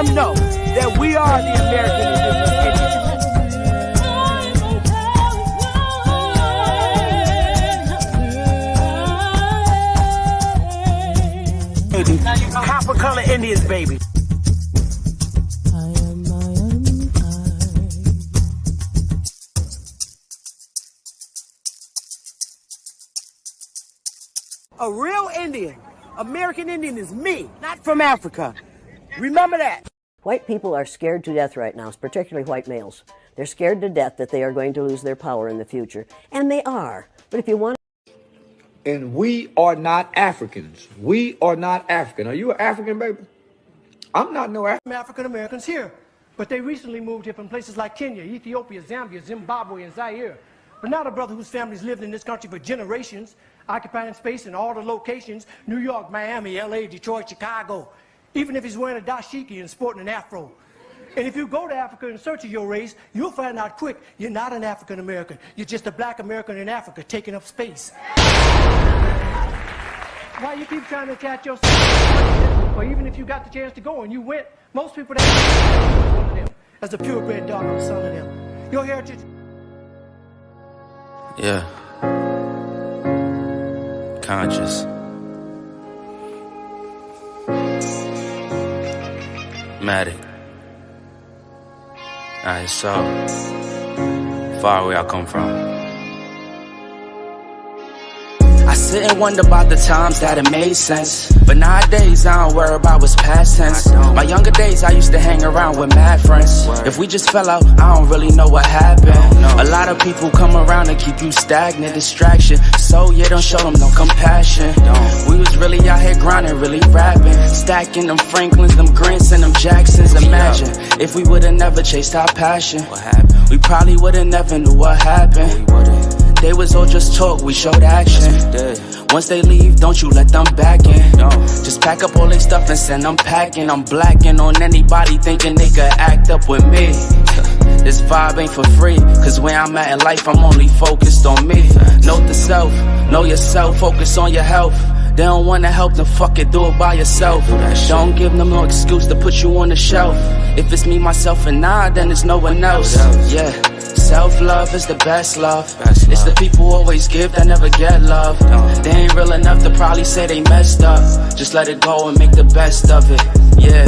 them know that we are the American Indigenous copper color Indians, baby. A real Indian, American Indian is me, not from Africa. Remember that. White people are scared to death right now, particularly white males. They're scared to death that they are going to lose their power in the future. And they are. But if you want... And we are not Africans. We are not African. Are you an African, baby? I'm not no African. African Americans here, but they recently moved here from places like Kenya, Ethiopia, Zambia, Zimbabwe, and Zaire. But now the brother whose family's lived in this country for generations, occupying space in all the locations, New York, Miami, LA, Detroit, Chicago, even if he's wearing a dashiki and sporting an afro. And if you go to Africa in search of your race, you'll find out quick, you're not an African American. You're just a black American in Africa taking up space. Why you keep trying to catch yourself? Or even if you got the chance to go and you went, most people that one of them, as a purebred daughter or son of them. Your heritage. Yeah. Conscious. Matic. Alright, so far where I come from. I sit and wonder about the times that it made sense. But nowadays I don't worry about what's past tense. My younger days I used to hang around with mad friends. If we just fell out, I don't really know what happened. A lot of people come around and keep you stagnant, distraction. So yeah, don't show them no compassion. We was really out here grinding, really rapping, stacking them Franklins, them Grants, and them Jacksons. Imagine if we would've never chased our passion. We probably would've never knew what happened. They was all just talk, we showed action. Once they leave, don't you let them back in. Just pack up all their stuff and send them packing. I'm blacking on anybody thinking they could act up with me. This vibe ain't for free, cause where I'm at in life, I'm only focused on me. Note the self, know yourself, focus on your health. They don't wanna help, then fuck it, do it by yourself. Don't give them no excuse to put you on the shelf. If it's me, myself, and I, then it's no one else. Yeah. Self-love is the best love. It's the people who always give that never get love. They ain't real enough to probably say they messed up. Just let it go and make the best of it. Yeah,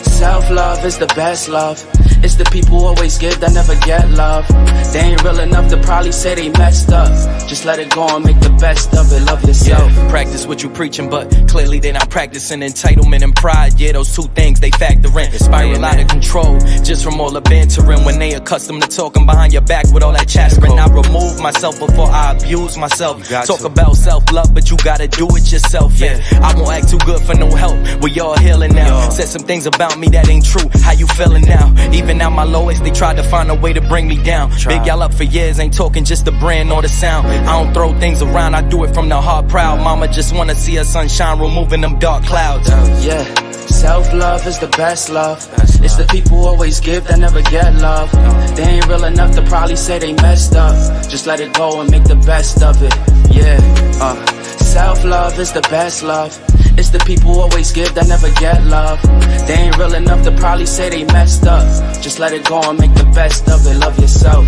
self-love is the best love. It's the people who always give that never get love. They ain't real enough to probably say they messed up. Just let it go and make the best of it. Love yourself. Yeah, practice what you preaching, but clearly they not practicing entitlement and pride. Yeah, those two things they factor in. Spiral out of control just from all the bantering. When they accustomed to talking behind your back with all that chattering. I remove myself before I abuse myself. Talk about self-love, but you gotta do it yourself. Yeah, I won't act too good for no help. We all healing now. Said some things about me that ain't true. How you feeling now? Even at my lowest, they tried to find a way to bring me down. Big y'all up for years, ain't talking just the brand or the sound. I don't throw things around, I do it from the heart proud. Mama just wanna see her sunshine, removing them dark clouds. Yeah, self-love is the best love. It's the people who always give that never get love. They ain't real enough to probably say they messed up. Just let it go and make the best of it. Yeah, self-love is the best love. It's the people who always give that never get love. They ain't real enough to probably say they messed up. Just let it go and make the best of it. Love yourself.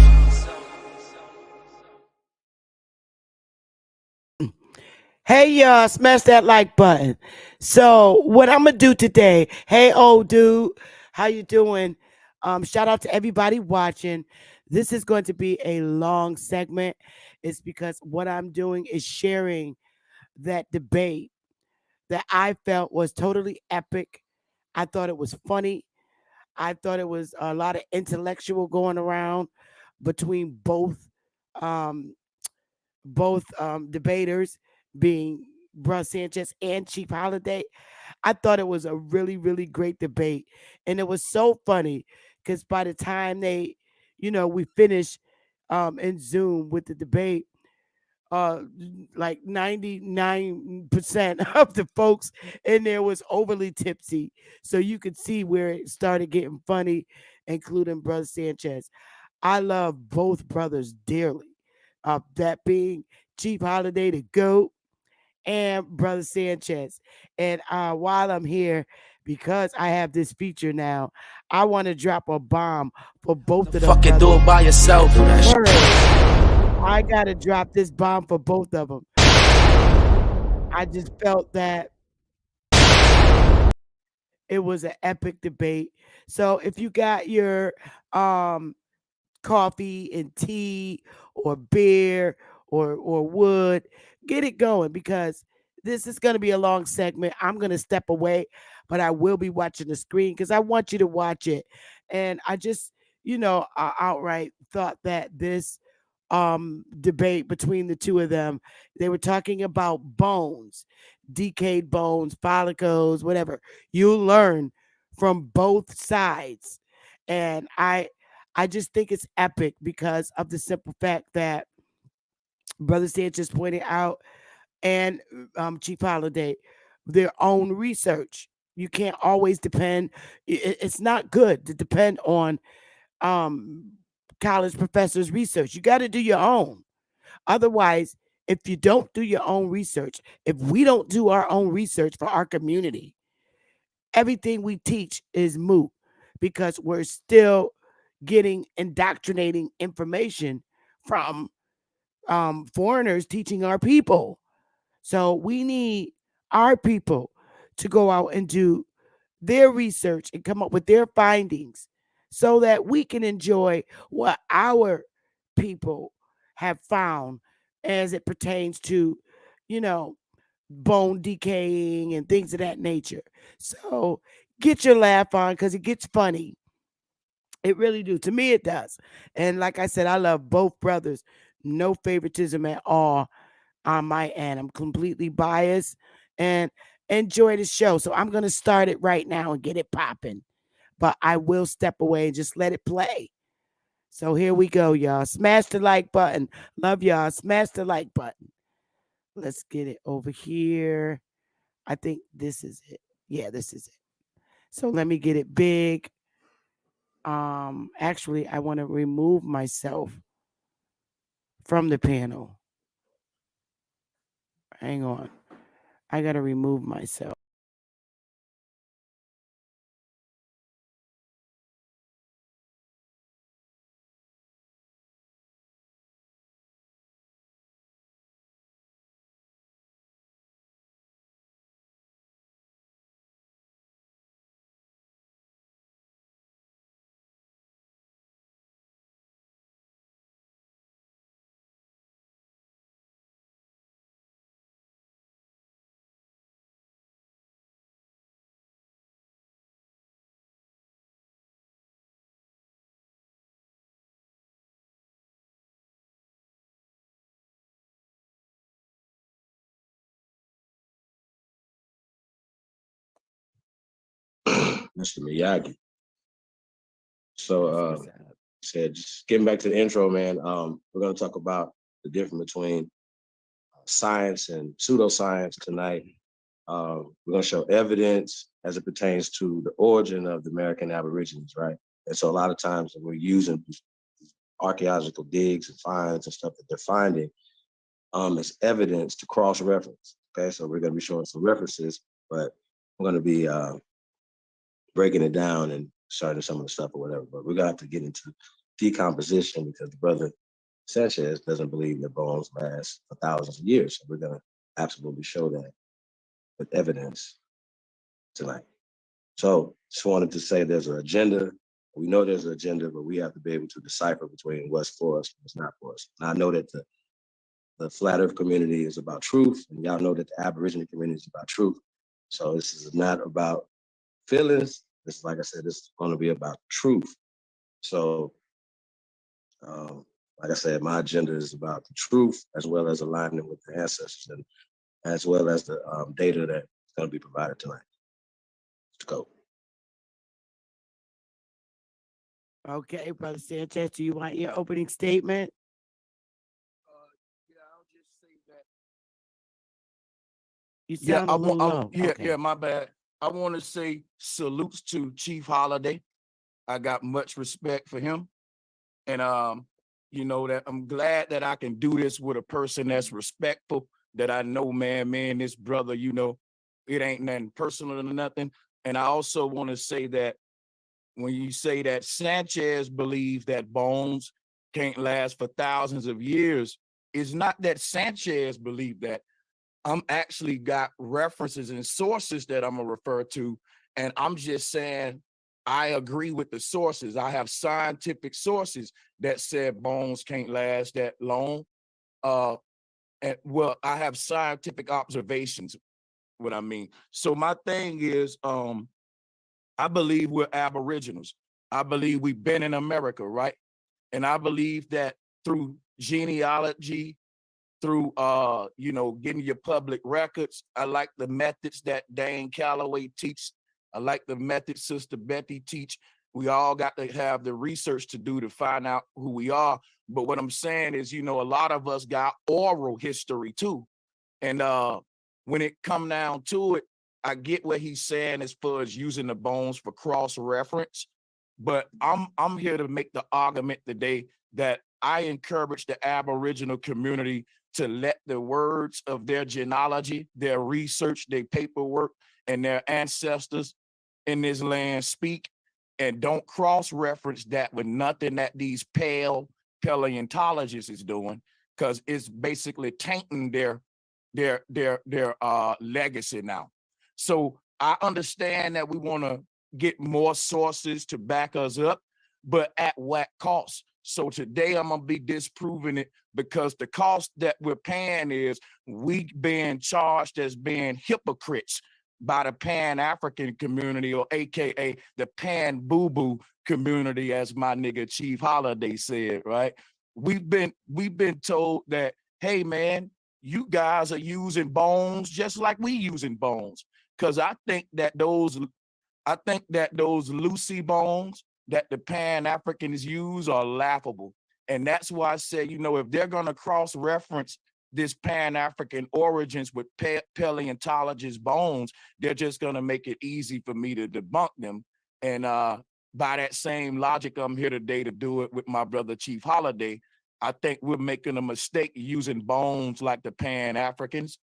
Hey y'all, smash that like button. So what I'm gonna do today, hey old dude, how you doing? Shout out to everybody watching. This is going to be a long segment. It's because what I'm doing is sharing that debate that I felt was totally epic. I thought it was funny. I thought it was a lot of intellectual going around between both debaters, being Bruh Sanchez and Chief Holiday. I thought it was a really, really great debate. And it was so funny because by the time we finished in Zoom with the debate, like 99% of the folks in there was overly tipsy. So you could see where it started getting funny, including Brother Sanchez. I love both brothers dearly. That being Chief Holiday, the GOAT, and Brother Sanchez. And while I'm here, because I have this feature now, I want to drop a bomb for both of them Fuck it, do brothers. it by yourself. First, I gotta drop this bomb for both of them. I just felt that it was an epic debate. So if you got your um coffee and tea or beer or wood, get it going because this is going to be a long segment. I'm going to step away, but I will be watching the screen because I want you to watch it. And I just, outright thought that this debate between the two of them, they were talking about bones, decayed bones, follicles, whatever. You learn from both sides. And I just think it's epic because of the simple fact that Brother Sanchez pointed out and Chief Holiday, their own research. You can't always depend. It's not good to depend on um, college professors' research. You got to do your own. Otherwise, if you don't do your own research, if we don't do our own research for our community, everything we teach is moot because we're still getting indoctrinating information from foreigners teaching our people. So we need our people to go out and do their research and come up with their findings so that we can enjoy what our people have found as it pertains to, you know, bone decaying and things of that nature. So get your laugh on because it gets funny. It really do. To me, it does. And like I said, I love both brothers. No favoritism at all on my end. I'm completely biased and enjoy the show. So I'm going to start it right now and get it popping. But I will step away and just let it play. So here we go, y'all. Smash the like button. Love y'all. Smash the like button. Let's get it over here. I think this is it. Yeah, this is it. So let me get it big. Actually, I want to remove myself from the panel. Hang on. I got to remove myself. Mr. Miyagi. So, That's what's up. said just getting back to the intro, man. We're going to talk about the difference between science and pseudoscience tonight. We're going to show evidence as it pertains to the origin of the American Aborigines, right? And so, a lot of times we're using archaeological digs and finds and stuff that they're finding as evidence to cross-reference. Okay, so we're going to be showing some references, but we're going to be breaking it down and starting some of the stuff or whatever. But we're gonna have to get into decomposition because the brother Sanchez doesn't believe that bones last for thousands of years. So we're gonna absolutely show that with evidence tonight. So just wanted to say there's an agenda. We know there's an agenda, but we have to be able to decipher between what's for us and what's not for us. And I know that the flat earth community is about truth, and y'all know that the Aboriginal community is about truth. So this is not about feelings. This is, like I said, this is going to be about truth. So, like I said, my agenda is about the truth as well as aligning with the ancestors and as well as the data that's going to be provided tonight. Let's go. Okay, Brother Sanchez, do you want your opening statement? Yeah, I'll just say that. You Yeah, sound a little low. yeah, Okay. my bad. I want to say salutes to Chief Holiday. I got much respect for him, and that I'm glad that I can do this with a person that's respectful. That I know, man, this brother, it ain't nothing personal or nothing. And I also want to say that when you say that Sanchez believed that bones can't last for thousands of years, it's not that Sanchez believed that. I'm actually got references and sources that I'm gonna refer to, and I'm just saying I agree with the sources. I have scientific sources that said bones can't last that long. Uh, and well, I have scientific observations. What I mean. So my thing is, I believe we're aboriginals. I believe we've been in America, right? And I believe that through genealogy, through getting your public records. I like the methods that Dane Calloway teach. I like the methods Sister Betty teach. We all got to have the research to do to find out who we are. But what I'm saying is, a lot of us got oral history too. And when it come down to it, I get what he's saying as far as using the bones for cross reference. But I'm here to make the argument today that I encourage the Aboriginal community to let the words of their genealogy, their research, their paperwork, and their ancestors in this land speak, and don't cross-reference that with nothing that these paleontologists is doing, because it's basically tainting their legacy now. So I understand that we want to get more sources to back us up, but at what cost? So today I'm gonna be disproving it, because the cost that we're paying is we being charged as being hypocrites by the Pan-African community, or AKA the Pan-Boo-Boo community, as my nigga Chief Holiday said, right? We've been told that, hey man, you guys are using bones just like we using bones. Cause I think that those Lucy bones that the Pan-Africans use are laughable. And that's why I say, if they're going to cross-reference this Pan-African origins with paleontologist bones, they're just going to make it easy for me to debunk them. And by that same logic, I'm here today to do it with my brother Chief Holiday. I think we're making a mistake using bones like the Pan-Africans.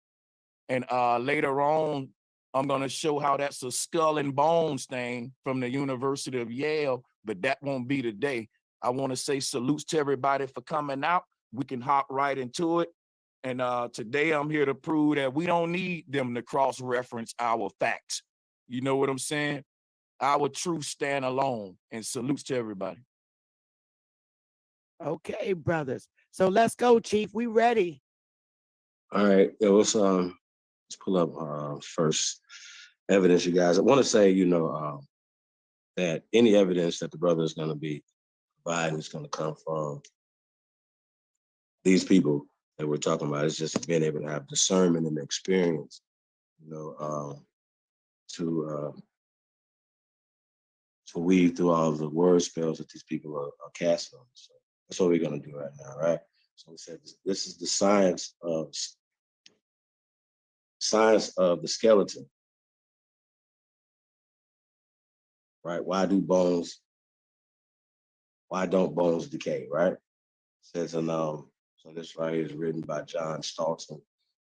And later on, I'm going to show how that's a skull and bones thing from the University of Yale, but that won't be today. I want to say salutes to everybody for coming out. We can hop right into it. And today I'm here to prove that we don't need them to cross-reference our facts. You know what I'm saying? Our truth stand alone. And salutes to everybody. Okay, brothers. So let's go, Chief. We ready. All right, let's pull up first evidence, you guys. I want to say, that any evidence that the brother is going to be providing is going to come from these people that we're talking about. It's just being able to have discernment and experience, you know, to to weave through all of the word spells that these people are casting on. So that's what we're going to do right now, right? So we said this is the science of the skeleton, right? Why don't bones decay, right? It says so this right here is written by John Stalton.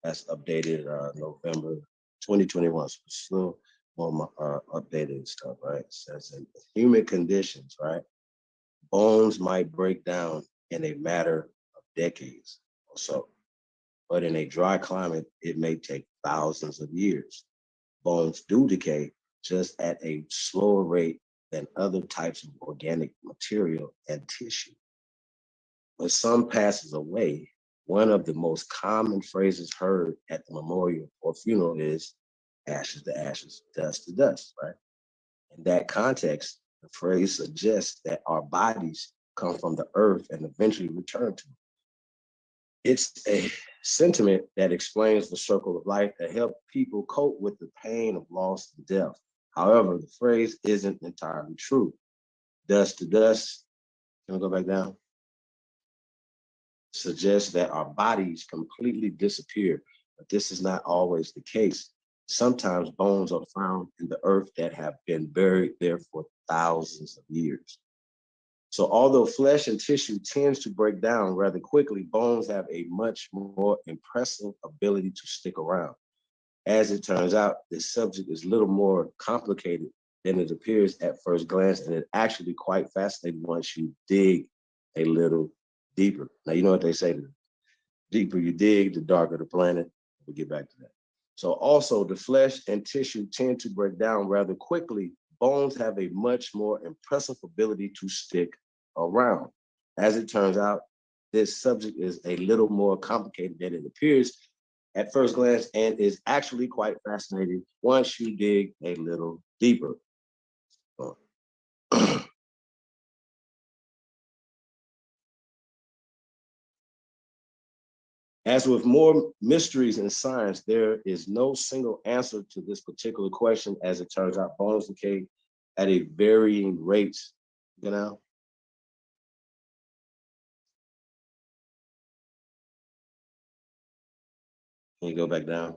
That's updated November 2021. So it's still more updated stuff, right? It says in human conditions, right? Bones might break down in a matter of decades or so, but in a dry climate, it may take thousands of years. Bones do decay just at a slower rate than other types of organic material and tissue. When some passes away, one of the most common phrases heard at the memorial or funeral is ashes to ashes, dust to dust, right? In that context, the phrase suggests that our bodies come from the earth and eventually return to it. It's a sentiment that explains the circle of life that helps people cope with the pain of loss and death. However, the phrase isn't entirely true. Dust to dust, can we go back down? Suggests that our bodies completely disappear, but this is not always the case. Sometimes bones are found in the earth that have been buried there for thousands of years. So although flesh and tissue tends to break down rather quickly, bones have a much more impressive ability to stick around. As it turns out, this subject is a little more complicated than it appears at first glance, and it's actually quite fascinating once you dig a little deeper. Now, you know what they say, the deeper you dig, the darker the planet. We'll get back to that. So also, the flesh and tissue tend to break down rather quickly. Bones have a much more impressive ability to stick around. As it turns out, this subject is a little more complicated than it appears at first glance and is actually quite fascinating once you dig a little deeper. As with more mysteries in science, there is no single answer to this particular question. As it turns out, bones decay at a varying rates, you know? Can you go back down?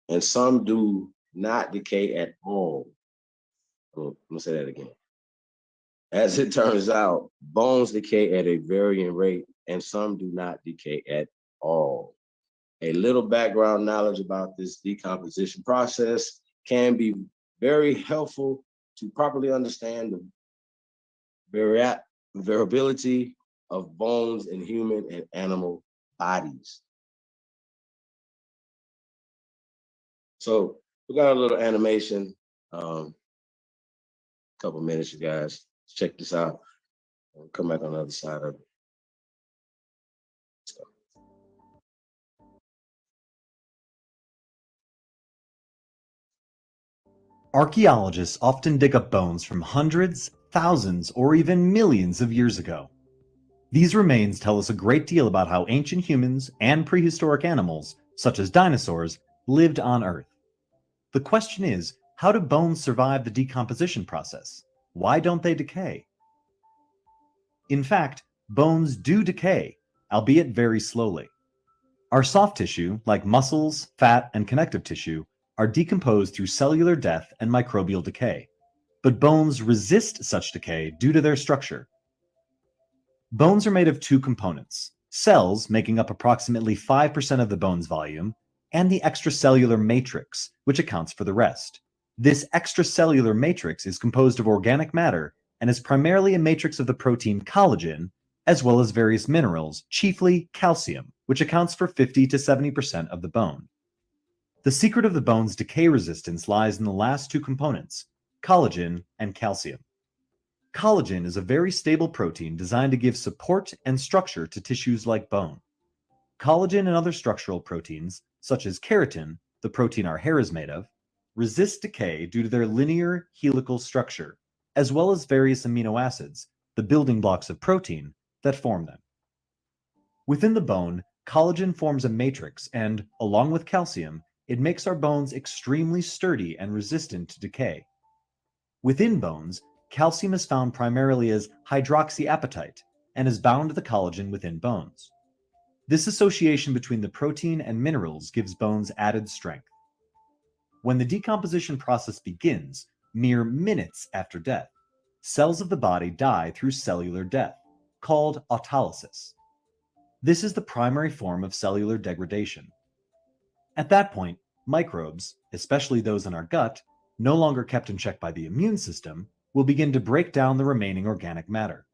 And some do not decay at all. I'm gonna say that again. As it turns out, bones decay at a varying rate, and some do not decay at all. A little background knowledge about this decomposition process can be very helpful to properly understand the variability of bones in human and animal bodies. So we got a little animation. Couple minutes, you guys. Check this out. I'll come back on the other side of it. Archaeologists often dig up bones from hundreds, thousands, or even millions of years ago. These remains tell us a great deal about how ancient humans and prehistoric animals, such as dinosaurs, lived on Earth. The question is, how do bones survive the decomposition process? Why don't they decay? In fact, bones do decay, albeit very slowly. Our soft tissue, like muscles, fat, and connective tissue, are decomposed through cellular death and microbial decay, but bones resist such decay due to their structure. Bones are made of two components: cells, making up approximately 5% of the bone's volume, and the extracellular matrix, which accounts for the rest. This extracellular matrix is composed of organic matter and is primarily a matrix of the protein collagen, as well as various minerals, chiefly calcium, which accounts for 50 to 70% of the bone. The secret of the bone's decay resistance lies in the last two components, collagen and calcium. Collagen is a very stable protein designed to give support and structure to tissues like bone. Collagen and other structural proteins, such as keratin, the protein our hair is made of, resist decay due to their linear helical structure, as well as various amino acids, the building blocks of protein, that form them. Within the bone, collagen forms a matrix and, along with calcium, it makes our bones extremely sturdy and resistant to decay. Within bones, calcium is found primarily as hydroxyapatite and is bound to the collagen within bones. This association between the protein and minerals gives bones added strength. When the decomposition process begins, mere minutes after death, cells of the body die through cellular death, called autolysis. This is the primary form of cellular degradation. At that point, microbes, especially those in our gut, no longer kept in check by the immune system, will begin to break down the remaining organic matter.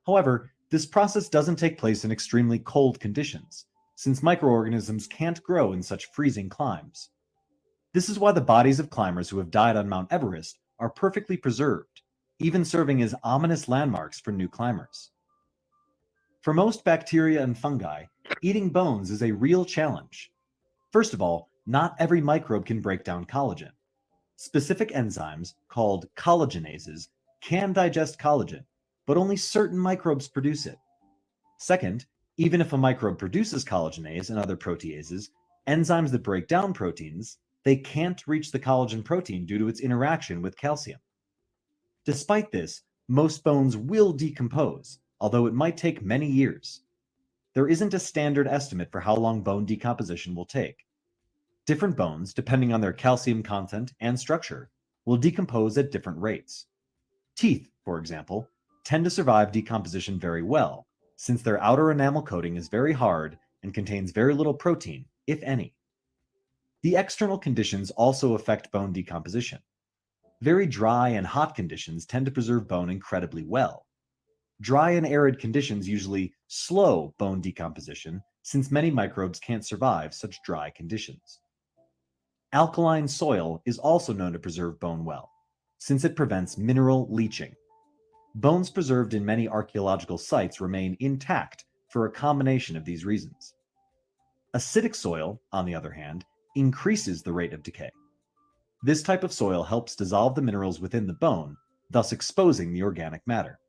However, this process doesn't take place in extremely cold conditions, since microorganisms can't grow in such freezing climes. This is why the bodies of climbers who have died on Mount Everest are perfectly preserved, even serving as ominous landmarks for new climbers. For most bacteria and fungi, eating bones is a real challenge. First of all, not every microbe can break down collagen. Specific enzymes, called collagenases, can digest collagen, but only certain microbes produce it. Second, even if a microbe produces collagenase and other proteases, enzymes that break down proteins, they can't reach the collagen protein due to its interaction with calcium. Despite this, most bones will decompose, although it might take many years. There isn't a standard estimate for how long bone decomposition will take. Different bones, depending on their calcium content and structure, will decompose at different rates. Teeth, for example, tend to survive decomposition very well, since their outer enamel coating is very hard and contains very little protein, if any. The external conditions also affect bone decomposition. Very dry and hot conditions tend to preserve bone incredibly well. Dry and arid conditions usually slow bone decomposition since many microbes can't survive such dry conditions. Alkaline soil is also known to preserve bone well, since it prevents mineral leaching. Bones preserved in many archaeological sites remain intact for a combination of these reasons. Acidic soil, on the other hand, increases the rate of decay. This type of soil helps dissolve the minerals within the bone, thus exposing the organic matter.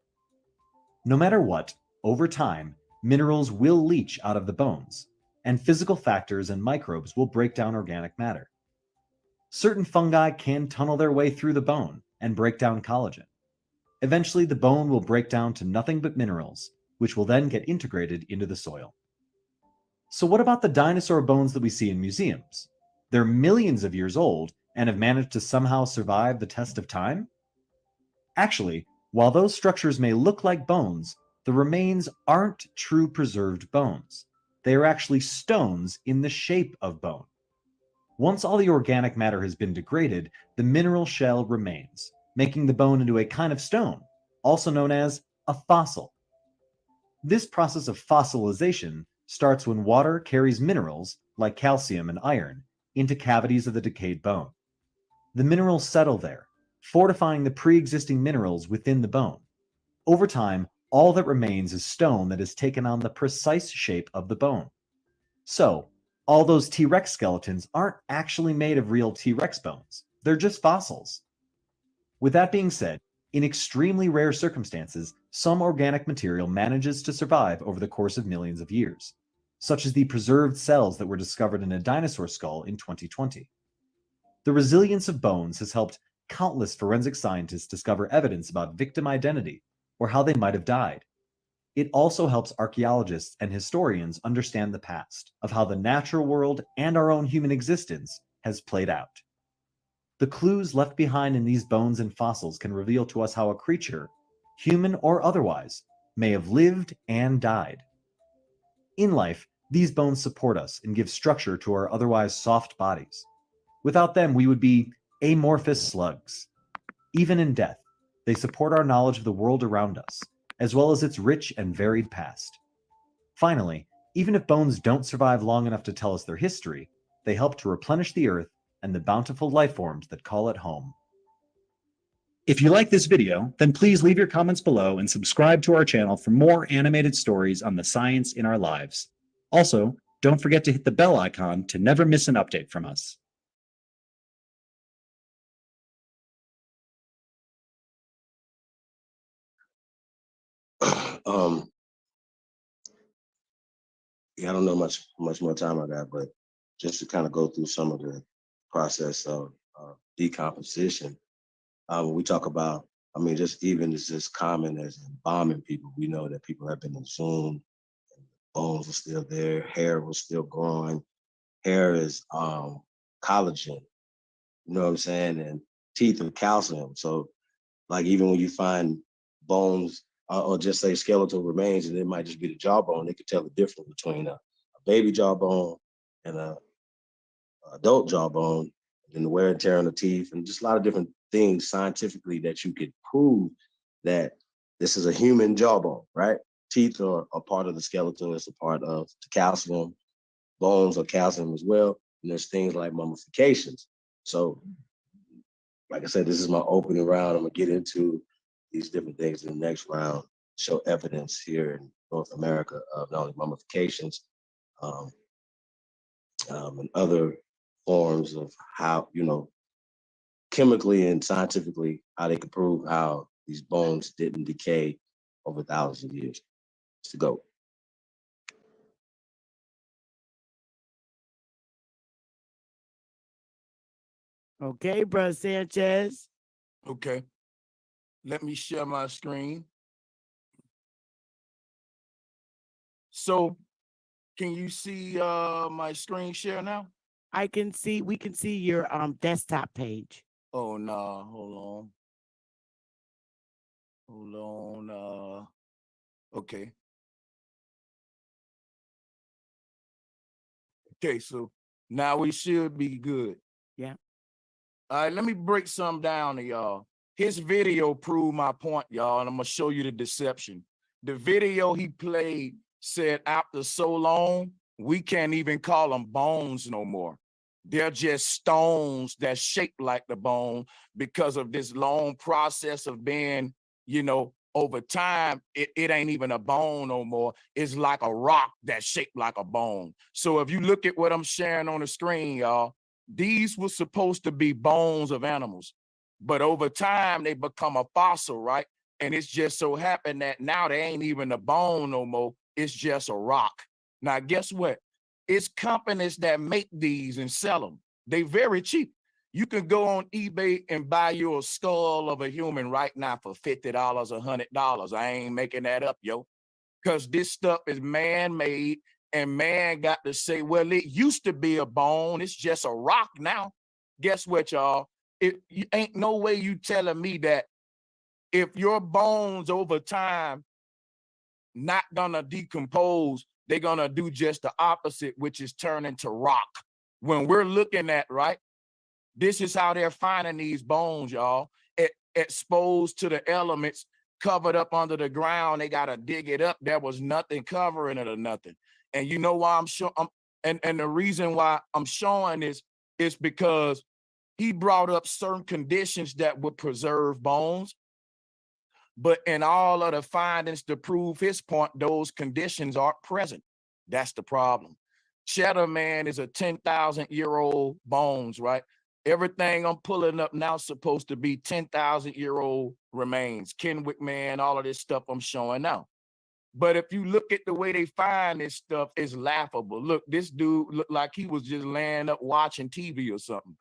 No matter what, over time, minerals will leach out of the bones, and physical factors and microbes will break down organic matter. Certain fungi can tunnel their way through the bone and break down collagen. Eventually, the bone will break down to nothing but minerals, which will then get integrated into the soil. So what about the dinosaur bones that we see in museums? They're millions of years old and have managed to somehow survive the test of time? Actually, while those structures may look like bones, the remains aren't true preserved bones. They are actually stones in the shape of bone. Once all the organic matter has been degraded, the mineral shell remains, making the bone into a kind of stone, also known as a fossil. This process of fossilization starts when water carries minerals, like calcium and iron, into cavities of the decayed bone. The minerals settle there, fortifying the pre-existing minerals within the bone. Over time, all that remains is stone that has taken on the precise shape of the bone. So, all those T-Rex skeletons aren't actually made of real T-Rex bones. They're just fossils. With that being said, in extremely rare circumstances, some organic material manages to survive over the course of millions of years, such as the preserved cells that were discovered in a dinosaur skull in 2020. The resilience of bones has helped countless forensic scientists discover evidence about victim identity or how they might have died. It also helps archaeologists and historians understand the past of how the natural world and our own human existence has played out. The clues left behind in these bones and fossils can reveal to us how a creature, human or otherwise, may have lived and died. In life, these bones support us and give structure to our otherwise soft bodies. Without them, we would be amorphous slugs. Even in death, they support our knowledge of the world around us, as well as its rich and varied past. Finally, even if bones don't survive long enough to tell us their history, they help to replenish the earth and the bountiful life forms that call it home. If you like this video, then please leave your comments below and subscribe to our channel for more animated stories on the science in our lives. Also, don't forget to hit the bell icon to never miss an update from us. um, yeah, I don't know much more time I got, but just to kind of go through some of the process of decomposition. When we talk about, I mean, just even as just common as embalming people, we know that people have been exhumed, bones are still there, hair was still growing. Hair is collagen, you know what I'm saying, and teeth are calcium. So, like even when you find bones or just say skeletal remains, and it might just be the jawbone, they could tell the difference between a baby jawbone and a adult jawbone, and the wear and tear on the teeth, and just a lot of different things scientifically that you could prove that this is a human jawbone, right? Teeth are a part of the skeleton, it's a part of the calcium. Bones are calcium as well. And there's things like mummifications. So, like I said, this is my opening round. I'm gonna get into these different things in the next round, show evidence here in North America of not only mummifications, um, and other forms of how, chemically and scientifically, how they could prove how these bones didn't decay over thousands of years. To go. Okay, bro Sanchez. Okay. Let me share my screen. So can you see my screen share now? We can see your desktop page. Oh no, hold on. Hold on. Okay. Okay, so Now we should be good. Yeah. All right, let me break some down to y'all. His video proved my point, y'all, and I'm gonna show you the deception. The video he played said after so long, we can't even call them bones no more. They're just stones that's shaped like the bone because of this long process of being, over time, it ain't even a bone no more. It's like a rock that's shaped like a bone. So if you look at what I'm sharing on the screen, y'all, these were supposed to be bones of animals, but over time they become a fossil, right? And it's just so happened that now they ain't even a bone no more. It's just a rock. Now, guess what? It's companies that make these and sell them. They very cheap. You can go on eBay and buy you a skull of a human right now for $50, $100. I ain't making that up, yo. Because this stuff is man-made, and man got to say, well, it used to be a bone. It's just a rock now. Guess what, y'all? It ain't no way you telling me that if your bones over time not gonna decompose, they're gonna do just the opposite, which is turn into rock. When we're looking at, right, this is how they're finding these bones, y'all. Exposed to the elements, covered up under the ground. They gotta dig it up. There was nothing covering it or nothing. And you know why I'm sure and the reason why I'm showing this is because he brought up certain conditions that would preserve bones. But in all of the findings to prove his point, those conditions aren't present. That's the problem. Cheddar Man is a 10,000-year-old bones, right? Everything I'm pulling up now is supposed to be 10,000-year-old remains. Kenwick Man, all of this stuff I'm showing now. But if you look at the way they find this stuff, it's laughable. Look, this dude looked like he was just laying up watching TV or something,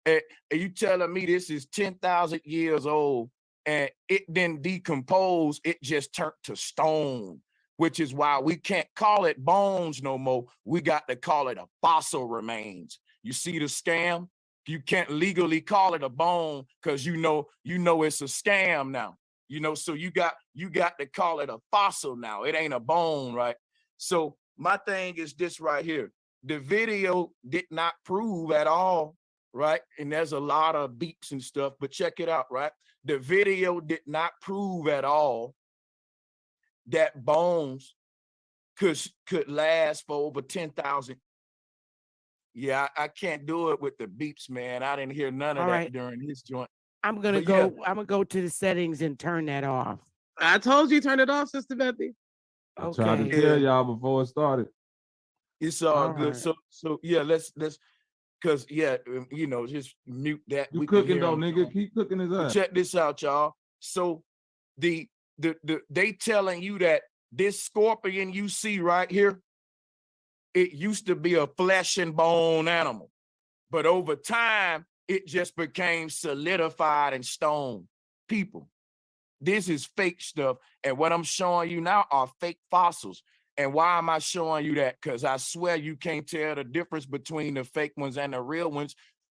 And you telling me this is 10,000 years old and it didn't decompose, it just turned to stone, which is why we can't call it bones no more. We got to call it a fossil remains. You see the scam? You can't legally call it a bone because you know it's a scam now. So you got to call it a fossil now. It ain't a bone, right? So my thing is this right here. The video did not prove at all, right? And there's a lot of beeps and stuff, but check it out, right? The video did not prove at all that bones could last for over 10,000. Yeah, I can't do it with the beeps, man. I didn't hear none of All that right. during his joint. I'm gonna But yeah, go. I'm gonna go to the settings and turn that off. I told you turn it off, Sister Bethy. I tried to Okay. tell yeah, y'all before it started. it's all All good. right. So yeah, let's because just mute that. You We can cooking hear though, him. nigga. Keep cooking his But ass. check this out, y'all. So the they telling you that this scorpion you see right here, it used to be a flesh and bone animal, but over time it just became solidified in stone. People, this is fake stuff, and what I'm showing you now are fake fossils. And why am I showing you that? Because I swear you can't tell the difference between the fake ones and the real ones,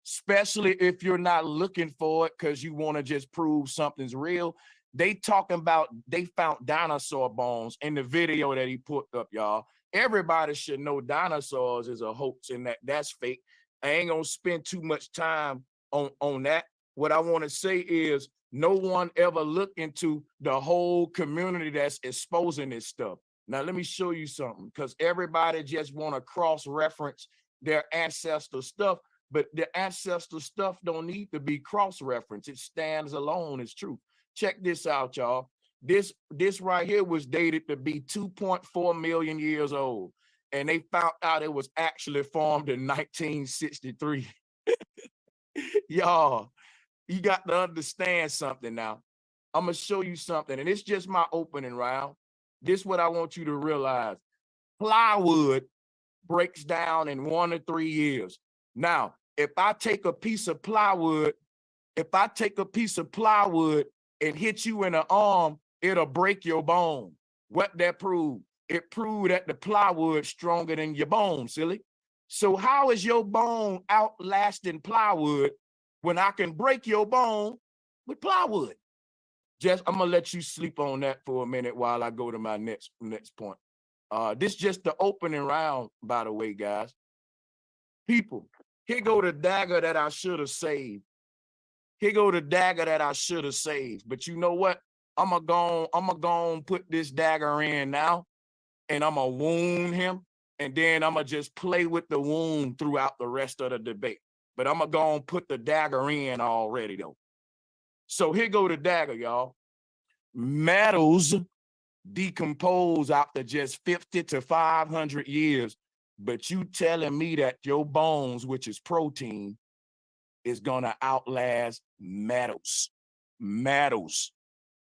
especially if you're not looking for it because you want to just prove something's real. They talking about they found dinosaur bones in the video that he put up, y'all. Everybody should know dinosaurs is a hoax and that's fake. I ain't gonna spend too much time on that. What I want to say is no one ever looked into the whole community that's exposing this stuff. Now, let me show you something, because everybody just want to cross-reference their ancestor stuff, but the ancestor stuff don't need to be cross-referenced. It stands alone as truth. Check this out, y'all. This right here was dated to be 2.4 million years old, and they found out it was actually formed in 1963. Y'all, you got to understand something now. I'm going to show you something, and it's just my opening round. This is what I want you to realize. Plywood breaks down in 1 to 3 years. Now, if I take a piece of plywood and hit you in the arm, it'll break your bone. What that proved? It proved that the plywood's stronger than your bone, silly. So how is your bone outlasting plywood when I can break your bone with plywood? Just, I'm gonna let you sleep on that for a minute while I go to my next point. This is just the opening round, by the way, guys. People, here go the dagger that I should have saved. Here go the dagger that I should have saved. But you know what? I'm gonna put this dagger in now, and I'm gonna wound him, and then I'm gonna just play with the wound throughout the rest of the debate. But I'm gonna put the dagger in already though. So here go the dagger, y'all. Metals decompose after just 50 to 500 years, but you telling me that your bones, which is protein, is gonna outlast metals. Metals.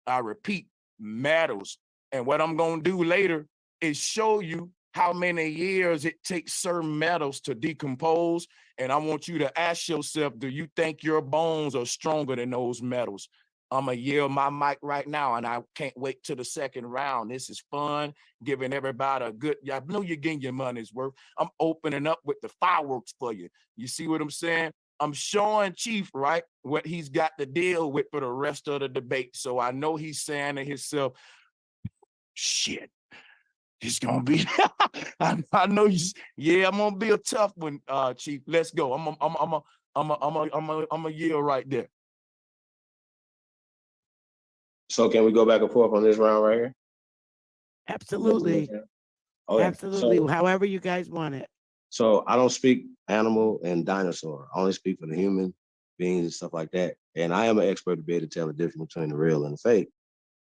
I repeat, metals. And what I'm gonna do later is show you how many years it takes certain metals to decompose. And I want you to ask yourself, do you think your bones are stronger than those metals? I'm gonna yield my mic right now, and I can't wait till the second round. This is fun, giving everybody a good, I know you're getting your money's worth. I'm opening up with the fireworks for you. You see what I'm saying? I'm showing Chief, right, what he's got to deal with for the rest of the debate. So I know he's saying to himself, shit, it's gonna be, I know yeah, I'm gonna be a tough one, Chief. Let's go. I'm a yield right there. So can we go back and forth on this round right here? Absolutely. Okay. Absolutely. So, However you guys want it. so I don't speak animal and dinosaur. I only speak for the human beings and stuff like that. And I am an expert to be able to tell the difference between the real and the fake,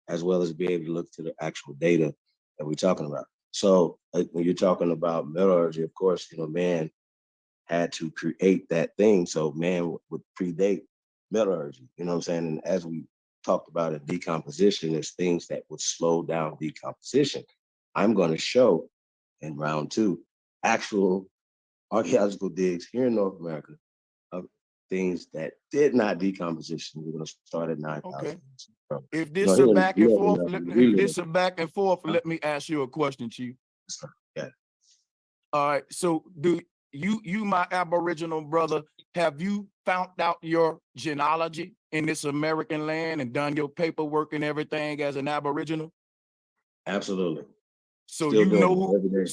as well as be able to look to the actual data that we're talking about. So when you're talking about metallurgy, of course, man had to create that thing. So man would predate metallurgy, you know what I'm saying? And as we talked about in decomposition, there's things that would slow down decomposition. I'm going to show in round 2 actual archaeological digs here in North America of things that did not decomposition. We're going to start at 9,000. Okay. If this is back and forth, let me ask you a question, Chief. Yeah. All right. So do you, my Aboriginal brother, have you found out your genealogy in this American land and done your paperwork and everything as an Aboriginal? Absolutely. So Still you know who,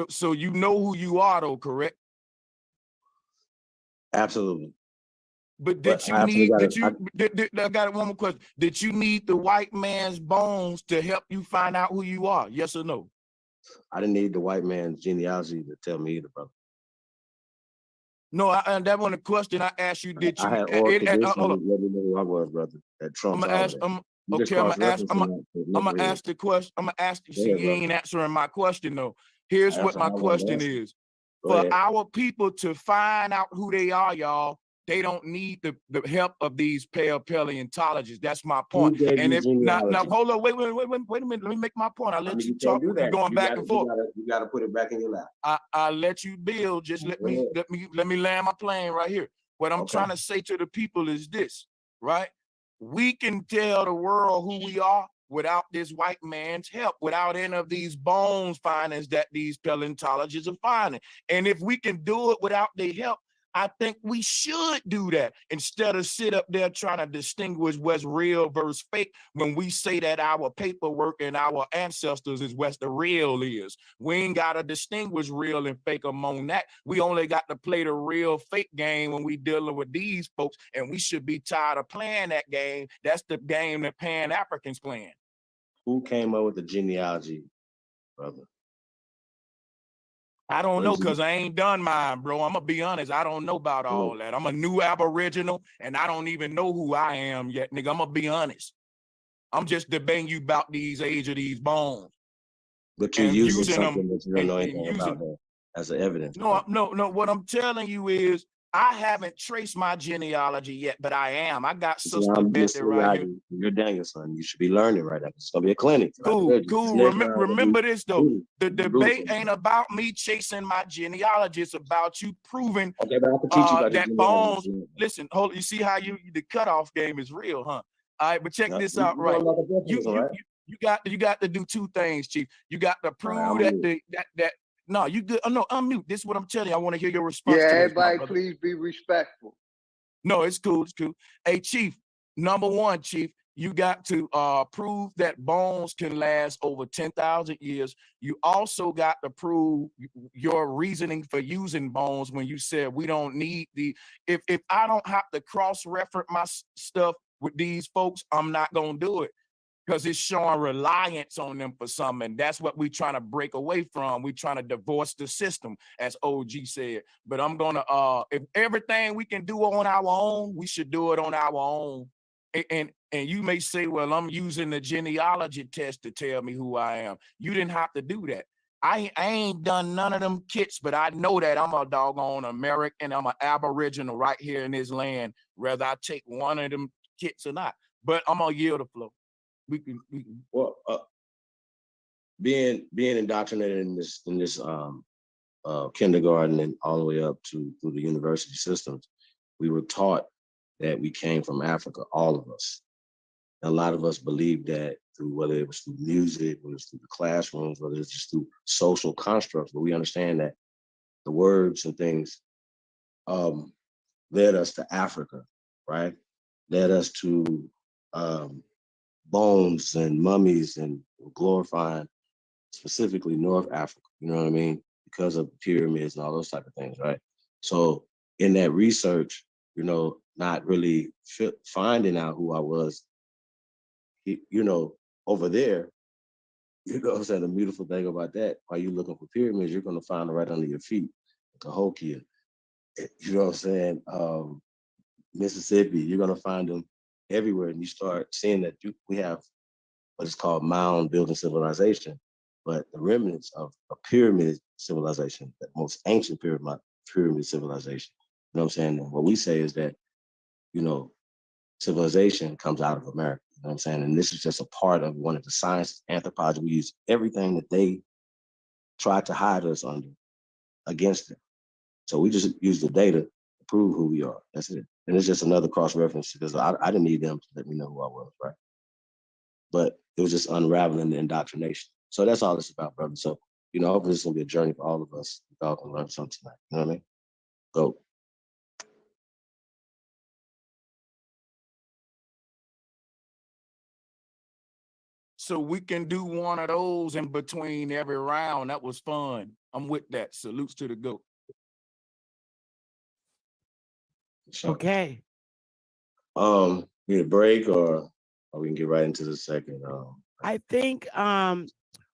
so you know who you are though, correct? Absolutely. But did you need, I got one more question. Did you need the white man's bones to help you find out who you are? Yes or no? I didn't need the white man's genealogy to tell me either, brother. No, and that wasn't a question I asked you. Did you? I had oral tradition. Let me know who I was, brother. That trumps all of that. I'm gonna ask the question. I'm gonna ask you. See, you ain't answering my question though. Here's what my question is. For our people to find out who they are, y'all, they don't need the help of these paleontologists. That's my point. And if now hold on, wait a minute. Let me make my point. I'll let you talk. You're going back and forth. You gotta put it back in your lap. I'll let you build. Just let me land my plane right here. What I'm trying to say to the people is this, right? We can tell the world who we are without this white man's help, without any of these bones findings that these paleontologists are finding. And if we can do it without their help, I think we should do that instead of sit up there trying to distinguish what's real versus fake when we say that our paperwork and our ancestors is what the real is. We ain't got to distinguish real and fake among that. We only got to play the real fake game when we dealing with these folks, and we should be tired of playing that game. That's the game that Pan-Africans playing. Who came up with the genealogy, brother? I don't know, because I ain't done mine, bro. I'm gonna be honest. I don't know about all that. I'm a new Aboriginal and I don't even know who I am yet, nigga. I'm gonna be honest. I'm just debating you about these age of these bones. But you're using something that you don't know anything about that as an evidence. No. What I'm telling you is I haven't traced my genealogy yet, but I am. I got Sister Betty right here. You're Danielson. You should be learning right now. It's gonna be a clinic. Cool. Remember this though. The debate ain't about me chasing my genealogy. It's about you proving that bones. Listen, hold. You see how the cutoff game is real, huh? All right, but check this out, right? You got to do two things, Chief. You got to prove that no, you good. Oh, no, unmute. This is what I'm telling you. I want to hear your response. Yeah, everybody, please be respectful. No, it's cool. It's cool. Hey, Chief, number one, Chief, You got to prove that bones can last over 10,000 years. You also got to prove your reasoning for using bones when you said we don't need if I don't have to cross-reference my stuff with these folks, I'm not going to do it because it's showing reliance on them for something. That's what we're trying to break away from. We're trying to divorce the system, as OG said. But I'm going to, if everything we can do on our own, we should do it on our own. And you may say, well, I'm using the genealogy test to tell me who I am. You didn't have to do that. I ain't done none of them kits, but I know that I'm a doggone American. I'm an Aboriginal right here in this land, whether I take one of them kits or not. But I'm gonna yield the flow. We can. Well, being indoctrinated in this kindergarten and all the way up through the university systems, we were taught that we came from Africa, all of us. And a lot of us believed that through, whether it was through music, whether it's through the classrooms, whether it's just through social constructs, but we understand that the words and things led us to Africa, right? Led us to bones and mummies and glorifying specifically North Africa, you know what I mean? Because of the pyramids and all those type of things, right? So in that research, you know, not really finding out who I was, you know, over there, you know what I'm saying? The beautiful thing about that, while you're looking for pyramids, you're going to find it right under your feet, Cahokia, you know what I'm saying? Mississippi, you're going to find them everywhere. And you start seeing that we have what is called mound building civilization, but the remnants of a pyramid civilization, the most ancient pyramid civilization. You know what I'm saying? And what we say is that, you know, civilization comes out of America. You know what I'm saying? And this is just a part of one of the sciences, anthropology. We use everything that they tried to hide us under against it. So we just use the data to prove who we are. That's it. And it's just another cross-reference because I didn't need them to let me know who I was, right? But it was just unraveling the indoctrination. So that's all it's about, brother. So, you know, hopefully it's gonna be a journey for all of us. We all can learn something tonight. You know what I mean? Go. So we can do one of those in between every round. That was fun. I'm with that. Salutes to the GOAT. Sure. Okay. Need a break or we can get right into the second. I think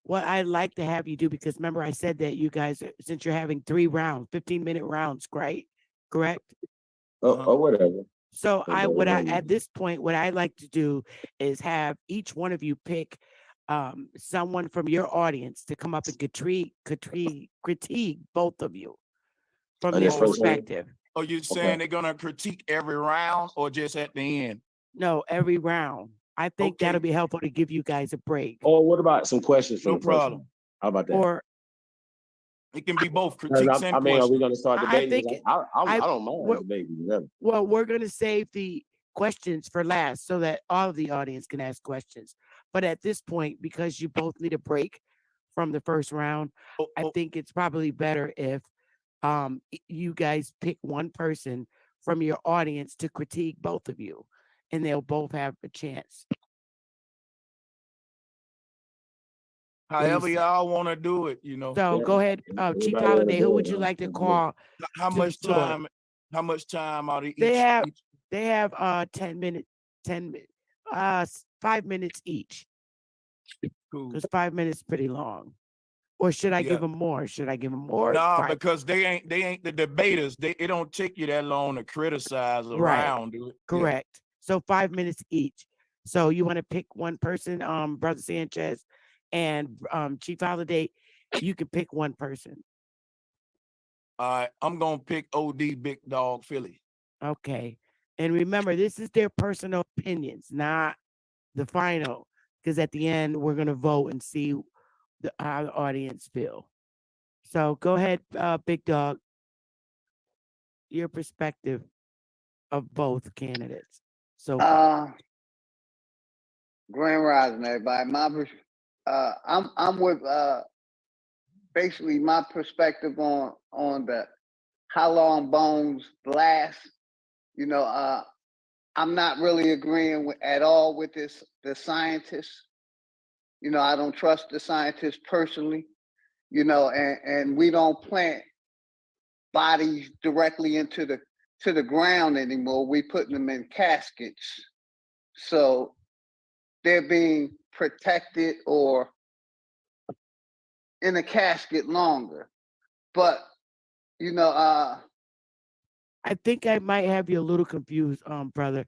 what I'd like to have you do, because remember I said that you guys, since you're having 3 rounds, 15-minute rounds, right? Correct? Or whatever. So at this point, what I like to do is have each one of you pick someone from your audience to come up and critique both of you from their perspective. Are you saying they're gonna critique every round or just at the end? No, every round. I think that'll be helpful to give you guys a break. Or what about some questions from No the first problem. one? How about that? Or it can be both critiques and I mean, questions. are we going to start debating? I don't mind debating. debating. Well, we're going to save the questions for last so that all of the audience can ask questions. But at this point, because you both need a break from the first round, I think it's probably better if you guys pick one person from your audience to critique both of you, and they'll both have a chance. However y'all want to do it, you know. So go ahead, Chief Holiday. Who would you like to call? How much time? How much time are they each? They have 10 minutes, 5 minutes each. Cool. Because 5 minutes is pretty long. Or should I give them more? Should I give them more? Nah, because they ain't the debaters. It don't take you that long to criticize a round, do it. Correct. Yeah. So 5 minutes each. So you want to pick one person, Brother Sanchez and Chief Holiday, you can pick one person. All right, I'm gonna pick OD Big Dog Philly. Okay. And remember, this is their personal opinions, not the final. Because at the end, we're gonna vote and see how the audience feel. So go ahead, Big Dog. Your perspective of both candidates. So Grand Rising, everybody. I'm with basically my perspective on the how long bones last. You know, I'm not really agreeing at all with the scientists. I don't trust the scientists personally. And we don't plant bodies directly into the ground anymore. We putting them in caskets, so they're being protected or in a casket longer. But I think I might have you a little confused, brother.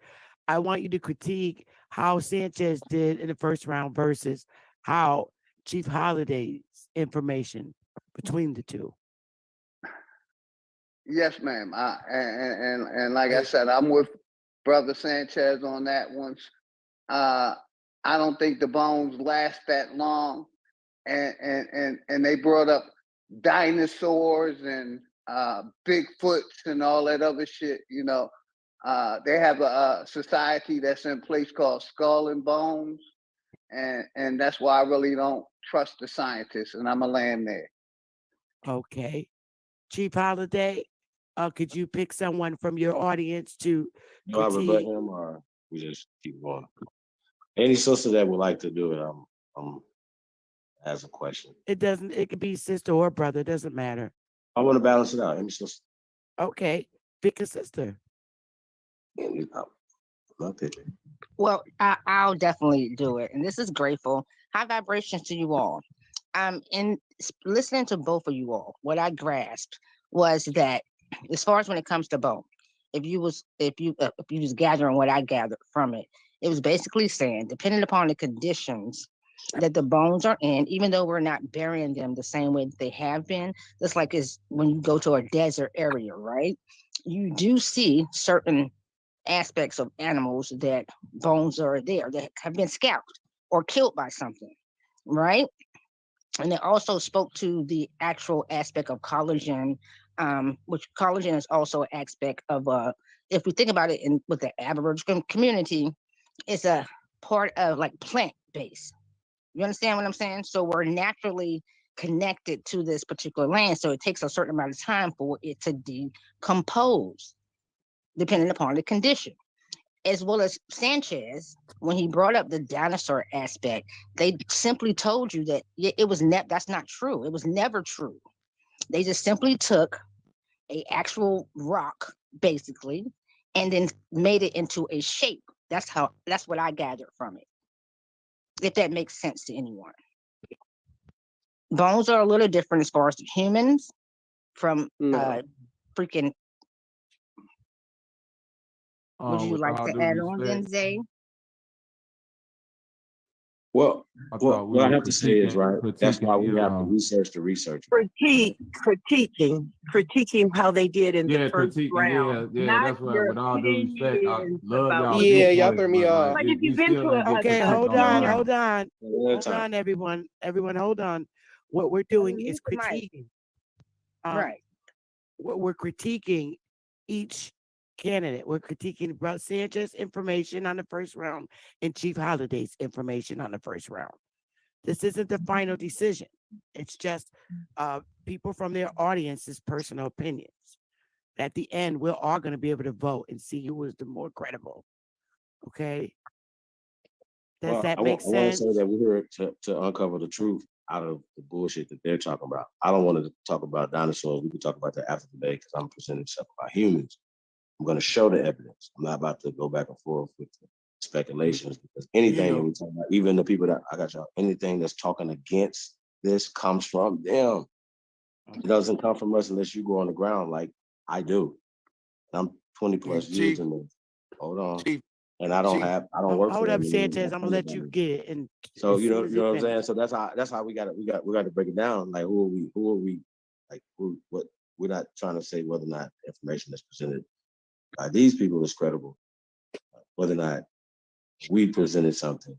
I want you to critique how Sanchez did in the first round versus how Chief Holiday's information between the two. Yes, ma'am. And like I said, I'm with Brother Sanchez on that one. I don't think the bones last that long, and they brought up dinosaurs and Bigfoots and all that other shit. They have a society that's in place called Skull and Bones, and that's why I really don't trust the scientists, and I'm a land there. Okay, Chief Holiday, could you pick someone from your audience to Do I rebut him, or we just keep going? Any sister that would like to do it, I'm has a question. It doesn't. It could be sister or brother. It doesn't matter. I want to balance it out. Any sister. Okay, pick a sister. Well, I'll definitely do it, and this is grateful. High vibrations to you all. In listening to both of you all, what I grasped was that, as far as when it comes to bone, if you was gathering what I gathered from it, it was basically saying, depending upon the conditions that the bones are in, even though we're not burying them the same way that they have been, just like is when you go to a desert area, right? You do see certain aspects of animals that bones are there that have been scalped or killed by something, right? And it also spoke to the actual aspect of collagen, which collagen is also an aspect of, if we think about it with the Aboriginal community, it's a part of like plant base. You understand what I'm saying? So we're naturally connected to this particular land. So it takes a certain amount of time for it to decompose, depending upon the condition. As well as Sanchez, when he brought up the dinosaur aspect, they simply told you that it was that's not true. It was never true. They just simply took a actual rock, basically, and then made it into a shape. That's what I gathered from it. If that makes sense to anyone. Bones are a little different as far as humans from freaking. Would you like to add on, then, Zay? Well, what I have to say is, right, that's why we have to research the research. Critiquing how they did in the first round. Yeah, that's why, with all due respect, I love y'all. Yeah, y'all threw me off. But if you've been to a Okay, hold on, everyone, hold on. What we're doing is critiquing. Right. We're critiquing each candidate. We're critiquing Sanchez's information on the first round and Chief Holiday's information on the first round. This isn't the final decision. It's just people from their audience's personal opinions. At the end, we're all going to be able to vote and see who was the more credible. Okay? Does that make sense? I want to say that we're here to uncover the truth out of the bullshit that they're talking about. I don't want to talk about dinosaurs. We can talk about that after the day because I'm presenting stuff about humans. I'm going to show the evidence. I'm not about to go back and forth with the speculations because anything that we talk about, even the people that I got y'all, anything that's talking against this comes from them. It doesn't come from us unless you go on the ground like I do. And I'm 20 plus years in this. Hold on. And I don't work. Hold up, Sanchez. I'm gonna let you get it. And so you know what I'm saying. So that's how we got to break it down. Like who are we? Like what? We're not trying to say whether or not the information that's presented by these people is credible. Whether or not we presented something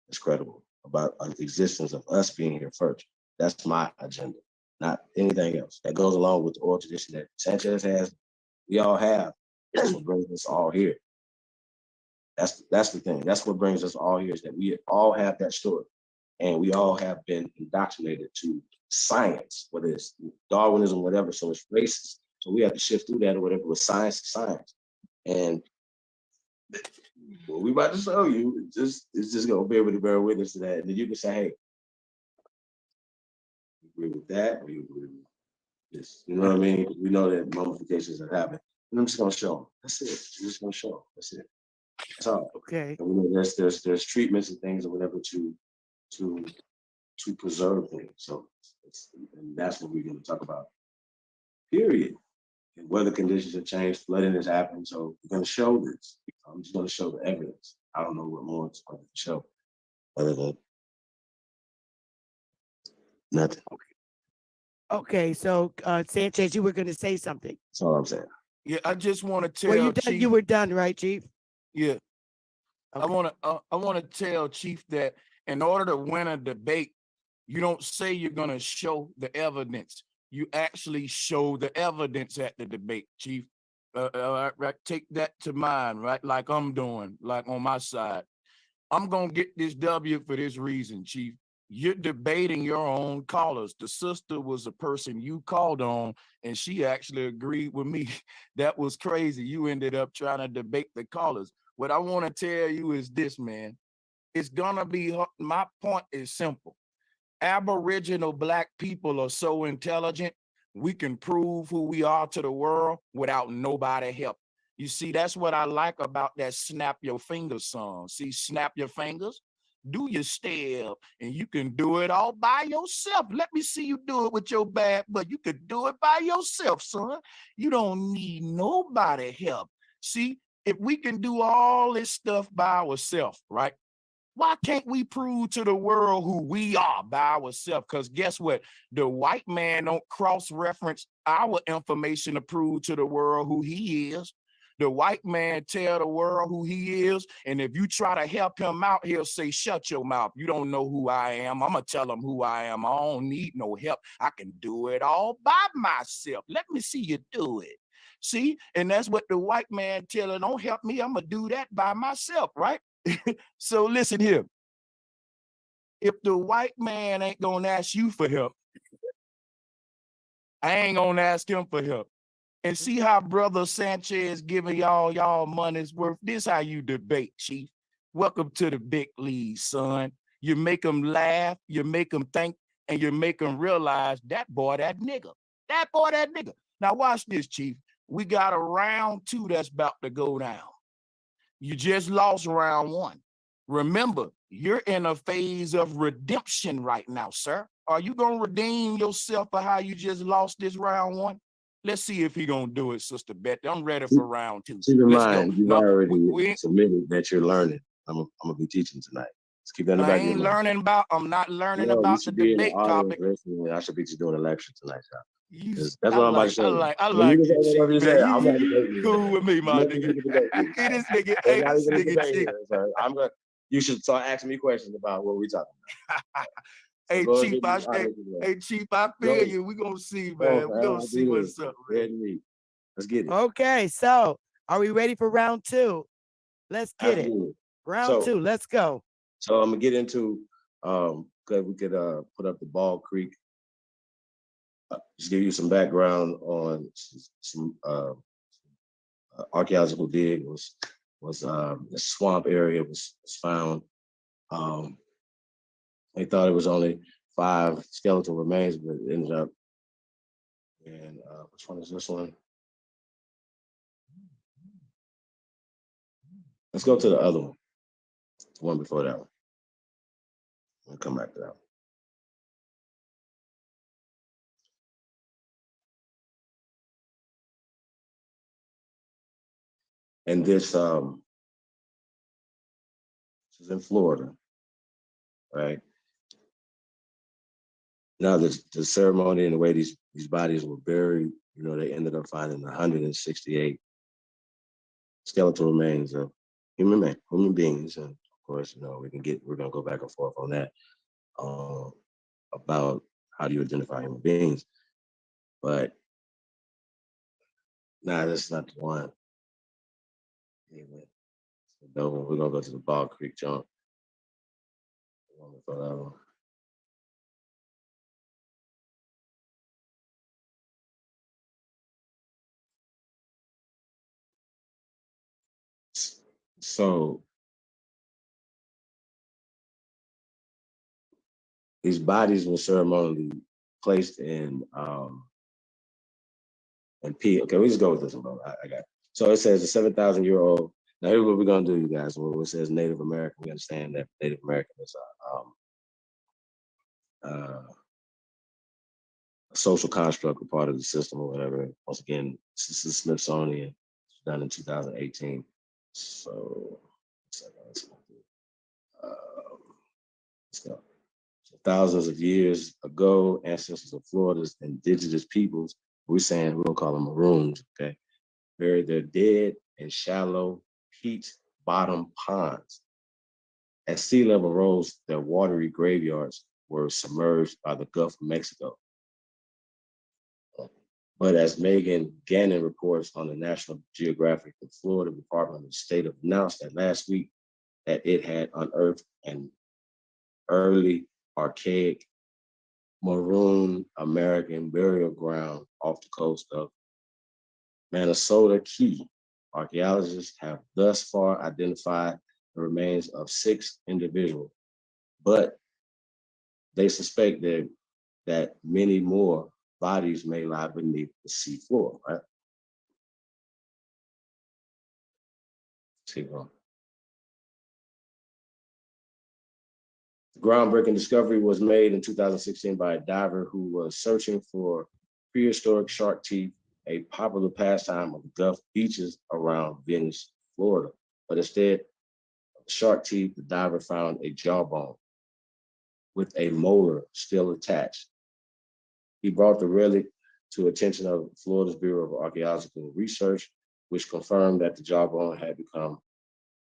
that's credible about the existence of us being here first. That's my agenda, not anything else. That goes along with the oral tradition that Sanchez has. We all have. That's what brings us all here. That's the thing. That's what brings us all here is that we all have that story. And we all have been indoctrinated to science, whether it's Darwinism, whatever. So it's racist. So we have to shift through that or whatever with science to science. And what we about to show you, it's just gonna be able to bear witness to that. And then you can say, hey, you agree with that, or you agree with this. You know what I mean? We know that mummifications have happened. And I'm just gonna show them. That's it. I'm just gonna show them. That's it. That's all. Okay. And we know there's treatments and things or whatever to preserve things. So and that's what we're gonna talk about. Period. And weather conditions have changed, flooding has happened. So we're gonna show this. I'm just gonna show the evidence. I don't know what more it's going to show other than nothing. Okay, so Sanchez, you were going to say something. That's all I'm saying. Yeah, I just want to tell Were you done? Chief. You were done, right, Chief? Yeah, Okay. I want to tell Chief that in order to win a debate, you don't say you're going to show the evidence. You actually show the evidence at the debate, Chief. Right, take that to mind, right? Like I'm doing, like on my side. I'm going to get this W for this reason, Chief. You're debating your own callers. The sister was a person you called on, and she actually agreed with me. That was crazy. You ended up trying to debate the callers. What I want to tell you is this, man. It's gonna be, my point is simple. Aboriginal Black people are so intelligent, we can prove who we are to the world without nobody help. You see, that's what I like about that Snap Your Fingers song. See, snap your fingers, do your step, and you can do it all by yourself. Let me see you do it with your bad, but you could do it by yourself, son. You don't need nobody help. See, if we can do all this stuff by ourselves, right? Why can't we prove to the world who we are by ourselves? Because guess what? The white man don't cross-reference our information to prove to the world who he is. The white man tell the world who he is, and if you try to help him out, he'll say, shut your mouth. You don't know who I am. I'm going to tell him who I am. I don't need no help. I can do it all by myself. Let me see you do it. See? And that's what the white man tell her, don't help me. I'm going to do that by myself, right? So listen here. If the white man ain't gonna ask you for help, I ain't gonna ask him for help. And see how Brother Sanchez giving y'all money's worth. This how you debate, Chief. Welcome to the big leagues, son. You make them laugh, you make them think, and you make them realize that boy, that nigga. That boy, that nigga. Now watch this, Chief. We got a round 2 that's about to go down. You just lost round 1. Remember, you're in a phase of redemption right now, sir. Are you going to redeem yourself for how you just lost this round 1? Let's see if he going to do it, Sister Betty. I'm ready for round 2. Keep in Let's go. mind, you've No, already submitted that you're learning. I'm gonna be teaching tonight. Let's keep that in the I back of your ain't mind. learning about, I'm not learning No, you about the should be in the debate audience topic. listening. I should be just doing a lecture tonight, y'all. That's I what I'm about to like show you. I When you like can say you, Chief, whatever you say, man. I'm not You debating you. cool with me, my No nigga. need to debate me. Hey, this nigga, There's hey, not this even a nigga debate Chief. here, sir. You should start asking me questions about what we're talking about. Hey, Go Chief, ahead, hey, Chief, I Go feel ahead. you. We're gonna see, Go on, man. We're fam. gonna I'll see do this. what's up, Go man. ahead and meet. Let's get it. Okay, so are we ready for round 2? Let's get Absolutely. it. Round 2, let's go. So I'm gonna get into we could put up the Ball Creek. Just give you some background on some archaeological dig was the swamp area was found. They thought it was only 5 skeletal remains, but it ended up. And which one is this one? Let's go to the other one. The one before that one. We'll come back to that one. And this is in Florida, right? Now the ceremony and the way these bodies were buried, they ended up finding 168 skeletal remains of human beings, and of course, we're gonna go back and forth on that about how do you identify human beings, but that's not the one. No, we're gonna go to the Ball Creek jump. So these bodies were ceremonially placed in P. Okay, we just go with this one, bro. I got it. So it says a 7,000-year-old. Now here's what we're gonna do, you guys. When it says Native American, we understand that Native American is a social construct, a part of the system or whatever. Once again, this is the Smithsonian, done in 2018. So let's go. So thousands of years ago, ancestors of Florida's indigenous peoples, we're saying we're gonna call them Maroons, okay, buried their dead in shallow peat bottom ponds. As sea level rose, their watery graveyards were submerged by the Gulf of Mexico. But as Megan Gannon reports on the National Geographic, the Florida Department of State announced that last week that it had unearthed an early archaic Maroon American burial ground off the coast of Minnesota Key. Archaeologists have thus far identified the remains of 6 individuals, but they suspect that many more bodies may lie beneath the seafloor, right? Keep going. The groundbreaking discovery was made in 2016 by a diver who was searching for prehistoric shark teeth, a popular pastime of the Gulf beaches around Venice, Florida. But instead of the shark teeth, the diver found a jawbone with a molar still attached. He brought the relic to attention of Florida's Bureau of Archaeological Research, which confirmed that the jawbone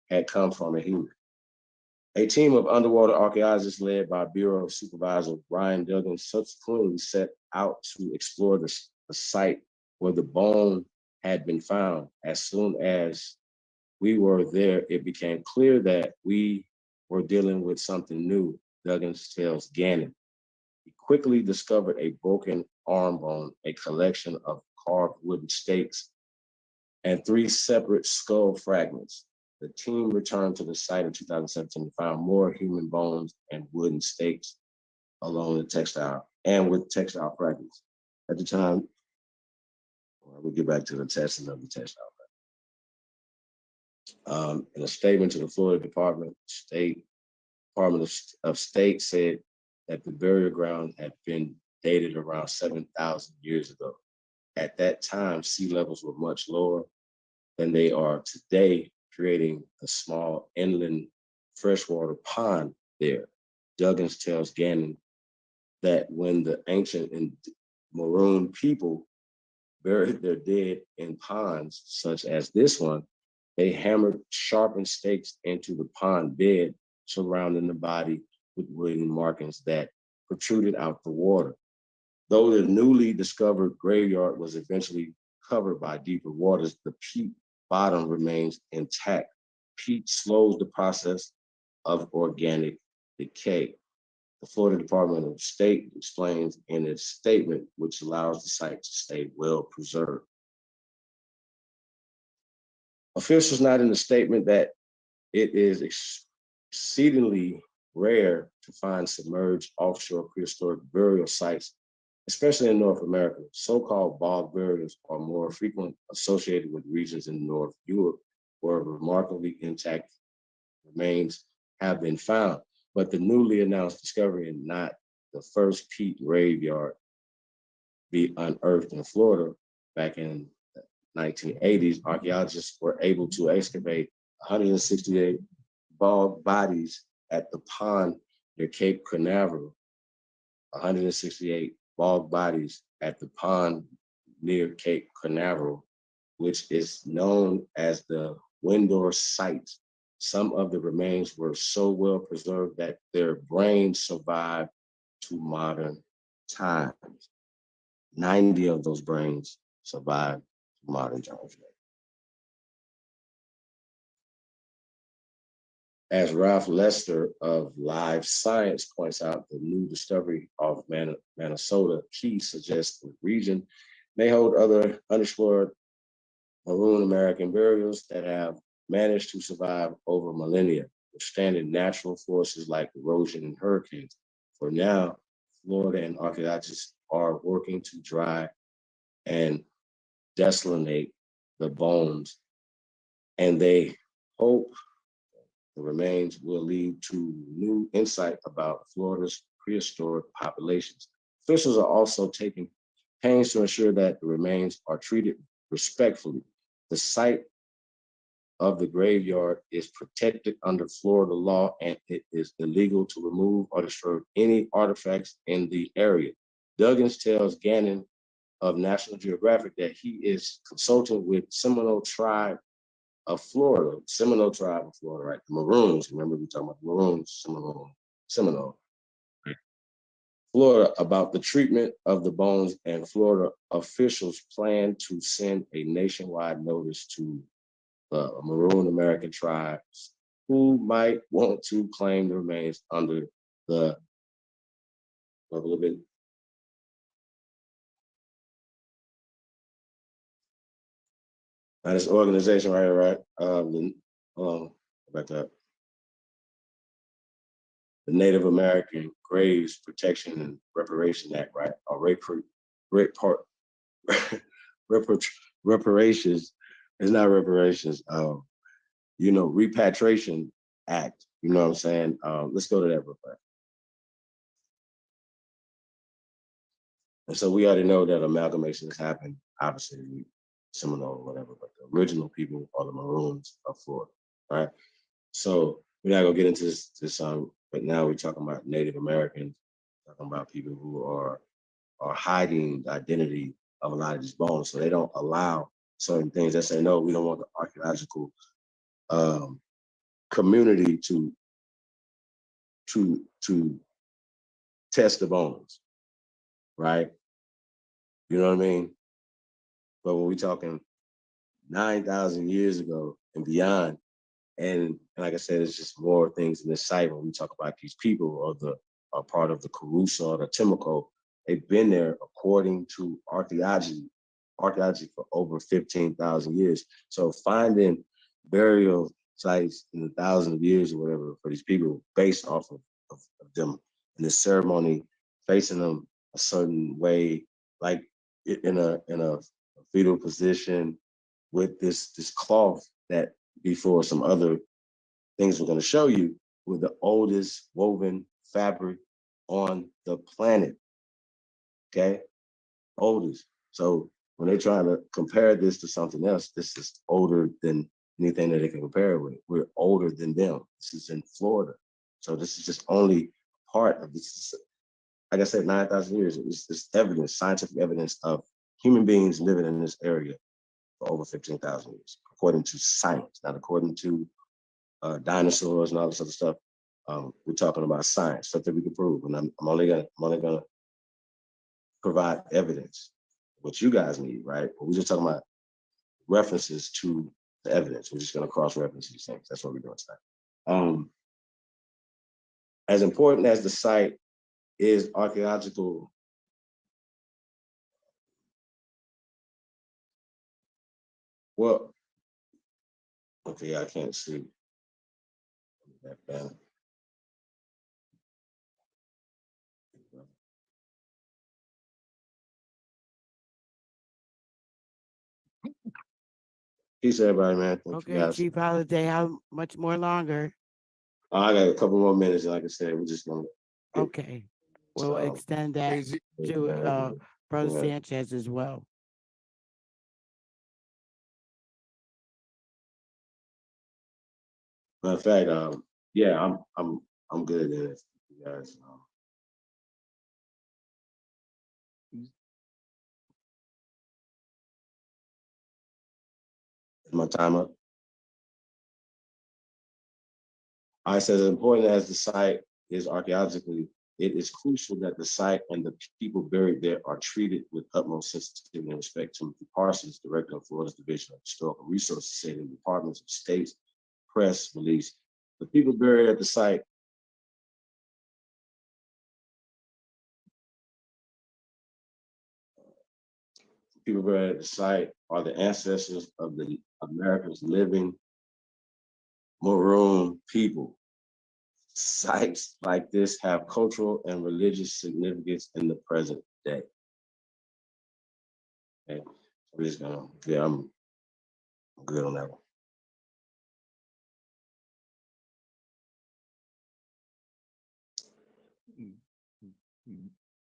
had come from a human. A team of underwater archaeologists led by Bureau Supervisor Brian Duggan subsequently set out to explore the site where the bone had been found. As soon as we were there, it became clear that we were dealing with something new, Duggan tells Gannon. He quickly discovered a broken arm bone, a collection of carved wooden stakes, and 3 separate skull fragments. The team returned to the site in 2017 and found more human bones and wooden stakes along the textile and with textile fragments. At the time, we'll get back to the testing of the textile fragments. In a statement to the Florida Department of State said that the burial ground had been dated around 7,000 years ago. At that time, sea levels were much lower than they are today, creating a small inland freshwater pond there. Duggins tells Gannon that when the ancient and Maroon people buried their dead in ponds, such as this one, they hammered sharpened stakes into the pond bed, surrounding the body with wooden markings that protruded out the water. Though the newly discovered graveyard was eventually covered by deeper waters, the peat bottom remains intact. Peat slows the process of organic decay. The Florida Department of State explains in its statement, which allows the site to stay well preserved. Officials noted in the statement that it is exceedingly rare to find submerged offshore prehistoric burial sites, especially in North America. So-called bog burials are more frequently associated with regions in North Europe where remarkably intact remains have been found. But the newly announced discovery and not the first peat graveyard be unearthed in Florida back in the 1980s, archaeologists were able to excavate 168 bog bodies at the pond near Cape Canaveral. 168 bog bodies at the pond near Cape Canaveral, which is known as the Windor site. Some of the remains were so well preserved that their brains survived to modern times. 90 of those brains survived to modern times. As Ralph Lester of Live Science points out, the new discovery of Minnesota Key suggests the region may hold other unexplored Maroon American burials that have managed to survive over millennia, withstanding natural forces like erosion and hurricanes. For now, Florida and archaeologists are working to dry and desalinate the bones, and they hope the remains will lead to new insight about Florida's prehistoric populations. Officials are also taking pains to ensure that the remains are treated respectfully. The site of the graveyard is protected under Florida law, and it is illegal to remove or disturb any artifacts in the area. Duggins tells Gannon of National Geographic that he is consulting with Seminole Tribe of Florida, right? The Maroons. Remember we talking about the Maroons, Seminole. Florida about the treatment of the bones, and Florida officials plan to send a nationwide notice to Maroon American tribes who might want to claim the remains under the a little bit. Now this organization right here, right? Back up. The Native American Graves Protection and Reparation Act, right? Or reparations. It's not reparations. Repatriation Act. You know what I'm saying? Let's go to that real quick. And so we already know that amalgamation has happened, obviously, Seminole or whatever, but the original people are the Maroons of Florida, right? So we're not gonna get into this but now we're talking about Native Americans, talking about people who are hiding the identity of a lot of these bones. So they don't allow certain things. They say, no, we don't want the archaeological community to test the bones, right? You know what I mean? But when we're talking 9,000 years ago and beyond, and like I said, it's just more things in this site when we talk about these people or part of the Caruso or the Timico. They've been there according to archaeology for over 15,000 years. So finding burial sites in 1,000 years or whatever for these people based off of them in the ceremony, facing them a certain way, like in a fetal position with this cloth that before some other things we're going to show you with the oldest woven fabric on the planet. Okay, oldest. So when they're trying to compare this to something else, this is older than anything that they can compare it with. We're older than them. This is in Florida. So this is just only part of this. Like I said, 9,000 years. It's evidence, scientific evidence of human beings living in this area for over 15,000 years, according to science, not according to dinosaurs and all this other stuff. We're talking about science, stuff that we can prove. And I'm only gonna provide evidence, what you guys need, right? But we're just talking about references to the evidence. We're just gonna cross-reference these things. That's what we're doing tonight. As important as the site is archaeological, well, okay, I can't see that bad. Peace, everybody, man. Thank you Okay, guys. Chief Holiday, how much more longer? I got a couple more minutes, and like I said, we're just gonna. Okay, we'll extend that to Brother Sanchez as well. Matter of fact, yeah, I'm good at it, you guys. Is my time up? I said, as important as the site is archaeologically, it is crucial that the site and the people buried there are treated with utmost sensitivity and respect. Timothy Parsons, director of Florida's Division of Historical Resources, said in the Department of State's press release, the people buried at the site are the ancestors of the Americans living Maroon people. Sites like this have cultural and religious significance in the present day. Okay. I'm just gonna, yeah, I'm good on that one.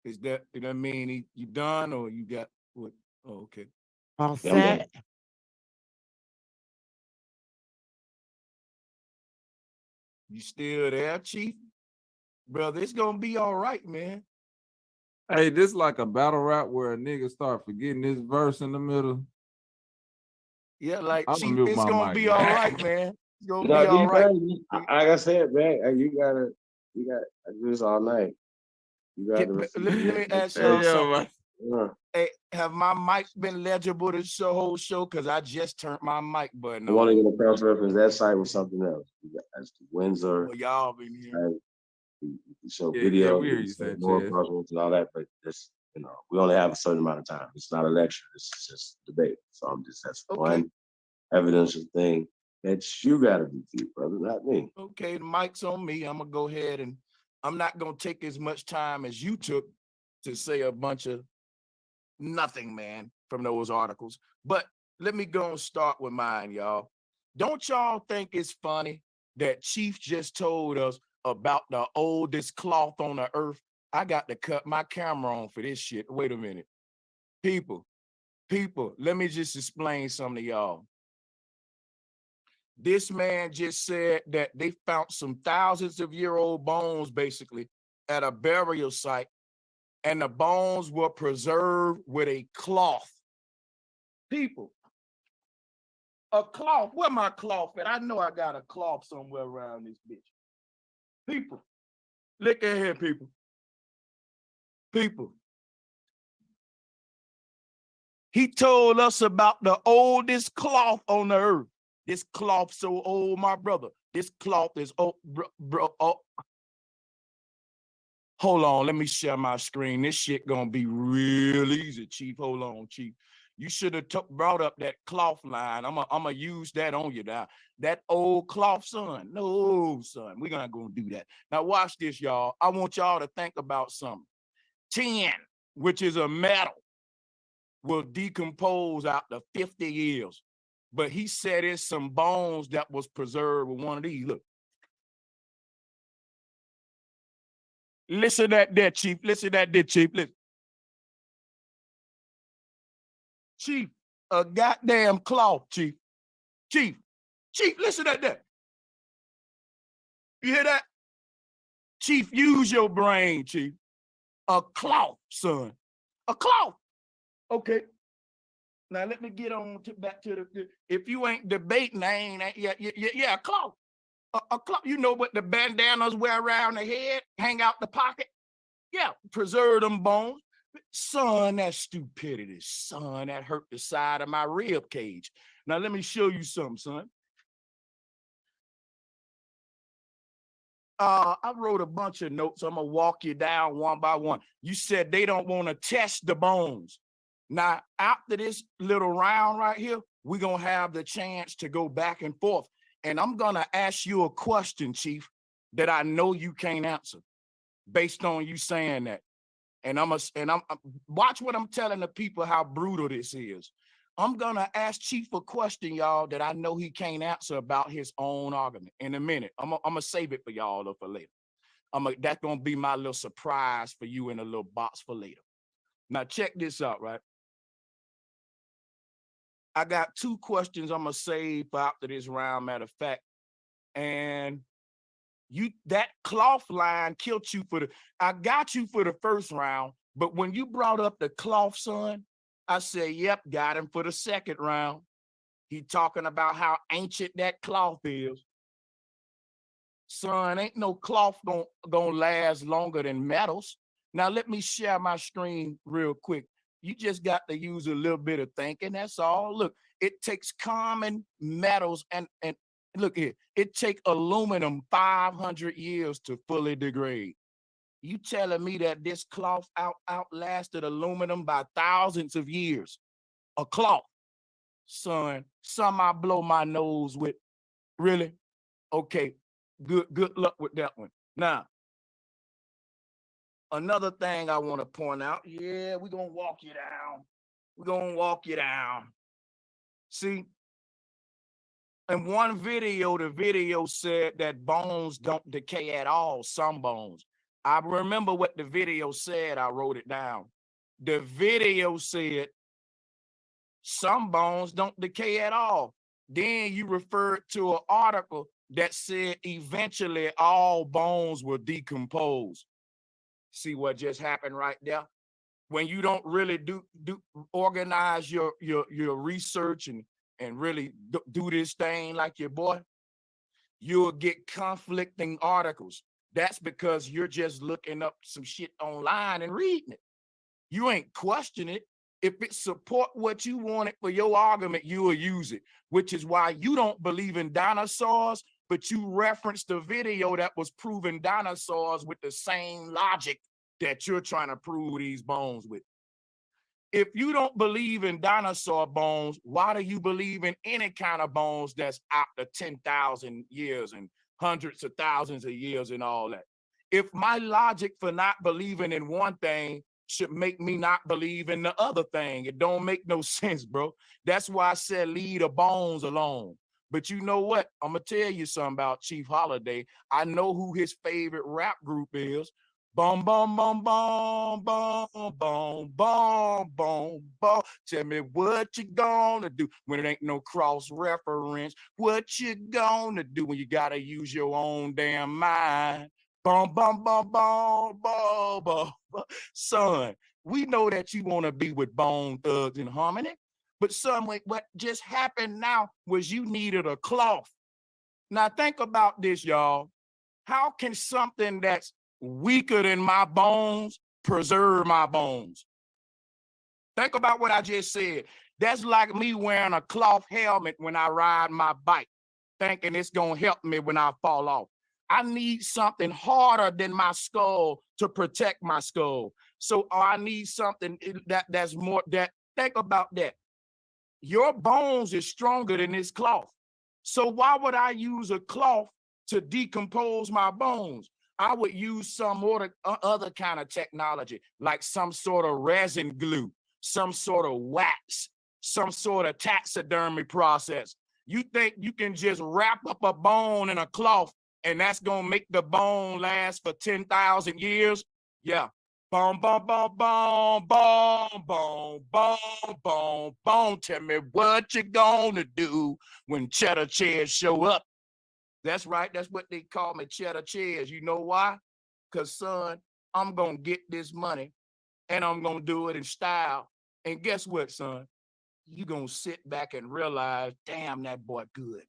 Is that mean you done or you got what? Oh, okay. All set. You still there, Chief? Brother, it's gonna be all right, man. Hey, this like a battle rap where a nigga start forgetting this verse in the middle. Yeah, like I'm Chief, gonna mute it's my gonna mic, be man. all right, man. It's gonna No, be all you right. like I said, man, you got I do this all night. You got to Let me ask Hey, y'all yo, something. man. Hey, have my mic been legible this whole show? Cause I just turned my mic button I want to on. get a cross reference. That site was something else. That's the Windsor. Well, y'all been here. We show Yeah, video, we hear we you, show more Sanchez. cross reference and all that, but this, we only have a certain amount of time. It's not a lecture. It's just debate. So that's one evidential thing that you got to do, brother, not me. Okay, the mic's on me. I'm gonna go ahead and I'm not gonna take as much time as you took to say a bunch of nothing, man, from those articles. But let me go and start with mine, y'all. Don't y'all think it's funny that Chief just told us about the oldest cloth on the earth? I got to cut my camera on for this shit. Wait a minute. People, let me just explain something to y'all. This man just said that they found some thousands of year old bones basically at a burial site, and the bones were preserved with a cloth. People, a cloth. Where my cloth at? I know I got a cloth somewhere around this bitch. People, look at here, people. He told us about the oldest cloth on the earth. This cloth so old, my brother. This cloth is old, bro. Hold on, let me share my screen. This shit gonna be real easy, Chief. Hold on, Chief. You should have brought up that cloth line. I'm gonna use that on you now. That old cloth, son. No, son, we're not gonna do that. Now watch this, y'all. I want y'all to think about something. Tin, which is a metal, will decompose after 50 years. But he said it's some bones that was preserved with one of these. Look. Listen at that, Chief. Listen at that, Chief. Listen. Chief, a goddamn cloth, Chief. Chief, listen at that. You hear that? Chief, use your brain, Chief. A cloth, son. A cloth. Okay. Now let me get on back to the. If you ain't debating, a cloth. A cloth. You know what the bandanas wear around the head, hang out the pocket? Yeah, preserve them bones. Son, that's stupidity. Son, that hurt the side of my rib cage. Now let me show you something, son. I wrote a bunch of notes. I'm gonna walk you down one by one. You said they don't want to test the bones. Now, after this little round right here, we're gonna have the chance to go back and forth. And I'm gonna ask you a question, Chief, that I know you can't answer based on you saying that. And I'm watch what I'm telling the people how brutal this is. I'm gonna ask Chief a question, y'all, that I know he can't answer about his own argument in a minute. I'm gonna save it for y'all for later. That's gonna be my little surprise for you in a little box for later. Now check this out, right? I got two questions I'm gonna save for after this round, matter of fact. And that cloth line killed you I got you for the first round, but when you brought up the cloth, son, I said, yep, got him for the second round. He talking about how ancient that cloth is. Son, ain't no cloth gonna last longer than metals. Now let me share my screen real quick. You just got to use a little bit of thinking, that's all. Look, it takes common metals and look here, it take aluminum 500 years to fully degrade. You telling me that this cloth outlasted aluminum by thousands of years? A cloth, son, some I blow my nose with. Really? Okay, good luck with that one. Now, another thing I want to point out, yeah, we're gonna walk you down. We're gonna walk you down. See, in one video, the video said that bones don't decay at all, some bones. I remember what the video said, I wrote it down. The video said some bones don't decay at all. Then you referred to an article that said eventually all bones will decompose. See what just happened right there? When you don't really organize your research and really do this thing like your boy, you'll get conflicting articles. That's because you're just looking up some shit online and reading it. You ain't questioning it. If it support what you wanted for your argument, you will use it, which is why you don't believe in dinosaurs, but you referenced the video that was proving dinosaurs with the same logic that you're trying to prove these bones with. If you don't believe in dinosaur bones, why do you believe in any kind of bones that's out to 10,000 years and hundreds of thousands of years and all that? If my logic for not believing in one thing should make me not believe in the other thing, it don't make no sense, bro. That's why I said leave the bones alone. But you know what? I'm gonna tell you something about Chief Holiday. I know who his favorite rap group is. Boom, boom, boom, boom, boom, boom, boom, boom, boom. Tell me what you gonna do when it ain't no cross reference. What you gonna do when you gotta use your own damn mind? Boom, boom, boom, boom, boom, boom. Son, we know that you want to be with Bone Thugs and Harmony, but son, what just happened now was you needed a cloth. Now think about this, y'all. How can something that's weaker than my bones preserve my bones? Think about what I just said. That's like me wearing a cloth helmet when I ride my bike, thinking it's gonna help me when I fall off. I need something harder than my skull to protect my skull. So I need something that's more that. Think about that. Your bones is stronger than this cloth. So why would I use a cloth to decompose my bones? I would use some other kind of technology, like some sort of resin glue, some sort of wax, some sort of taxidermy process. You think you can just wrap up a bone in a cloth and that's gonna make the bone last for 10,000 years? Yeah. Boom, boom, boom, boom, boom, boom, boom, boom, boom. Tell me what you gonna do when cheddar chairs show up. That's right. That's what they call me, cheddar chairs. You know why? Because, son, I'm going to get this money and I'm going to do it in style. And guess what, son? You're going to sit back and realize, damn, that boy good.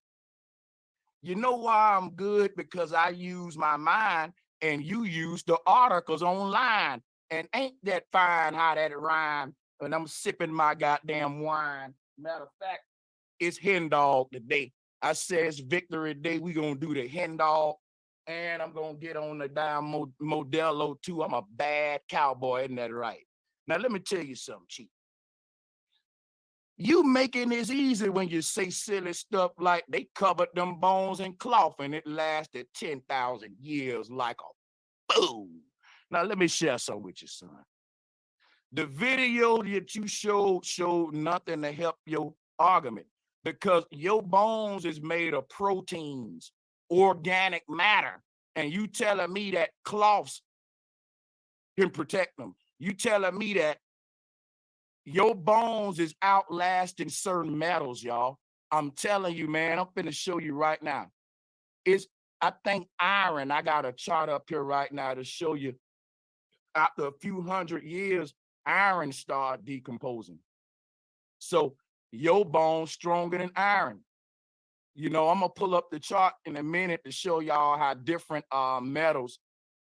You know why I'm good? Because I use my mind and you use the articles online. And ain't that fine how that rhyme? And I'm sipping my goddamn wine. Matter of fact, it's hen dog today. I said it's victory day. We gonna do the hen dog, and I'm gonna get on the damn Modelo too. I'm a bad cowboy, isn't that right? Now let me tell you something, Chief. You making this easy when you say silly stuff like they covered them bones in cloth and it lasted 10,000 years like a boom. Now let me share something with you, son. The video that you showed nothing to help your argument, because your bones is made of proteins, organic matter, and you telling me that cloths can protect them. You telling me that your bones is outlasting certain metals, y'all. I'm telling you, man, I'm finna show you right now. I think iron, I got a chart up here right now to show you after a few hundred years, iron start decomposing. So your bone's stronger than iron. You know, I'm gonna pull up the chart in a minute to show y'all how different metals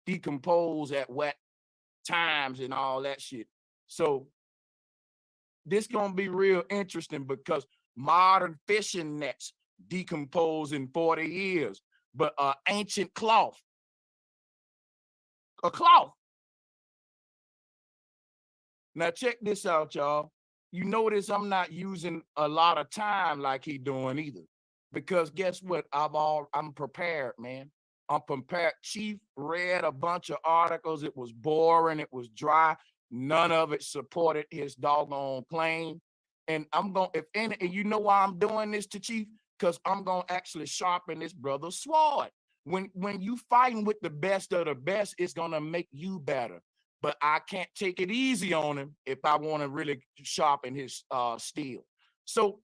decompose at what times and all that shit. So this gonna be real interesting because modern fishing nets decompose in 40 years, but ancient cloth, a cloth. Now check this out, y'all. You notice I'm not using a lot of time like he doing either, because guess what? I'm prepared, man. I'm prepared. Chief read a bunch of articles. It was boring. It was dry. None of it supported his doggone claim. And I'm going, if any, and you know why I'm doing this to Chief? Because I'm going to actually sharpen this brother's sword. When you fighting with the best of the best, it's going to make you better. But I can't take it easy on him if I want to really sharpen his steel. So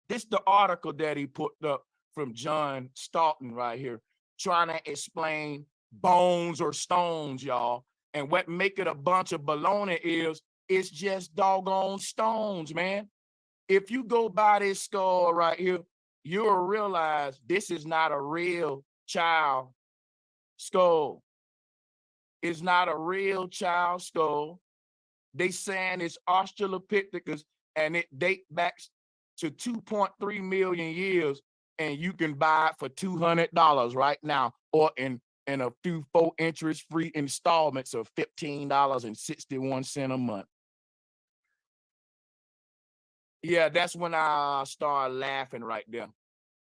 this the article that he put up from John Staunton right here, trying to explain bones or stones, y'all. And what make it a bunch of baloney is it's just doggone stones, man. If you go by this skull right here, you'll realize this is not a real child skull. It's not a real child skull. They saying it's Australopithecus, and it date back to 2.3 million years, and you can buy it for $200 right now, or in a few 4 interest-free installments of $15.61 a month. Yeah, that's when I started laughing right there.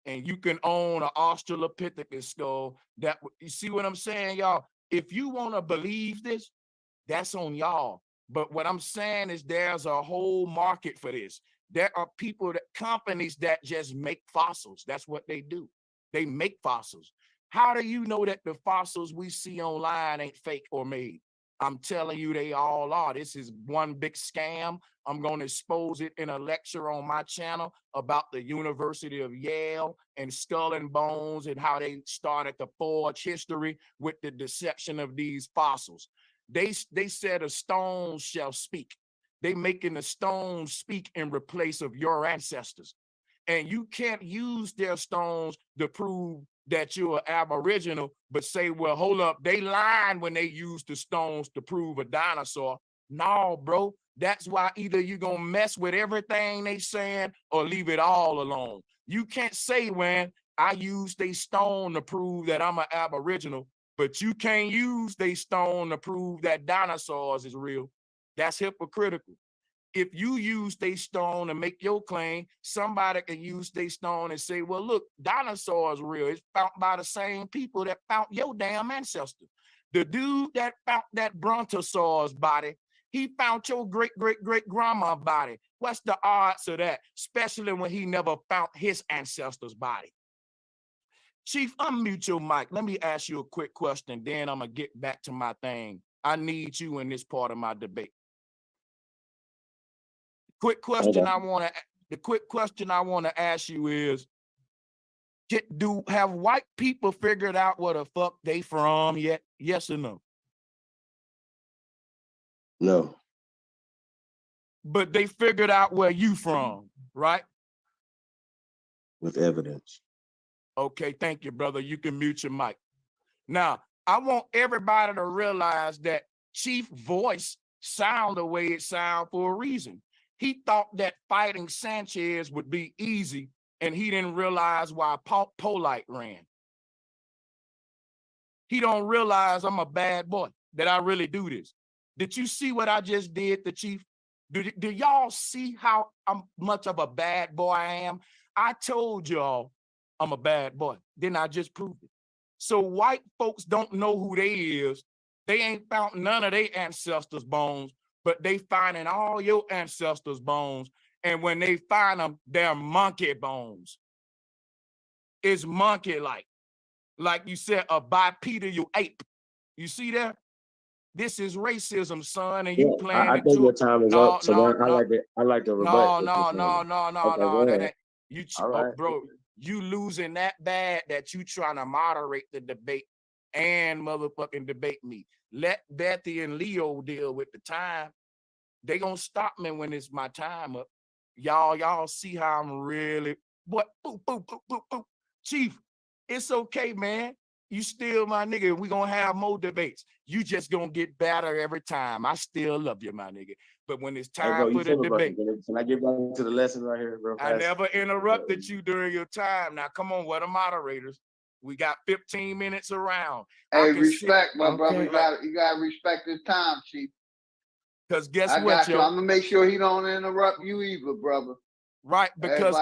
And you can own an Australopithecus skull. That, you see what I'm saying, y'all? If you want to believe this, that's on y'all. But what I'm saying is there's a whole market for this. There are companies that just make fossils. That's what they do. They make fossils. How do you know that the fossils we see online ain't fake or made? I'm telling you, they all are. This is one big scam. I'm going to expose it in a lecture on my channel about the University of Yale and Skull and Bones and how they started to forge history with the deception of these fossils. They said a stone shall speak. They making the stones speak in replace of your ancestors. And you can't use their stones to prove that you're an Aboriginal, but say, well, hold up, they lied when they used the stones to prove a dinosaur. No, bro, that's why either you're gonna mess with everything they saying or leave it all alone. You can't say, when I used a stone to prove that I'm an Aboriginal, but you can't use they stone to prove that dinosaurs is real. That's hypocritical. If you use they stone to make your claim, somebody can use they stone and say, well, look, dinosaurs real. It's found by the same people that found your damn ancestor. The dude that found that brontosaurus body, he found your great-great-great-grandma body. What's the odds of that? Especially when he never found his ancestor's body. Chief, unmute your mic. Let me ask you a quick question, then I'm going to get back to my thing. I need you in this part of my debate. The quick question I want to ask you is, have white people figured out where the fuck they from yet? Yes or no? No. But they figured out where you from, right? With evidence. Okay, thank you, brother. You can mute your mic. Now, I want everybody to realize that Chief voice sound the way it sound for a reason. He thought that fighting Sanchez would be easy, and he didn't realize why Polite ran. He don't realize I'm a bad boy, that I really do this. Did you see what I just did to Chief? Do y'all see how much of a bad boy I am? I told y'all I'm a bad boy. Then I just proved it. So white folks don't know who they is. They ain't found none of their ancestors' bones, but they finding all your ancestors' bones. And when they find them, they're monkey bones. It's monkey-like. Like you said, a bipedal ape. You see that? This is racism, son, and you playing I it think too. your time is up. So I like to rebut. No. That ain't you, right. bro. You losing that bad that you trying to moderate the debate and motherfucking debate me. Let Bethy and Leo deal with the time. They gonna stop me when it's my time up. Y'all see how I'm really what? Boop, boop, boop, boop, boop. Chief, it's okay, man. You still my nigga. We gonna have more debates. You just gonna get better every time. I still love you, my nigga. But when it's time for the debate, can I get back to the lesson right here, real fast? I never interrupted you during your time. Now, come on, what are moderators? We got 15 minutes around. Hey, respect, my brother. You gotta respect his time, Chief. Because guess I what, got you. I'm gonna make sure he don't interrupt you either, brother. Right, because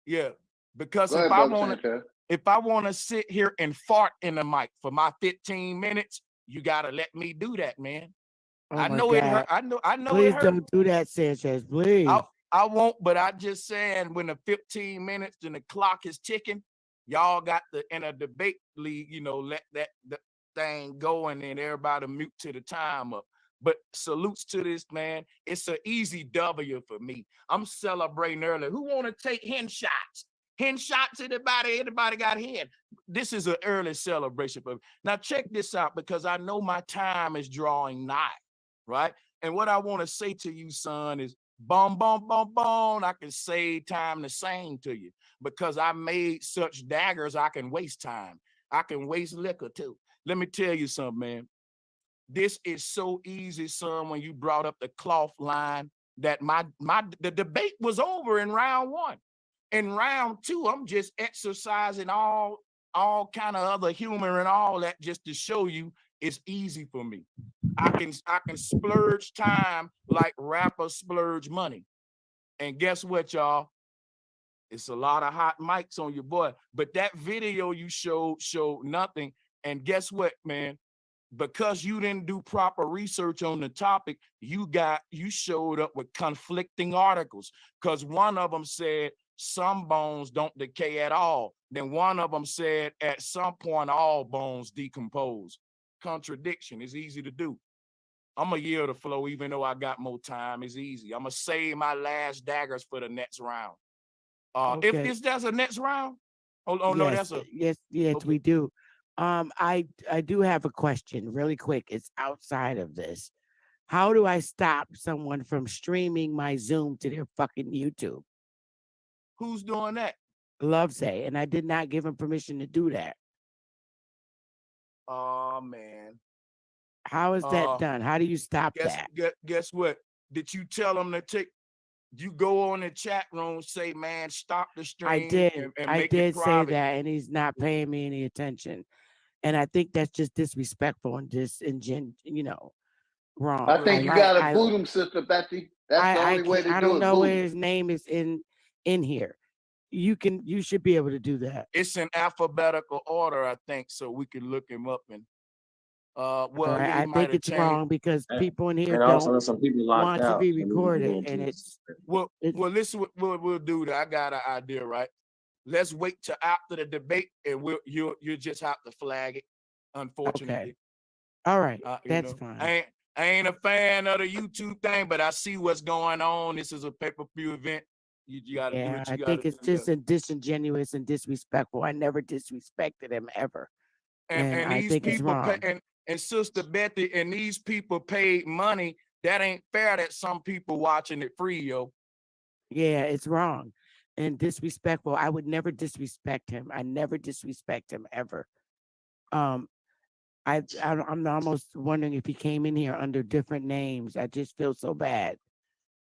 yeah. Because Go ahead, brother Sanchez. if I want to sit here and fart in the mic for my 15 minutes, you gotta let me do that, man. Oh I my know it hurt. God. I know it Please hurt. don't do that, Sanchez. Please. I won't, but I just saying when the 15 minutes and the clock is ticking, y'all got in a debate league, let that the thing go and then everybody mute to the time up. But salutes to this, man. It's an easy W for me. I'm celebrating early. Who want to take hen shots? Hen shots, anybody got hen? This is an early celebration for me. Now check this out, because I know my time is drawing nigh, right? And what I want to say to you, son, is boom, boom, boom, boom. I can save time to sing to you because I made such daggers I can waste time. I can waste liquor too. Let me tell you something, man. This is so easy, son, when you brought up the cloth line, that the debate was over in round one. In round two, I'm just exercising all kind of other humor and all that just to show you it's easy for me. I can splurge time like rappers splurge money. And guess what, y'all? It's a lot of hot mics on your boy. But that video you showed nothing. And guess what, man? Because you didn't do proper research on the topic, you showed up with conflicting articles. Because one of them said some bones don't decay at all. Then one of them said at some point all bones decompose. Contradiction is easy to do. I'm going to yield the flow, even though I got more time. It's easy. I'm going to save my last daggers for the next round. Okay. If there's a next round, no, that's a yes, okay. we do. I do have a question, really quick. It's outside of this. How do I stop someone from streaming my Zoom to their fucking YouTube? Who's doing that? Lovesay, and I did not give him permission to do that. Oh man. How is that done? How do you stop that? Guess what? Did you tell them to take? You go on the chat room, say, man, stop the stream. I did. And I make did it say private. that, and he's not paying me any attention. And I think that's just disrespectful and wrong. I think you gotta boot him, Sister Betty. That's the only way to do it. I don't know where his name is in here. You should be able to do that. It's in alphabetical order, I think, so we can look him up and well, right. yeah, I think it's wrong because people in here don't some people want to out, be recorded, and it's well, listen, we'll do that. I got an idea, right? Let's wait till after the debate, and you just have to flag it. Unfortunately, okay. All right, that's fine. I ain't a fan of the YouTube thing, but I see what's going on. This is a pay-per-view event. You got to do what you got to do. I think it's just disingenuous and disrespectful. I never disrespected him ever, and I think it's wrong. And Sister Betty, and these people paid money. That ain't fair that some people watching it free, yo. Yeah, it's wrong and disrespectful. I would never disrespect him. I never disrespect him ever. I'm almost wondering if he came in here under different names. I just feel so bad.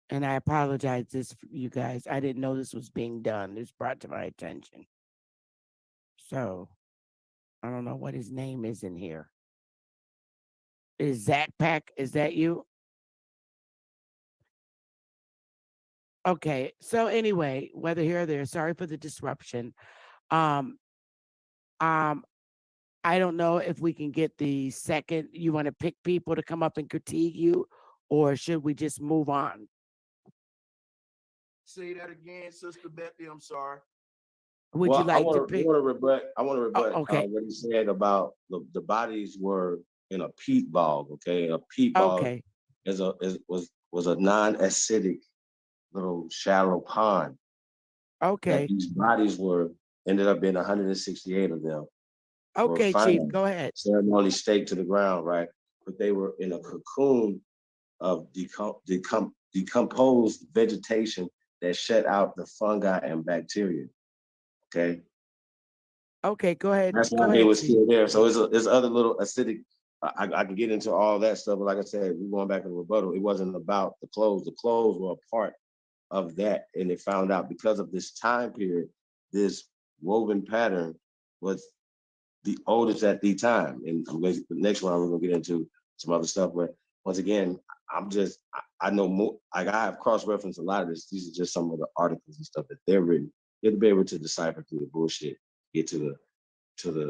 And I apologize this for you guys. I didn't know this was being done. This brought to my attention. So I don't know what his name is in here. Is Zach Pack? Is that you? Okay. So anyway, whether here or there, sorry for the disruption. Um, I don't know if we can get the second. You want to pick people to come up and critique you, or should we just move on? Say that again, Sister Betty. I'm sorry. Would you like to pick? I want to rebut okay. What he said about the bodies were in a peat bog. Okay, a peat bog was a non-acidic little shallow pond. Okay. These bodies ended up being 168 of them. Okay, Chief, go ahead. Ceremonially staked to the ground, right? But they were in a cocoon of decomposed vegetation that shut out the fungi and bacteria. Okay. Okay, go ahead. That's why they were still there. So it's other little acidic. I can get into all that stuff, but like I said, we're going back to the rebuttal. It wasn't about the clothes. The clothes were a part of that, and they found out because of this time period, this woven pattern was the oldest at the time. And the next one we're gonna get into some other stuff. But once again, I know more. Like I have cross-referenced a lot of this. These are just some of the articles and stuff that they're written. You have to be able to decipher through the bullshit, get to the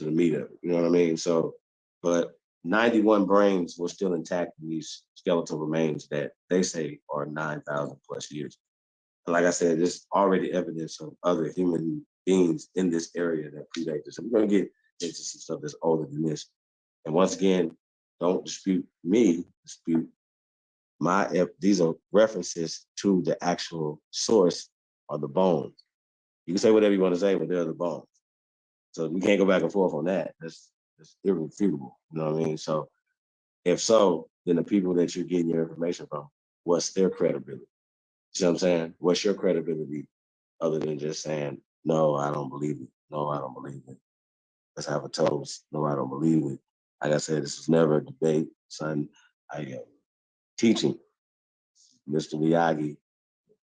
meat of it. You know what I mean? So, but 91 brains were still intact in these skeletal remains that they say are 9,000 plus years. And like I said, there's already evidence of other human beings in this area that predate this. And we're gonna get into some stuff that's older than this. And once again, don't dispute me, dispute these are references to the actual source of the bones. You can say whatever you want to say, but they're the bones. So we can't go back and forth on that. That's irrefutable. You know what I mean? So if so, then the people that you're getting your information from, what's their credibility? You see what I'm saying? What's your credibility other than just saying, no, I don't believe it. No, I don't believe it. Let's have a toast. No, I don't believe it. Like I said, this was never a debate, son. I am teaching Mr. Miyagi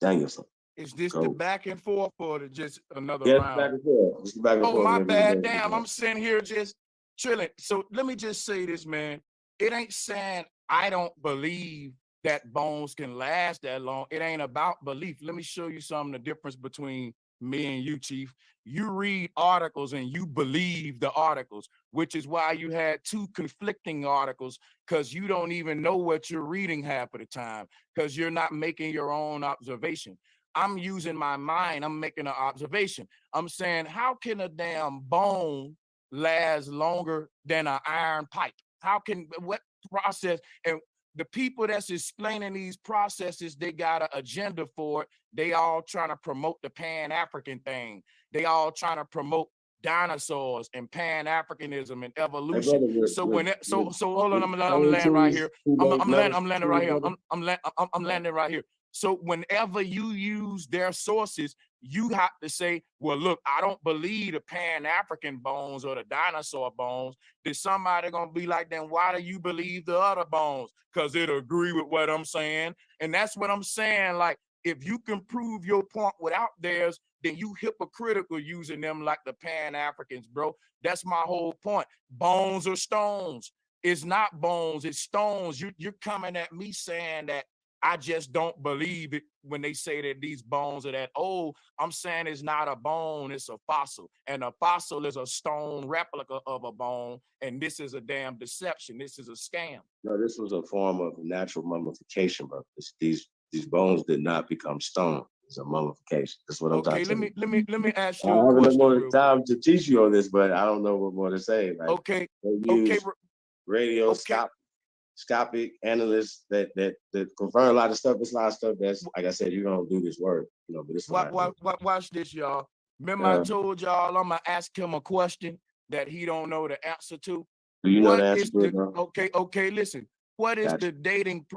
Danielson. Is this the back and forth or just another Yeah, round? back and forth. Just back and forth. Oh, my bad. Damn, I'm sitting here just chilling. So let me just say this, man. It ain't saying I don't believe that bones can last that long. It ain't about belief. Let me show you something, the difference between me and you, Chief. You read articles and you believe the articles, which is why you had two conflicting articles, because you don't even know what you're reading half of the time, because you're not making your own observation. I'm using my mind. I'm making an observation. I'm saying, how can a damn bone last longer than an iron pipe? How can, what process? And the people that's explaining these processes, they got an agenda for it. They all trying to promote the Pan-African thing. They all trying to promote dinosaurs and Pan-Africanism and evolution. So hold on, I'm landing right here. I'm landing right here. I'm landing right here. So whenever you use their sources, you have to say, well, look, I don't believe the Pan-African bones or the dinosaur bones. Then somebody gonna be like, then why do you believe the other bones? Because it agree with what I'm saying. And that's what I'm saying. Like, if you can prove your point without theirs, then you hypocritical using them like the Pan-Africans, bro. That's my whole point. Bones or stones. It's not bones, it's stones. You're coming at me saying that I just don't believe it when they say that these bones are that old. I'm saying it's not a bone, it's a fossil. And a fossil is a stone replica of a bone. And this is a damn deception. This is a scam. No, this was a form of natural mummification, bro. These bones did not become stone. It's a mummification. That's what I'm talking about. Okay, let me ask you I a have no question. more time to teach you on this, but I don't know what more to say. Like, okay. Radioscopic analysts that confirm a lot of stuff. It's a lot of stuff that's, like I said, you don't do this work, you know. But it's watch this, y'all. Remember, I told y'all I'm gonna ask him a question that he don't know the answer to. Do you know the answer to it, bro? Okay. Listen. What is the dating?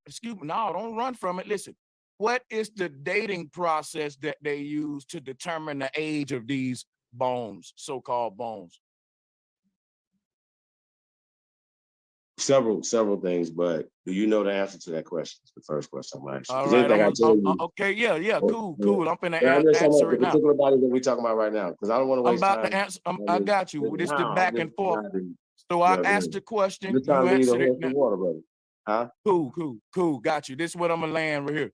Excuse me. No, don't run from it. Listen. What is the dating process that they use to determine the age of these bones, so-called bones? Several things, but do you know the answer to that question? It's the first question I'm asking. All right, okay, yeah, cool. I'm finna answer it now. The particular body that we're talking about right now, because I don't want to waste time. I'm about to answer. I got you. This the back and forth. So I asked the question. You're trying to lead a horse to water, brother. Huh? Cool. Got you. This is what I'm gonna land right here.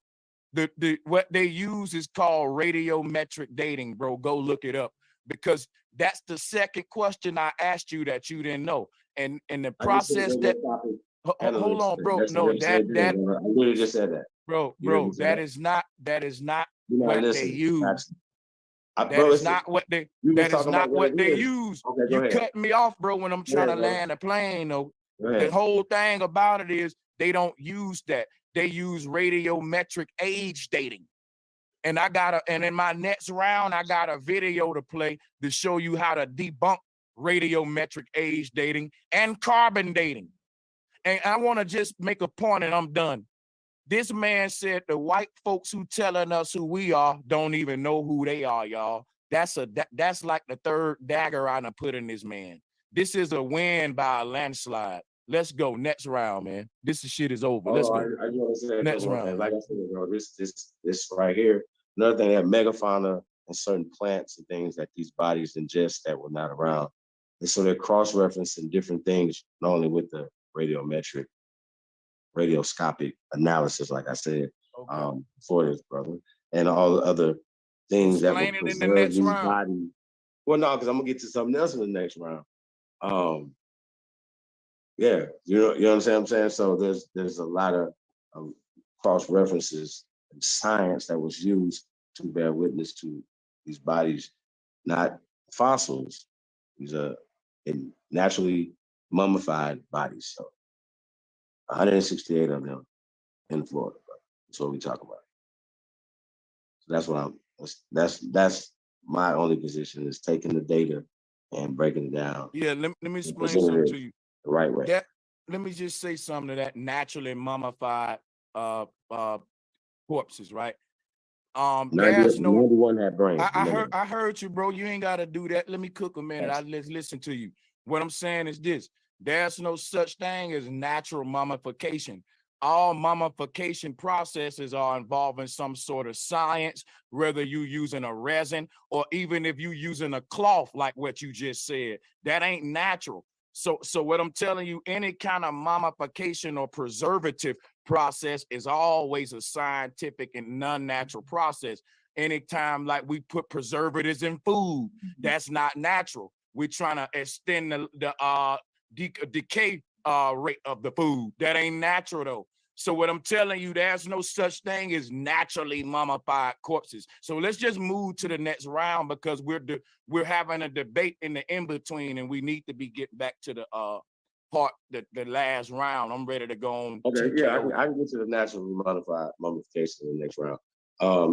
What they use is called radiometric dating, bro. Go look it up, because that's the second question I asked you that you didn't know. And the process that hold on, bro. No, I literally just said that. Bro, that is not what they use. That is not what they use. You cut me off, bro, when I'm trying to land a plane, though. The whole thing about it is they don't use that. They use radiometric age dating. And in my next round, I got a video to play to show you how to debunk radiometric age dating and carbon dating. And I want to just make a point and I'm done. This man said the white folks who telling us who we are don't even know who they are, y'all. That's like the third dagger I done put in this man. This is a win by a landslide. Let's go next round, man. This shit is over. Let's go. I just want to say next round. Like I said, bro, this right here. Another thing, they have megafauna and certain plants and things that these bodies ingest that were not around. And so they're cross-referencing different things, not only with the radioscopic analysis, like I said, for this, brother, and all the other things that will Explain it in the preserve next these round. bodies. Well, no, because I'm gonna get to something else in the next round. Yeah, you know what I'm saying? So there's a lot of cross references and science that was used to bear witness to these bodies, not fossils. These are naturally mummified bodies. So 168 of them in Florida. That's what we talk about. So that's what that's my only position is taking the data and breaking it down. Yeah, let me and explain presenting something it to you. the right way. Let me just say something to that naturally mummified corpses, right? There's no 91 had brains. I heard you, bro. You ain't gotta do that. Let me cook a minute. Let's listen to you. What I'm saying is this: there's no such thing as natural mummification. All mummification processes are involving some sort of science, whether you using a resin or even if you using a cloth, like what you just said. That ain't natural. So what I'm telling you, any kind of mummification or preservative process is always a scientific and non-natural process. Anytime like we put preservatives in food, that's not natural. We're trying to extend the decay rate of the food. That ain't natural though. So what I'm telling you, there's no such thing as naturally mummified corpses. So let's just move to the next round because we're having a debate in the in-between and we need to be getting back to the the last round. I'm ready to go on. Okay, yeah, I can get to the naturally modified mummification in the next round.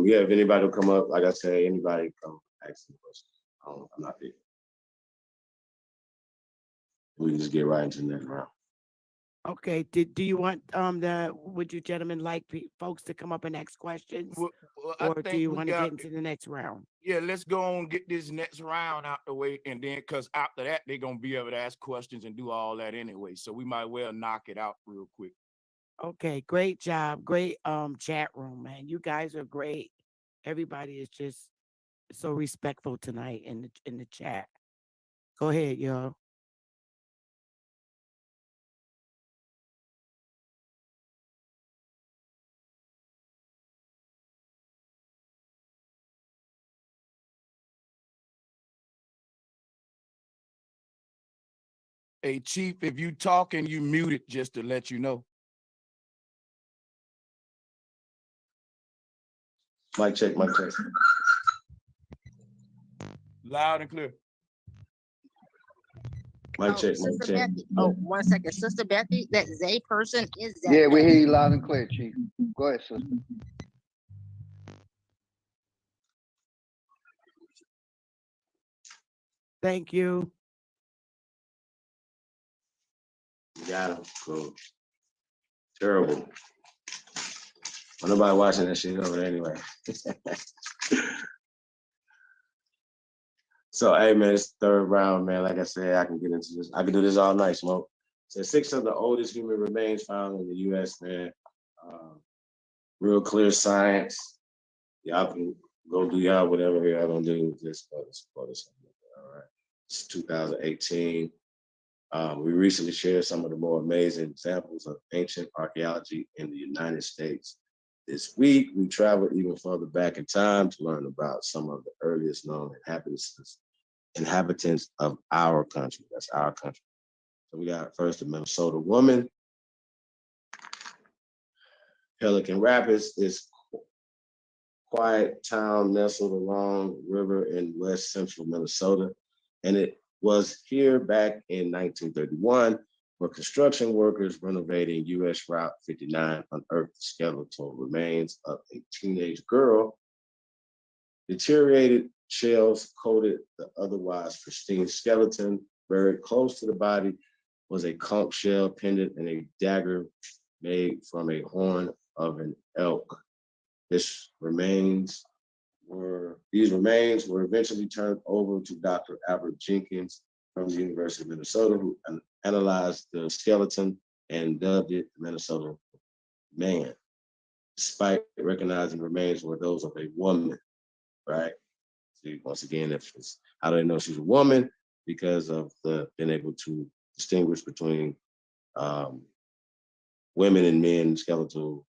Yeah, if anybody will come up, like I say, anybody come ask me questions. I'm not there. We can just get right into the next round. Okay. Do you want would you gentlemen like folks to come up and ask questions, or do you want to get into the next round? Yeah, let's go on and get this next round out the way, and then because after that they're gonna be able to ask questions and do all that anyway. So we might well knock it out real quick. Okay, great job, great chat room, man. You guys are great. Everybody is just so respectful tonight in the chat. Go ahead, y'all. Hey, Chief, if you talking, you muted just to let you know. Mic check, mic check. Loud and clear. Mic check, mic Sister check. Betty. Oh, 1 second. Sister Betty, that Zay person is that. Yeah, we hear you loud and clear, Chief. Go ahead, sister. Thank you. Got him. Cool. Terrible. Well, nobody watching that shit over there anyway. So, hey, man, it's the third round, man. Like I said, I can get into this. I can do this all night, Smoke. So 6 of the oldest human remains found in the U.S., man. Real clear science. Y'all can go do y'all whatever y'all gonna do with this. All right. It's 2018. We recently shared some of the more amazing examples of ancient archaeology in the United States. This week, we traveled even further back in time to learn about some of the earliest known inhabitants of our country. That's our country. So we got first the Minnesota woman. Pelican Rapids is quiet town nestled along river in west central Minnesota. And it was here back in 1931 where construction workers renovating US Route 59 unearthed the skeletal remains of a teenage girl. Deteriorated shells coated the otherwise pristine skeleton. Buried close to the body was a conch shell pendant and a dagger made from a horn of an elk. These remains were eventually turned over to Dr. Albert Jenkins from the University of Minnesota, who analyzed the skeleton and dubbed it the Minnesota Man, despite recognizing remains were those of a woman, right? So once again, how do they know she's a woman? Because of being able to distinguish between women and men skeletal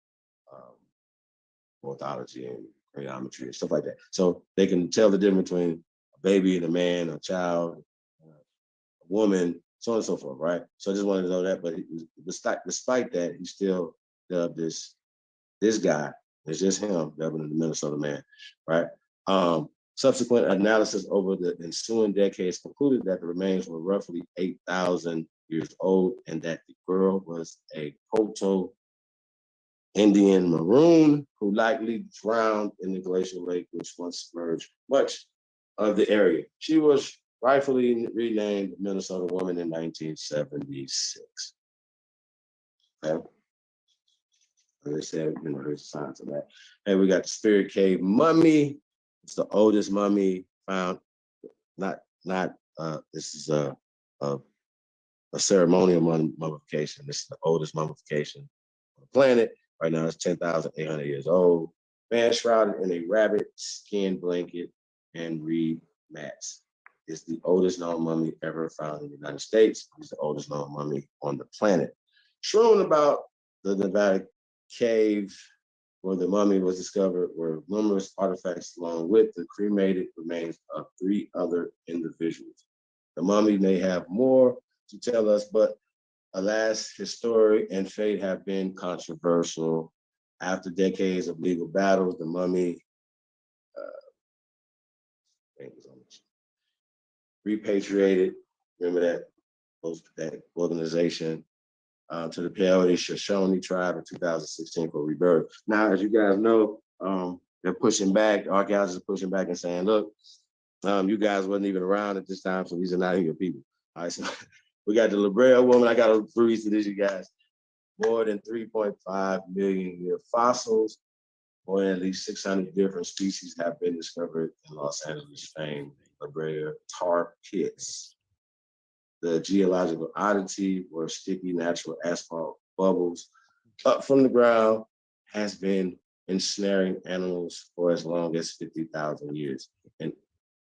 morphology and craniometry and stuff like that. So they can tell the difference between a baby and a man, a child, a woman, so on and so forth, right? So I just wanted to know that, but despite that, he still dubbed this guy, it's just him, dubbing the Minnesota Man, right? Subsequent analysis over the ensuing decades concluded that the remains were roughly 8,000 years old and that the girl was a Proto-Indian maroon who likely drowned in the glacial lake which once submerged much of the area. She was rightfully renamed Minnesota Woman in 1976. Okay. They said, there's signs of that. Hey, we got the Spirit Cave mummy. It's the oldest mummy found. This is a ceremonial mummification. This is the oldest mummification on the planet. Right now, it's 10,800 years old. Man shrouded in a rabbit skin blanket and reed mats. It's the oldest known mummy ever found in the United States. It's the oldest known mummy on the planet. Strewn about the Nevada cave where the mummy was discovered were numerous artifacts along with the cremated remains of 3 other individuals. The mummy may have more to tell us, but alas, his story and fate have been controversial. After decades of legal battles, the mummy repatriated, remember that organization, to the Peyote Shoshone tribe in 2016 for rebirth. Now, as you guys know, they're pushing back, the archaeologists are pushing back and saying, look, you guys wasn't even around at this time, so these are not your people. All right, so we got the La Brea woman. I got to breeze to this, you guys. More than 3.5 million year fossils, more than at least 600 different species have been discovered in Los Angeles' famed La Brea tar pits. The geological oddity where sticky natural asphalt bubbles up from the ground has been ensnaring animals for as long as 50,000 years. And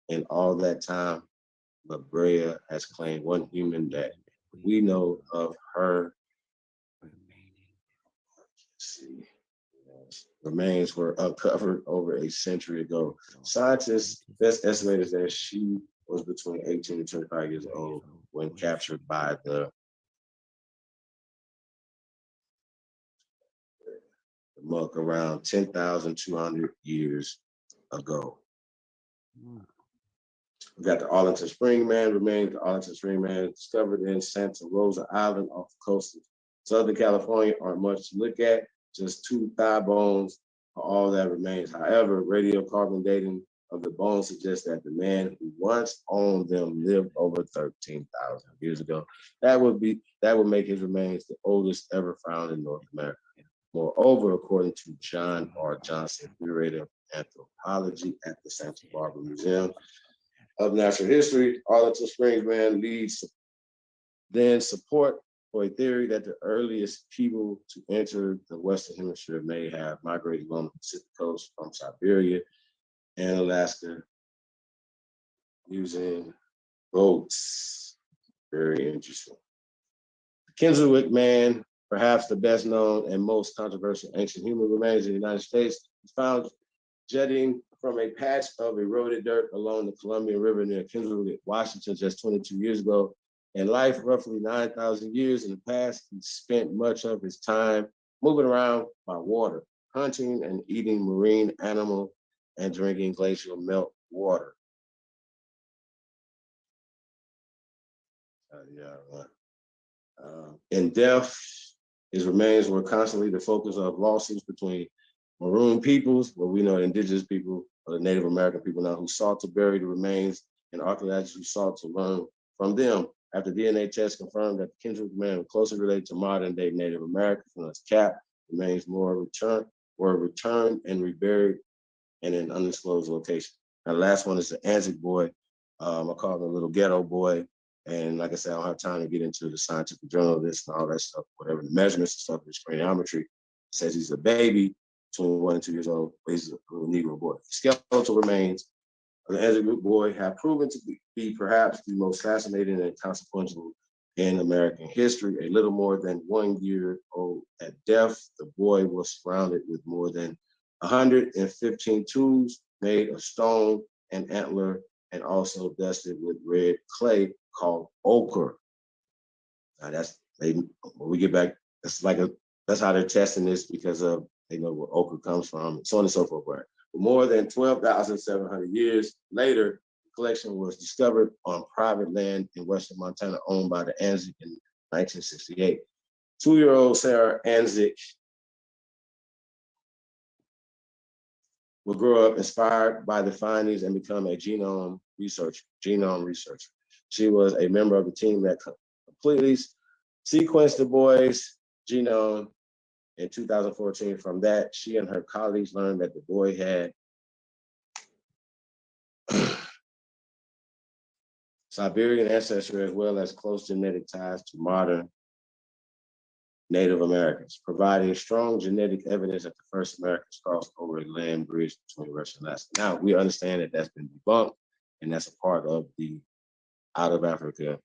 in all that time, La Brea has claimed one human that we know of her. Remains were uncovered over a century ago. Scientists best estimated that she was between 18 and 25 years old when captured by the monk around 10,200 years ago. We got the Arlington Spring Man remains. The Arlington Spring Man discovered in Santa Rosa Island off the coast of Southern California aren't much to look at. Just 2 thigh bones are all that remains. However, radiocarbon dating of the bones suggests that the man who once owned them lived over 13,000 years ago. That would make his remains the oldest ever found in North America. Moreover, according to John R. Johnson, curator of anthropology at the Santa Barbara Museum of Natural History, Arlington Springs Man leads then support for a theory that the earliest people to enter the Western Hemisphere may have migrated along the Pacific coast from Siberia and Alaska using boats. Very interesting. The Keswick Man, perhaps the best known and most controversial ancient human remains in the United States, was found jetting from a patch of eroded dirt along the Columbia River near Keswick, Washington, just 22 years ago. In life, roughly 9,000 years in the past, he spent much of his time moving around by water, hunting and eating marine animal and drinking glacial melt water. In death, his remains were constantly the focus of lawsuits between Maroon peoples, well, we know indigenous people, or the Native American people now, who sought to bury the remains, and archaeologists who sought to learn from them. After DNA tests confirmed that the Keswick Man was closely related to modern-day Native Americans from its cap, remains were returned and reburied in an undisclosed location. Now, the last one is the Anzac boy. I call him a little ghetto boy. And like I said, I don't have time to get into the scientific journal of this and all that stuff, whatever the measurements and stuff, his craniometry. Says he's a baby, between 1 and 2 years old, but he's a little Negro boy. Skeletal remains of the Anzac boy have proven to be perhaps the most fascinating and consequential in American history. A little more than 1 year old at death, the boy was surrounded with more than 115 tools made of stone and antler, and also dusted with red clay called ochre. Now when we get back, that's how they're testing this, because of they know where ochre comes from, and so on and so forth. Right? But more than 12,700 years later, the collection was discovered on private land in western Montana owned by the Anzic in 1968. 2-year-old Sarah Anzic will grow up inspired by the findings and become a genome researcher. She was a member of the team that completely sequenced the boy's genome in 2014. From that, she and her colleagues learned that the boy had Siberian ancestry as well as close genetic ties to modern Native Americans, providing strong genetic evidence that the first Americans crossed over a land bridge between Russia and Alaska. Now, we understand that that's been debunked, and that's a part of the out of Africa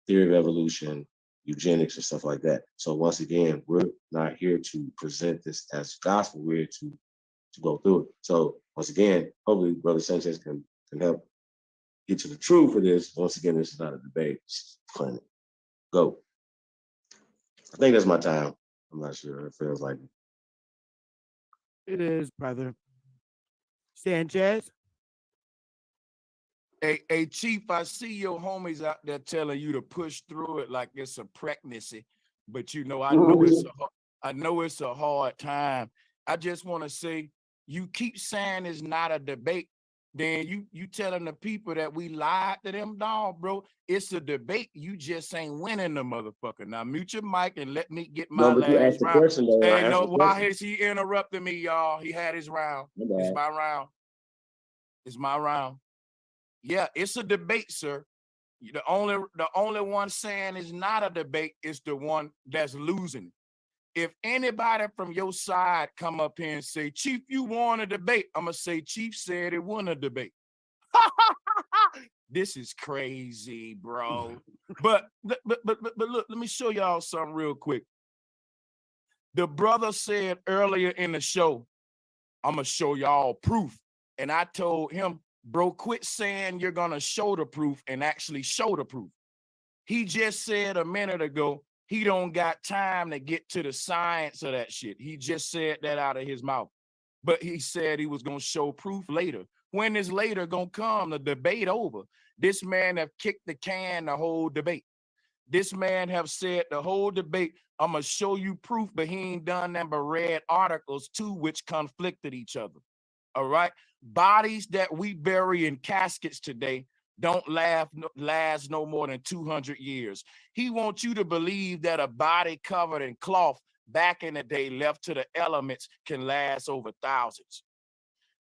theory of evolution, eugenics, and stuff like that. So once again, we're not here to present this as gospel. We're here to go through it. So once again, hopefully Brother Sanchez can help get to the truth of this. Once again, this is not a debate. It's clinic. Go. I think that's my time. I'm not sure. It feels like it. It is, brother. Sanchez? Hey, Chief, I see your homies out there telling you to push through it like it's a pregnancy, but I know it's a hard time. I just want to say, you keep saying it's not a debate, then you telling the people that we lied to them, dog, bro. It's a debate. You just ain't winning the motherfucker. Now mute your mic and let me get my last round. Question, though. Hey, no, why is he interrupting me, y'all? He had his round. It's my round. It's my round. Yeah, it's a debate, sir. The only one saying it's not a debate is the one that's losing. If anybody from your side come up here and say, Chief, you won a debate, I'm gonna say, Chief said it won a debate. This is crazy, bro. But look, let me show y'all something real quick. The brother said earlier in the show, I'm gonna show y'all proof. And I told him, bro, quit saying you're gonna show the proof and actually show the proof. He just said a minute ago, he don't got time to get to the science of that shit. He just said that out of his mouth. But he said he was gonna show proof later. When is later gonna come? The debate over. This man have kicked the can the whole debate. This man have said the whole debate, I'm gonna show you proof, but he ain't done that but read articles too, which conflicted each other. All right. Bodies that we bury in caskets today don't last no more than 200 years. He wants you to believe that a body covered in cloth back in the day left to the elements can last over thousands.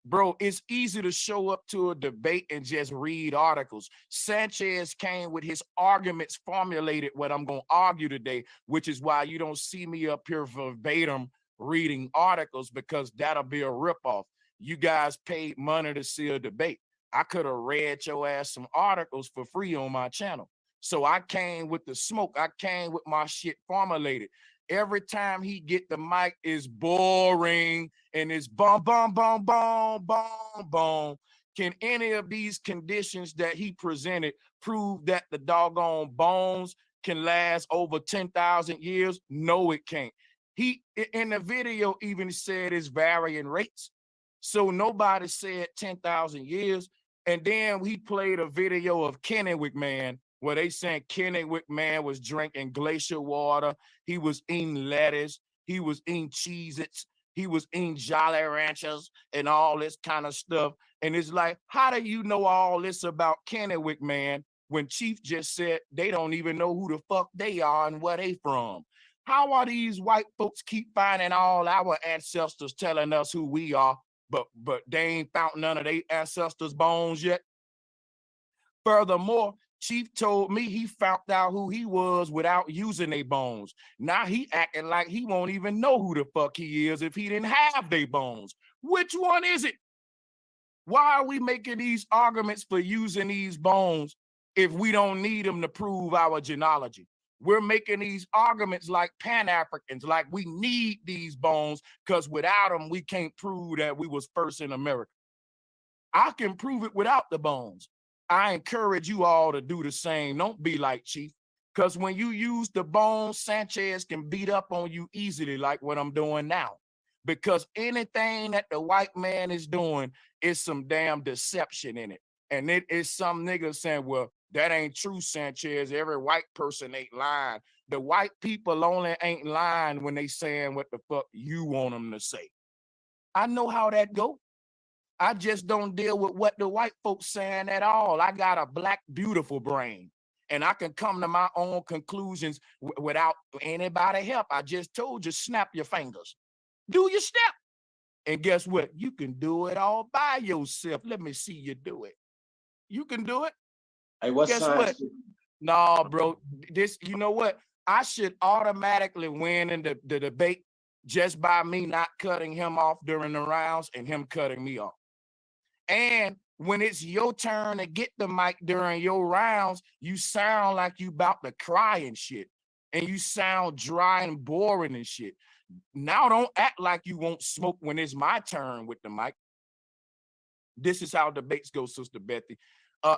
Bro, it's easy to show up to a debate and just read articles. Sanchez came with his arguments formulated what I'm going to argue today, which is why you don't see me up here verbatim reading articles, because that'll be a ripoff. You guys paid money to see a debate. I could have read your ass some articles for free on my channel. So I came with the smoke. I came with my shit formulated. Every time he get the mic is boring and it's boom, boom, boom, boom, boom, boom. Can any of these conditions that he presented prove that the doggone bones can last over 10,000 years? No, it can't. He, in the video, even said it's varying rates. So nobody said 10,000 years. And then he played a video of Kennewick Man, where they saying Kennewick Man was drinking glacier water. He was eating lettuce. He was eating Cheez-Its. He was eating Jolly Ranchers and all this kind of stuff. And it's like, how do you know all this about Kennewick Man when Chief just said they don't even know who the fuck they are and where they from? How are these white folks keep finding all our ancestors telling us who we are, but they ain't found none of their ancestors' bones yet? Furthermore, Chief told me he found out who he was without using their bones. Now he acting like he won't even know who the fuck he is if he didn't have their bones. Which one is it? Why are we making these arguments for using these bones if we don't need them to prove our genealogy? We're making these arguments like Pan-Africans, like we need these bones because without them, we can't prove that we was first in America. I can prove it without the bones. I encourage you all to do the same. Don't be like Chief, because when you use the bones, Sanchez can beat up on you easily like what I'm doing now. Because anything that the white man is doing is some damn deception in it. And it is some niggas saying, well, that ain't true, Sanchez. Every white person ain't lying. The white people only ain't lying when they saying what the fuck you want them to say. I know how that go. I just don't deal with what the white folks saying at all. I got a black, beautiful brain, and I can come to my own conclusions without anybody help. I just told you, snap your fingers. Do your step. And guess what? You can do it all by yourself. Let me see you do it. You can do it. Hey, what Guess science? what? No, bro. This, you know what? I should automatically win in the debate just by me not cutting him off during the rounds and him cutting me off. And when it's your turn to get the mic during your rounds, you sound like you about to cry and shit. And you sound dry and boring and shit. Now don't act like you won't smoke when it's my turn with the mic. This is how debates go, Sister Bethy.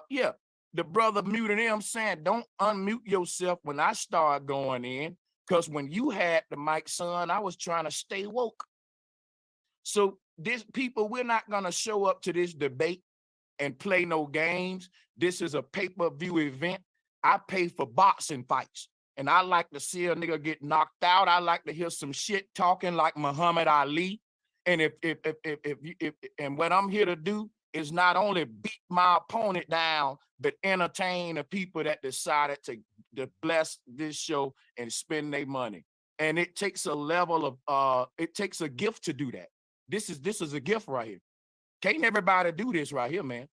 Yeah, the brother muted him saying, don't unmute yourself when I start going in, because when you had the mic, son, I was trying to stay woke. So this people, we're not gonna show up to this debate and play no games. This is a pay-per-view event. I pay for boxing fights. And I like to see a nigga get knocked out. I like to hear some shit talking like Muhammad Ali. And and what I'm here to do is not only beat my opponent down, but entertain the people that decided to bless this show and spend their money. And it takes a level of it takes a gift to do that. This is a gift right here. Can't everybody do this right here, man.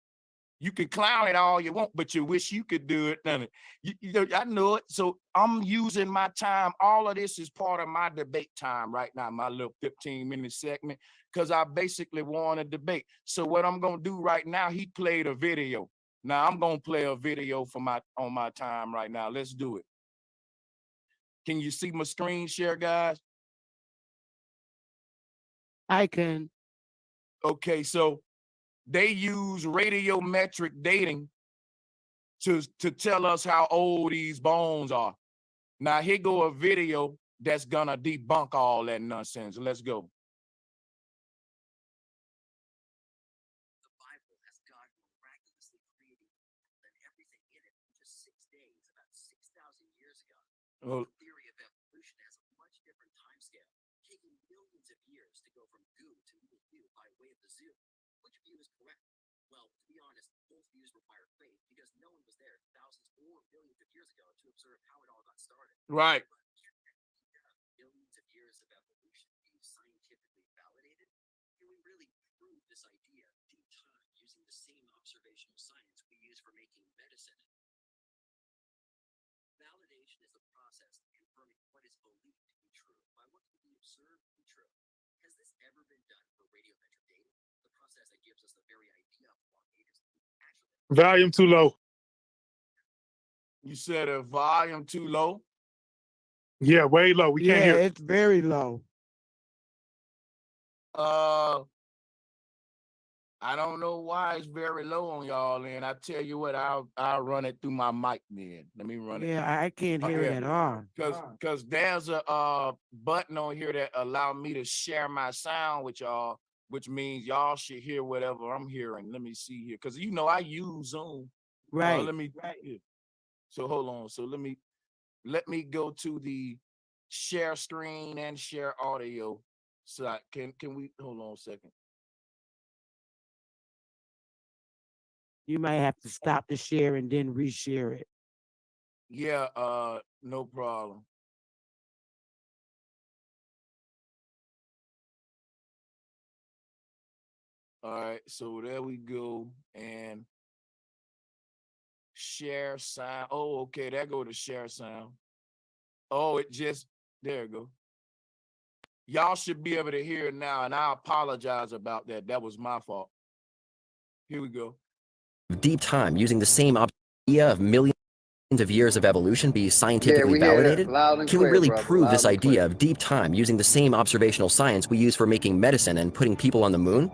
You can clown it all you want, but you wish you could do it, doesn't it? You know, I know it. So I'm using my time. All of this is part of my debate time right now, my little 15-minute segment, because I basically won a debate. So what I'm going to do right now, he played a video. Now I'm going to play a video for on my time right now. Let's do it. Can you see my screen share, guys? I can. Okay, so they use radiometric dating to tell us how old these bones are. Now here go a video that's gonna debunk all that nonsense. Let's go. The Bible has God miraculously creating and everything in it in just 6 days, about 6,000 years ago. Oh. The theory of evolution has a much different timescale, taking millions of years to go from goo to you by way of the zoo. Which view is correct? Well, to be honest, both views require faith because no one was there thousands or billions of years ago to observe how it all got started. Right. Billions of years of evolution being scientifically validated? Can we really prove this idea in time using the same observational science we use for making medicine? Validation is the process of confirming what is believed to be true by what can be observed to be true. Has this ever been done for radiometric dating? The process that gives us the very idea of what it is actually. Volume too low. You said a volume too low? Yeah, way low. We can't hear. Yeah, it's very low. I don't know why it's very low on y'all, and I tell you what, I'll run it through my mic then. Let me run it. Yeah, I can't hear it at all. Because there's a button on here that allow me to share my sound with y'all, which means y'all should hear whatever I'm hearing. Let me see here, because you know I use Zoom. Right. Yeah. So hold on. So let me go to the share screen and share audio. So can we hold on a second? You might have to stop the share and then reshare it. Yeah, no problem. All right, so there we go. And share sound. Oh, okay, there go to share sound. Oh, there you go. Y'all should be able to hear it now, and I apologize about that. That was my fault. Here we go. Deep time using the same idea of millions. of years of evolution be Yeah, scientifically we hear it validated? loud and Can we clear, really brother. prove this Loud and idea clear. of deep time using the same observational science we use for making medicine and putting people on the moon?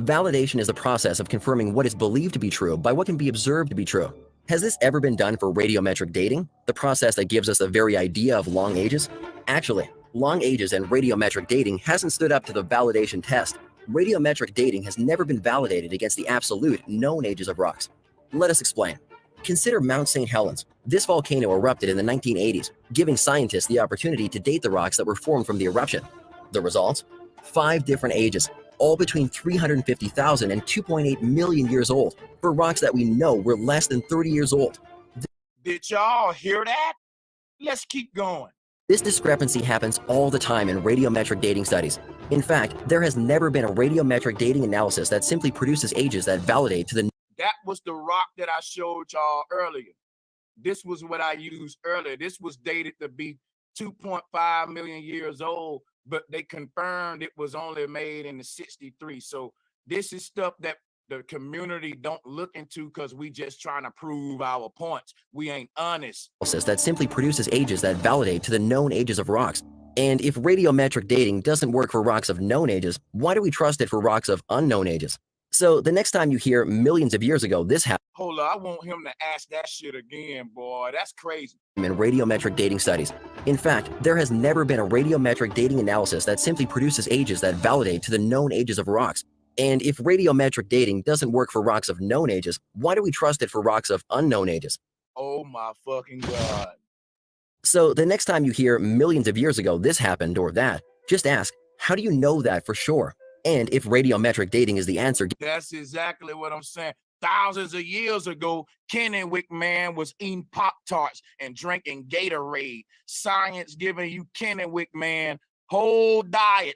Validation is the process of confirming what is believed to be true by what can be observed to be true. Has this ever been done for radiometric dating, the process that gives us the very idea of long ages? Actually, long ages and radiometric dating hasn't stood up to the validation test. Radiometric dating has never been validated against the absolute known ages of rocks. Let us explain. Consider Mount St. Helens. This volcano erupted in the 1980s, giving scientists the opportunity to date the rocks that were formed from the eruption. The results? 5 different ages, all between 350,000 and 2.8 million years old, for rocks that we know were less than 30 years old. Did y'all hear that? Let's keep going. This discrepancy happens all the time in radiometric dating studies. In fact, there has never been a radiometric dating analysis that simply produces ages that validate to the That was the rock that I showed y'all earlier. This was what I used earlier. This was dated to be 2.5 million years old, but they confirmed it was only made in the 63. So this is stuff that the community don't look into because we just trying to prove our points. We ain't honest. That simply produces ages that validate to the known ages of rocks. And if radiometric dating doesn't work for rocks of known ages, why do we trust it for rocks of unknown ages? So the next time you hear millions of years ago this happened, Hold on, I want him to ask that shit again, boy. That's crazy. in radiometric dating studies. In fact, there has never been a radiometric dating analysis that simply produces ages that validate to the known ages of rocks. And if radiometric dating doesn't work for rocks of known ages, why do we trust it for rocks of unknown ages? Oh my fucking God. So the next time you hear millions of years ago this happened or that, just ask, how do you know that for sure? And if radiometric dating is the answer, That's exactly what I'm saying. Thousands of years ago, Kennewick man was eating Pop-Tarts and drinking Gatorade. Science giving you Kennewick man whole diet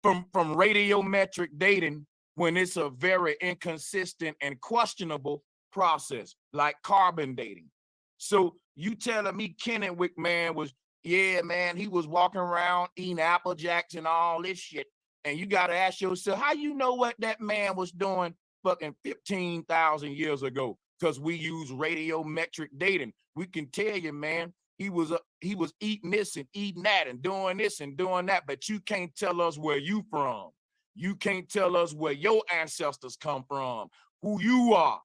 from radiometric dating when it's a very inconsistent and questionable process, like carbon dating. So you telling me Kennewick man was, yeah, man, he was walking around eating Apple Jacks and all this shit. And you got to ask yourself, how you know what that man was doing fucking 15,000 years ago? Because we use radiometric dating. We can tell you, man, he was eating this and eating that and doing this and doing that, but you can't tell us where you from. You can't tell us where your ancestors come from, who you are.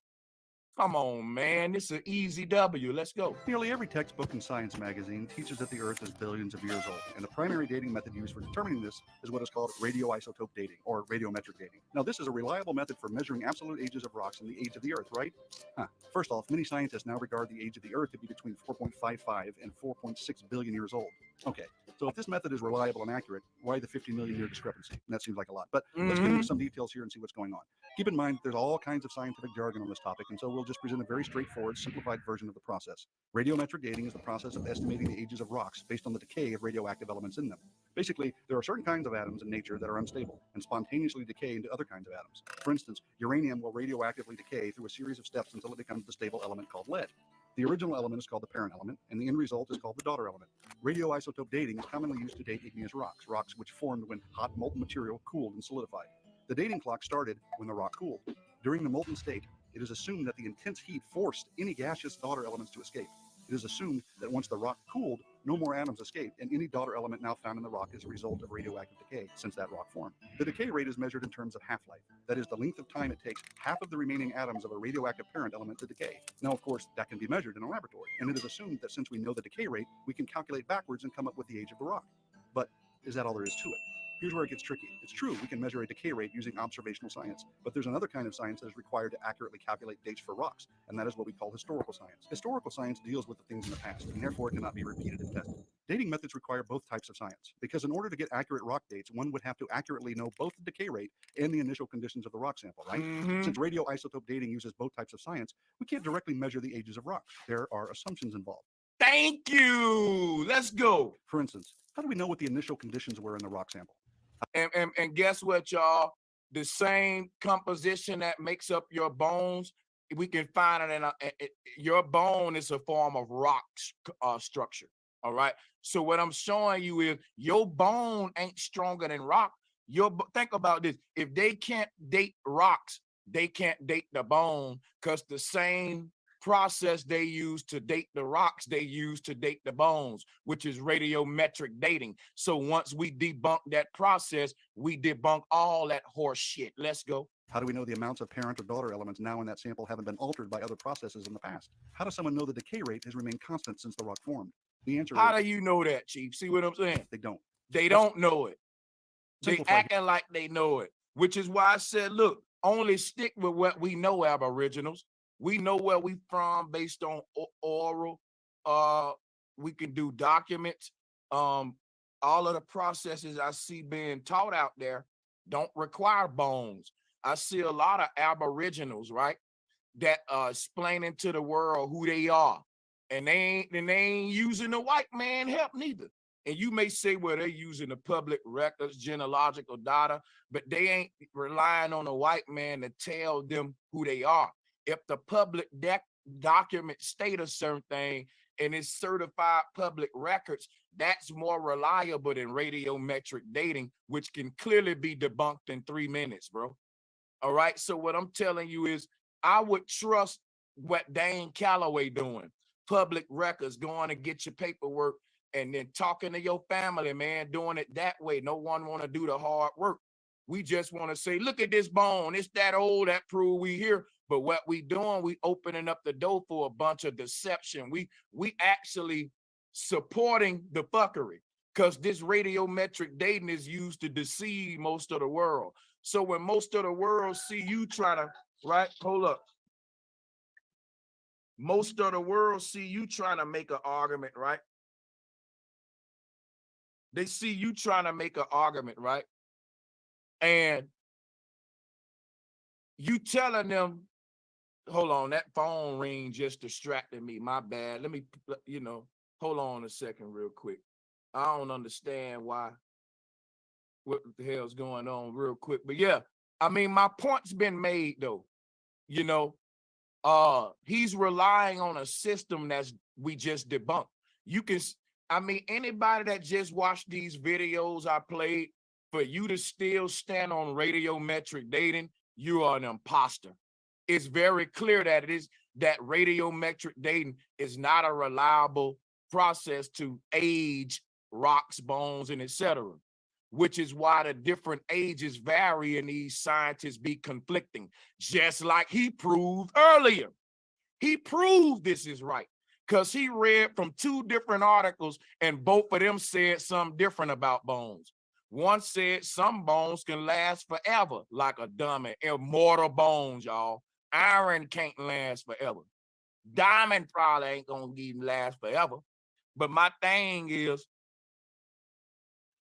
Come on, man. This is an easy W. Let's go. Nearly every textbook and science magazine teaches that the Earth is billions of years old, and the primary dating method used for determining this is what is called radioisotope dating, or radiometric dating. Now, this is a reliable method for measuring absolute ages of rocks and the age of the Earth, right? First off, many scientists now regard the age of the Earth to be between 4.55 and 4.6 billion years old. Okay, so if this method is reliable and accurate, why the 50 million year discrepancy? And that seems like a lot, but let's get into some details here and see what's going on. Keep in mind, there's all kinds of scientific jargon on this topic, and so we'll just present a very straightforward, simplified version of the process. Radiometric dating is the process of estimating the ages of rocks based on the decay of radioactive elements in them. Basically, there are certain kinds of atoms in nature that are unstable and spontaneously decay into other kinds of atoms. For instance, uranium will radioactively decay through a series of steps until it becomes the stable element called lead. The original element is called the parent element, and the end result is called the daughter element. Radioisotope dating is commonly used to date igneous rocks, rocks which formed when hot molten material cooled and solidified. The dating clock started when the rock cooled. During the molten state, it is assumed that the intense heat forced any gaseous daughter elements to escape. It is assumed that once the rock cooled, no more atoms escape, and any daughter element now found in the rock is a result of radioactive decay since that rock formed. The decay rate is measured in terms of half-life. That is the length of time it takes half of the remaining atoms of a radioactive parent element to decay. Now, of course, that can be measured in a laboratory, and it is assumed that since we know the decay rate, we can calculate backwards and come up with the age of the rock. But is that all there is to it? Here's where it gets tricky. It's true, we can measure a decay rate using observational science, but there's another kind of science that is required to accurately calculate dates for rocks, and that is what we call historical science. Historical science deals with the things in the past, and therefore it cannot be repeated and tested. Dating methods require both types of science, because in order to get accurate rock dates, one would have to accurately know both the decay rate and the initial conditions of the rock sample, right? Since radioisotope dating uses both types of science, we can't directly measure the ages of rocks. There are assumptions involved. Thank you. Let's go. For instance, how do we know what the initial conditions were in the rock sample? And guess what, y'all? The same composition that makes up your bones, we can find it in your bone is a form of rock structure. All right. So what I'm showing you is your bone ain't stronger than rock. Think about this. If they can't date rocks, they can't date the bone because the same process they use to date the rocks, they use to date the bones, which is radiometric dating. So once we debunk that process, we debunk all that horse shit. Let's go. How do we know the amounts of parent or daughter elements now in that sample haven't been altered by other processes in the past? How does someone know the decay rate has remained constant since the rock formed? The answer How is, do you know that, Chief? See what I'm saying? they don't. They don't know it. They Simplify. acting like they know it, which is why I said, look, only stick with what we know, Aboriginals. We know where we from based on oral. We can do documents. All of the processes I see being taught out there don't require bones. I see a lot of Aboriginals, right, that are explaining to the world who they are, and they ain't using the white man help neither. And you may say, well, they're using the public records, genealogical data, but they ain't relying on a white man to tell them who they are. If the public document state a certain thing and it's certified public records, that's more reliable than radiometric dating, which can clearly be debunked in 3 minutes, bro. All right. So what I'm telling you is I would trust what Dane Calloway doing, public records, going to get your paperwork and then talking to your family, man, doing it that way. No one want to do the hard work. We just want to say, look at this bone. It's that old, that prove we here. But what we doing, we opening up the door for a bunch of deception. We actually supporting the fuckery, because this radiometric dating is used to deceive most of the world. So when most of the world see you trying to, right, hold up. Most of the world see you trying to make an argument, right? They see you trying to make an argument, right? And you telling them, hold on, that phone ring just distracted me. My bad. Let me, hold on a second real quick. I don't understand what the hell's going on real quick. But yeah, I mean, my point's been made though. He's relying on a system we just debunked. Anybody that just watched these videos I played, for you to still stand on radiometric dating, you are an imposter. It's very clear that that radiometric dating is not a reliable process to age rocks, bones, and etc., which is why the different ages vary and these scientists be conflicting, just like he proved earlier. He proved this is right because he read from 2 different articles and both of them said something different about bones. One said some bones can last forever, like a dummy, immortal bones, y'all. Iron can't last forever. Diamond probably ain't gonna even last forever. But my thing is,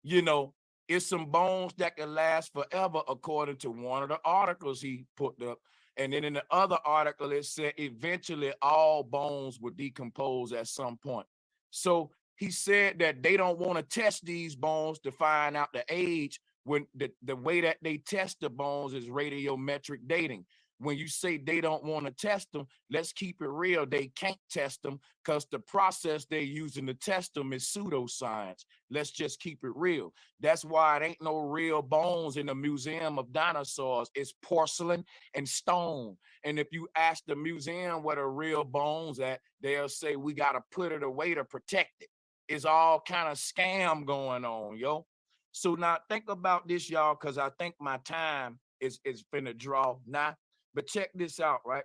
it's some bones that can last forever, according to one of the articles he put up. And then in the other article, it said eventually all bones would decompose at some point. So he said that they don't want to test these bones to find out the age, when the way that they test the bones is radiometric dating. When you say they don't want to test them, let's keep it real. They can't test them because the process they're using to test them is pseudoscience. Let's just keep it real. That's why it ain't no real bones in the Museum of Dinosaurs. It's porcelain and stone. And if you ask the museum where the real bones at, they'll say we got to put it away to protect it. It's all kind of scam going on, yo. So now think about this, y'all, because I think my time is finna draw now. But check this out, right?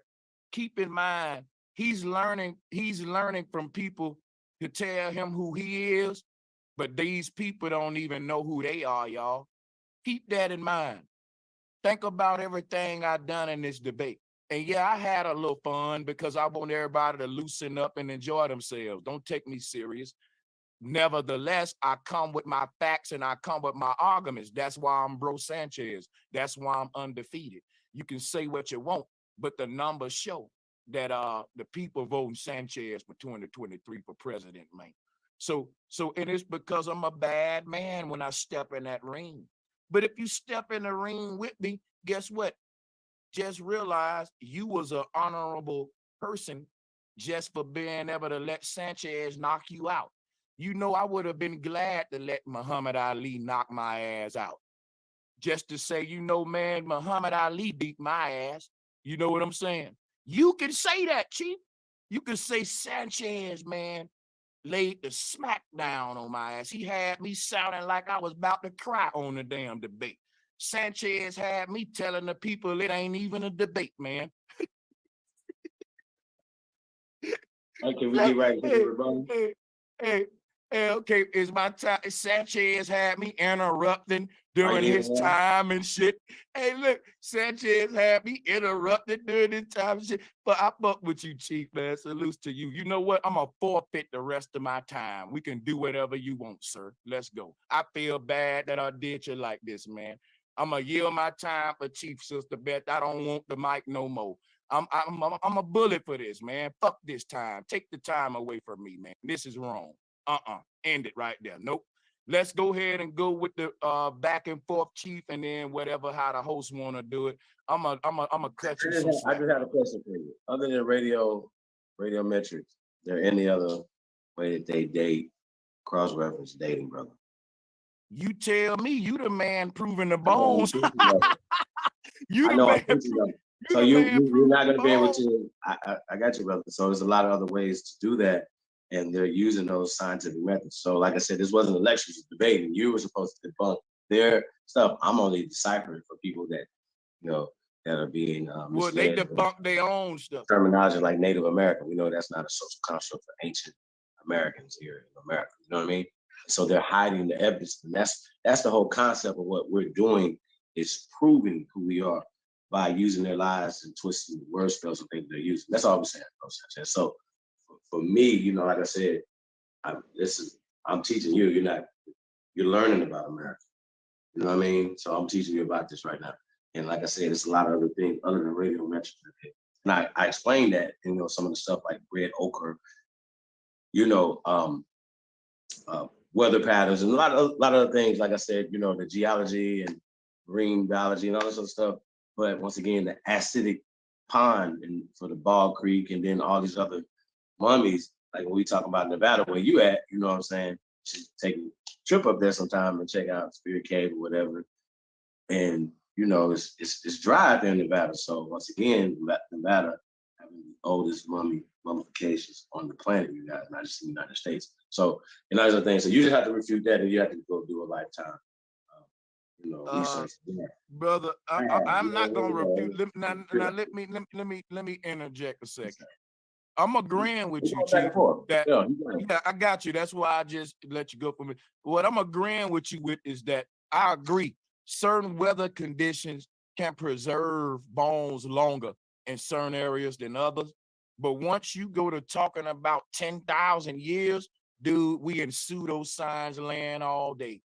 Keep in mind, he's learning from people to tell him who he is, but these people don't even know who they are, y'all. Keep that in mind. Think about everything I've done in this debate. And yeah, I had a little fun because I want everybody to loosen up and enjoy themselves. Don't take me serious. Nevertheless, I come with my facts and I come with my arguments. That's why I'm Bro Sanchez. That's why I'm undefeated. You can say what you want, but the numbers show that the people voting Sanchez for 2023 for president, man. So it is because I'm a bad man when I step in that ring. But if you step in the ring with me, guess what? Just realize you was an honorable person just for being able to let Sanchez knock you out. I would have been glad to let Muhammad Ali knock my ass out. Just to say, man, Muhammad Ali beat my ass. You know what I'm saying? You can say that, Chief. You could say Sanchez, man, laid the smack down on my ass. He had me sounding like I was about to cry on the damn debate. Sanchez had me telling the people it ain't even a debate, man. Hey, can we get right to the rebuttal? Hey, okay, it's my time. Sanchez had me interrupting during his time and shit. Hey, look, Sanchez had me interrupted during his time and shit. But I fuck with you, Chief, man. Salute to you. You know what? I'm going to forfeit the rest of my time. We can do whatever you want, sir. Let's go. I feel bad that I did you like this, man. I'm going to yield my time for Chief Sister Beth. I don't want the mic no more. I'm a bullet for this, man. Fuck this time. Take the time away from me, man. This is wrong. End it right there. Nope. Let's go ahead and go with the back and forth, Chief, and then whatever how the host want to do it. I'm a cut you some slack. I just had a question for you. Other than radiometrics, is there any other way that they date cross-reference dating, brother? You tell me. You the man proving the bones. You I the know. man. So you're not going to be able to. I got you, brother. So there's a lot of other ways to do that, and they're using those scientific methods. So like I said, this wasn't a lecture, it was debating. You were supposed to debunk their stuff. I'm only deciphering for people that that are being well, they debunk their own stuff. Terminology like Native American. We know that's not a social construct for ancient Americans here in America. You know what I mean? So they're hiding the evidence, and that's the whole concept of what we're doing is proving who we are by using their lies and twisting the word spells and things they're using. That's all I'm saying, Sanchez. So for me, like I said, I'm teaching you. You're learning about America. You know what I mean? So I'm teaching you about this right now. And like I said, there's a lot of other things other than radiometrics. And I explained that, some of the stuff like red ochre, weather patterns and a lot of other things. Like I said, the geology and marine biology and all this other stuff. But once again, the acidic pond and for the Ball Creek and then all these other mummies, like when we talk about Nevada, where you at, you know what I'm saying? Should take a trip up there sometime and check out Spirit Cave or whatever. And it's dry out there in Nevada. So once again, Nevada having the oldest mummifications on the planet, you guys, not just in the United States. So those are things. So you just have to refute that, and you have to go do a lifetime, research. Brother, I'm not gonna refute. Now let me interject a second. I'm agreeing with you, Chief. Yeah, I got you. That's why I just let you go for me. What I'm agreeing with you with is that I agree. Certain weather conditions can preserve bones longer in certain areas than others. But once you go to talking about 10,000 years, dude, we in pseudoscience land all day.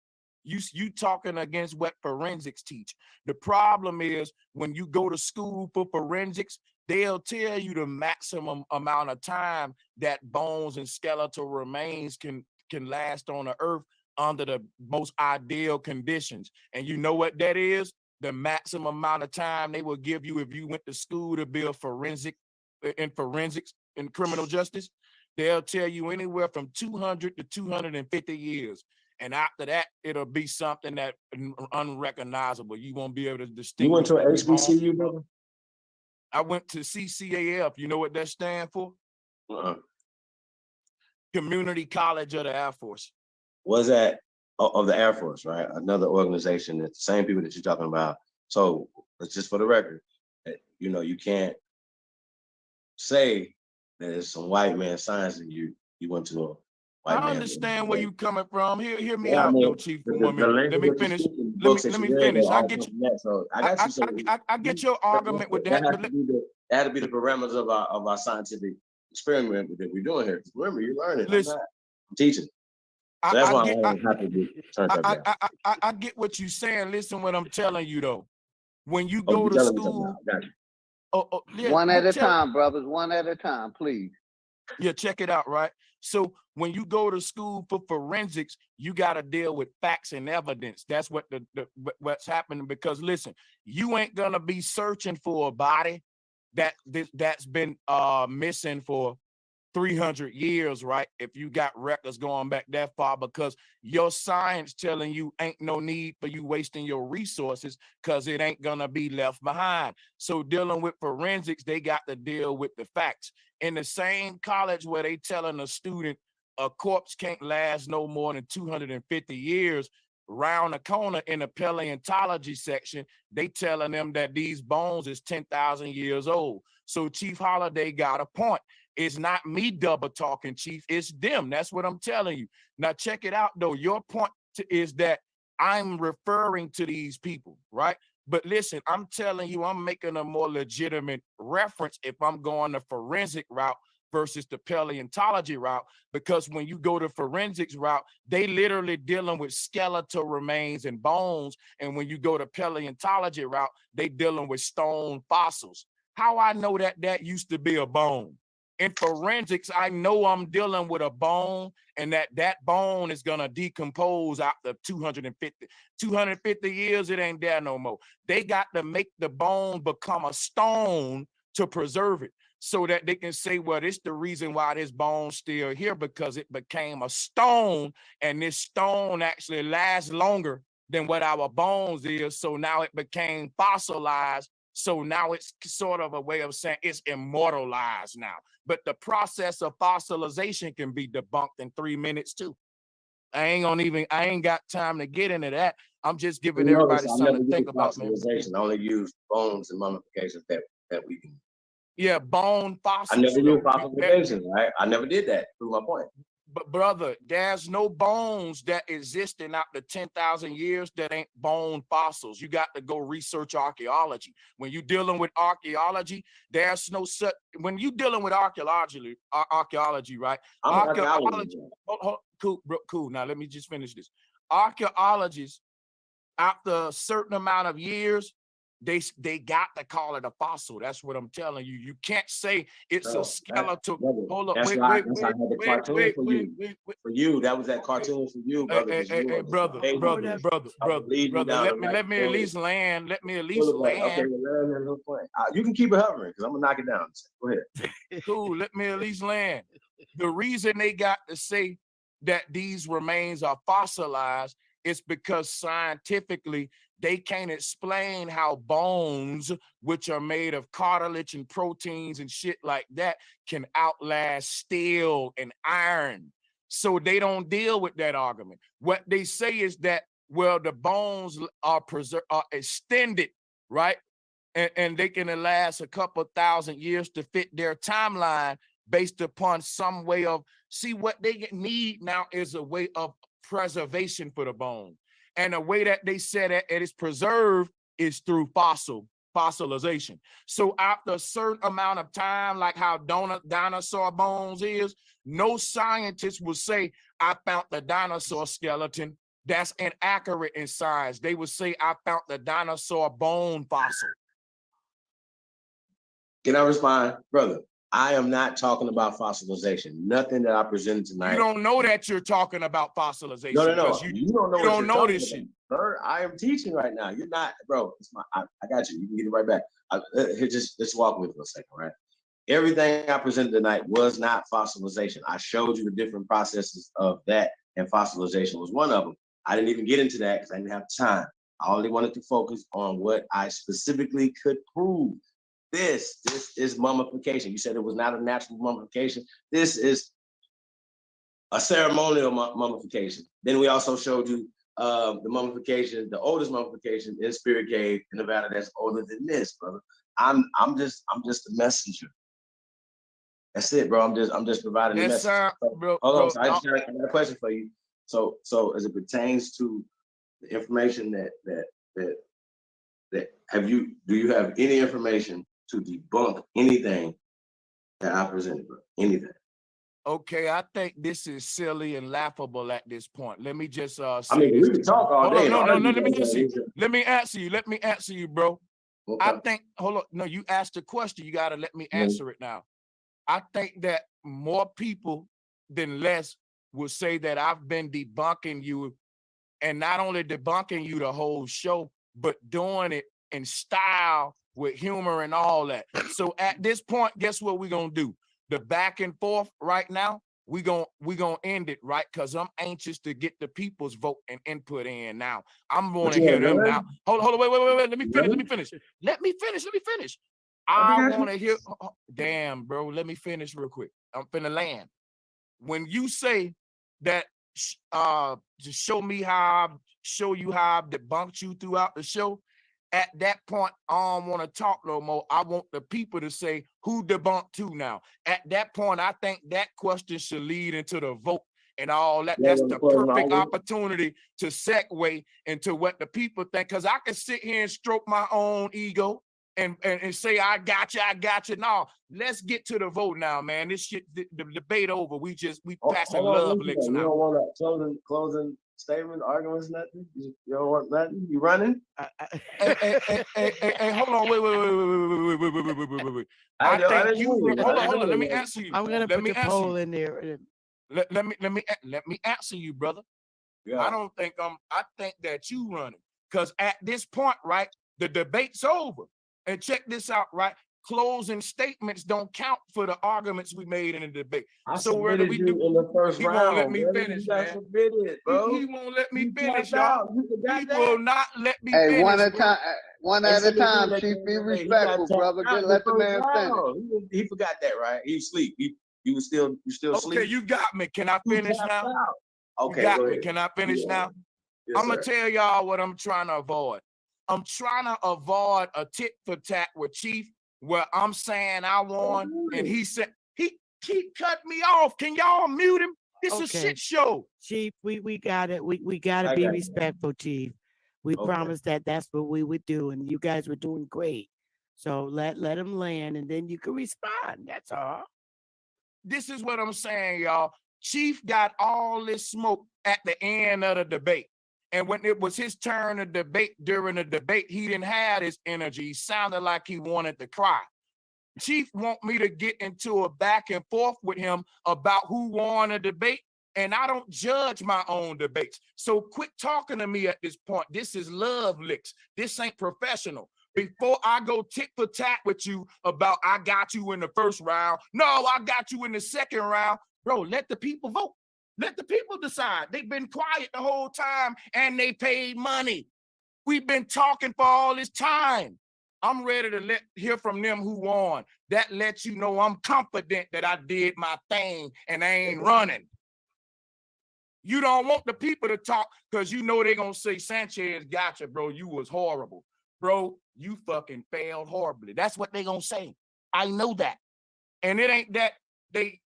You talking against what forensics teach. The problem is when you go to school for forensics, they'll tell you the maximum amount of time that bones and skeletal remains can last on the earth under the most ideal conditions. And you know what that is? The maximum amount of time they will give you if you went to school to be a forensics in criminal justice. They'll tell you anywhere from 200 to 250 years. And after that, it'll be something that unrecognizable. You won't be able to distinguish. You went to an HBCU, brother? I went to CCAF. You know what that stands for? Community College of the Air Force. Was that of the Air Force, right? Another organization that's the same people that you're talking about. So it's just for the record, you can't say that it's some white man science and you went to a white man. I understand where you coming from. Hear me out, though, Chief. For 1 minute. Let me finish. Let me finish. I get you. So I get your argument with that. That had to be the parameters of our scientific experiment that we're doing here. Remember, you're learning. Listen, I'm teaching. So that's why I'm happy to turn up. I get what you're saying. Listen, what I'm telling you though. When you go to school, one at a time, brothers. One at a time, please. Yeah, check it out, right? So when you go to school for forensics, you got to deal with facts and evidence. That's what what's happening. Because listen, you ain't gonna be searching for a body that's been missing for 300 years, right? If you got records going back that far, because your science telling you ain't no need for you wasting your resources because it ain't gonna be left behind. So dealing with forensics, they got to deal with the facts. In the same college where they telling a student a corpse can't last no more than 250 years, round the corner in the paleontology section, they telling them that these bones is 10,000 years old. So Chief Holiday got a point. It's not me double talking, Chief. It's them. That's what I'm telling you. Now, check it out, though. Your point is that I'm referring to these people, right? But listen, I'm telling you, I'm making a more legitimate reference if I'm going the forensic route versus the paleontology route, because when you go the forensics route, they literally dealing with skeletal remains and bones. And when you go the paleontology route, they dealing with stone fossils. How I know that that used to be a bone? In forensics, I know I'm dealing with a bone and that bone is gonna decompose after 250 years, it ain't there no more. They got to make the bone become a stone to preserve it so that they can say, well, it's the reason why this bone's still here, because it became a stone, and this stone actually lasts longer than what our bones is. So now it became fossilized. So now it's sort of a way of saying it's immortalized now. But the process of fossilization can be debunked in 3 minutes too. I ain't got time to get into that. I'm just giving everybody something to think about, man. I only use bones and mummifications that we can. Yeah, bone fossils. I never used fossilization, right? I never did that. Prove my point. But brother, there's no bones that exist in after 10,000 years that ain't bone fossils. You got to go research archaeology. When you're dealing with archaeology, there's no such. When you're dealing with archaeology, right? Archaeology. Cool. Now let me just finish this. Archaeologists, after a certain amount of years, they got to call it a fossil. That's what I'm telling you. You can't say it's a skeletal. Hold up, wait. For you, that was that cartoon for you, brother. Brother. Let me at least land. Okay, you can keep it hovering because I'm gonna knock it down. Go ahead. Cool. Let me at least land. The reason they got to say that these remains are fossilized is because scientifically they can't explain how bones, which are made of cartilage and proteins and shit like that, can outlast steel and iron. So they don't deal with that argument. What they say is that, well, the bones are extended, right? And they can last a couple thousand years to fit their timeline based upon some way of, see, what they need now is a way of preservation for the bone. And the way that they said it is preserved is through fossilization. So after a certain amount of time, like how dinosaur bones is, no scientist will say, I found the dinosaur skeleton. That's inaccurate in science. They would say, I found the dinosaur bone fossil. Can I respond, brother? I am not talking about fossilization. Nothing that I presented tonight. You don't know that you're talking about fossilization. No. You don't know this shit. Sir, I am teaching right now. You're not, bro. I got you. You can get it right back. Let's walk with me for a second, right? Everything I presented tonight was not fossilization. I showed you the different processes of that, and fossilization was one of them. I didn't even get into that because I didn't have time. I only wanted to focus on what I specifically could prove. This is mummification. You said it was not a natural mummification. This is a ceremonial mummification. Then we also showed you the mummification, the oldest mummification in Spirit Cave in Nevada that's older than this, brother. I'm just a messenger. That's it, bro. I'm just providing the message. Hold on, so I got a question for you. So as it pertains to the information that do you have any information to debunk anything that I presented, bro? Anything? Okay, I think this is silly and laughable at this point. Let me just say I mean, we can talk all day. No, let me answer you, bro. Okay. I think, hold on. No, you asked the question. You got to let me answer it now. I think that more people than less will say that I've been debunking you, and not only debunking you the whole show, but doing it in style with humor and all that. So at this point, guess what we're going to do? the back and forth right now, we gonna end it, right? Because I'm anxious to get the people's vote and input in now. I'm going to hear them now. Hold on, wait. Let me finish. Let me finish. I want to hear. Damn, bro. Let me finish real quick. I'm finna land. When you say that, just show you how I've debunked you throughout the show. At that point, I don't want to talk no more. I want the people to say who debunked who now. At that point, I think that question should lead into the vote and all that. That's the perfect opportunity to segue into what the people think. Because I can sit here and stroke my own ego and say, I got you. No, let's get to the vote now, man. This shit, the debate over. We passing love licks now. You don't want to closing statement, arguments, nothing? You don't want nothing? You running? Hey, hold on, wait. I think you. Hold on. Let me answer you. I'm gonna put the poll in there. Let me answer you, brother. Yeah. I think that you running, because at this point, right, the debate's over. And check this out, right? Closing statements don't count for the arguments we made in the debate. So where do we do in the first round? He won't let me finish, man. He won't let me finish, y'all. He will not let me finish. Hey, one at a time, Chief. Be respectful, brother. Let the man finish. He forgot that, right? He sleep. You still sleep. Okay, you got me. Can I finish now? Okay, you got me. Can I finish now? Yes, I'm gonna tell y'all what I'm trying to avoid. I'm trying to avoid a tit for tat with Chief, where I'm saying I won, and he said he keep cutting me off. Can y'all mute him? This is a shit show. Chief, we got it. We gotta be respectful, Chief. We promised that that's what we would do, and you guys were doing great. So let him land, and then you can respond. That's all. This is what I'm saying, y'all. Chief got all this smoke at the end of the debate. And when it was his turn to debate, during the debate, he didn't have his energy. He sounded like he wanted to cry. Chief want me to get into a back and forth with him about who won a debate, and I don't judge my own debates. So quit talking to me at this point. This is love licks. This ain't professional. Before I go tit for tat with you about I got you in the first round, no, I got you in the second round, bro, let the people vote. Let the people decide. They've been quiet the whole time and they paid money. We've been talking for all this time. I'm ready to hear from them who won. That lets you know I'm confident that I did my thing and I ain't running. You don't want the people to talk because you know they're going to say, Sanchez gotcha, bro. You was horrible. Bro, you fucking failed horribly. That's what they're going to say. I know that. And it ain't that they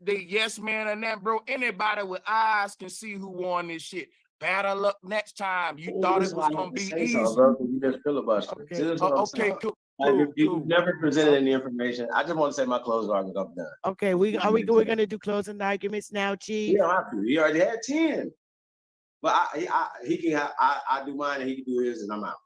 yes man and that, bro. Anybody with eyes can see who won this shit. Better luck next time. You thought it was gonna be easy. You just filibuster. Okay, cool. You never presented any information. I just want to say my closing argument. I'm done. Okay, we're gonna do closing arguments now, Chief. You don't have to. He already had 10. But he can. I do mine and he can do his, and I'm out.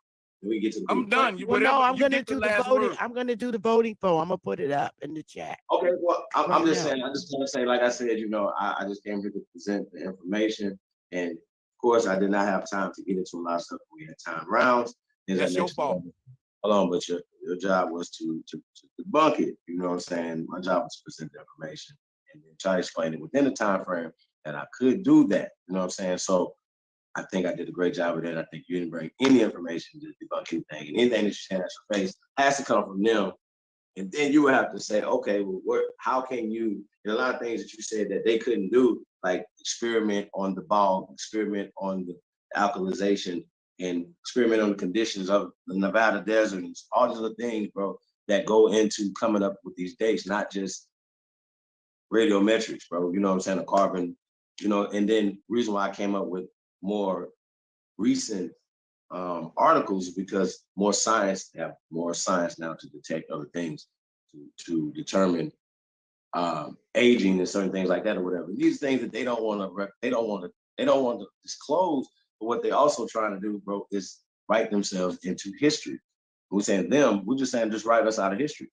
We get to the I'm done. I'm gonna do the voting. I'm gonna do the voting poll. I'm gonna put it up in the chat. Okay, well, I'm just saying. I just want to say, like I said, I just came here to present the information, and of course, I did not have time to get into a lot of stuff. We had time rounds. That's your fault. Hold on, but your job was to debunk it. You know what I'm saying? My job was to present the information and then try to explain it within the time frame that I could do that. You know what I'm saying? So I think I did a great job of that. I think you didn't bring any information to debunk anything. And anything that you said at your face has to come from them. And then you would have to say, okay, well, how can you, and a lot of things that you said that they couldn't do, like experiment on the ball, experiment on the alkalization, and experiment on the conditions of the Nevada desert, and all these other things, bro, that go into coming up with these dates, not just radiometrics, bro. You know what I'm saying? The carbon, and then reason why I came up with more recent articles because more science now to detect other things, to determine aging and certain things like that or whatever. These things that they don't want to disclose, but what they also trying to do, bro, is write themselves into history. We're saying them, we're just saying just write us out of history.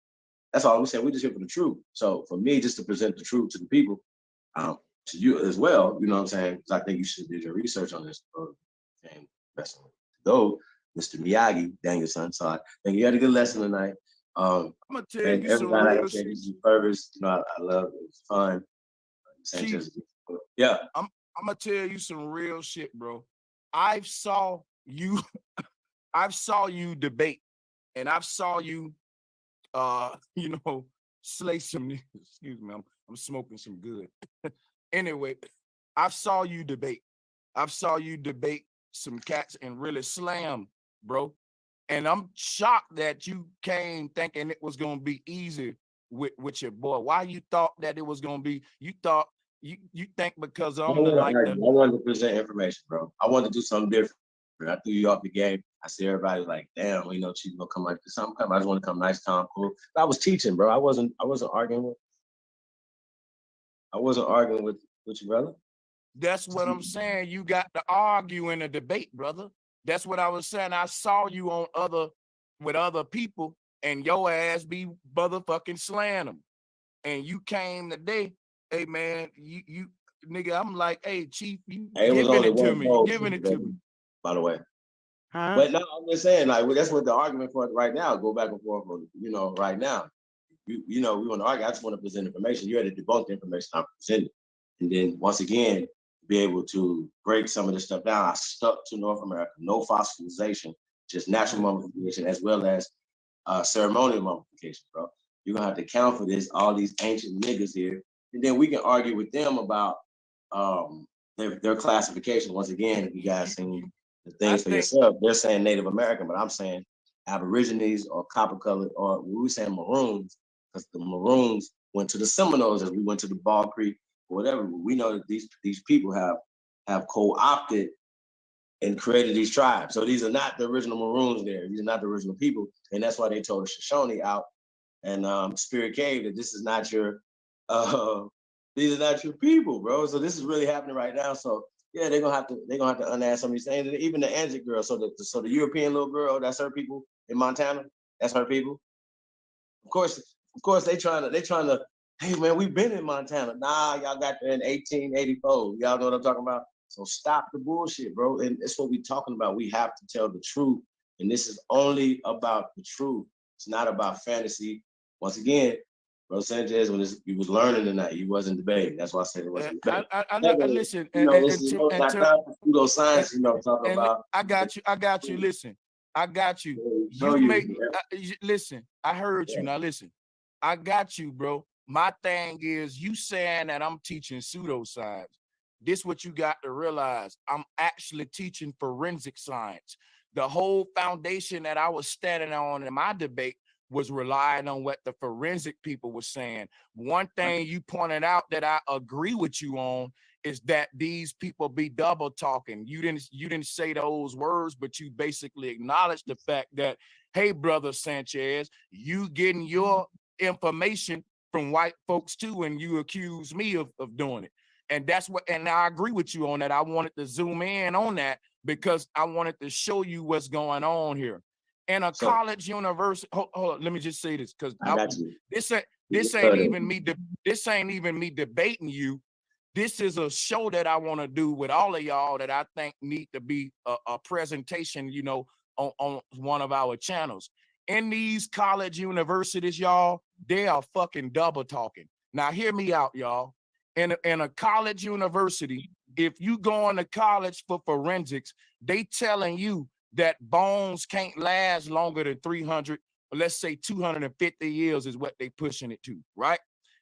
That's all we're saying. We're just here for the truth. So for me, just to present the truth to the people, to you as well, you know what I'm saying? Because I think you should do your research on this. And best to go, Mr. Miyagi, Danielson. So I think you had a good lesson tonight. I'm gonna tell And you some everybody, like I real said, shit. this is Purvis. You know, I love it. It's fun. Sanchez. Yeah. I'm gonna tell you some real shit, bro. I've saw you, I've saw you debate, and I've saw you you know, slay some excuse me, I'm smoking some good. Anyway, I've saw you debate. I've saw you debate some cats and really slam, bro. And I'm shocked that you came thinking it was gonna be easy with your boy. Why you thought that it was gonna be? You thought you think because I I'm the like the I wanted to present information, bro. I wanted to do something different. I threw you off the game. I see everybody like, damn, you know, she's gonna come like this. I just want to come nice, calm, cool. But I was teaching, bro. I wasn't arguing with. I wasn't arguing with you, brother. That's what I'm saying. You got to argue in a debate, brother. That's what I was saying. I saw you on with other people, and your ass be motherfucking slaying them. And you came today, hey man, you nigga. I'm like, hey chief, you Hey, it was giving only it to one me. You vote, giving it to me. by the way. Huh? But no, I'm just saying, like, that's what the argument for right now. Go back and forth, you know, right now. You know, we want to argue. I just want to present information. You had to debunk the information I'm presenting. And then once again, be able to break some of this stuff down. I stuck to North America, no fossilization, just natural mummification, as well as ceremonial mummification, bro. You're gonna have to account for this, all these ancient niggas here. And then we can argue with them about their classification. Once again, if you guys seen the things for yourself, they're saying Native American, but I'm saying Aborigines or copper colored, or we were saying Maroons, because the Maroons went to the Seminoles as we went to the Ball Creek or whatever. We know that these people have co-opted and created these tribes. So these are not the original Maroons there. These are not the original people. And that's why they told the Shoshone out and Spirit Cave that this is not your these are not your people, bro. So this is really happening right now. So yeah, they're gonna have to unask some of these things. And even the Anzac girl, so the European little girl, that's her people in Montana. That's her people. Of course, they trying to. Hey man, we've been in Montana. Nah, y'all got there in 1884. Y'all know what I'm talking about. So stop the bullshit, bro. And it's what we're talking about. We have to tell the truth, and this is only about the truth. It's not about fantasy. Once again, bro, Sanchez, when he was learning tonight, he wasn't debating. That's why I said it wasn't debate. Listen, you know, this is not pseudoscience. You know, talking about. I got you. Listen, I got you. Listen. I heard you. Now listen, I got you, bro. My thing is, you saying that I'm teaching pseudoscience. This what you got to realize. I'm actually teaching forensic science. The whole foundation that I was standing on in my debate was relying on what the forensic people were saying. One thing you pointed out that I agree with you on is that these people be double talking. You didn't say those words, but you basically acknowledged the fact that, hey, brother Sanchez, you getting your information from white folks too, and you accuse me of doing it. And that's what, and I agree with you on that. I wanted to zoom in on that because I wanted to show you what's going on here. In a college university, hold on, let me just say this, because this ain't even me debating you. This is a show that I want to do with all of y'all that I think need to be a presentation, you know, on one of our channels. In these college universities, y'all, they are fucking double talking. Now, hear me out, y'all. In a college university, if you going to college for forensics, they telling you that bones can't last longer than 300, or let's say 250 years is what they pushing it to, right?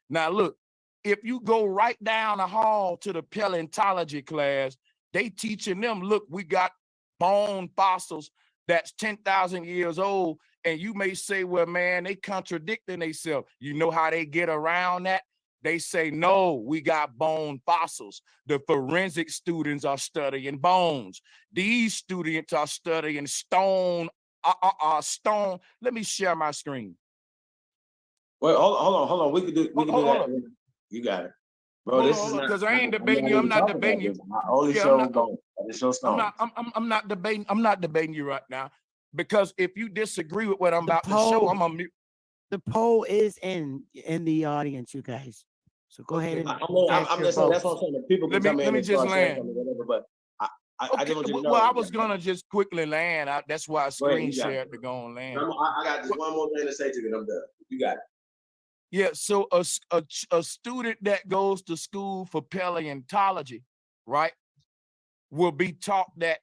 Now, look, if you go right down the hall to the paleontology class, they teaching them, look, we got bone fossils that's 10,000 years old. And you may say, well, man, they contradicting themselves. You know how they get around that? They say, no, we got bone fossils. The forensic students are studying bones. These students are studying stone. Stone. Let me share my screen. Well, hold on. We can do that. You got it, bro. This is not because I ain't debating you. I'm not debating you. I only show bone. I just show stone. I'm not debating. I'm not debating you right now, because if you disagree with what I'm about to show, I'm gonna mute. The poll is in the audience, you guys. So go ahead and I'm just saying, that's what I'm saying. People can come in and start saying something, whatever, but I just want you to know. Well, I was gonna just quickly land. That's why I screen shared to go on land. I got just one more thing to say to you, and I'm done. You got it. Yeah, so a student that goes to school for paleontology, right, will be taught that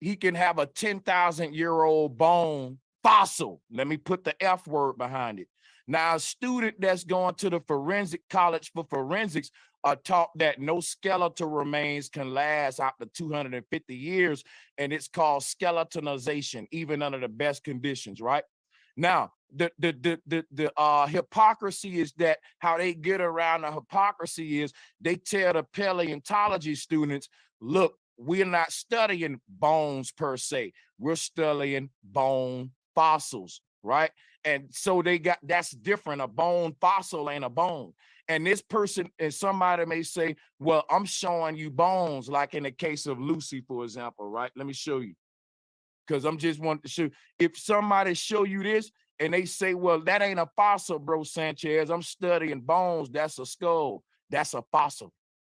he can have a 10,000-year-old bone fossil. Let me put the F word behind it. Now, a student that's going to the forensic college for forensics are taught that no skeletal remains can last out to 250 years, and it's called skeletonization, even under the best conditions, right? Now, the hypocrisy is that how they get around the hypocrisy is they tell the paleontology students, look, we're not studying bones per se. We're studying bone fossils, right? And so that's different. A bone fossil ain't a bone. And this person, and somebody may say, well, I'm showing you bones, like in the case of Lucy, for example, right? Let me show you. Because I'm just wanting to show. If somebody show you this and they say, well, that ain't a fossil, bro, Sanchez. I'm studying bones. That's a skull. That's a fossil.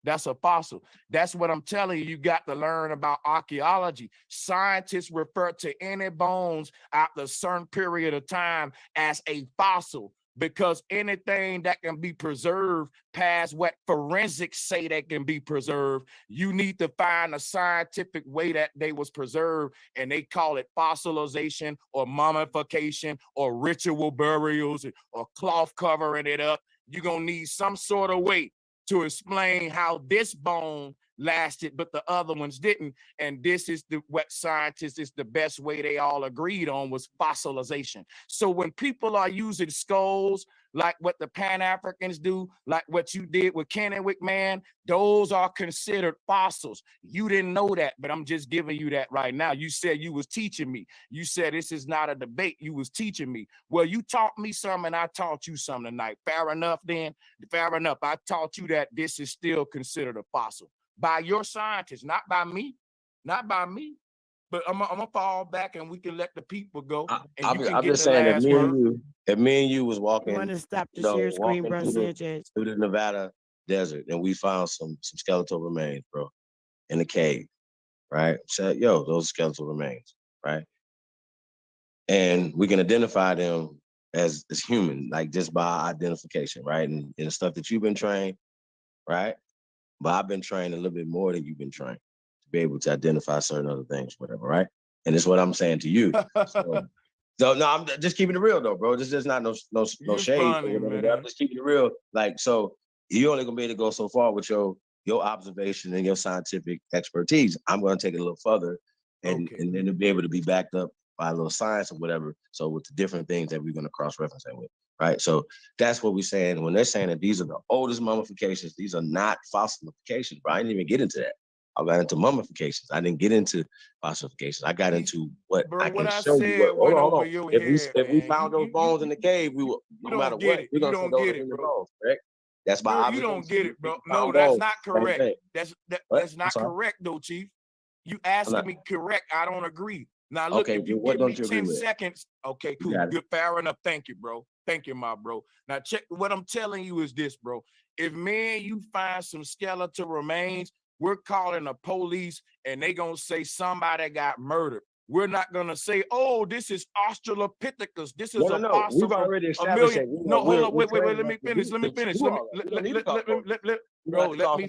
That's a fossil. That's what I'm telling you. You got to learn about archaeology. Scientists refer to any bones after a certain period of time as a fossil, because anything that can be preserved past what forensics say that can be preserved, you need to find a scientific way that they was preserved, and they call it fossilization or mummification or ritual burials or cloth covering it up. You're going to need some sort of way to explain how this bone lasted, but the other ones didn't. And this is what scientists is the best way they all agreed on was fossilization. So when people are using skulls, like what the Pan-Africans do, like what you did with Kennewick, man, those are considered fossils. You didn't know that, but I'm just giving you that right now. You said you was teaching me. You said this is not a debate. You was teaching me. Well, you taught me something, I taught you something tonight. Fair enough then? Fair enough. I taught you that this is still considered a fossil by your scientists, not by me. Not by me. But I'm gonna fall back and we can let the people go. I'm just saying that me and you was walking. You want to stop the share screen, bro, Sanchez? Through the Nevada desert, and we found some skeletal remains, bro, in a cave, right? Said, yo, those are skeletal remains, right? And we can identify them as human, like just by identification, right? And the stuff that you've been trained, right? But I've been trained a little bit more than you've been trained to be able to identify certain other things, whatever, right? And it's what I'm saying to you. So no, I'm just keeping it real though, bro. This is not no shade. Funny, I'm just keeping it real. Like, so you're only gonna be able to go so far with your observation and your scientific expertise. I'm gonna take it a little further and then to be able to be backed up by a little science or whatever. So with the different things that we're gonna cross-reference that with, right? So that's what we're saying. When they're saying that these are the oldest mummifications, these are not fossilifications, bro. I didn't even get into that. I got into mummifications. I didn't get into fossilifications. I got into what I can show you. Hold on. If we found those bones in the cave, we will, no matter what, we're gonna say those are the bones, correct? That's by observation. You don't get it, bro. No, that's not correct. That's not correct, though, Chief. You asking me correct. I don't agree. Now look, if you give me 10 seconds, okay, cool, good, fair enough. Thank you, bro. Thank you, my bro. Now check what I'm telling you is this, bro. If me and you find some skeletal remains, we're calling the police and they gonna say somebody got murdered. We're not gonna say, oh, this is Australopithecus. This is a fossil. We've already established it. No, hold on, wait, let me finish. Let me finish. Bro, let me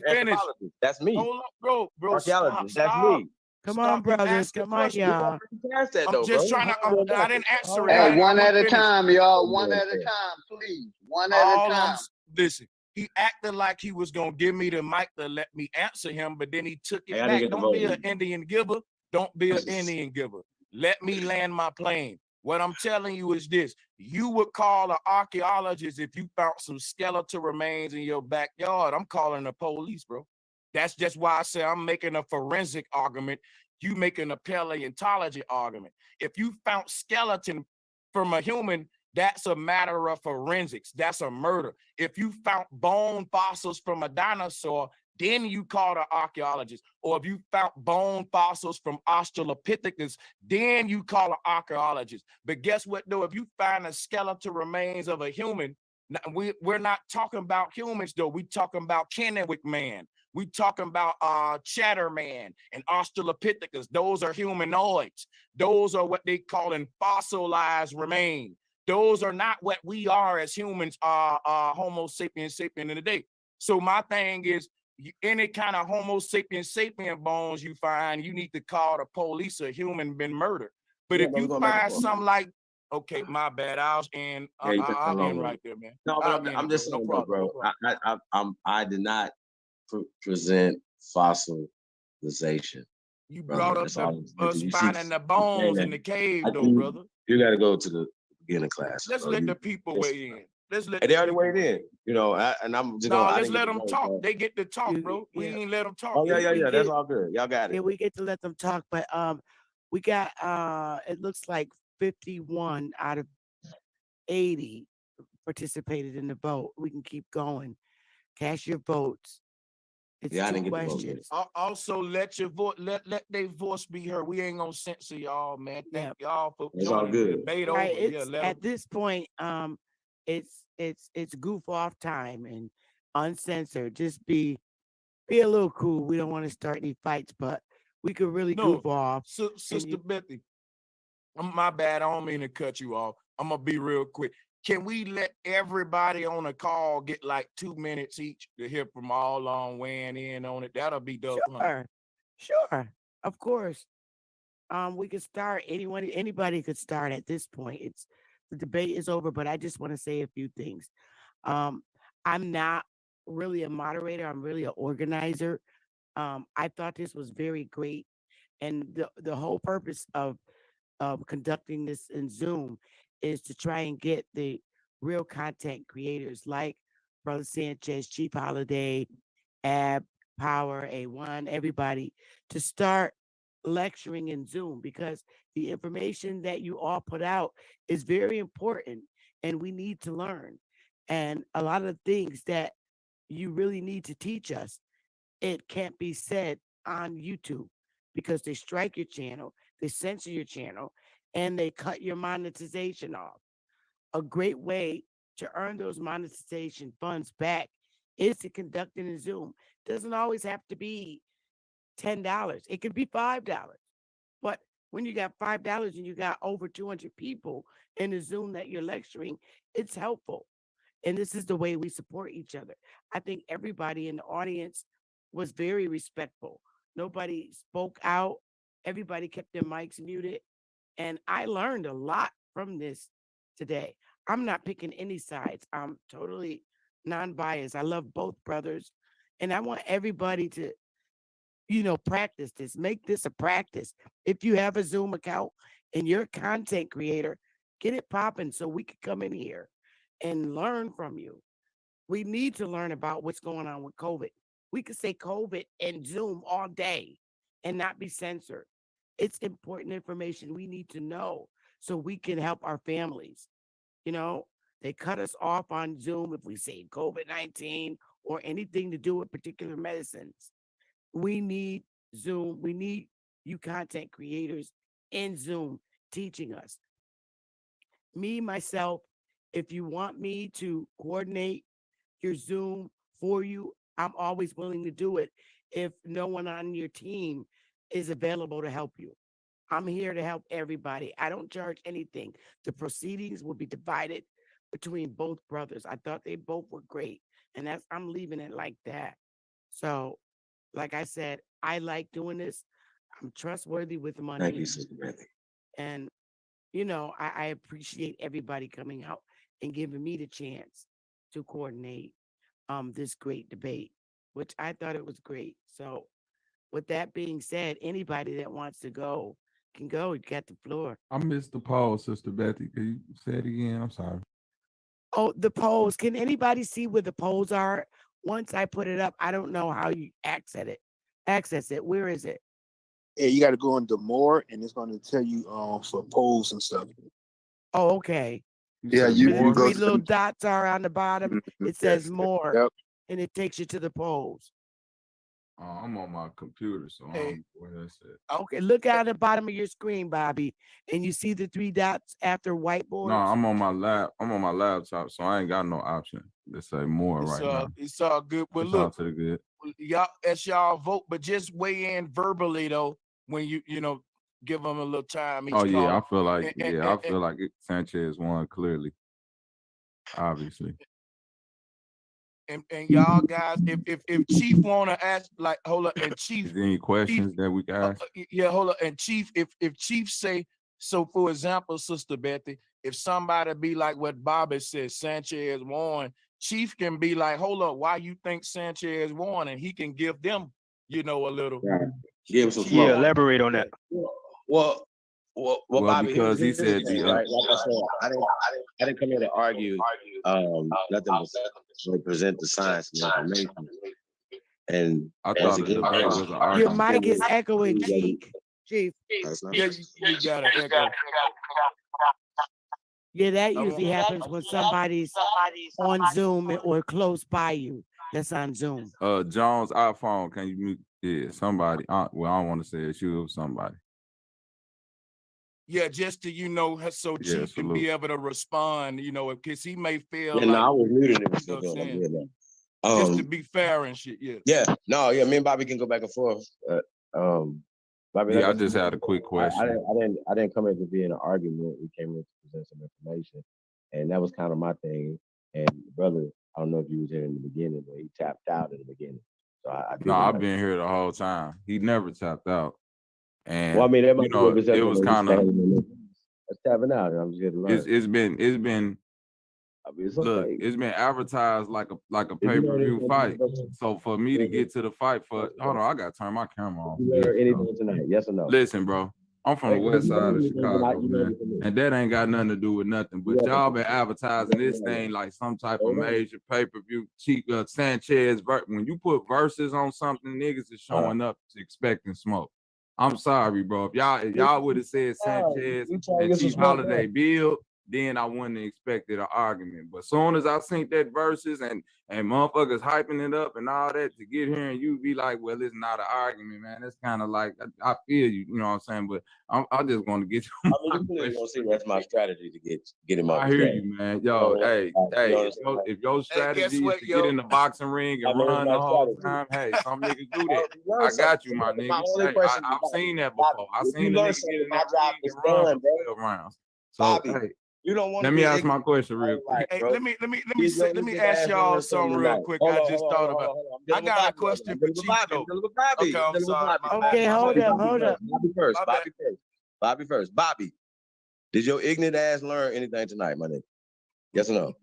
finish. That's me. Hold on, bro. Archaeologist, that's me. Come on, brothers. Come on, y'all. I'm just trying to. I didn't answer it. Hey, one at a time, y'all. One at a time, please. One at a time. Listen, he acted like he was gonna give me the mic to let me answer him, but then he took it back. Don't be an Indian giver. Don't be an Indian giver. Let me land my plane. What I'm telling you is this: you would call an archaeologist if you found some skeletal remains in your backyard. I'm calling the police, bro. That's just why I say I'm making a forensic argument. You making a paleontology argument. If you found skeleton from a human, that's a matter of forensics. That's a murder. If you found bone fossils from a dinosaur, then you call the archaeologist. Or if you found bone fossils from Australopithecus, then you call an archaeologist. But guess what, though? If you find the skeletal remains of a human, we're not talking about humans, though. We're talking about Kennewick man. We talking about Chatterman and Australopithecus. Those are humanoids. Those are what they call fossilized remains. Those are not what we are as humans, Homo sapiens sapien in the day. So my thing is, any kind of Homo sapiens sapien bones you find, you need to call the police. A human been murdered. But if you find something like, okay, my bad, I'll end right there, man. No, but I'm just saying, bro. I did not present fossilization. You brought up us finding the bones in the cave, though, brother. You got to go to the beginning class. Let's let the people weigh in. They already weighed in, and I'm just let's let them talk. They get to talk, bro. We ain't let them talk. Oh yeah. That's all good. Y'all got it. Yeah, we get to let them talk, but we got it looks like 51 out of 80 participated in the vote. We can keep going. Cast your votes. It's I didn't two get questions. Also, let your vote, let their voice be heard. We ain't gonna censor y'all, man. Thank y'all for it's all good. Debate right, over. At this point, it's goof off time and uncensored. Just be a little cool. We don't want to start any fights, but we could really goof off. Sister Bethy, my bad. I don't mean to cut you off. I'm gonna be real quick. Can we let everybody on the call get like 2 minutes each to hear from all on weighing in on it? That'll be dope. Sure. Of course. We could start. Anybody could start at this point. The debate is over, but I just want to say a few things. I'm not really a moderator. I'm really an organizer. I thought this was very great. And the whole purpose of conducting this in Zoom is to try and get the real content creators like Brother Sanchez, Chief Holiday, Ab, Power, A1, everybody to start lecturing in Zoom, because the information that you all put out is very important and we need to learn. And a lot of things that you really need to teach us, it can't be said on YouTube because they strike your channel, they censor your channel, and they cut your monetization off. A great way to earn those monetization funds back is to conduct it in Zoom. Doesn't always have to be $10. It could be $5. But when you got $5 and you got over 200 people in the Zoom that you're lecturing, it's helpful. And this is the way we support each other. I think everybody in the audience was very respectful. Nobody spoke out. Everybody kept their mics muted. And I learned a lot from this today. I'm not picking any sides. I'm totally non-biased. I love both brothers. And I want everybody to, practice this. Make this a practice. If you have a Zoom account and you're a content creator, get it popping so we can come in here and learn from you. We need to learn about what's going on with COVID. We could say COVID and Zoom all day and not be censored. It's important information we need to know so we can help our families. They cut us off on Zoom if we say COVID-19 or anything to do with particular medicines. We need Zoom. We need you content creators in Zoom teaching us. Me, myself, if you want me to coordinate your Zoom for you, I'm always willing to do it if no one on your team is available to help you. I'm here to help everybody. I don't charge anything. The proceedings will be divided between both brothers. I thought they both were great. And I'm leaving it like that. So, like I said, I like doing this. I'm trustworthy with money. Thank you, Sister Betty. And, I appreciate everybody coming out and giving me the chance to coordinate this great debate, which I thought it was great. So, with that being said, anybody that wants to go can go. You got the floor. I missed the pause, Sister Betty. Can you say it again? I'm sorry. Oh, the polls. Can anybody see where the polls are? Once I put it up, I don't know how you access it. Where is it? Yeah, you got to go into more, and it's going to tell you for polls and stuff. Oh, okay. Yeah, you Where the go three to little dots are on the bottom. It says more, Yep. and it takes you to the polls. I'm on my computer, so where that's it. Okay, look at the bottom of your screen, Bobby, and you see the three dots after whiteboard. No, I'm on my laptop, so I ain't got no option to say more right now. It's all good. But It's look, all to the good. y'all as y'all vote, but just weigh in verbally though when you give them a little time each Oh yeah, caller. I feel like I And, feel like Sanchez won clearly, obviously. and y'all guys, if Chief wanna ask, like, hold up, and Chief, Is there any questions that we can ask? yeah, hold up, and Chief, if Chief say, so for example, Sister Betty, if somebody be like what Bobby said, Sanchez won, Chief can be like, hold up, why you think Sanchez won, and he can give them, a little. Right. Give him some Yeah, smoke. elaborate on that. Well, Bobby, because he here's the said thing, right? Like I said, I didn't come here to argue nothing but present the science and information. And I thought the debate was an Your argument. mic is echoing, Chief. Yeah, you got an echo. Yeah, that usually happens when somebody's on Zoom or close by you. That's on Zoom. Jones' iPhone, can you mute? Yeah, somebody. Well, I don't want to say it's you or somebody. Yeah, just to so Yeah, Chief can be able to respond, because he may feel Yeah, like, no, I was muted it. you know what I'm saying? Good now. Just to be fair and shit. Yeah. Yeah, me and Bobby can go back and forth. Bobby, Yeah, I just had a quick question. I didn't come here to be in an argument. We came here to present some information, and that was kind of my thing. And brother, I don't know if you was here in the beginning, but he tapped out in the beginning. So No, I've been here the whole time. He never tapped out. And well, I mean, that might it was kind of tapping out. I'm just getting learned. it's been I mean, it's look, okay. it's been advertised like a pay-per-view fight. So for me to get to the fight hold on, I gotta turn my camera on. You learn anything tonight? Yes or no? Listen, bro. I'm from the west side of Chicago, man. And that ain't got nothing to do with nothing. But y'all been advertising this thing like some type of major pay-per-view. Sanchez, when you put verses on something, niggas is showing up expecting smoke. I'm sorry, bro. If y'all would have said Sanchez and Chief Holiday build, then I wouldn't have expected an argument. But soon as I seen that verses and motherfuckers hyping it up and all that to get here and you be like, well, it's not an argument, man. It's kind of like, I feel you, you know what I'm saying? But I just want to get you. I mean, you clearly gonna see that's my strategy to get him up. I hear you, man. Yo, hey, if your strategy is to get in the boxing ring and run the whole time, hey, some niggas do that. I got you, my nigga. Hey, I've seen that before. I've seen the nigga get in that ring and run for 12 rounds. So, hey. You don't want Let me ask my question real quick. Hey, let me ask y'all something real quick. I just thought about. I got a question for Chief. Okay, I'm sorry. Okay, hold up. Bobby first. Bobby, did your ignorant ass learn anything tonight, my nigga? Yes or no?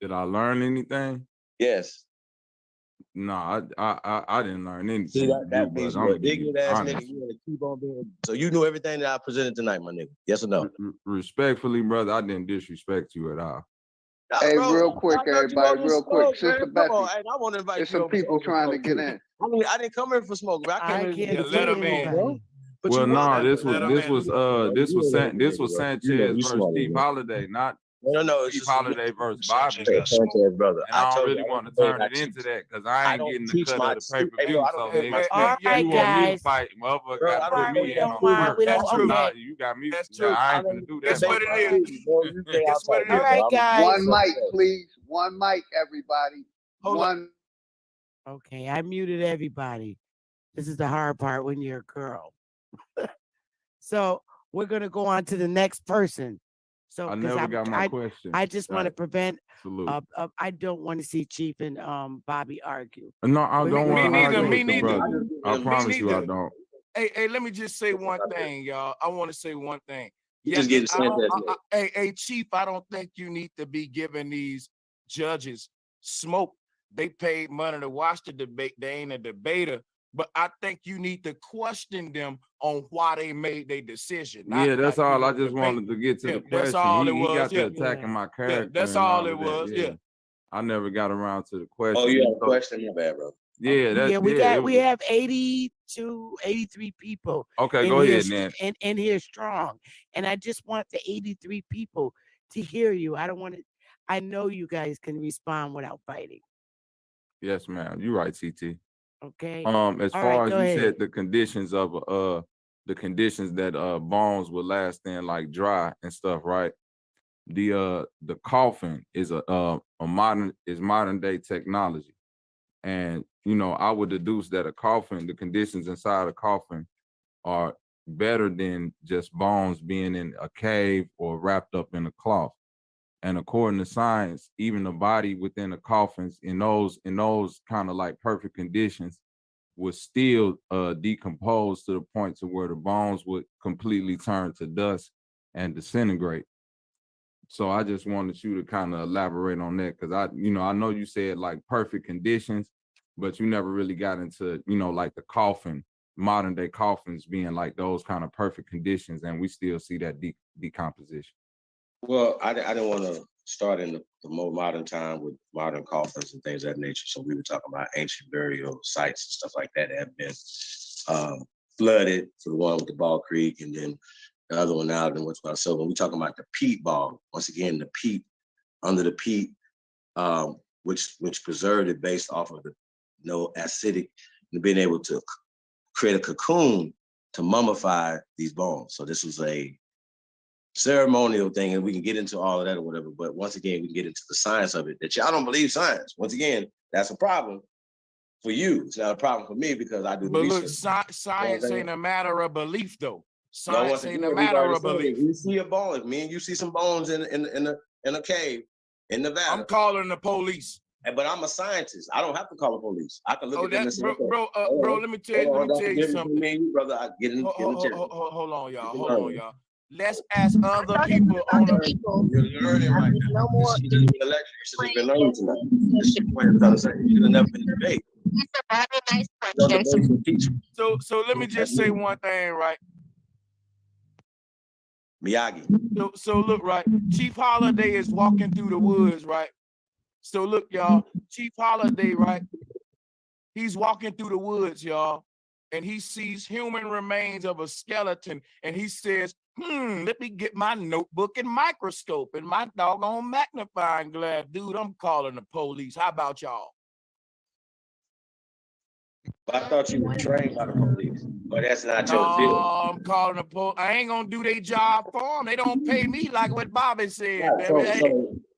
Did I learn anything? Yes. No, I didn't learn anything. See, that means you're an ignorant ass nigga. You want to keep on being. So you knew everything that I presented tonight, my nigga. Yes or no? Respectfully, brother, I didn't disrespect you at all. Hey, real quick, everybody, real quick. Sister Betty, I want to invite there's some people trying to get in. I mean, I didn't come here for smoke, but I came here to let them in. Well, no, this was Sanchez versus Chief Holiday, not Chief Holiday versus Bobby. Sanchez, brother. And I don't really want to turn it into that because I ain't getting the cut of the pay-per-view. So niggas, all right, you want me to fight, motherfucker, got to put me in on we don't first. want You got me. That's true. I ain't gonna do that. That's what it is. That's what it is. All right, guys. One mic, please. One mic, everybody. One. Okay, I muted everybody. This is the hard part when you're a girl. So we're gonna go on to the next person. So I never got my question. I just want to prevent. Salute. I don't want to see Chief and Bobby argue. No, I don't want to argue. Me neither. I promise you, I don't. Hey, let me just say one thing, y'all. I want to say one thing. Just get hey, Chief, I don't think you need to be giving these judges smoke. They paid money to watch the debate. They ain't a debater. But I think you need to question them on why they made their decision. Yeah, that's all. I just wanted to get to the question. That's all it was. He got to attacking my character. That's all it was. Yeah. I never got around to the question. Oh, you have a question? My bad, bro. Yeah, we have 82, 83 people. Okay, go ahead, man. And here strong. And I just want the 83 people to hear you. I know you guys can respond without fighting. Yes, ma'am. You're right, CT. Okay. As far as you said, the conditions of the conditions that bones would last in, like dry and stuff, right? The coffin is modern day technology, and I would deduce that a coffin, the conditions inside a coffin are better than just bones being in a cave or wrapped up in a cloth. And according to science, even the body within the coffins in those kind of like perfect conditions would still decompose to the point to where the bones would completely turn to dust and disintegrate. So I just wanted you to kind of elaborate on that, because I know you said like perfect conditions, but you never really got into, like the coffin, modern day coffins being like those kind of perfect conditions, and we still see that decomposition. Well, I didn't want to start in the more modern time with modern coffins and things of that nature. So we were talking about ancient burial sites and stuff like that have been flooded, for the one with the Ball Creek, and then the other one out in what's about. So when we talking about the peat bog, once again, the peat, under the peat, which preserved it based off of the no acidic, and being able to create a cocoon to mummify these bones. So this was a ceremonial thing, and we can get into all of that or whatever. But once again, we can get into the science of it. That y'all don't believe science. Once again, that's a problem for you. It's not a problem for me because I do the research. Look, science ain't a matter of belief, though. No, Science ain't a matter of belief. We see a bone. Me and you see some bones in a cave in Nevada. I'm calling the police. But I'm a scientist. I don't have to call the police. I can look at them and say, bro, let me tell you something. Me and you, brother, I get in. Hold on, y'all. Let's ask other people on the. You're learning right now. No more. This is a lecture. You should have been learning tonight. This is what I'm trying to say. You should have never been in debate. It's a very nice question. So let me just say one thing, right? Miyagi. So look, right? Chief Holiday is walking through the woods, right? So look, y'all, Chief Holiday, right? He's walking through the woods, y'all, and he sees human remains of a skeleton, and he says, let me get my notebook and microscope and my doggone magnifying glass. Dude, I'm calling the police. How about y'all? I thought you were trained by the police, but that's not your field. I'm calling the police. I ain't gonna do their job for them. They don't pay me like what Bobby said. Yeah,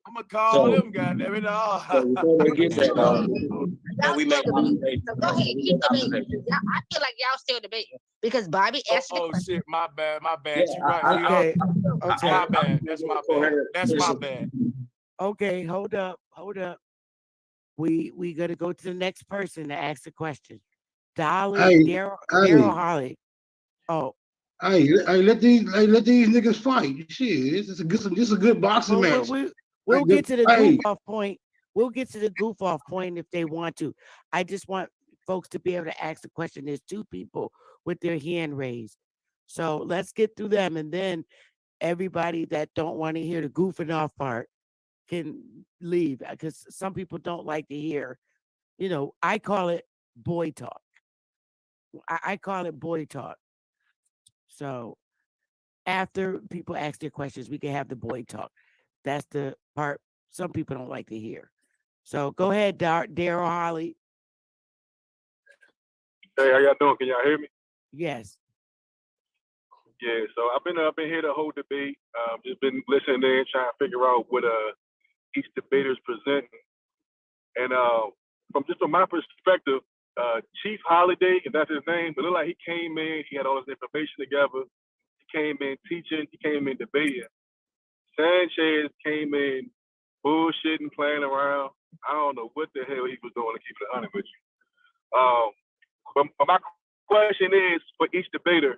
I'm gonna call them, goddamn it. We make go ahead, keep debating. I feel like y'all still debating because Bobby asked the question. Shit, my bad. You're right. Okay. My bad. That's my bad. Okay, hold up. We gotta go to the next person to ask the question. Daryl Holly. Oh. Hey, let these niggas fight. Shit, this is a good boxing match. We'll get to the goof off point. We'll get to the goof off point if they want to. I just want folks to be able to ask the question. There's two people with their hand raised. So let's get through them, and then everybody that don't want to hear the goofing off part can leave, because some people don't like to hear, I call it boy talk. I call it boy talk. So after people ask their questions, we can have the boy talk. That's the part some people don't like to hear. So go ahead, Daryl Holly. Hey, how y'all doing? Can y'all hear me? Yes. Yeah, so I've been here the whole debate. Just been listening in, trying to figure out what each debater's presenting. And from my perspective, Chief Holiday, if that's his name, it looked like he came in, he had all his information together. He came in teaching, he came in debating. Sanchez came in bullshitting, playing around. I don't know what the hell he was doing, to keep it honest with you. But my question is, for each debater,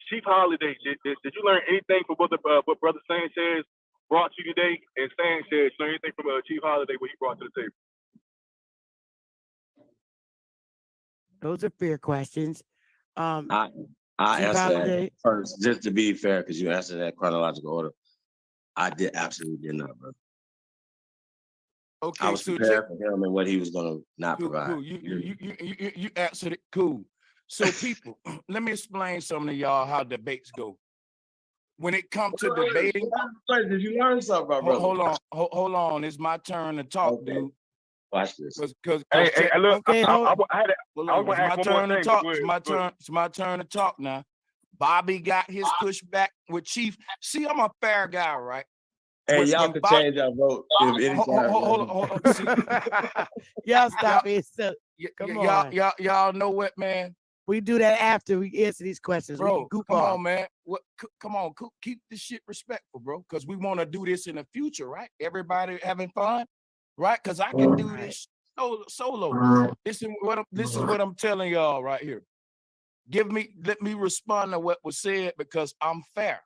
Chief Holiday, did you learn anything from what Brother Sanchez brought to you today? And Sanchez, did you learn anything from Chief Holiday, what he brought to the table? Those are fair questions. I answer that first, just to be fair, because you answered that chronological order. I absolutely did not, bro. Okay, I was prepared for him and what he was going to not provide. Cool. You answered it. Cool. So people, let me explain something to y'all how debates go. When it comes to debating, did you learn something, brother? Hold on. It's my turn to talk, dude. Watch this. Look, It's my turn to talk now. Bobby got his pushback with Chief. See, I'm a fair guy, right? Hey, y'all can change your vote if anytime. Hold on. See, Y'all stop it. So, come on. y'all know what, man? We do that after we answer these questions. We can Bro, goof come off. on, man. Come on, keep this shit respectful, bro. Because we want to do this in the future, right? Everybody having fun, right? Because I can do this solo. This is what I'm telling y'all right here. Let me respond to what was said because I'm fair.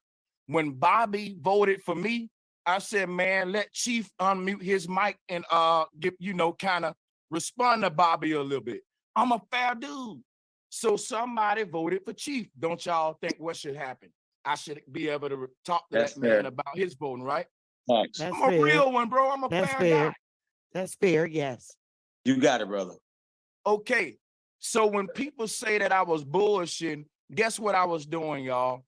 When Bobby voted for me, I said, man, let Chief unmute his mic and kind of respond to Bobby a little bit. I'm a fair dude. So somebody voted for Chief. Don't y'all think what should happen? I should be able to talk to that man about his voting, right? Thanks. That's I'm a fair. real one, bro. I'm a fair guy. That's fair, yes. You got it, brother. Okay. So when people say that I was bullshitting, guess what I was doing, y'all?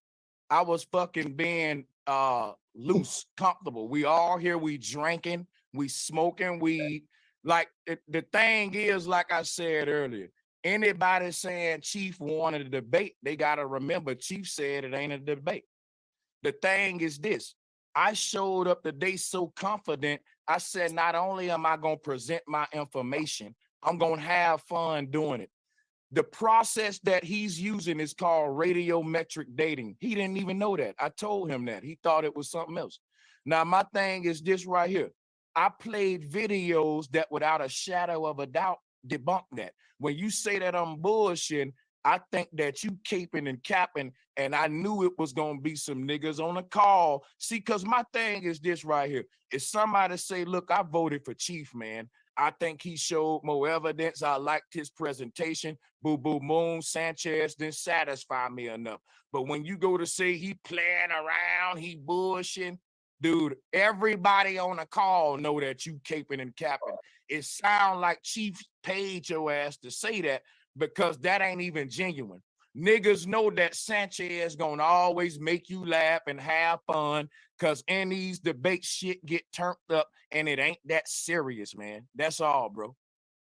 I was fucking being loose, comfortable. We all here, we drinking, we smoking weed. Like the thing is, like I said earlier, anybody saying Chief wanted a debate, they gotta remember Chief said it ain't a debate. The thing is this. I showed up today so confident. I said, not only am I gonna present my information, I'm gonna have fun doing it. The process that he's using is called radiometric dating. He didn't even know that. I told him that. He thought it was something else. Now, my thing is this right here. I played videos that without a shadow of a doubt debunk that. When you say that I'm bullshitting, I think that you caping and capping, and I knew it was going to be some niggas on a call. See, because my thing is this right here. If somebody say, look, I voted for Chief, man. I think he showed more evidence. I liked his presentation. Boo Boo Moon Sanchez didn't satisfy me enough. But when you go to say he playing around, he bullshitting, dude, everybody on the call know that you caping and capping. It sound like Chief paid your ass to say that because that ain't even genuine. Niggas know that Sanchez gonna always make you laugh and have fun because in these debates shit get turned up and it ain't that serious, man. That's all, bro.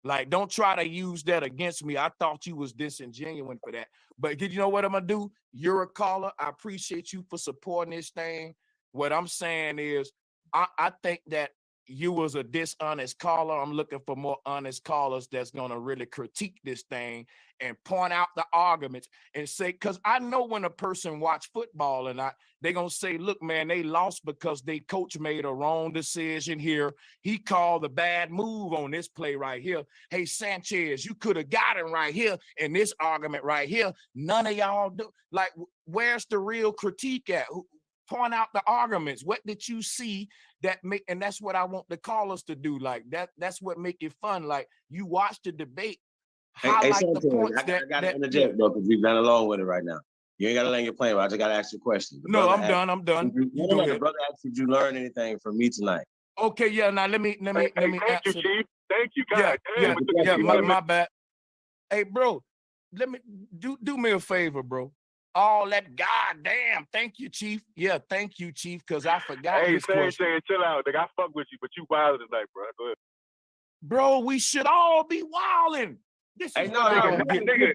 Like, don't try to use that against me. I thought you was disingenuous for that. But you know what I'm gonna do? You're a caller. I appreciate you for supporting this thing. What I'm saying is, I think that you was a dishonest caller. I'm looking for more honest callers that's gonna really critique this thing and point out the arguments and say, because I know when a person watch football and they gonna say, look, man, they lost because they coach made a wrong decision here. He called a bad move on this play right here. Hey, Sanchez, you could have got him right here in this argument right here. None of y'all do. Like, where's the real critique at? Point out the arguments. What did you see that make? And that's what I want the callers to do. Like that's what make it fun. Like you watch the debate. Hey, Highlight the points I got to interject, bro, because we've done along with it right now. You ain't got to land your plane, but I just got to ask you a question. No, I'm done. I'm done. The brother asked, did you learn anything from me tonight? Okay, yeah. Now let me Thank answer. you, Chief. Thank you, God. Yeah. My bad. Hey, bro, let me do me a favor, bro. All that goddamn. Thank you, Chief. Yeah, thank you, Chief, because I forgot his question. Hey, chill out. Nigga, I fuck with you, but you wild tonight, bro. Go ahead. Bro, we should all be wilding. This is what I don't get. Nigga,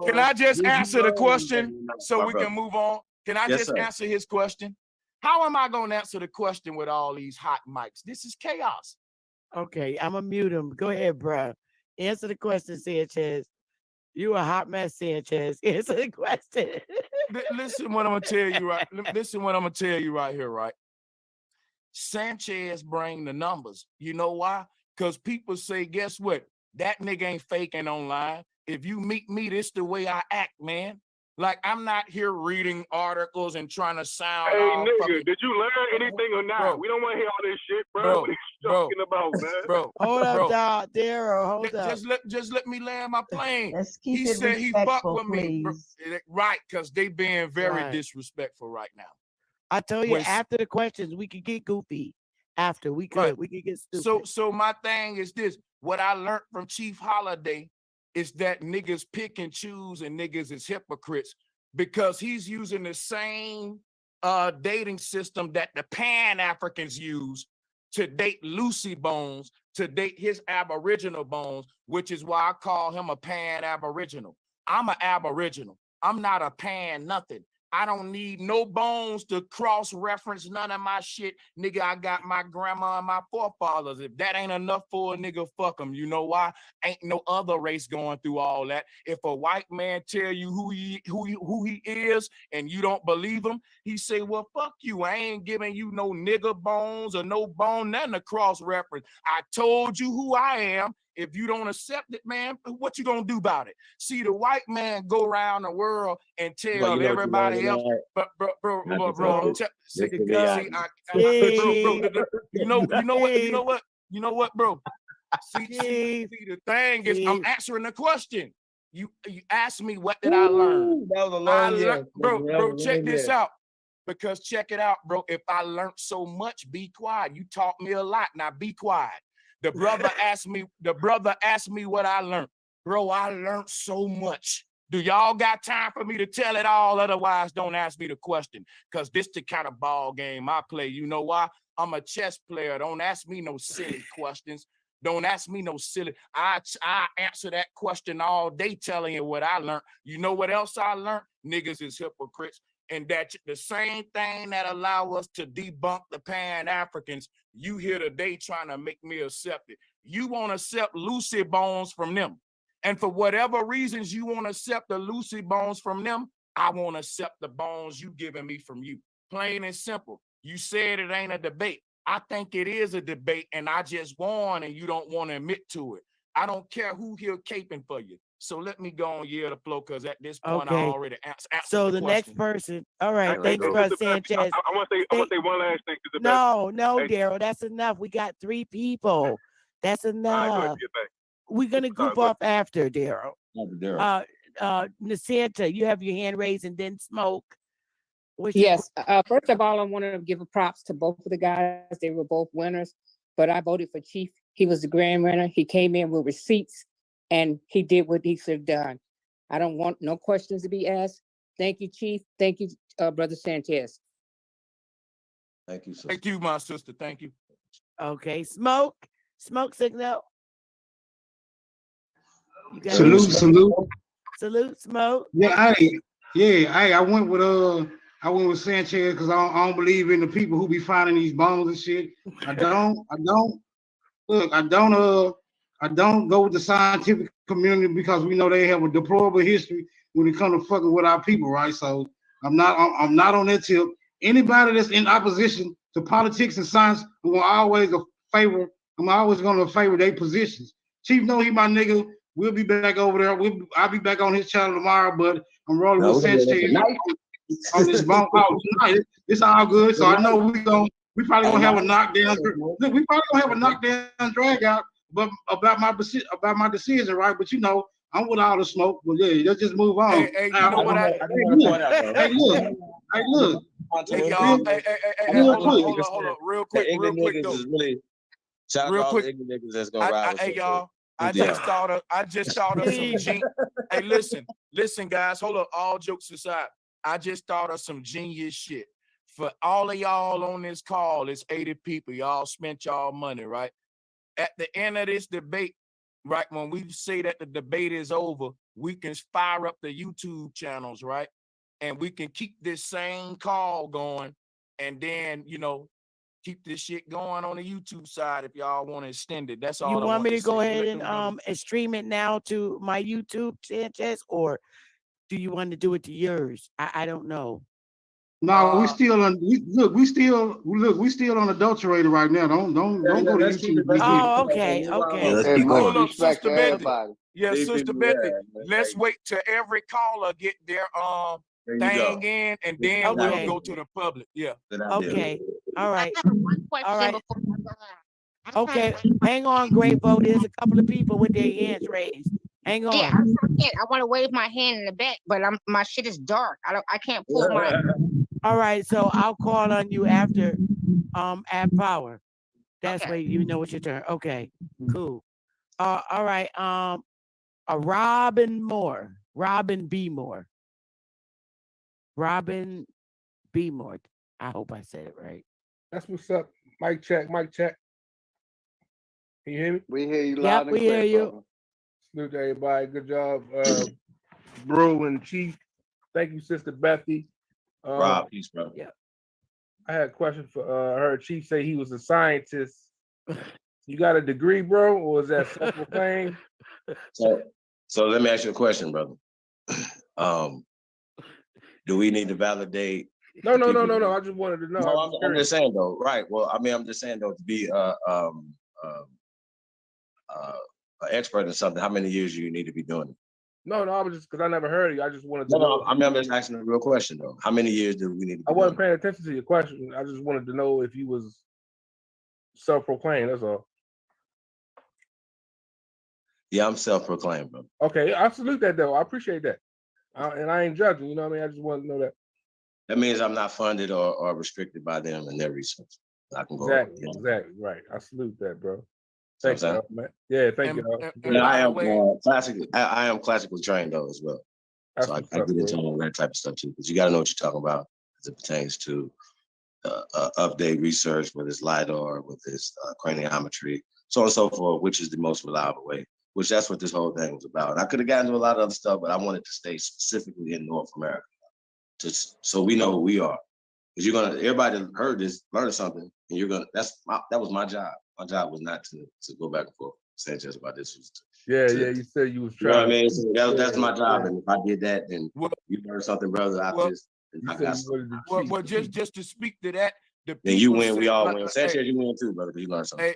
can I just answer the question so we can move on? Can I just answer his question? How am I going to answer the question with all these hot mics? This is chaos. Okay, I'm gonna mute him. Go ahead, bro. Answer the question, Sanchez. You a hot mess, Sanchez. Answer the question. Listen what I'm gonna tell you right. Listen what I'm gonna tell you right here, right? Sanchez bring the numbers. You know why? Because people say, guess what? That nigga ain't faking online. If you meet me, this the way I act, man. Like, I'm not here reading articles and trying to sound all nigga, fucking... did you learn anything or not? Bro, we don't want to hear all this shit, bro. What are you talking about, man? Bro, hold up, Daryl. Hold up. Just let me land my plane. Let's keep He it said he respectful, fucked with me. please. Right, because they being very Right. disrespectful right now. I told you, after the questions, we could get goofy. After we could get stupid. So my thing is this: what I learned from Chief Holiday is that niggas pick and choose and niggas is hypocrites because he's using the same dating system that the Pan-Africans use to date Lucy Bones, to date his Aboriginal Bones, which is why I call him a Pan-Aboriginal. I'm an Aboriginal. I'm not a pan nothing. I don't need no bones to cross-reference none of my shit. Nigga, I got my grandma and my forefathers. If that ain't enough for a nigga, fuck them. You know why? Ain't no other race going through all that. If a white man tell you who he is and you don't believe him, he say, well, fuck you. I ain't giving you no nigga bones or no bone, nothing to cross-reference. I told you who I am. If you don't accept it, man, what you gonna do about it? See, the white man go around the world and tell everybody else, but bro, see, you know what, bro? See, the thing is, I'm answering the question. You asked me, what did I learn? That was a long year, bro, check this out. Because check it out, bro. If I learned so much, be quiet. You taught me a lot. Now be quiet. The brother asked me what I learned. Bro, I learned so much. Do y'all got time for me to tell it all? Otherwise, don't ask me the question. Because this the kind of ball game I play. You know why? I'm a chess player. Don't ask me no silly questions. Don't ask me no silly. I answer that question all day telling you what I learned. You know what else I learned? Niggas is hypocrites. And that's the same thing that allow us to debunk the Pan-Africans. You here today trying to make me accept it. You want to accept Lucy Bones from them. And for whatever reasons you want to accept the Lucy Bones from them, I want to accept the bones you giving me from you. Plain and simple. You said it ain't a debate. I think it is a debate, and I just won, and you don't want to admit to it. I don't care who here caping for you. So let me go on the flow, because at this point I already answered So the next question. person. All right. Thanks, brother Sanchez. I want to say one last thing. No, Hey, Daryl, that's enough. We got 3 people. That's all right, go ahead, enough. get back. We're gonna goof off after Daryl. Nasanta, you have your hand raised, and then Smoke. Yes. First of all, I want to give a props to both of the guys. They were both winners, but I voted for Chief. He was the grand winner. He came in with receipts, and he did what he should have done. I don't want no questions to be asked. Thank you, Chief. Thank you, Brother Sanchez. Thank you, sister. Thank you, my sister. Thank you. Okay, Smoke signal. You got salute, Smoke. Yeah, I went with Sanchez because I don't believe in the people who be finding these bones and shit. I don't go with the scientific community because we know they have a deplorable history when it comes to fucking with our people, right? So I'm not on that tip. Anybody that's in opposition to politics and science, I'm always gonna favor their positions. Chief know he my nigga. We'll be back over there. I'll be back on his channel tomorrow, but I'm rolling with Sanchez on this bone. It's all good. So I know we probably gonna have a knockdown. Look, we probably gonna have a knockdown drag out, but about my decision, right? But you know, I'm with all the smoke. But yeah, let's just move on. Hey, you know what Hey, look. Hey, y'all. Hold on. Real quick, though. Shout out to all the ignorant niggas that's gonna ride with us. Hey, y'all. I just thought of some Hey, listen, guys. Hold up. All jokes aside, I just thought of some genius shit. For all of y'all on this call, it's 80 people. Y'all spent y'all money, right? At the end of this debate, right, when we say that the debate is over, we can fire up the YouTube channels, right? And we can keep this same call going, and then, keep this shit going on the YouTube side if y'all want to extend it. That's all. You I want me to go say. ahead and stream it now to my YouTube, Sanchez, or do you want to do it to yours? I don't know. No, we still unadulterated right now. Don't go to YouTube. Oh, okay. Hold up, Sister Betty. Yeah, Sister Betty. Let's wait till every caller get their thing in, and then we'll go to the public. Yeah. Okay. All right. All right. Okay. Hang on, Grateful. There's a couple of people with their hands raised. Hang on. Yeah, I want to wave my hand in the back, but my shit is dark. I can't pull my. All right, so I'll call on you after at power. That's where you know it's your turn. Okay, cool. All right. Robin B. Moore. I hope I said it right. That's what's up. Mic check. Can you hear me? We hear you loud and clear. We hear you. Salute to everybody. Good job, Bro and Chief. Thank you, Sister Bethy. Rob, peace, brother. Yeah. I had a question for I heard Chief say he was a scientist. You got a degree, bro, or is that self-proclaimed? So let me ask you a question, brother. Do we need to validate? No. I just wanted to know. No, I'm just saying though, right? Well, I mean, I'm just saying though, to be an expert in something, how many years do you need to be doing it? No, I was just because I never heard you. I just wanted to know. No, I mean, I'm just asking a real question though. How many years do we need to be I wasn't paying attention to your question. I just wanted to know if you was self-proclaimed. That's all. Yeah, I'm self-proclaimed, bro. Okay, I salute that though. I appreciate that, and I ain't judging. You know what I mean? I just want to know that. That means I'm not funded or restricted by them in their research. I can go exactly right. I salute that, bro. Thank you, man. Yeah, thank you. Yeah, I am classically. I am classically trained though as well. So I get into all that type of stuff too, because you got to know what you're talking about as it pertains to update research, whether it's LIDAR, whether it's craniometry, so on and so forth, which is the most reliable way. Which that's what this whole thing was about. And I could have gotten to a lot of other stuff, but I wanted to stay specifically in North America, just so we know who we are. Because you're gonna, everybody that heard this learn something, and you're gonna. That was my job. My job was not to go back and forth Sanchez about this. Was you said you was trying. You know what I mean? So that's my job, and if I did that, then you learned something, brother. Well, just to speak to that, then you win, we all win. Sanchez, you win too, brother. You learned something.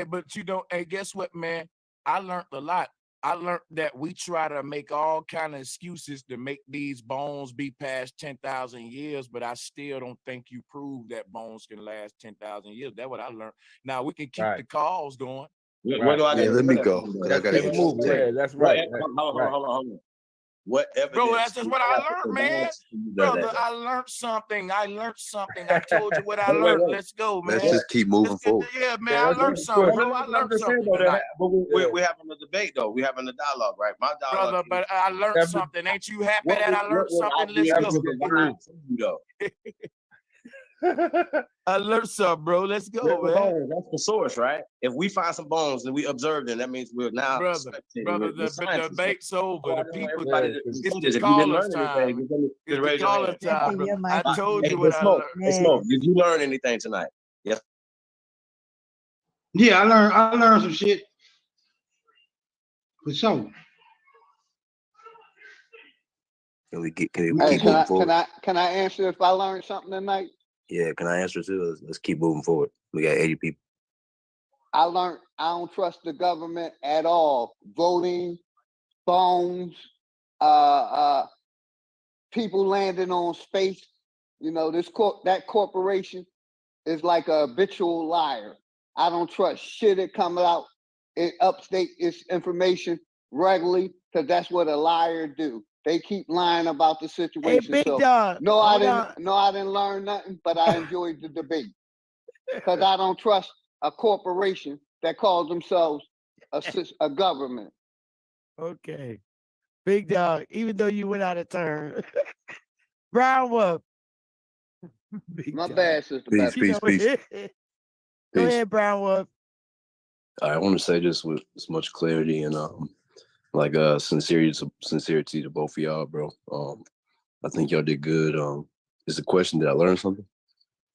But you know, guess what, man? I learned a lot. I learned that we try to make all kind of excuses to make these bones be past 10,000 years, but I still don't think you prove that bones can last 10,000 years. That's what I learned. Now we can keep the calls going. Where do I get? Let me go. I gotta go. Yeah, that's right. Hold on. What evidence? Bro, that's just what I learned, man. Brother, I learned something. I told you what I learned. Let's go, man. Let's just keep moving forward. Yeah, man, I learned something, bro. I learned something. But we're having a debate, though. We're having a dialogue, right? My dialogue. Brother, but I learned something. Ain't you happy that I learned something? Let's go. I learned something, bro. Let's go, man. That's the source, right? If we find some bones and we observe them, that means we're now brother, the debate's over. The people, it's the caller's time. It's the caller's time. I told you what I learned. Hey, Smoke, did you learn anything tonight? Yes. Yeah, I learned some shit. For sure. Can we keep moving forward? Can I answer if I learned something tonight? Yeah, can I answer too? Let's keep moving forward. We got 80 people. I learned I don't trust the government at all. Voting, phones, people landing on space. You know, that corporation is like a habitual liar. I don't trust shit that comes out. It upstate its information regularly because that's what a liar do. They keep lying about the situation. Hey, Big Dog. No, I didn't learn nothing, but I enjoyed the debate because I don't trust a corporation that calls themselves a government. Okay. Big Dog, even though you went out of turn. Brown Wolf. My bad, Sister Beth. Peace. Go ahead, Brown Wolf. I want to say this with as much clarity and sincerity to both of y'all, bro. I think y'all did good. Is the question, did I learn something?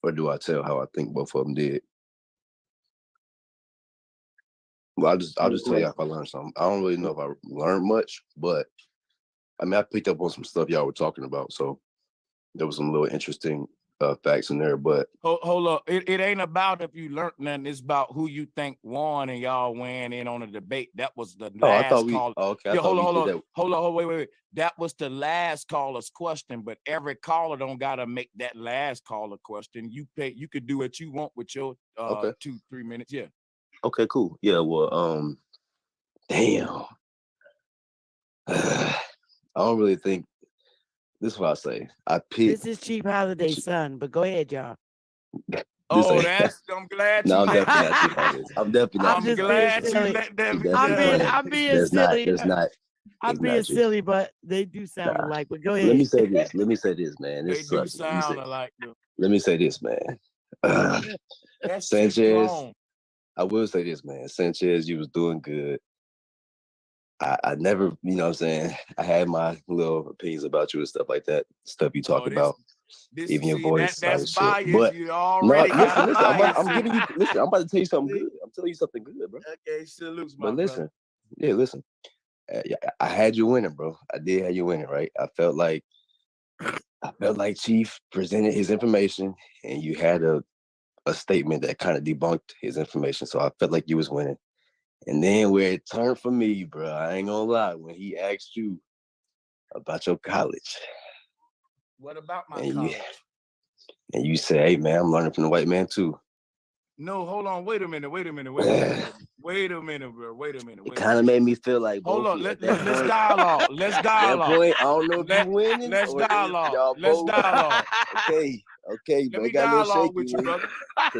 Or do I tell how I think both of them did? Well, I'll just tell you if I learned something. I don't really know if I learned much, but I mean, I picked up on some stuff y'all were talking about. So there was some little interesting facts in there, but hold up. It ain't about if you learned nothing. It's about who you think won and y'all went in on a debate. That was the last call. Okay. Yeah, hold on. Wait. That was the last caller's question, but every caller don't gotta make that last caller question. You could do what you want with your 2-3 minutes. Yeah. Okay, cool. Yeah, well, damn. I don't really think. This is what I say. This is Cheap Holiday, son, but go ahead, y'all. I'm glad you. No, I'm definitely not Cheap Holidays. I'm definitely not. I'm glad you let them. I'm being silly. There's not. I'm being silly, but they do sound alike. But go ahead. Let me say this, man. They do sound alike. Let me say this, man. Sanchez. I will say this, man. Sanchez, you was doing good. I never, you know what I'm saying? I had my little opinions about you and stuff like that. Stuff you talk about. Even your voice. That's bias. But You no, already got listen, bias. I'm giving you listen, I'm about to tell you something good. I'm telling you something good, bro. Okay, salutes, my But listen, brother. listen. I had you winning, bro. I did have you winning, right? I felt like Chief presented his information and you had a statement that kind of debunked his information. So I felt like you was winning. And then where it turned for me, bro, I ain't gonna lie, when he asked you about your college. What about my and college? you say, hey man, I'm learning from the white man too. No, hold on. Wait a minute, bro. Wait a minute. It kind of made me feel like hold on. Let's point, dialogue. Let's At dialogue. that point, I don't know if you winning. Let's or if dialogue. y'all Let's both. dialogue. Okay, Let but me it got a little dialogue shaky with you, brother.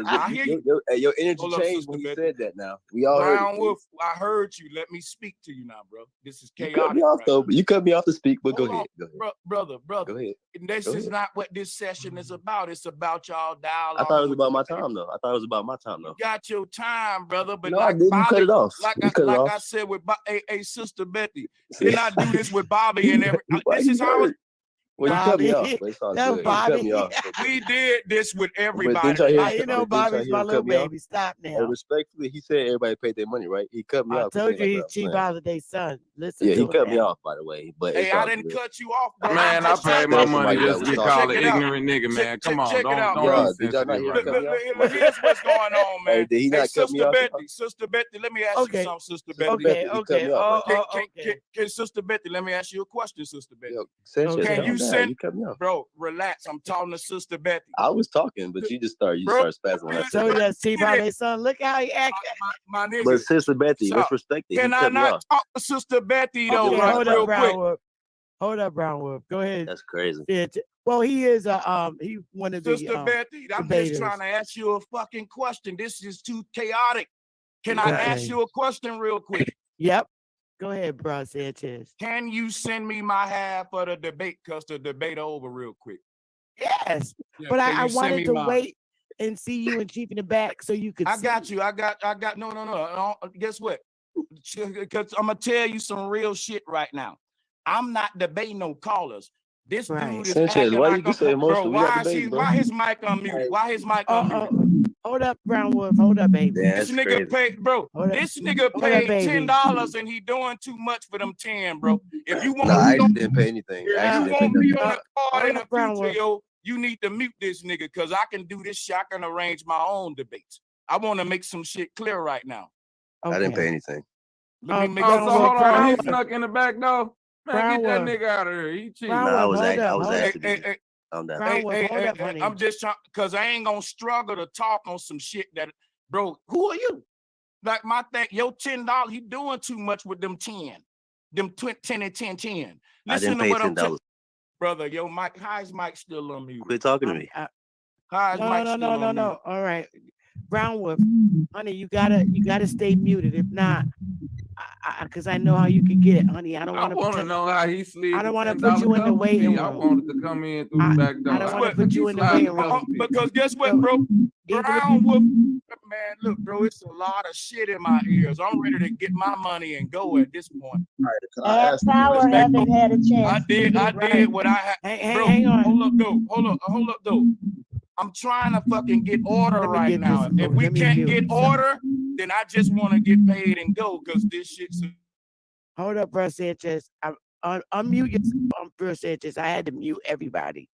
I hear you. Your energy Hold up, changed Sister when he Betty. said that. Now we all Brown heard it. Wolf, I heard you. Let me speak to you now, bro. This is You cut chaotic. me off right though. now. You cut me off to speak, but Hold go on, ahead. Go ahead. brother. Go ahead. This Go is ahead. not what this session is about. It's about y'all dialogue. I thought it was about my time though. You got your time, brother. But No, I like didn't. You Bobby, cut it off. like You cut it off. I said with hey, Sister Betty, can I do this with Bobby and every? Why This you is how. hurt? Well, you cut me off, but it's all That was good. You cut Bobby. me off. We did this with But everybody. didn't y'all hear? You know, But didn't y'all Bobby's hear my him little cut me off? baby. Stop Hey, now. respectfully, he said everybody paid their money, right? He cut me I off. told you Like, he's Chief Holiday's son. Listen yeah, to he him cut me now. off, by the way. But Hey, it's I all didn't good. cut you off, bro. Man, I paid my money just to get called an ignorant nigga, man. Come on, check it out, don't bro. be sensitive right now. Look, here's what's going on, man. Hey, did he not cut me Sister off? Sister Betty, let me ask you Okay. something, Sister Sister Betty. Betty, he cut me off, right? Can Sister Betty, let me ask you a question, Sister Betty. Yo, Sanchez, Can calm you down. send, You cut me off. bro, relax. I'm talking to Sister Betty. I was talking, but you started spazzing when I I said told you that. that's Chief Holiday's son. Look how he acted. My nigga. But Sister Betty, So, let's respect it. He Can I cut me not off. talk to Sister Betty though, Okay, right, hold real up, quick? Brown Wolf. Hold up, Brown Wolf. Go ahead. That's crazy. Yeah, well, he is he one of the Sister Betty, I'm debaters. just trying to ask you a fucking question. This is too chaotic. Can I ask you a question real quick? Yep. Go ahead, bro, Sanchez. Can you send me my half of the debate? Because the debate over real quick. Yes. Yeah, But can I you send wanted me to mine? wait and see you and Chief in the back so you could I see. got you. I got no. Guess what? Because I'm gonna tell you some real shit right now. I'm not debating no callers. This dude is Sanchez, acting why like you get so bro. emotional? We not debating, bro. Why his mic unmuted? Why his mic unmuted? Hold up, Brown Wolf. Hold up, baby. This nigga paid, bro. This nigga paid $10 and he doing too much for them 10, bro. If you want, No, I actually didn't pay anything. I if actually you didn't want pay me nothing. on the card in the Brown future, yo, you need to mute this nigga because I can do this shit. I can arrange my own debates. I want to make some shit clear right now. I didn't pay anything. Let me make Oh, some so shit hold on, clear. he snuck in the back door. Man, get that nigga out of here. He cheating. No, I was actually. I'm down. I'm just trying because I ain't gonna struggle to talk on some shit that, bro. Who are you? Like my thing, yo, $10. He doing too much with them 10, them 10 and 10. Listen to what I'm telling, brother. Yo, Mike, how is Mike still unmuted? Quit talking to me. How is Mike still unmuted? No. All right, Brown Wolf, honey, you gotta stay muted. If not, because I know how you can get, honey. I don't I want to know how he slid. I don't want to put you in the waiting room. I wanted to come in through the back door. I don't want to put you in the waiting room. Because guess what, bro? Brown Wolf, man, look, bro, it's a lot of shit in my ears. I'm ready to get my money and go at this point. Add power haven't had a chance. I did what I had. Hang on. Hold up, though. I'm trying to fucking get order right now. If we can't get order, then I just want to get paid and go because this shit's. Hold up, bro, Sanchez. Unmute yourself, bro, Sanchez. I had to mute everybody.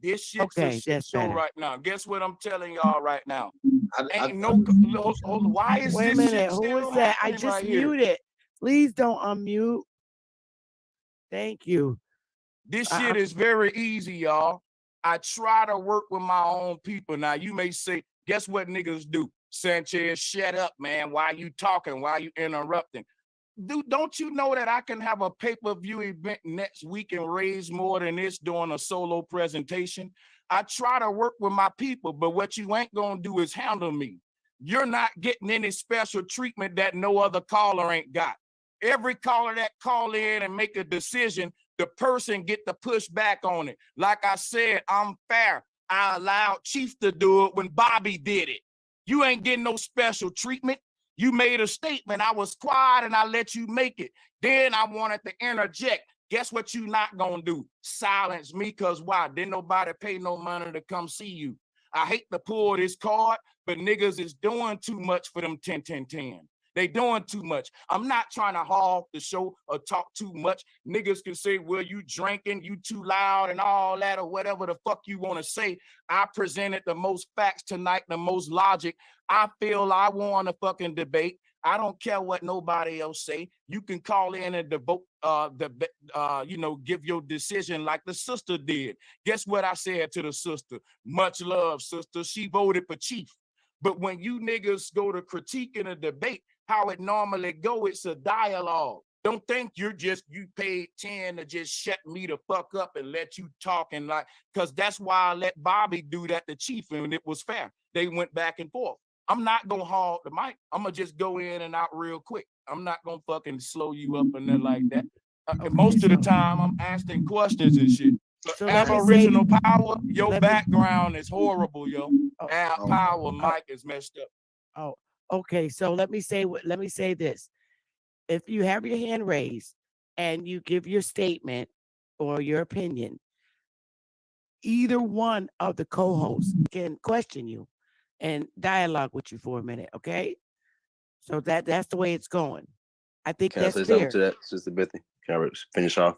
This shit's a shit show right now. Guess what I'm telling y'all right now? Why is Wait a this minute. shit Who still is that? I happening just right here? muted. Please don't unmute. Thank you. This shit is very easy, y'all. I try to work with my own people. Now, you may say, guess what niggas do? Sanchez, shut up, man. Why you talking? Why you interrupting? Dude, don't you know that I can have a pay-per-view event next week and raise more than this doing a solo presentation? I try to work with my people, but what you ain't gonna do is handle me. You're not getting any special treatment that no other caller ain't got. Every caller that call in and make a decision, the person get to push back on it. Like I said, I'm fair. I allowed Chief to do it when Bobby did it. You ain't getting no special treatment. You made a statement. I was quiet and I let you make it. Then I wanted to interject. Guess what you not gonna do? Silence me, cause why? Didn't nobody pay no money to come see you. I hate to pull this card, but niggas is doing too much for them 10. They doing too much. I'm not trying to hog the show or talk too much. Niggas can say, well, you drinking, you too loud and all that, or whatever the fuck you want to say. I presented the most facts tonight, the most logic. I feel I won a fucking debate. I don't care what nobody else say. You can call in and devote, give your decision like the sister did. Guess what I said to the sister? Much love, sister. She voted for Chief. But when you niggas go to critique in a debate, how it normally go, it's a dialogue. Don't think you paid 10 to just shut me the fuck up and let you talk and like, because that's why I let Bobby do that to Chief and it was fair. They went back and forth. I'm not gonna hog the mic. I'm gonna just go in and out real quick. I'm not gonna fucking slow you up and then like that. Most of the time I'm asking questions and shit. So Aboriginal power, your background is horrible, yo. Power, Mike is messed up. Oh, okay. So let me say this. If you have your hand raised and you give your statement or your opinion, either one of the co-hosts can question you and dialogue with you for a minute, okay? So that's the way it's going. I think Can I that's say fair. something to that, Sister Bethy? Can I finish off?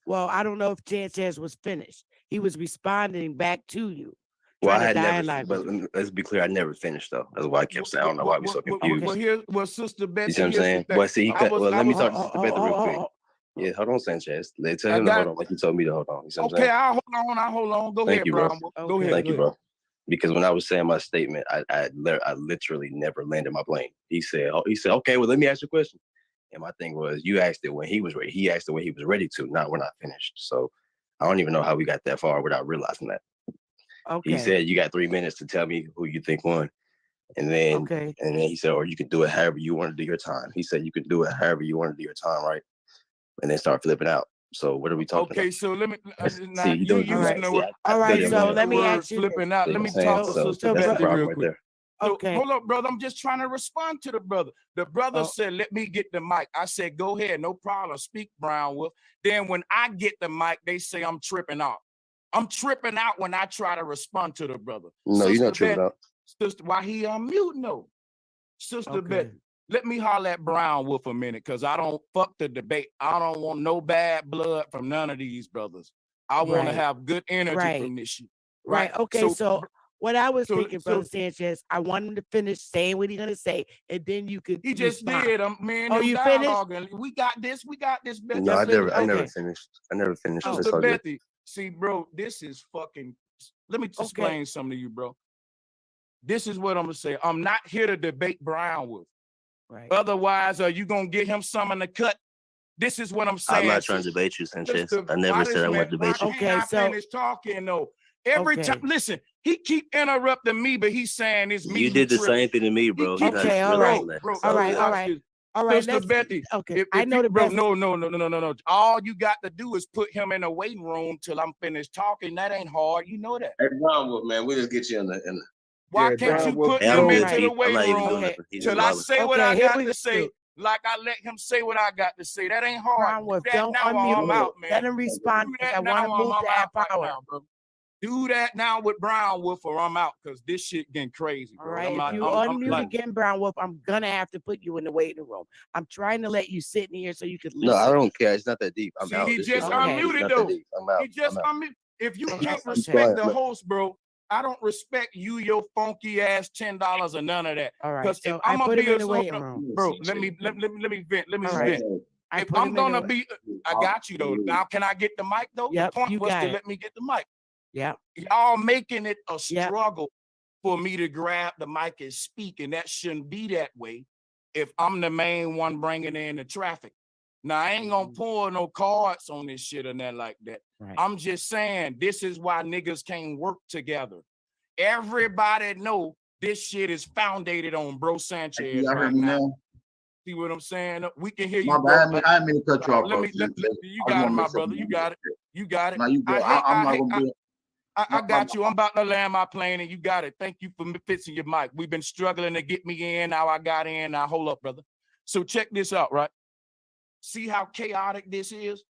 Well, I don't know if Sanchez was finished. He was responding back to you. Well, I trying to had never, dialogue but with you. let's be clear, I never finished though. That's why I kept saying, I don't know why we so confused. Well, Sister Betty, You see what I'm saying? Well, see, let me talk to Sister Betty real quick. Yeah, hold on, Sanchez. Let's tell him to hold on, like you told me to hold on. You see what I'm saying? I'll hold on. Go Thank ahead, you, bro. bro. Go ahead. Thank you, bro. Because when I was saying my statement, I literally never landed my plane. He said, okay, well, let me ask you a question. And my thing was, you asked it when he was ready. He asked it when he was ready to, not when I finished. So I don't even know how we got that far without realizing that. Okay. He said, you got 3 minutes to tell me who you think won. And then he said, or you can do it however you want to do your time. He said, you can do it however you want to do your time, right? And then start flipping out. So what are we talking about? Okay, so let me see, you don't do that. All right, so let me ask you flipping out. Let me talk to Sister that's the Betty problem real right quick. there. So, Okay. hold up, brother. I'm just trying to respond to the brother. The brother said, let me get the mic. I said, go ahead, no problem. Speak, Brown Wolf. Then when I get the mic, they say I'm tripping out. I'm tripping out when I try to respond to the brother. No, you're not tripping out. Sister, why he unmute? No. Sister Betty, let me holler at Brown Wolf a minute, because I don't fuck the debate. I don't want no bad blood from none of these brothers. I want to have good energy from this shit. Right. Okay. So what I was thinking, Brother Sanchez, I want him to finish saying what he's gonna say, and then you could. He just did. Man, oh, you finished? We got this. Betty. No, I never finished. I never finished. Sister Betty, see, bro, this is fucking. Let me explain something to you, bro. This is what I'm gonna say. I'm not here to debate Brown Wolf. Right. Otherwise, are you gonna get him some in the cut? This is what I'm saying. I'm not trying to debate you, Sanchez. I never said I want to debate you. Okay, so finish talking though. Every time, listen, he keep interrupting me, but he's saying it's me. You did the same thing to me, bro. Okay, all right, all right. Sister Betty. Okay, I know the bro. best. No. All you got to do is put him in a waiting room till I'm finished talking. That ain't hard. You know that. Hey, Brown Wolf, man, we just get you in the. Why can't you put him into the waiting room till I say what I got to say? Like I let him say what I got to say. That ain't hard. Do that don't now unmute I'm out, man. Let him respond. I want to move to half hour. Do that now with Brown Wolf, or I'm out, because this shit getting crazy, bro. All right, if you unmute again, Brown Wolf, I'm gonna have to put you in the waiting room. I'm trying to let you sit in here so you could listen. No, I don't care. It's not that deep. I'm out. He just unmuted though. I'm out. He just unmuted. If you can't respect the host, bro, I don't respect you, your funky ass $10 or none of that. All right, because so if I'm I gonna put him be in the waiting room, bro. Let me vent. Let me All right. vent. If I'm gonna be, I got you though. Now, can I get the mic though? Yep, the point you was got to it. let me get the mic. Yeah. Y'all making it a struggle for me to grab the mic and speak, and that shouldn't be that way if I'm the main one bringing in the traffic. Now, I ain't gonna pull no cards on this shit or nothing like that. Right. I'm just saying this is why niggas can't work together. Everybody know this shit is founded on Bro Sanchez right now. See what I'm saying? We can hear you, bro. I didn't mean to cut you off, bro. You got it, my brother. You got it. You got it. Now you go. I'm not gonna be. I got you. I'm about to land my plane and you got it. Thank you for fixing your mic. We've been struggling to get me in. Now I got in. Now hold up, brother. So check this out, right? See how chaotic this is?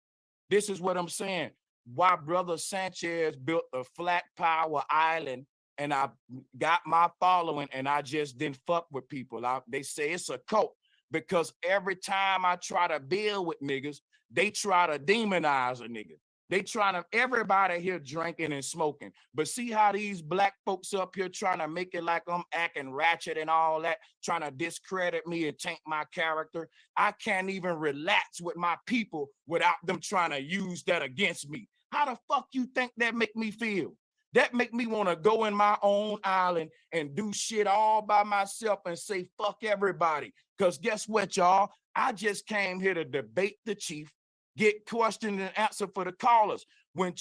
This is what I'm saying. Why Brother Sanchez built a flat power island and I got my following and I just didn't fuck with people. They say it's a cult because every time I try to build with niggas, they try to demonize a nigga. They trying to, everybody here drinking and smoking. But see how these black folks up here trying to make it like I'm acting ratchet and all that, trying to discredit me and tank my character. I can't even relax with my people without them trying to use that against me. How the fuck you think that make me feel? That make me want to go in my own island and do shit all by myself and say, fuck everybody. Because guess what, y'all? I just came here to debate the chief, get question and answer for the callers. When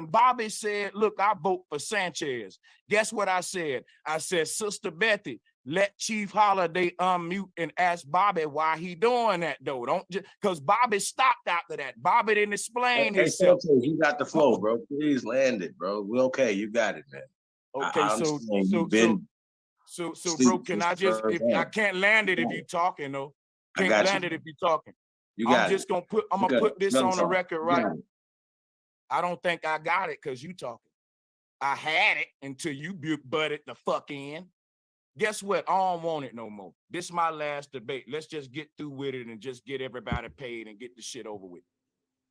Bobby said, look, I vote for Sanchez, guess what I said? I said, Sister Betty, let Chief Holiday unmute and ask Bobby why he doing that though. Don't just because Bobby stopped after that. Bobby didn't explain himself. Sanchez, you got the flow, bro. Please land it, bro. We okay. You got it, man. Okay, so bro, can I just I can't land it if you talking though. Can't land it if you talking. I'm gonna put this on the record, right? I don't think I got it because you talking. I had it until you butted the fuck in. Guess what? I don't want it no more. This is my last debate. Let's just get through with it and just get everybody paid and get the shit over with.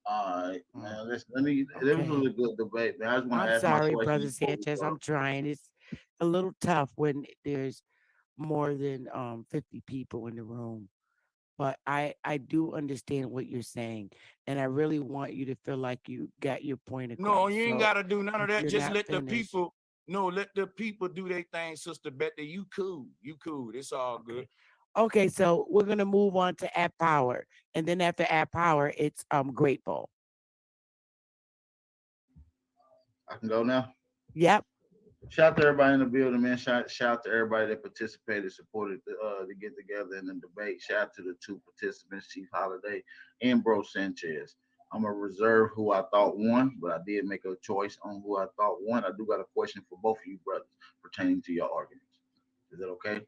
All right, man. This was a good debate, man. I just want to I'm ask sorry, my Brother question. Sanchez. I'm trying. It's a little tough when there's more than 50 people in the room. But I do understand what you're saying, and I really want you to feel like you got your point across. No, you ain't got to do none of that. Just let the finished. people. No, let the people do their thing, Sister Betty. You cool. You cool. It's all good. Okay, so we're gonna move on to App Power, and then after App Power, it's Grateful. I can go now. Yep. Shout out to everybody in the building, man. Shout out to everybody that participated, supported to get together in the debate. Shout out to the two participants, Chief Holiday and Bro Sanchez. I'm gonna reserve who I thought won, but I did make a choice on who I thought won. I do got a question for both of you brothers pertaining to your arguments. Is that okay?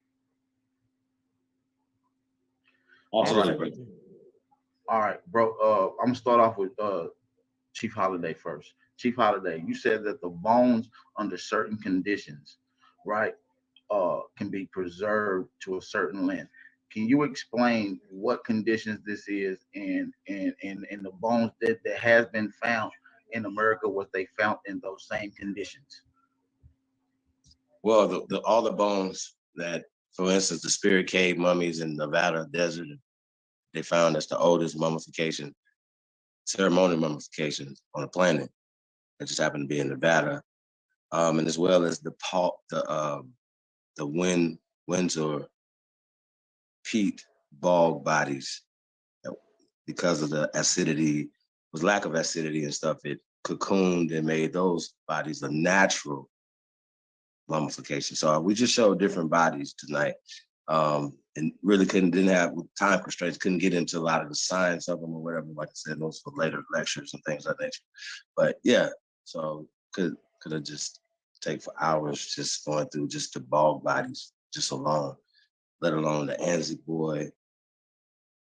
Absolutely. All right, bro. I'm gonna start off with Chief Holiday first. Chief Holiday, you said that the bones under certain conditions, right, can be preserved to a certain length. Can you explain what conditions this is and the bones that has been found in America, was they found in those same conditions? Well, all the bones that, for instance, the Spirit Cave mummies in Nevada desert, they found that's the oldest mummification, ceremonial mummification on the planet. It just happened to be in Nevada, and as well as the Windsor peat bog bodies, because of the acidity, was lack of acidity and stuff. It cocooned and made those bodies a natural mummification. So we just showed different bodies tonight, and really didn't have time constraints, couldn't get into a lot of the science of them or whatever. Like I said, those for later lectures and things like that. But yeah, so could have just take for hours just going through just the bog bodies just alone, let alone the Anzac boy.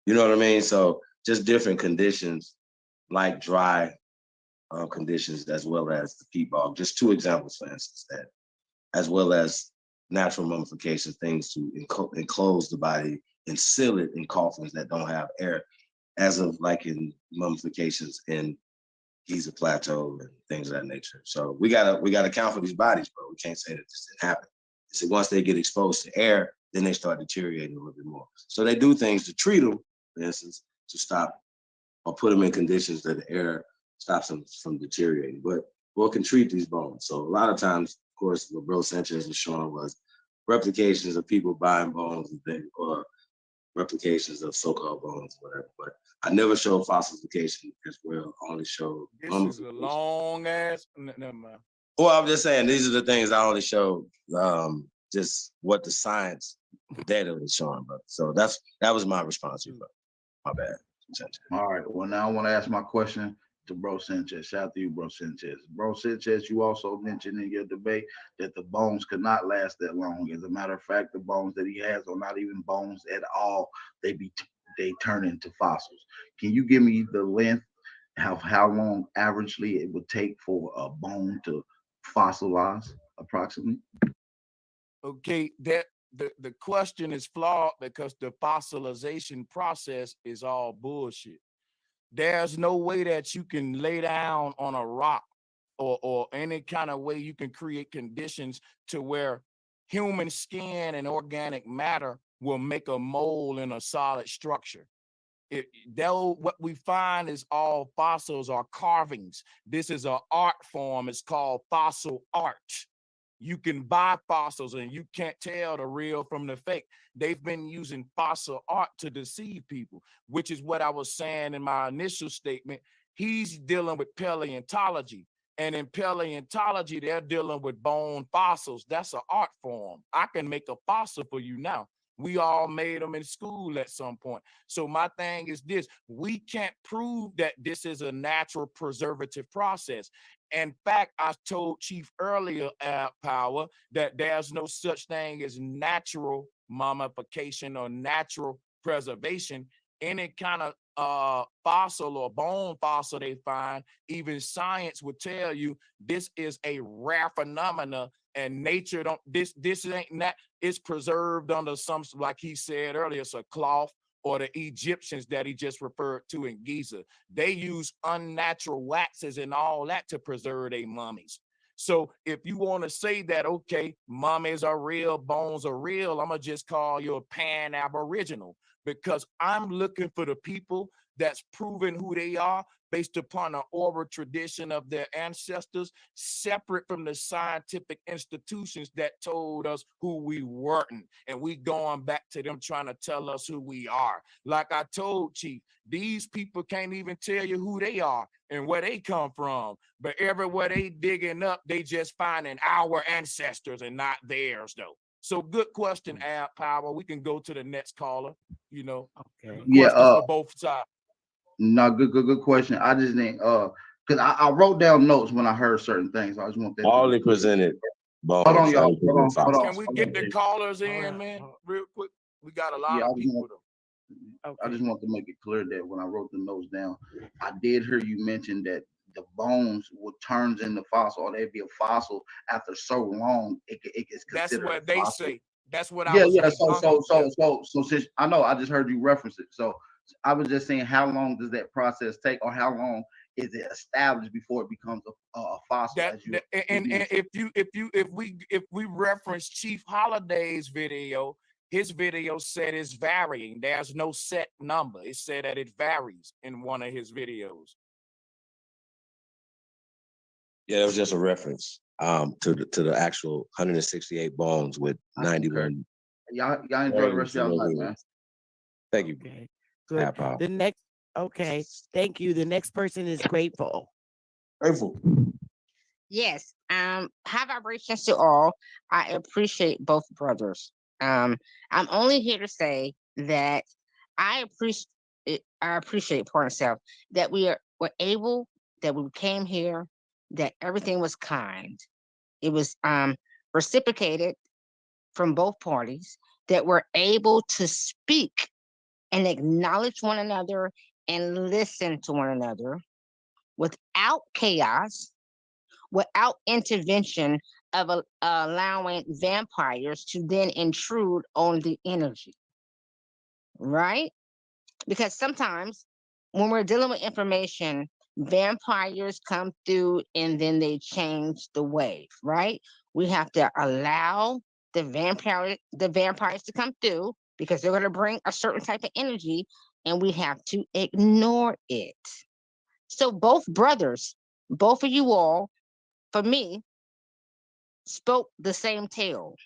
You know what I mean? So just different conditions, like dry conditions, as well as the peat bog. Just two examples, for instance, that, as well as natural mummification, things to enclose the body and seal it in coffins that don't have air, as of like in mummifications in Giza Plateau and things of that nature. So we gotta account for these bodies, bro. We can't say that this didn't happen. So once they get exposed to air, then they start deteriorating a little bit more. So they do things to treat them, for instance, to stop or put them in conditions that the air stops them from deteriorating. But what can treat these bones? So a lot of times, of course, what Bro Sanchez was showing was replications of people buying bones and things, or replications of so-called bones, whatever. But I never showed fossilification as well. I only showed this is a long ass. Never mind. Well, I'm just saying these are the things I only showed. Just what the science data was showing, but so that was my response. But my bad. All right. Well, now I want to ask my question to Bro Sanchez. Shout out to you, Bro Sanchez. Bro Sanchez, you also mentioned in your debate that the bones could not last that long. As a matter of fact, the bones that he has are not even bones at all. They turn into fossils. Can you give me the length of how long averagely it would take for a bone to fossilize approximately? Okay, that the question is flawed because the fossilization process is all bullshit. There's no way that you can lay down on a rock or any kind of way you can create conditions to where human skin and organic matter will make a mold in a solid structure. What we find is all fossils are carvings. This is an art form. It's called fossil art. You can buy fossils and you can't tell the real from the fake. They've been using fossil art to deceive people, which is what I was saying in my initial statement. He's dealing with paleontology. And in paleontology, they're dealing with bone fossils. That's an art form. I can make a fossil for you now. We all made them in school at some point. So my thing is this: we can't prove that this is a natural preservative process. In fact, I told Chief earlier, Power, that there's no such thing as natural mummification or natural preservation. Any kind of fossil or bone fossil they find, even science would tell you this is a rare phenomena, and nature don't, this ain't that, it's preserved under some, like he said earlier, it's a cloth, or the Egyptians that he just referred to in Giza. They use unnatural waxes and all that to preserve their mummies. So if you want to say that, okay, mummies are real, bones are real, I'm gonna just call you a pan-aboriginal, because I'm looking for the people that's proven who they are based upon the oral tradition of their ancestors, separate from the scientific institutions that told us who we weren't. And we going back to them trying to tell us who we are. Like I told Chief, these people can't even tell you who they are and where they come from. But everywhere they digging up, they just finding our ancestors and not theirs, though. So good question, Ab Power. We can go to the next caller. You know, okay. Yeah, questions for both sides. no, good question. I just need because I wrote down notes when I heard certain things. I just want that. All they presented bones. Hold on, y'all. Hold on. Can we get the callers in, man, real quick? We got a lot of people. I just want to make it clear that when I wrote the notes down, I did hear you mention that the bones would turn into fossil, or they'd be a fossil after so long. It gets considered. That's what they say. That's what I Yeah, was. yeah. So since I know, I just heard you reference it. So I was just saying, how long does that process take, or how long is it established before it becomes a fossil? And if we reference Chief Holiday's video, his video said it's varying. There's no set number. It said that it varies in one of his videos. Yeah, it was just a reference to the actual 168 bones with 91. Y'all enjoy the rest of y'all night, man. Thank you. Okay, good. The next, okay, thank you. The next person is Grateful. Grateful. Yes. High vibrations to all. I appreciate both brothers. I'm only here to say that I appreciate part of self that were able, that we came here, that everything was kind. It was reciprocated from both parties, that we're able to speak and acknowledge one another and listen to one another without chaos, without intervention of allowing vampires to then intrude on the energy, right? Because sometimes when we're dealing with information, vampires come through and then they change the wave, right? We have to allow the vampires to come through because they're going to bring a certain type of energy, and we have to ignore it. So both brothers, both of you all, for me, spoke the same tale.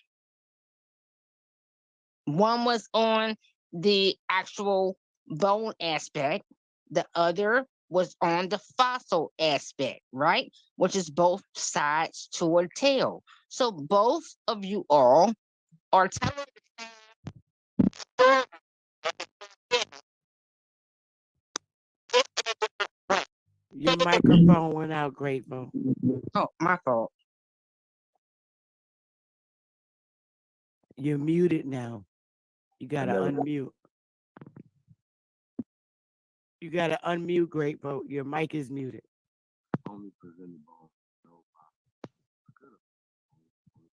One was on the actual bone aspect, the other was on the fossil aspect, right? Which is both sides to a tale. So both of you all are telling the Your microphone went out, Grateful. Oh, my fault. You're muted now. You gotta unmute. You gotta unmute, Grateful. Your mic is muted.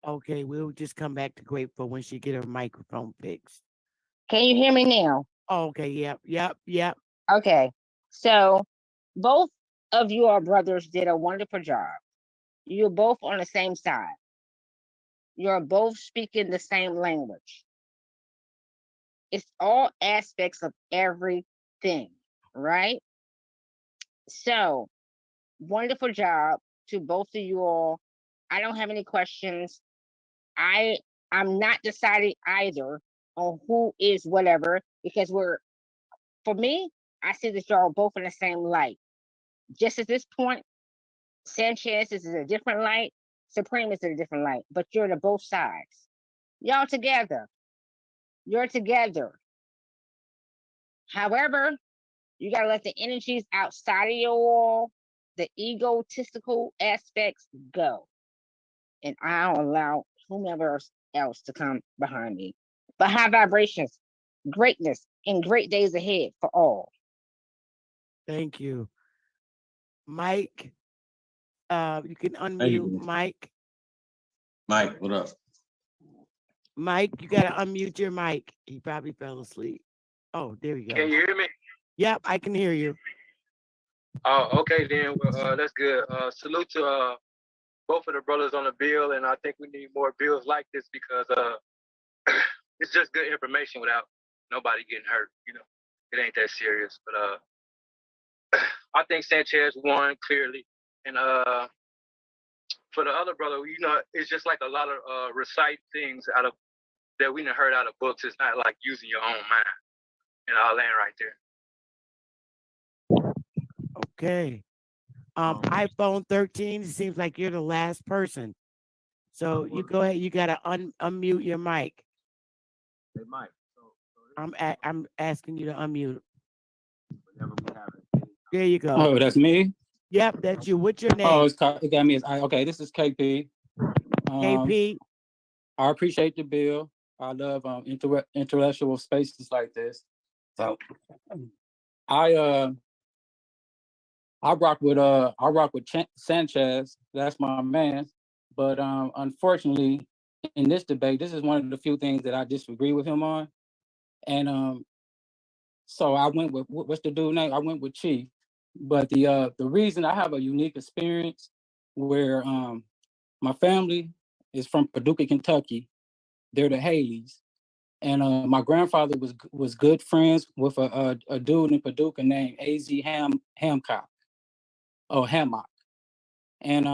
Okay, we'll just come back to Grateful when she get her microphone fixed. Can you hear me now? Okay, yep. Okay. So both of you all brothers did a wonderful job. You're both on the same side. You're both speaking the same language. It's all aspects of everything, right? So wonderful job to both of you all. I don't have any questions. I'm not deciding either on who is whatever, because for me, I see that y'all both in the same light. Just at this point, Sanchez is in a different light, Supreme is in a different light, but you're to both sides. Y'all together. You're together. However, you gotta let the energies outside of your wall, the egotistical aspects go. And I'll allow whomever else to come behind me. But high vibrations, greatness, and great days ahead for all. Thank you. Mike, you can Thank you. unmute Mike. Mike, what up? Mike, you gotta unmute your mic. He probably fell asleep. Oh, there we go. Can you hear me? Yep, I can hear you. Oh, okay then. Well, that's good. Salute to both of the brothers on the bill, and I think we need more bills like this because it's just good information without nobody getting hurt. You know, it ain't that serious. But I think Sanchez won clearly, and for the other brother, you know, it's just like a lot of recite things out of that we done heard out of books. It's not like using your own mind. And I'll land right there. Okay. iPhone 13, it seems like you're the last person. So you go ahead, you gotta unmute your mic. Hey, Mike. I'm asking you to unmute. There you go. Oh, that's me? Yep, that's you. What's your name? Oh, it got me. Okay, this is KP. KP. I appreciate the bill. I love intellectual spaces like this. So I rock with Sanchez. That's my man. But unfortunately, in this debate, this is one of the few things that I disagree with him on. And so I went with what's the dude name? I went with Chief. But the reason I have a unique experience where my family is from Paducah, Kentucky. They're the Haleys. And my grandfather was good friends with a dude in Paducah named A.Z. Hamcock or Hammock. And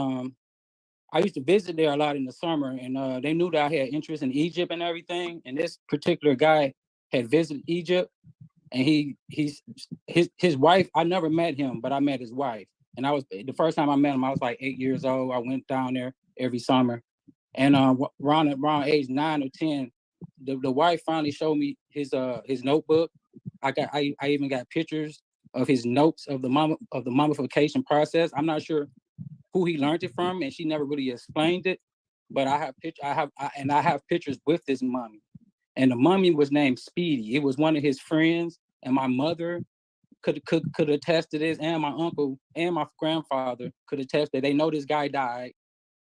I used to visit there a lot in the summer, and they knew that I had interest in Egypt and everything. And this particular guy had visited Egypt, and his wife, I never met him, but I met his wife. And the first time I met him, I was like 8 years old. I went down there every summer. And around age 9 or 10, the wife finally showed me his notebook. I even got pictures of his notes of the mummification process. I'm not sure who he learned it from, and she never really explained it. But I have pictures with this mummy, and the mummy was named Speedy. It was one of his friends, and my mother could attest to this, and my uncle and my grandfather could attest that they know this guy died.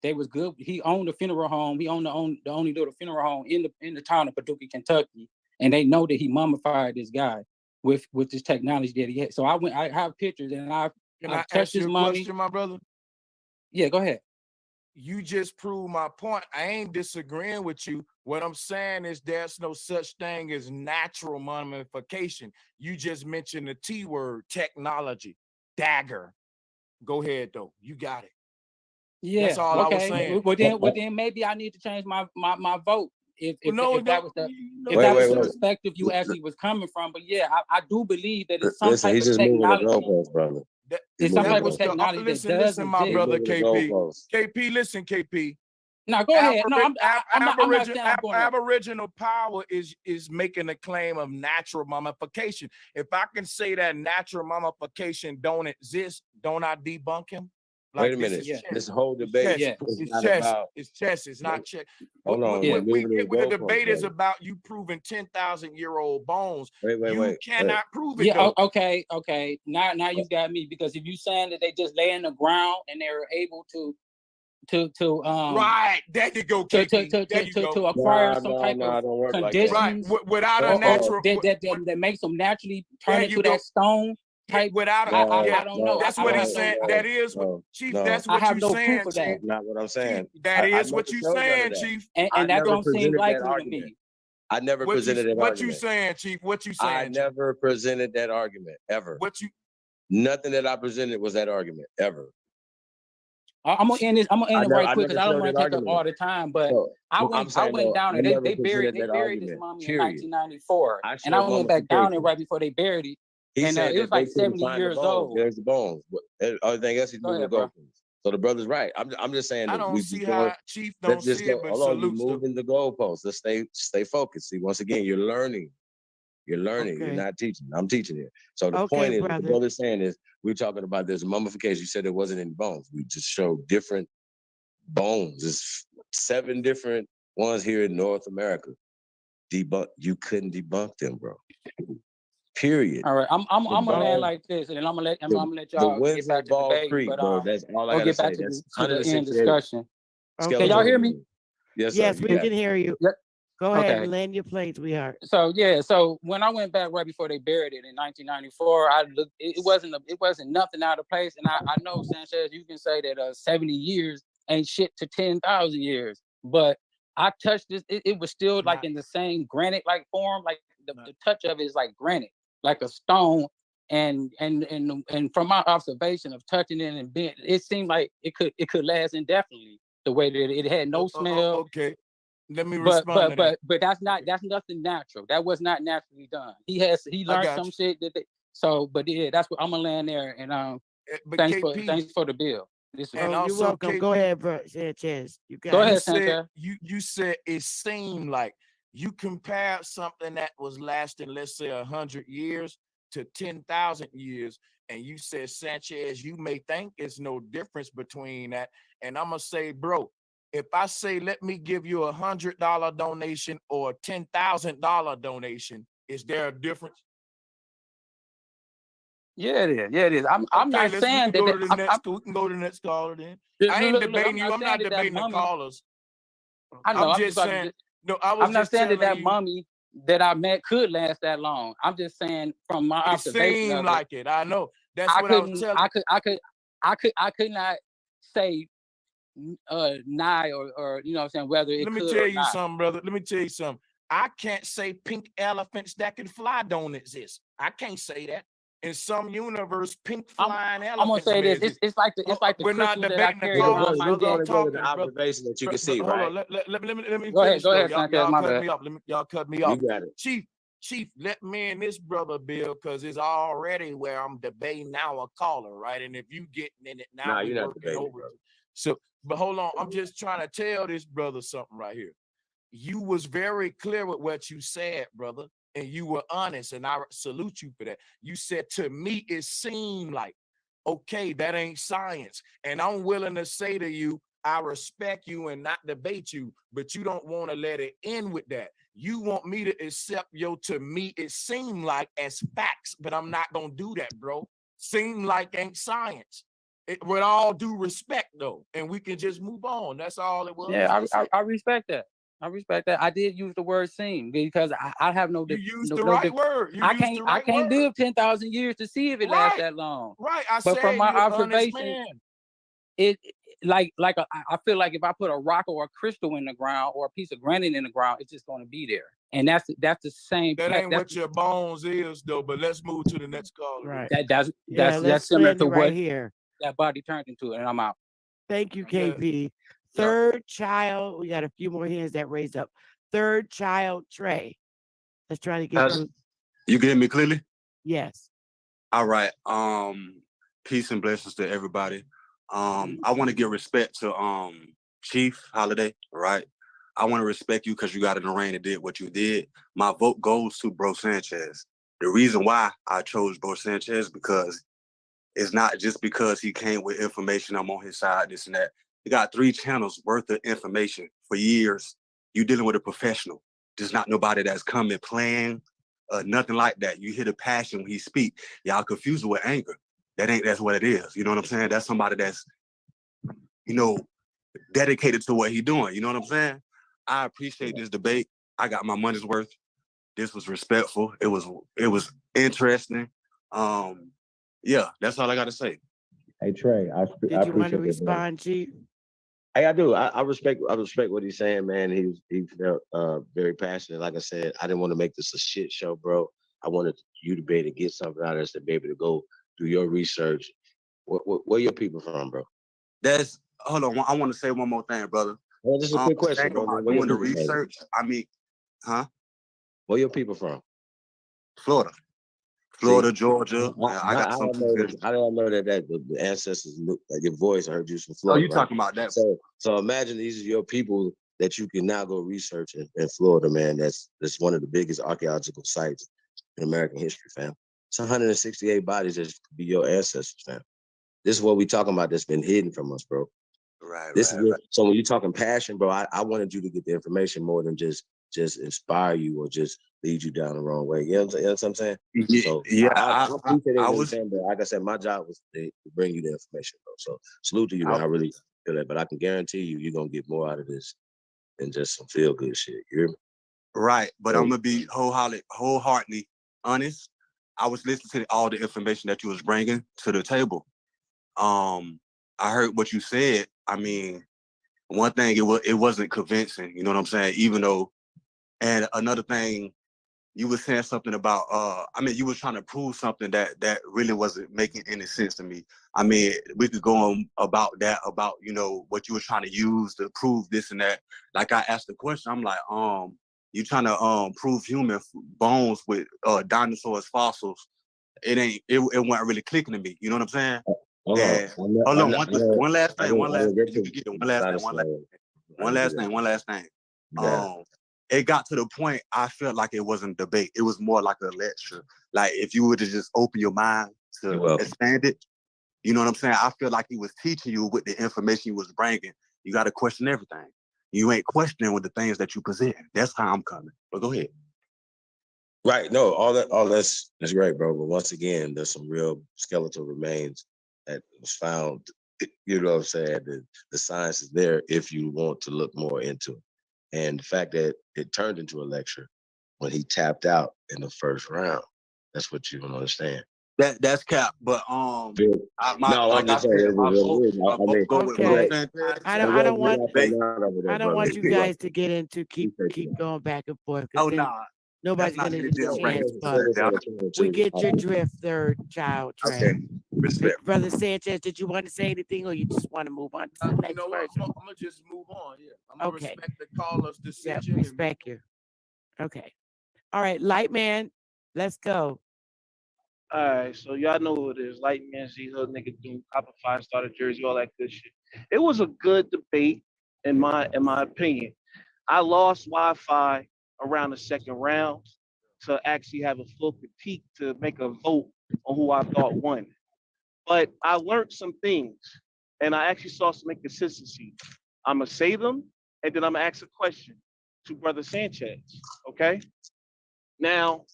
They was good. He owned a funeral home. He owned the only little funeral home in the town of Paducah, Kentucky, and they know that he mummified this guy with this technology that he had. So I have pictures, and I've touched his mummy. Question, my brother? Yeah, go ahead. You just proved my point. I ain't disagreeing with you. What I'm saying is there's no such thing as natural mummification. You just mentioned the T word, technology, dagger. Go ahead, though. You got it. Yeah, that's all I was saying. Well, then maybe I need to change my vote. If that was the perspective you actually was coming from. But yeah, I do believe that it's some type of technology. Brother. It's some type of technology that does listen, my exist. brother KP. KP, listen, KP. Now go ahead. No, I'm not saying I'm going. Aboriginal power is making a claim of natural mummification. If I can say that natural mummification don't exist, don't I debunk him? Like, wait a minute. This whole debate is not about. It's chess. It's not chess. Hold on. The debate is about you proving 10,000-year-old bones. You cannot prove it. Yeah. Okay. Now you got me, because if you saying that they just lay in the ground and they're able to right, there you go, to acquire some type of conditions, right, without a natural that makes them naturally turn into that stone type. Without I don't know. That's what he's saying. That is Chief. That's what you're saying. Proof of that. That's not what I'm saying. That is what you're saying, Chief. And that don't seem likely to me. I never presented that argument. What you saying, Chief? What you saying? I never presented that argument ever. Nothing that I presented was that argument ever. I'm gonna end this. I'm gonna end it right quick because I don't want to take up all the time. But I went down and they buried this mommy in 1994, and I went back down there right before they buried it. And it was like 70 years old. There's the bones. Everything else he's moving the goalposts. So the brother's right. I'm just saying. I don't see how Chief don't see it, but salute. You're moving the goalposts. Let's stay focused. See, once again, you're learning. You're learning. Okay. You're not teaching. I'm teaching here. So the point is, what the brother's saying is, we're talking about this mummification. You said there wasn't any bones. We just showed different bones. There's 7 different ones here in North America. You couldn't debunk them, bro. Period. All right, I'm gonna land like this, and then I'm gonna let y'all get back to the debate. Creek, but bro, that's all I gotta say. That's the end discussion. Okay. Can y'all hear me? Yes, we can hear you. Yep. Go ahead and land your plane, sweetheart. So when I went back right before they buried it in 1994, I looked. It wasn't nothing out of place, and I know, Sanchez, you can say that 70 years ain't shit to 10,000 years, but I touched this. It was still like in the same granite like form, like the touch of it is like granite, like a stone, and from my observation of touching it and being, it seemed like it could last indefinitely. The way that it had no smell. Okay. Let me respond. But that's nothing natural. That was not naturally done. He learned some shit that that's what I'm gonna land there. And thanks for the bill. You're welcome. Go ahead, bro, Sanchez. Go ahead, Sanchez. You said it seemed like you compared something that was lasting, let's say, 100 years to 10,000 years, and you said, Sanchez, you may think it's no difference between that, and I'm gonna say, bro, if I say, let me give you $100 donation or a $10,000 donation, is there a difference? Yeah, it is. I'm not saying that. We can go to the next caller then. I ain't debating you. I'm not debating the callers. I know. I'm just saying. No, I'm not saying that mummy that I met could last that long. I'm just saying from my observation. It seemed like it. I know. That's what I was telling. I could not say nigh or you know what I'm saying, whether it Let me tell you something, brother. Let me tell you something. I can't say pink elephants that can fly don't exist. I can't say that. In some universe, pink flying elephants. I'm gonna say this. It's like the we're not debating the call. We're going to the observation that you can see, right? Hold on. Let me go ahead. Y'all cut me off. You got it. Chief, let me and this brother build, because it's already where I'm debating now a caller, right? And if you getting in it now, you're not debating, bro. So, but hold on, I'm just trying to tell this brother something right here. You was very clear with what you said, brother, and you were honest, and I salute you for that. You said, to me, it seemed like, okay, that ain't science. And I'm willing to say to you, I respect you and not debate you, but you don't want to let it end with that. You want me to accept to me, it seemed like as facts, but I'm not going to do that, bro. Seem like ain't science. With all due respect, though, and we can just move on. That's all it was. Yeah, I respect that. I did use the word "seem" because I have no. You used the right word. I can't live 10,000 years to see if it lasts that long. Right. But from my observation, I feel like if I put a rock or a crystal in the ground or a piece of granite in the ground, it's just going to be there. And that's the same. That ain't what your bones is, though. But let's move to the next caller. Right. That's similar to what here that body turned into, and I'm out. Thank you, KP. Third child. We got a few more hands that raised up. Third child, Trey. Let's try to get through. You can hear me clearly? Yes. All right. Peace and blessings to everybody. I want to give respect to Chief Holiday, right? I want to respect you because you got in the rain and did what you did. My vote goes to Bro Sanchez. The reason why I chose Bro Sanchez because it's not just because he came with information, I'm on his side, this and that. He got 3 channels worth of information for years. You dealing with a professional. There's not nobody that's coming playing, nothing like that. You hear the passion when he speak. Y'all confuse it with anger. That's what it is. You know what I'm saying? That's somebody that's, you know, dedicated to what he doing. You know what I'm saying? I appreciate this debate. I got my money's worth. This was respectful. It was interesting. Yeah, that's all I got to say. Hey Trey, I Did you want to appreciate it, man. respond, Chief? Hey, I do. I respect what he's saying, man. He felt very passionate. Like I said, I didn't want to make this a shit show, bro. I wanted you to be able to get something out of this, to be able to go do your research. Where your people from, bro? Hold on. I want to say one more thing, brother. Well, this is a quick question, Think bro. about Where your doing the people from? research. I mean, huh? Where your people from? Florida, Georgia. I got some. How did I know that the ancestors look like your voice? I heard you from Oh, Florida. you talking about that? So imagine these are your people that you can now go research in Florida, man. That's one of the biggest archaeological sites in American history, fam. It's 168 bodies that could be your ancestors, fam. This is what we talking about that's been hidden from us, bro. Right. So when you're talking passion, bro, I wanted you to get the information more than just inspire you or just lead you down the wrong way. You know what I'm saying? So I appreciate everything, but like I said, my job was to bring you the information, bro. So salute to you, man. I really feel that, but I can guarantee you're gonna get more out of this than just some feel good shit. You hear me? Right, but I'm gonna be wholeheartedly honest. I was listening to all the information that you was bringing to the table. I heard what you said. I mean, one thing it wasn't convincing. You know what I'm saying? Even though, and another thing, you were saying something about. I mean, you were trying to prove something that really wasn't making any sense to me. I mean, we could go on about that, about what you were trying to use to prove this and that. Like I asked the question, I'm like, you trying to prove human bones with dinosaurs fossils? It wasn't really clicking to me. You know what I'm saying? Hold Hold on, one last thing. One last thing. It got to the point I felt like it wasn't a debate. It was more like a lecture. Like if you were to just open your mind to expand it, you know what I'm saying? I feel like he was teaching you with the information he was bringing. You got to question everything. You ain't questioning with the things that you present. That's how I'm coming. But go ahead. Right. No, all that's great, bro. But once again, there's some real skeletal remains that was found. You know what I'm saying? The science is there if you want to look more into it. And the fact that it turned into a lecture when he tapped out in the first round, that's what you don't understand. That's cap, but I'm just saying. I don't want you guys to get into keep going back and forth. Oh no, nobody's gonna get a chance. But we get your drift, third child. Trey. Okay, respect. Brother Sanchez, did you want to say anything, or you just want to move on to the next person? I'm gonna just move on. Yeah, I'm gonna respect the caller's decision. Yeah, respect you. Okay. All right, Light Man, let's go. All right, so y'all know who it is. Light Man, Z Hood, nigga, doing copper 5-star jersey, all that good shit. It was a good debate, in my opinion. I lost Wi-Fi around the second round to actually have a full critique to make a vote on who I thought won. But I learned some things, and I actually saw some inconsistency. I'm gonna say them, and then I'm gonna ask a question to Brother Sanchez. Okay. Now,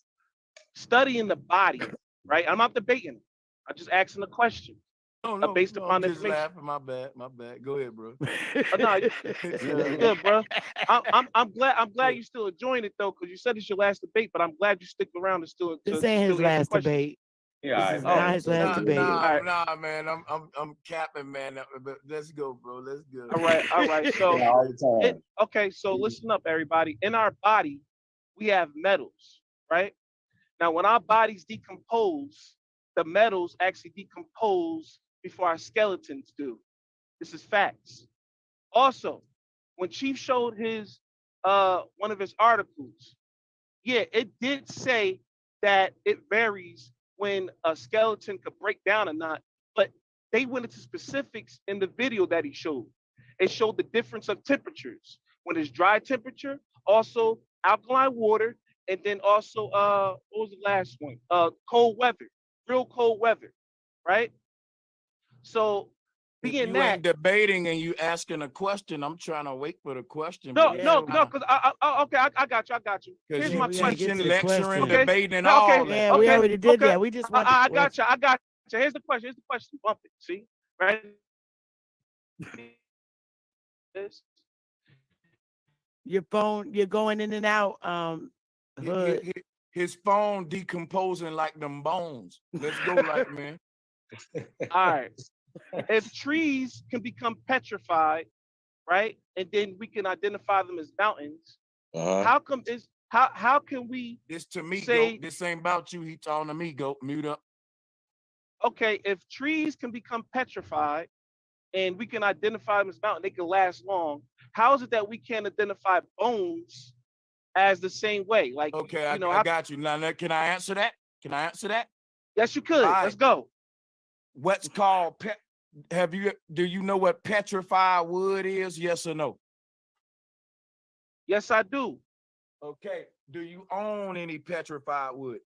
studying the body, right? I'm not debating. I'm just asking a question. Based upon just information. laughing. My bad. Go ahead, bro. No, good, bro. I'm glad you still enjoying it though, because you said it's your last debate, but I'm glad you stick around and still. This ain't his last debate. Yeah, this is not his last debate. Nah, man. I'm capping, man. But let's go, bro. Let's go. All right. So okay, so listen up, everybody. In our body, we have metals, right? Now, when our bodies decompose, the metals actually decompose before our skeletons do. This is facts. Also, when Chief showed his one of his articles, yeah, it did say that it varies when a skeleton could break down or not, but they went into specifics in the video that he showed. It showed the difference of temperatures when it's dry temperature, also alkaline water, and then also what was the last one? Cold weather, real cold weather, right? So If being you that ain't debating and you asking a question, I'm trying to wait for the question. no, because no, no, because okay, I got you. Because Here's you my question. teaching, lecturing, Okay, debating, no, okay, all that. Yeah, we okay, already did okay. that. We just want I got you. I got you. Here's the question. Here's the question. Bump it. See, right? This. your phone. You're going in and out. Hood. His phone decomposing like them bones. Let's go, like man. All right. If trees can become petrified, right, and then we can identify them as mountains, how come is how can we This to me, say go. This ain't about you. He talking to me. Go mute up. okay, if trees can become petrified and we can identify them as mountain, they can last long. How is it that we can't identify bones as the same way? Like, okay, I got you. Now, can I answer that? Can I answer that? Yes, you could. Right. Let's go. What's called do you know what petrified wood is? Yes or no? Yes, I do. Okay. Do you own any petrified wood?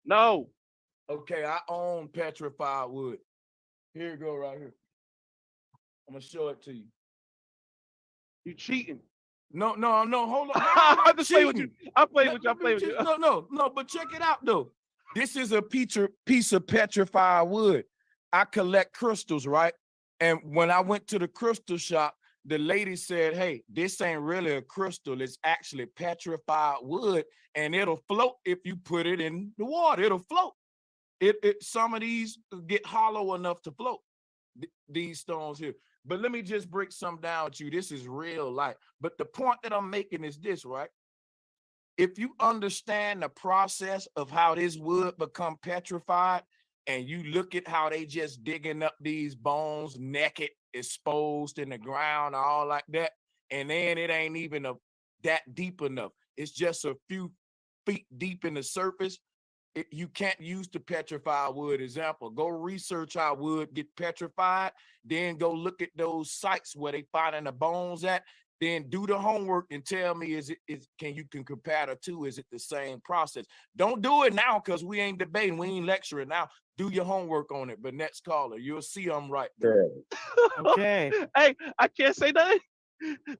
No. Okay, I own petrified wood. Here you go, right here. I'm gonna show it to you. You cheating? No, hold on. I'm just playing with you. I'm playing with you. I'm playing with you. No, but check it out though. This is a piece of petrified wood. I collect crystals, right? And when I went to the crystal shop, the lady said, hey, this ain't really a crystal. It's actually petrified wood, and it'll float if you put it in the water. It'll float. Some of these get hollow enough to float. These stones here. But let me just break some down to you. This is real life. But the point that I'm making is this, right? If you understand the process of how this wood become petrified, and you look at how they just digging up these bones naked, exposed in the ground, all like that, and then it ain't even that deep enough. It's just a few feet deep in the surface. You can't use the petrified wood example. Go research how wood get petrified, then go look at those sites where they finding the bones at, then do the homework and tell me you can compare the two? Is it the same process? Don't do it now because we ain't debating, we ain't lecturing now. Do your homework on it. But next caller, you'll see I'm right there. Okay. Hey, I can't say nothing.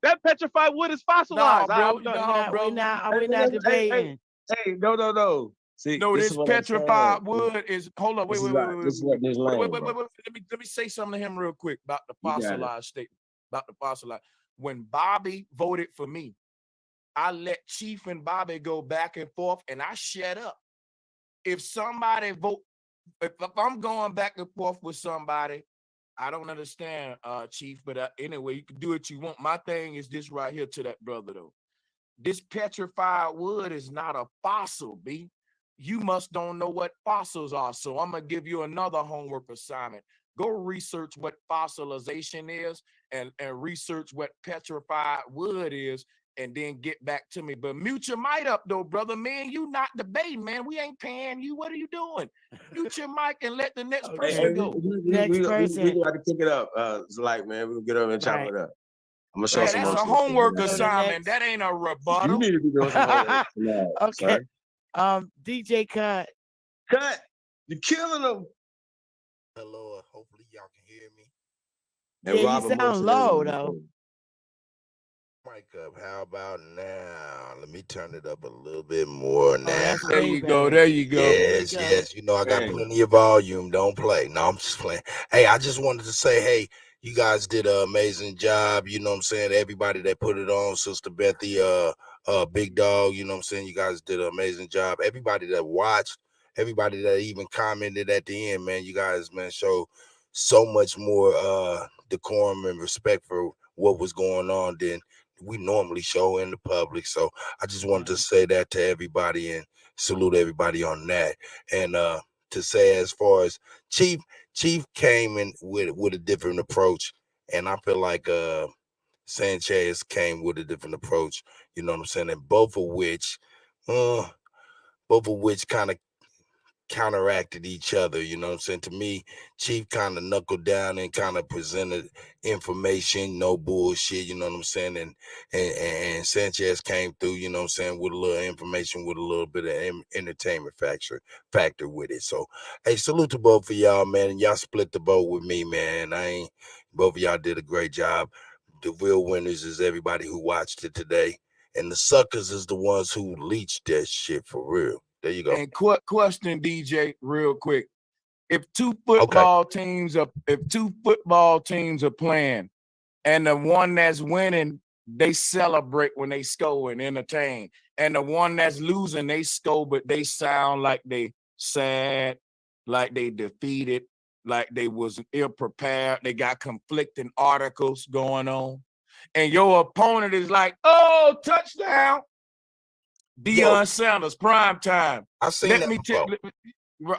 That petrified wood is fossilized. Nah, bro, bro. We're not debating. Hey, no. See, no, this petrified wood is. Hold on, wait. Let me say something to him real quick about the fossilized statement. About the fossilized. When Bobby voted for me, I let Chief and Bobby go back and forth, and I shut up. If somebody if I'm going back and forth with somebody, I don't understand, Chief. But anyway, you can do what you want. My thing is this right here to that brother though. This petrified wood is not a fossil, B. You must don't know what fossils are. So I'm gonna give you another homework assignment. Go research what fossilization is and research what petrified wood is, and then get back to me. But mute your mic up though, brother. Man, you not debating, man. We ain't paying you. What are you doing? Mute your mic and let the next person go. Next person. We got to pick it up. It's like, man, we'll get over and chop it up. I'm gonna show some that's a homework assignment. That ain't a rebuttal. You need to be doing some homework tonight, okay. Sir. DJ Cut. You're killing them. Hello, hopefully y'all can hear me. And yeah, you sound low though. Mic up. How about now? Let me turn it up a little bit more now. There you go. Yes. You know I got plenty of volume. Don't play. No, I'm just playing. Hey, I just wanted to say, hey, you guys did an amazing job. You know what I'm saying? Everybody that put it on, Sister Bethy, Big Dog, you know what I'm saying? You guys did an amazing job. Everybody that watched, everybody that even commented at the end, man, you guys, man, show so much more decorum and respect for what was going on than we normally show in the public. So I just wanted to say that to everybody and salute everybody on that. And to say, as far as Chief came in with a different approach, and I feel like Sanchez came with a different approach, you know what I'm saying? And both of which kind of counteracted each other. You know what I'm saying? To me, Chief kind of knuckled down and kind of presented information, no bullshit. You know what I'm saying? And Sanchez came through. You know what I'm saying, with a little information, with a little bit of entertainment factor with it. So, hey, salute to both of y'all, man. And y'all split the boat with me, man. Both of y'all did a great job. The real winners is everybody who watched it today. And the suckers is the ones who leached that shit for real. There you go. And question, DJ, real quick. If two football teams are playing and the one that's winning, they celebrate when they score and entertain. And the one that's losing, they score, but they sound like they sad, like they defeated, like they was ill prepared. They got conflicting articles going on. And your opponent is like, oh, touchdown. Deion Sanders, prime time. I seen that before.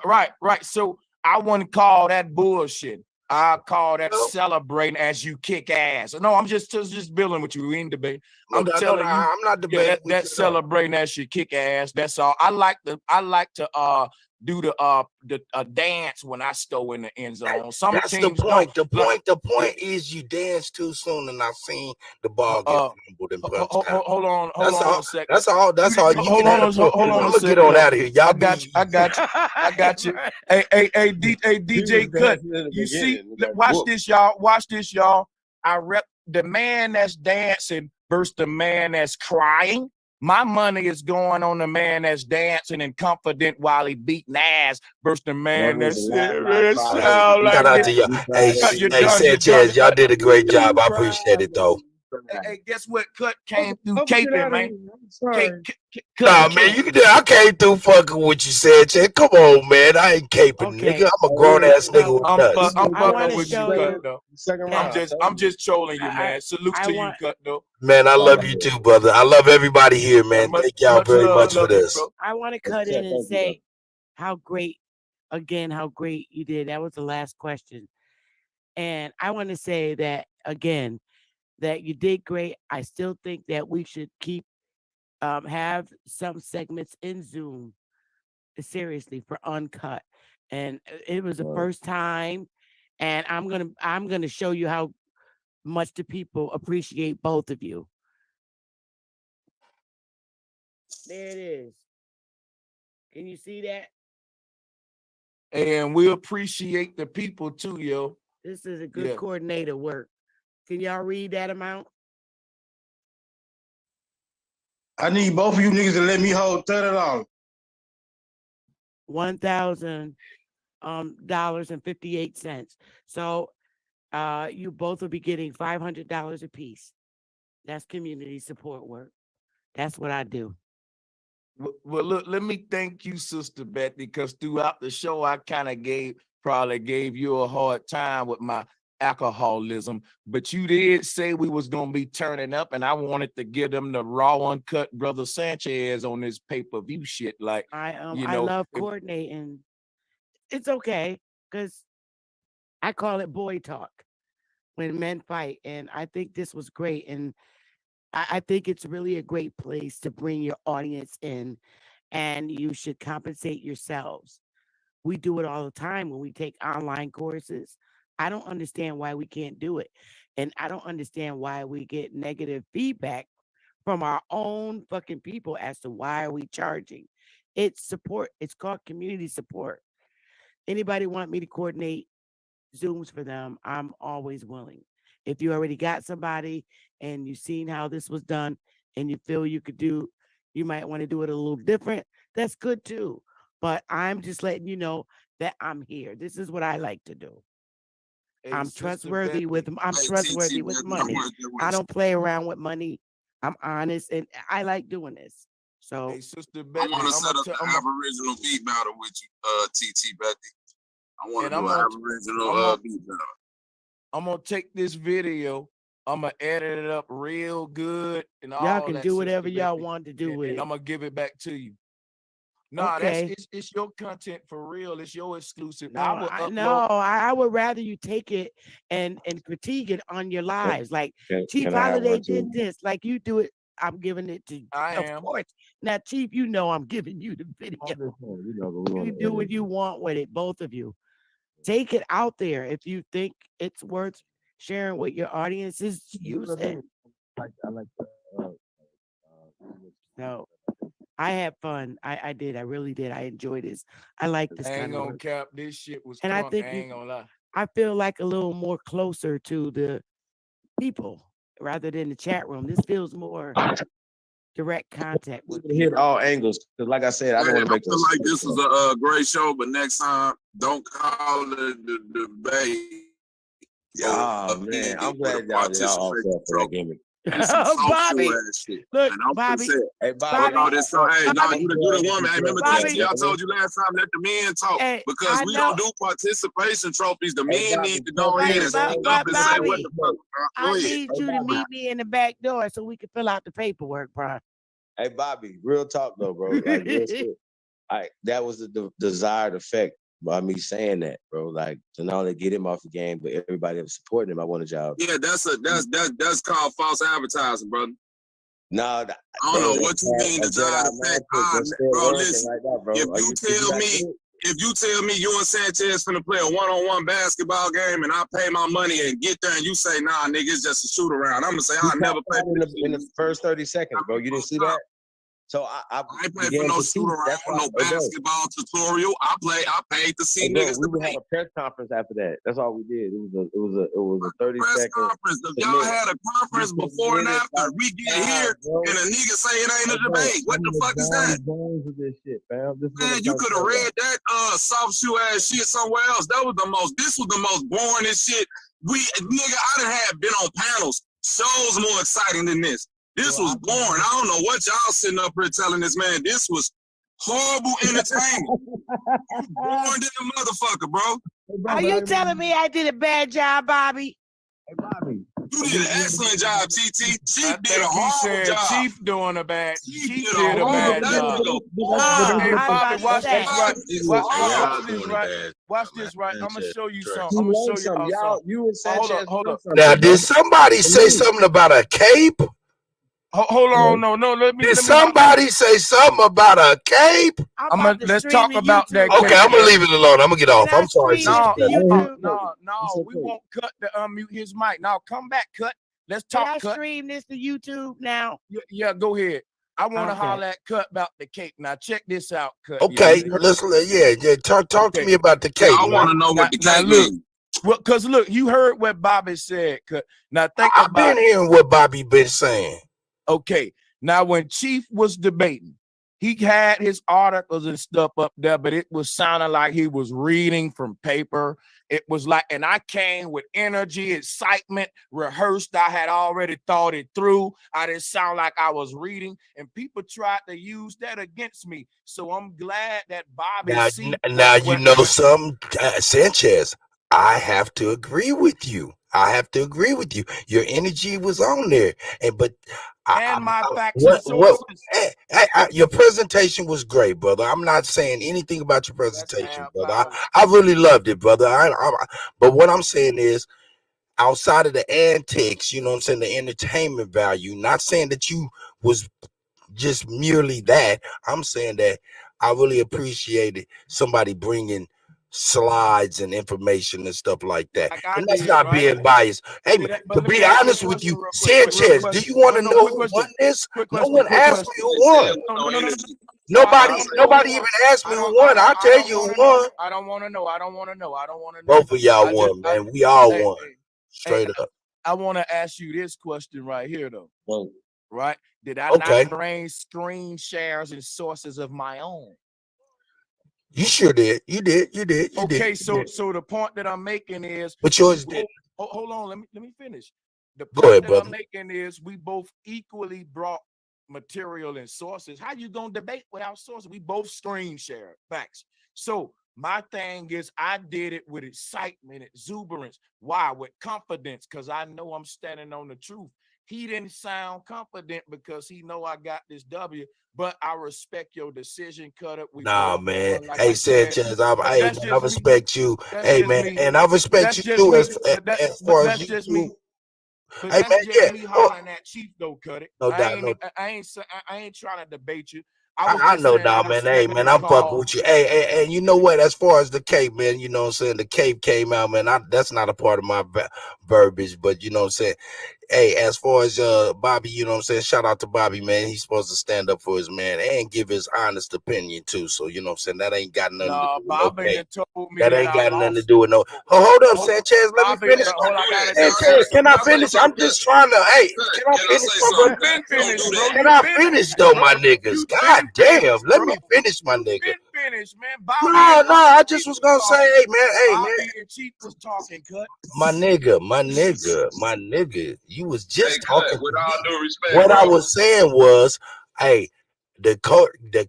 Right. So I wouldn't call that bullshit. I call that celebrating as you kick ass. No, I'm just building with you. We ain't debate. I'm telling you, I'm not debating. That's celebrating as you kick ass. That's all. I like to do the dance when I score in the end zone. Some That's teams the point. don't. The point is you dance too soon, and I've seen the ball get fumbled and punched out. Hold on a second. That's all. You hold on a second. I'm gonna get on out of here. Y'all I got you. Hey, DJ Cut. You see, watch this, y'all. I rep the man that's dancing versus the man that's crying. My money is going on the man that's dancing and confident while he beating ass versus the man that's serious. Shout out to y'all. Hey, Sanchez, y'all did a great job. I appreciate it, though. Hey, guess what? Cut came through caping, man. Nah, man, I came through fucking with you, Sanchez. Come on, man. I ain't caping, nigga. I'm a grown ass nigga with nuts. I'm fucking with you, Cut, though. I'm just trolling you, man. Salute to you, Cut, though. Man, I love you too, brother. I love everybody here, man. Thank y'all very much for this. I want to cut in and say how great you did. That was the last question. And I want to say that again, that you did great. I still think that we should keep have some segments in Zoom seriously for Uncut. And it was the first time, and I'm gonna show you how much the people appreciate both of you. There it is. Can you see that? And we appreciate the people too, yo. This is a good coordinator work. Can y'all read that amount? I need both of you niggas to let me hold $30. $1,000.58. So you both will be getting $500 a piece. That's community support work. That's what I do. Well, look, let me thank you, Sister Betty, because throughout the show, I kind of probably gave you a hard time with my alcoholism, but you did say we was gonna be turning up, and I wanted to give them the raw uncut Brother Sanchez on this pay-per-view shit. Like I love coordinating. It's okay because I call it boy talk when men fight, and I think this was great, and I think it's really a great place to bring your audience in, and you should compensate yourselves. We do it all the time when we take online courses. I don't understand why we can't do it. And I don't understand why we get negative feedback from our own fucking people as to why are we charging. It's support. It's called community support. Anybody want me to coordinate Zooms for them? I'm always willing. If you already got somebody and you've seen how this was done and you feel you might want to do it a little different, that's good too. But I'm just letting you know that I'm here. This is what I like to do. I'm trustworthy with money. I don't play around with money. I'm honest, and I like doing this. So hey, Sister Betty, I want to set up an Aboriginal beat battle with you, TT Betty. I want to do an Aboriginal beat battle. I'm gonna take this video. I'm gonna edit it up real good, and y'all can do whatever y'all want to do with it. I'm gonna give it back to you. No, it's your content for real. It's your exclusive. No, I would rather you take it and critique it on your lives. Like Chief Holiday did this. Like you do it I'm giving it to, I of am. course. Now, Chief, you know I'm giving you the video. You do what you want with it, both of you. Take it out there. If you think it's worth sharing with your audiences, use it. I like So I had fun. I did. I really did. I enjoyed this. I like this I ain't kind of gonna work. cap. This shit was And I crunk. I think ain't gonna lie. I feel like a little more closer to the people rather than the chat room. This feels more direct contact with hit people. all angles because, like I said, I don't want to I make feel like this was a great show, but next time, don't call it the debate. Oh man, I'm glad y'all all fell for that gimmick. And some soft shoe Bobby, ass shit. look, And I'm Bobby, say, hey, Bobby, all this time, hey, no, Bobby, you the woman. Hey, remember Bobby, TT, I told you last time, let the men talk. Hey, Because I we know. don't do participation trophies. The men Bobby, need to go ahead and speak up But and say what Bobby, the fuck. I Go ahead. need you to meet me in the back door so we can fill out the paperwork, bro. Hey, Bobby, real talk though, bro. Like real shit. That was the desired effect by me saying that, bro. Like to not only get him off the game, but everybody that was supporting him. I wanted y'all. Yeah, that's called false advertising, brother. No, I don't know what you mean desired effect. Bro, listen. If you tell me you and Sanchez finna play a one-on-one basketball game and I pay my money and get there and you say, nah, nigga, it's just a shoot around. I'm gonna say I'll never play in the first 30 seconds, bro. You didn't see that? So I ain't pay for no shoot around, no basketball tutorial. I paid to see niggas we debate. had a press conference after that. That's all we did. It was a 30 Press second conference. If y'all had a conference before and after, we get here and a nigga say it ain't a debate. What the fuck is that? This shit, fam. Man, you could have read that soft shoe ass shit somewhere else. This was the most boringest shit. Nigga, I done had been on panels. Shows more exciting than this. This was boring. I don't know what y'all sitting up here telling this man. This was horrible entertainment. Boring than a motherfucker, bro. Are you telling me I did a bad job, Bobby? Hey, Bobby. You did an excellent job, TT. Chief did a He horrible said job. Chief doing a bad. Chief did did a bad job. Hey Bobby, watch this right. Watch this right. Watch this right. I'm gonna show you something. I'm gonna show you something. You and Sanchez. Hold up. Now, did somebody say something about a cape? Hold on, no. Let me. Did somebody say something about a cape? Let's talk about that. Okay, I'm gonna leave it alone. I'm gonna get off. I'm sorry. No, we won't cut to unmute his mic. Now come back, cut. Let's talk. Can I cut. Stream this to YouTube now? Yeah, go ahead. I want to holler at Cut about the cape. Now check this out, Cut. Okay, talk to me about the cape. I want to know what the cape means. Well, cause look, you heard what Bobby said, Cut. Now think I've been hearing what Bobby been saying. Okay, now when Chief was debating, he had his articles and stuff up there, but it was sounding like he was reading from paper. It was like, and I came with energy, excitement, rehearsed. I had already thought it through. I didn't sound like I was reading, and people tried to use that against me. So I'm glad that Bobby. Now you know something, Sanchez. I have to agree with you. Your energy was on there, your presentation was great, brother. I'm not saying anything about your presentation, brother. I really loved it, brother. But what I'm saying is, outside of the antics, you know what I'm saying, the entertainment value, not saying that you was just merely that. I'm saying that I really appreciated somebody bringing slides and information and stuff like that. And that's not being biased. Hey, man, to be honest with you, Sanchez, do you want to know who won this? No one asked me who won. Nobody even asked me who won. I'll tell you who won. I don't want to know. Both of y'all won, man. We all won. Straight up. I want to ask you this question right here, though. Whoa. Right? Did I not bring screen shares and sources of my own? You sure did. You did. Okay, so the point that I'm making is, but yours did. Hold on, let me finish. The Go ahead, point that brother. I'm making is we both equally brought material and sources. How you gonna debate without sources? We both screen share facts. So my thing is, I did it with excitement, exuberance. Why? With confidence, because I know I'm standing on the truth. He didn't sound confident because he know I got this W, but I respect your decision, Cut Up. Nah, man. Hey, Sanchez, I respect you. Hey, man, and I respect you too as far as you. But Hey that's man, just yeah. me Oh, hollering at Chief though, cut it. no doubt, no. I ain't trying to debate you. I was I just know saying now, I was man. Hey, slipping man, this I'm fucking call. with you. Hey, and you know what? As far as the Cape, man, you know what I'm saying? The Cape came out, man. That's not a part of my verbiage, but you know what I'm saying? Hey, as far as Bobby, you know what I'm saying? Shout out to Bobby, man. He's supposed to stand up for his man and give his honest opinion too. So, you know what I'm saying? That ain't got nothing to do Nah, with no Bobby Cape. done told me That that ain't I got nothing to lost. do with no. Oh, hold up, Sanchez. Let me Bobby, finish. hold on, I gotta say Sanchez, something. can I finish? I'm just trying to. Hey, can I finish, my You brother? been finished, bro. Can You I been finish though, my you niggas? God been damn, finished, let bro. me finish, my You nigga. been finished, man. Bobby No, and I just Chief was was gonna say, talking. hey, man. Bobby and Chief was talking, cut. My nigga, you was just talking With to all me. due respect, What I bro. was saying was, hey, the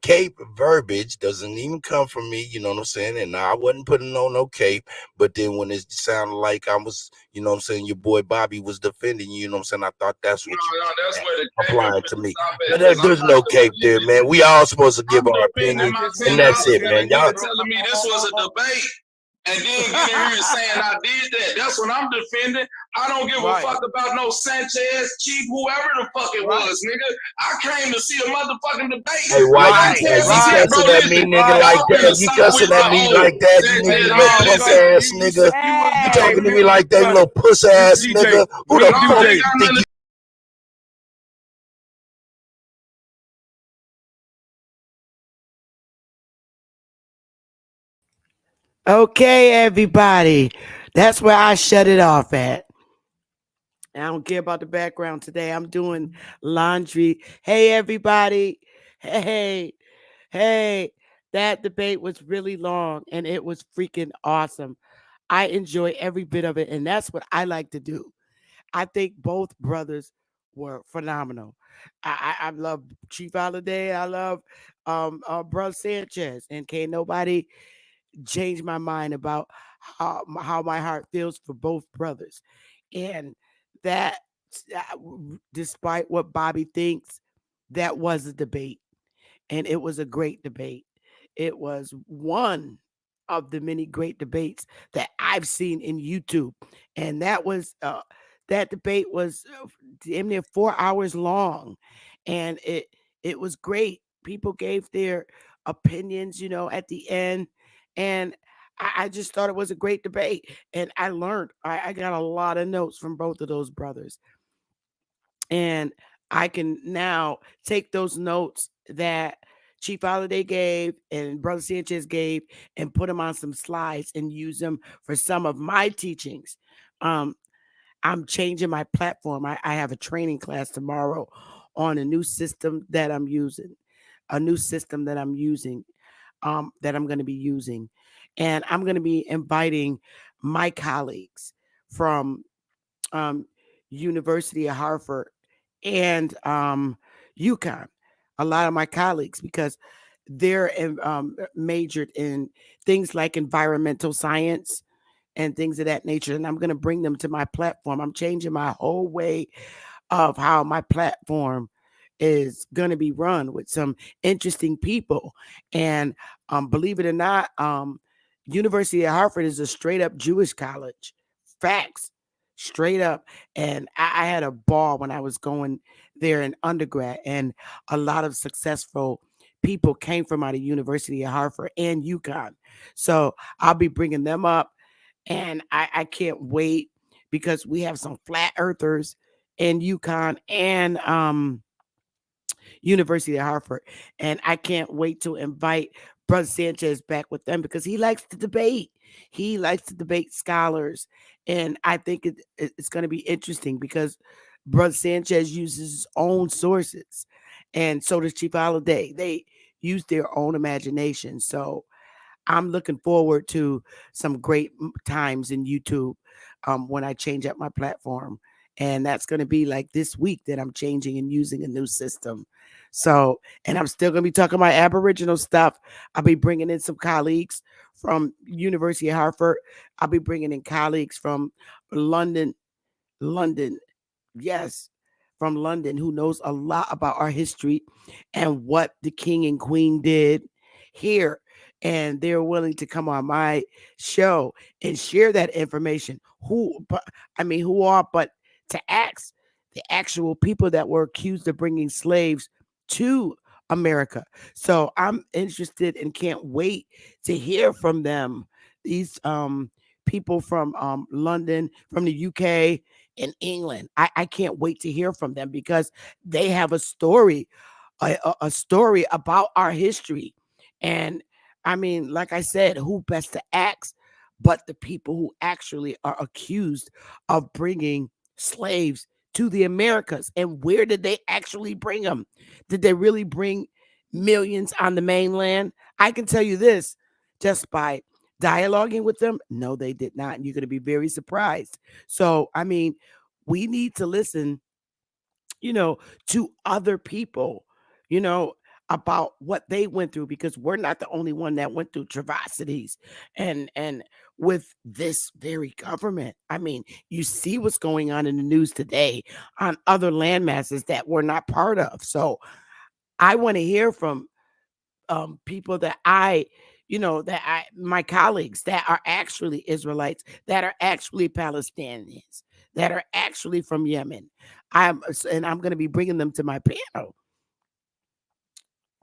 Cape verbiage doesn't even come from me, you know what I'm saying? And I wasn't putting on no Cape, but then when it sounded like I was, you know what I'm saying, your boy Bobby was defending you, you know what I'm saying? I thought that's what you No, that's was where the Cape applying and to me. stop But at, because I'm there's not no Cape there, defending. man. We all supposed to give I'm our defending opinion, my and $10, that's it, and a man. Y'all. nigga telling me this was a debate, and then getting here and saying I did that. That's what I'm defending. I don't give a fuck about no Sanchez, Chief, whoever the fuck it was, nigga. I came to see a motherfucking debate. Hey, why Sanchez you is here, bro. cussing at me, Listen, nigga, like y'all finna that? You stop with cussing the at me whole like that? You Sanchez. nigga, you Man, little puss listen, ass nigga. You talking to me like that, you little puss ass nigga? Who the fuck you think you? Okay, everybody. That's where I shut it off at. I don't care about the background today. I'm doing laundry. Hey, everybody. Hey, hey. That debate was really long and it was freaking awesome. I enjoy every bit of it, and that's what I like to do. I think both brothers were phenomenal. I love Chief Holiday. I love Bro Sanchez, and can't nobody change my mind about how my heart feels for both brothers. And that, despite what Bobby thinks, that was a debate, and it was a great debate. It was one of the many great debates that I've seen in YouTube, and that debate was damn near 4 hours long, and it was great. People gave their opinions, at the end, and I just thought it was a great debate, and I learned. I got a lot of notes from both of those brothers, and I can now take those notes that Chief Holiday gave and Brother Sanchez gave and put them on some slides and use them for some of my teachings. Um, I'm changing my platform. I have a training class tomorrow on a new system that I'm using, that I'm going to be using. And I'm going to be inviting my colleagues from um, University of Harvard and UConn. A lot of my colleagues, because they're majored in things like environmental science and things of that nature. And I'm going to bring them to my platform. I'm changing my whole way of how my platform is going to be run with some interesting people. And believe it or not, University of Harvard is a straight up Jewish college. Facts, straight up. And I had a ball when I was going there in undergrad, and a lot of successful people came from out of University of Harvard and UConn. So I'll be bringing them up, and I can't wait because we have some flat earthers in UConn and University of Harvard. And I can't wait to invite Brother Sanchez back with them because he likes to debate. He likes to debate scholars. And I think it's going to be interesting because Brother Sanchez uses his own sources. And so does Chief Holiday. They use their own imagination. So I'm looking forward to some great times in YouTube when I change up my platform. And that's going to be like this week that I'm changing and using a new system. So, and I'm still going to be talking about Aboriginal stuff. I'll be bringing in some colleagues from University of Harvard. I'll be bringing in colleagues from London, yes, from London, who knows a lot about our history and what the king and queen did here. And they're willing to come on my show and share that information. Who are but to ask the actual people that were accused of bringing slaves to America. So I'm interested and can't wait to hear from them. These people from London, from the UK and England. I can't wait to hear from them because they have a story, a story about our history. And I mean, like I said, who best to ask but the people who actually are accused of bringing slaves to the Americas? And where did they actually bring them? Did they really bring millions on the mainland? I can tell you this just by dialoguing with them. No, they did not. And you're going to be very surprised. So, I mean, we need to listen, to other people, about what they went through, because we're not the only one that went through atrocities and with this very government. I mean, you see what's going on in the news today on other land masses that we're not part of. So I want to hear from people that my colleagues that are actually Israelites, that are actually Palestinians, that are actually from Yemen. I'm going to be bringing them to my panel.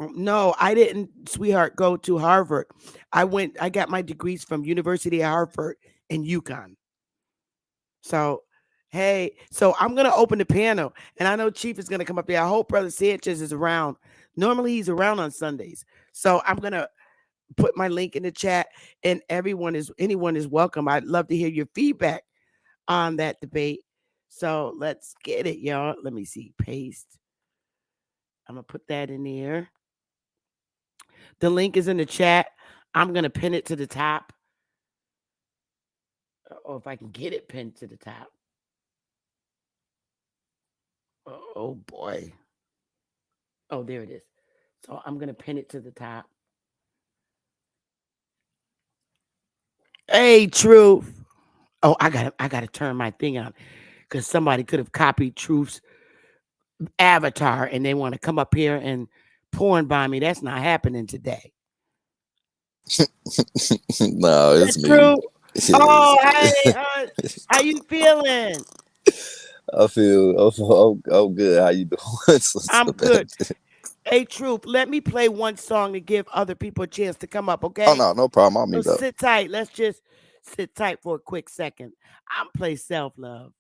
No, I didn't, sweetheart, go to Harvard. I got my degrees from University of Harvard and UConn. So, hey, so I'm going to open the panel, and I know Chief is going to come up there. I hope Brother Sanchez is around. Normally he's around on Sundays. So I'm going to put my link in the chat, and anyone is welcome. I'd love to hear your feedback on that debate. So let's get it, y'all. Let me see. Paste. I'm going to put that in there. The link is in the chat. I'm going to pin it to the top. Or if I can get it pinned to the top. Oh, boy. Oh, there it is. So I'm going to pin it to the top. Hey, Truth. Oh, I got to turn my thing on because somebody could have copied Truth's avatar and they want to come up here and porn bomb me. That's not happening today. No, it's me. True. Oh, hey, how you feeling? I'm good. How you doing? I'm good. Hey, Truth, let me play one song to give other people a chance to come up, okay? Oh, no problem. I'll meet up. Sit tight. Let's just sit tight for a quick second. I'm play Self-Love.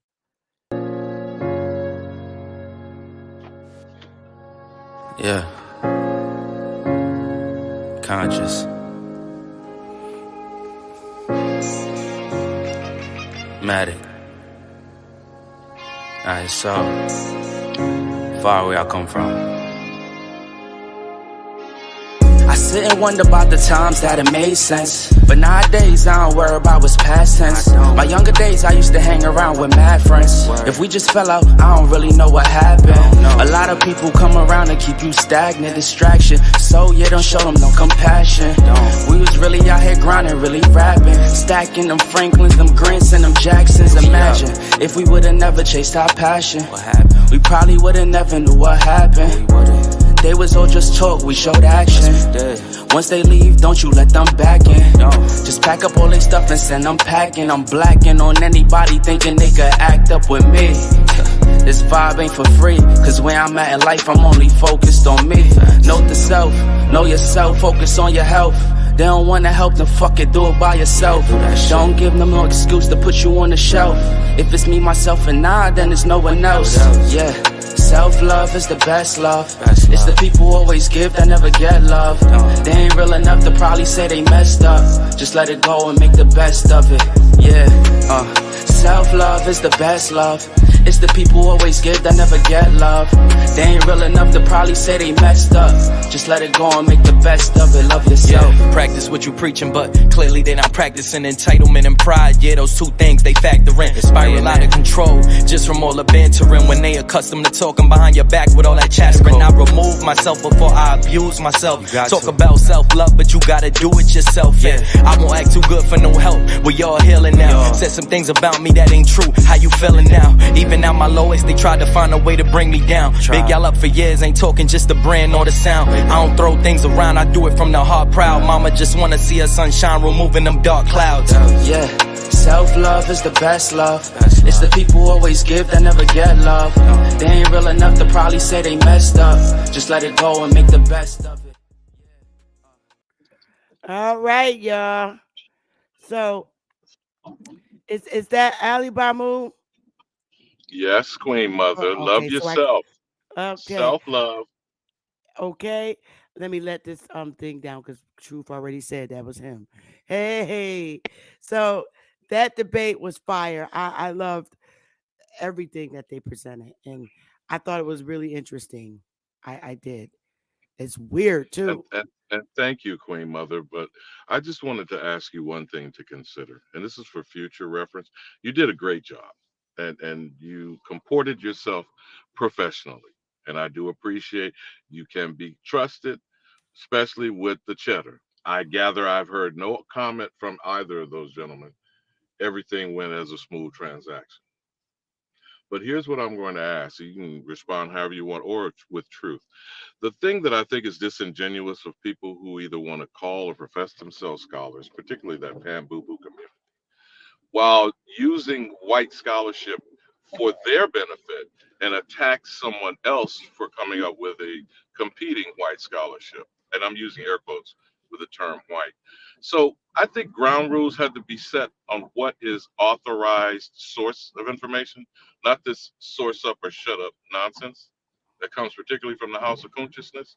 Yeah. Conscious. Matic. Alright, so far where I come from. I sit and wonder about the times that it made sense, but nowadays I don't worry about what's past tense. My younger days I used to hang around with mad friends. If we just fell out, I don't really know what happened. A lot of people come around and keep you stagnant, distraction. So yeah, don't show them no compassion. We was really out here grinding, really rapping, stacking them Franklins, them Grants, and them Jacksons. Imagine if we would've never chased our passion. We probably would've never knew what happened. They was all just talk, we showed action. Once they leave, don't you let them back in. Just pack up all their stuff and send them packing. I'm blacking on anybody thinking they could act up with me. This vibe ain't for free, cause where I'm at in life, I'm only focused on me. Note the self, know yourself, focus on your health. They don't wanna help, then fuck it, do it by yourself. Don't give them no excuse to put you on the shelf. If it's me, myself, and I, then it's no one else. Yeah. Self-love is the best love. It's the people who always give that never get love. They ain't real enough to probably say they messed up. Just let it go and make the best of it. Yeah, self-love is the best love. It's the people who always give that never get love. They ain't real enough to probably say they messed up. Just let it go and make the best of it. Love yourself. Yeah, practice what you preaching, but clearly they not practicing entitlement and pride. Yeah, those two things they factor in. Spiral out of control just from all the bantering. When they accustomed to talking behind your back with all that chattering. I remove myself before I abuse myself. Talk about self-love, but you gotta do it yourself. Yeah, I won't act too good for no help. We all healing now. Said some things about me that ain't true. How you feeling now? Even at my lowest, they tried to find a way to bring me down. Big y'all up for years, ain't talking just the brand or the sound. I don't throw things around, I do it from the heart proud. Mama just wanna see her sunshine, removing them dark clouds. Yeah, Self-love is the best love. It's the people who always give that never get love. They ain't real enough to probably say they messed up. Just let it go and make the best of it. All right, y'all. So is that Ali Bamu? Yes, Queen Mother. Oh, Love okay. yourself. Okay. Self-love. Okay. Let me let this thing down because Truth already said that was him. Hey. So that debate was fire. I loved everything that they presented. And I thought it was really interesting. I did. It's weird And, too. and, and thank you, Queen Mother. But I just wanted to ask you one thing to consider, and this is for future reference. You did a great job, and you comported yourself professionally, and I do appreciate you can be trusted, especially with the cheddar. I gather I've heard no comment from either of those gentlemen. Everything went as a smooth transaction. But here's what I'm going to ask. You can respond however you want or with truth. The thing that I think is disingenuous of people who either want to call or profess themselves scholars, particularly that Pan Boo Boo community, while using white scholarship for their benefit and attack someone else for coming up with a competing white scholarship. And I'm using air quotes with the term white. So I think ground rules have to be set on what is authorized source of information, not this source up or shut up nonsense that comes particularly from the House of Consciousness.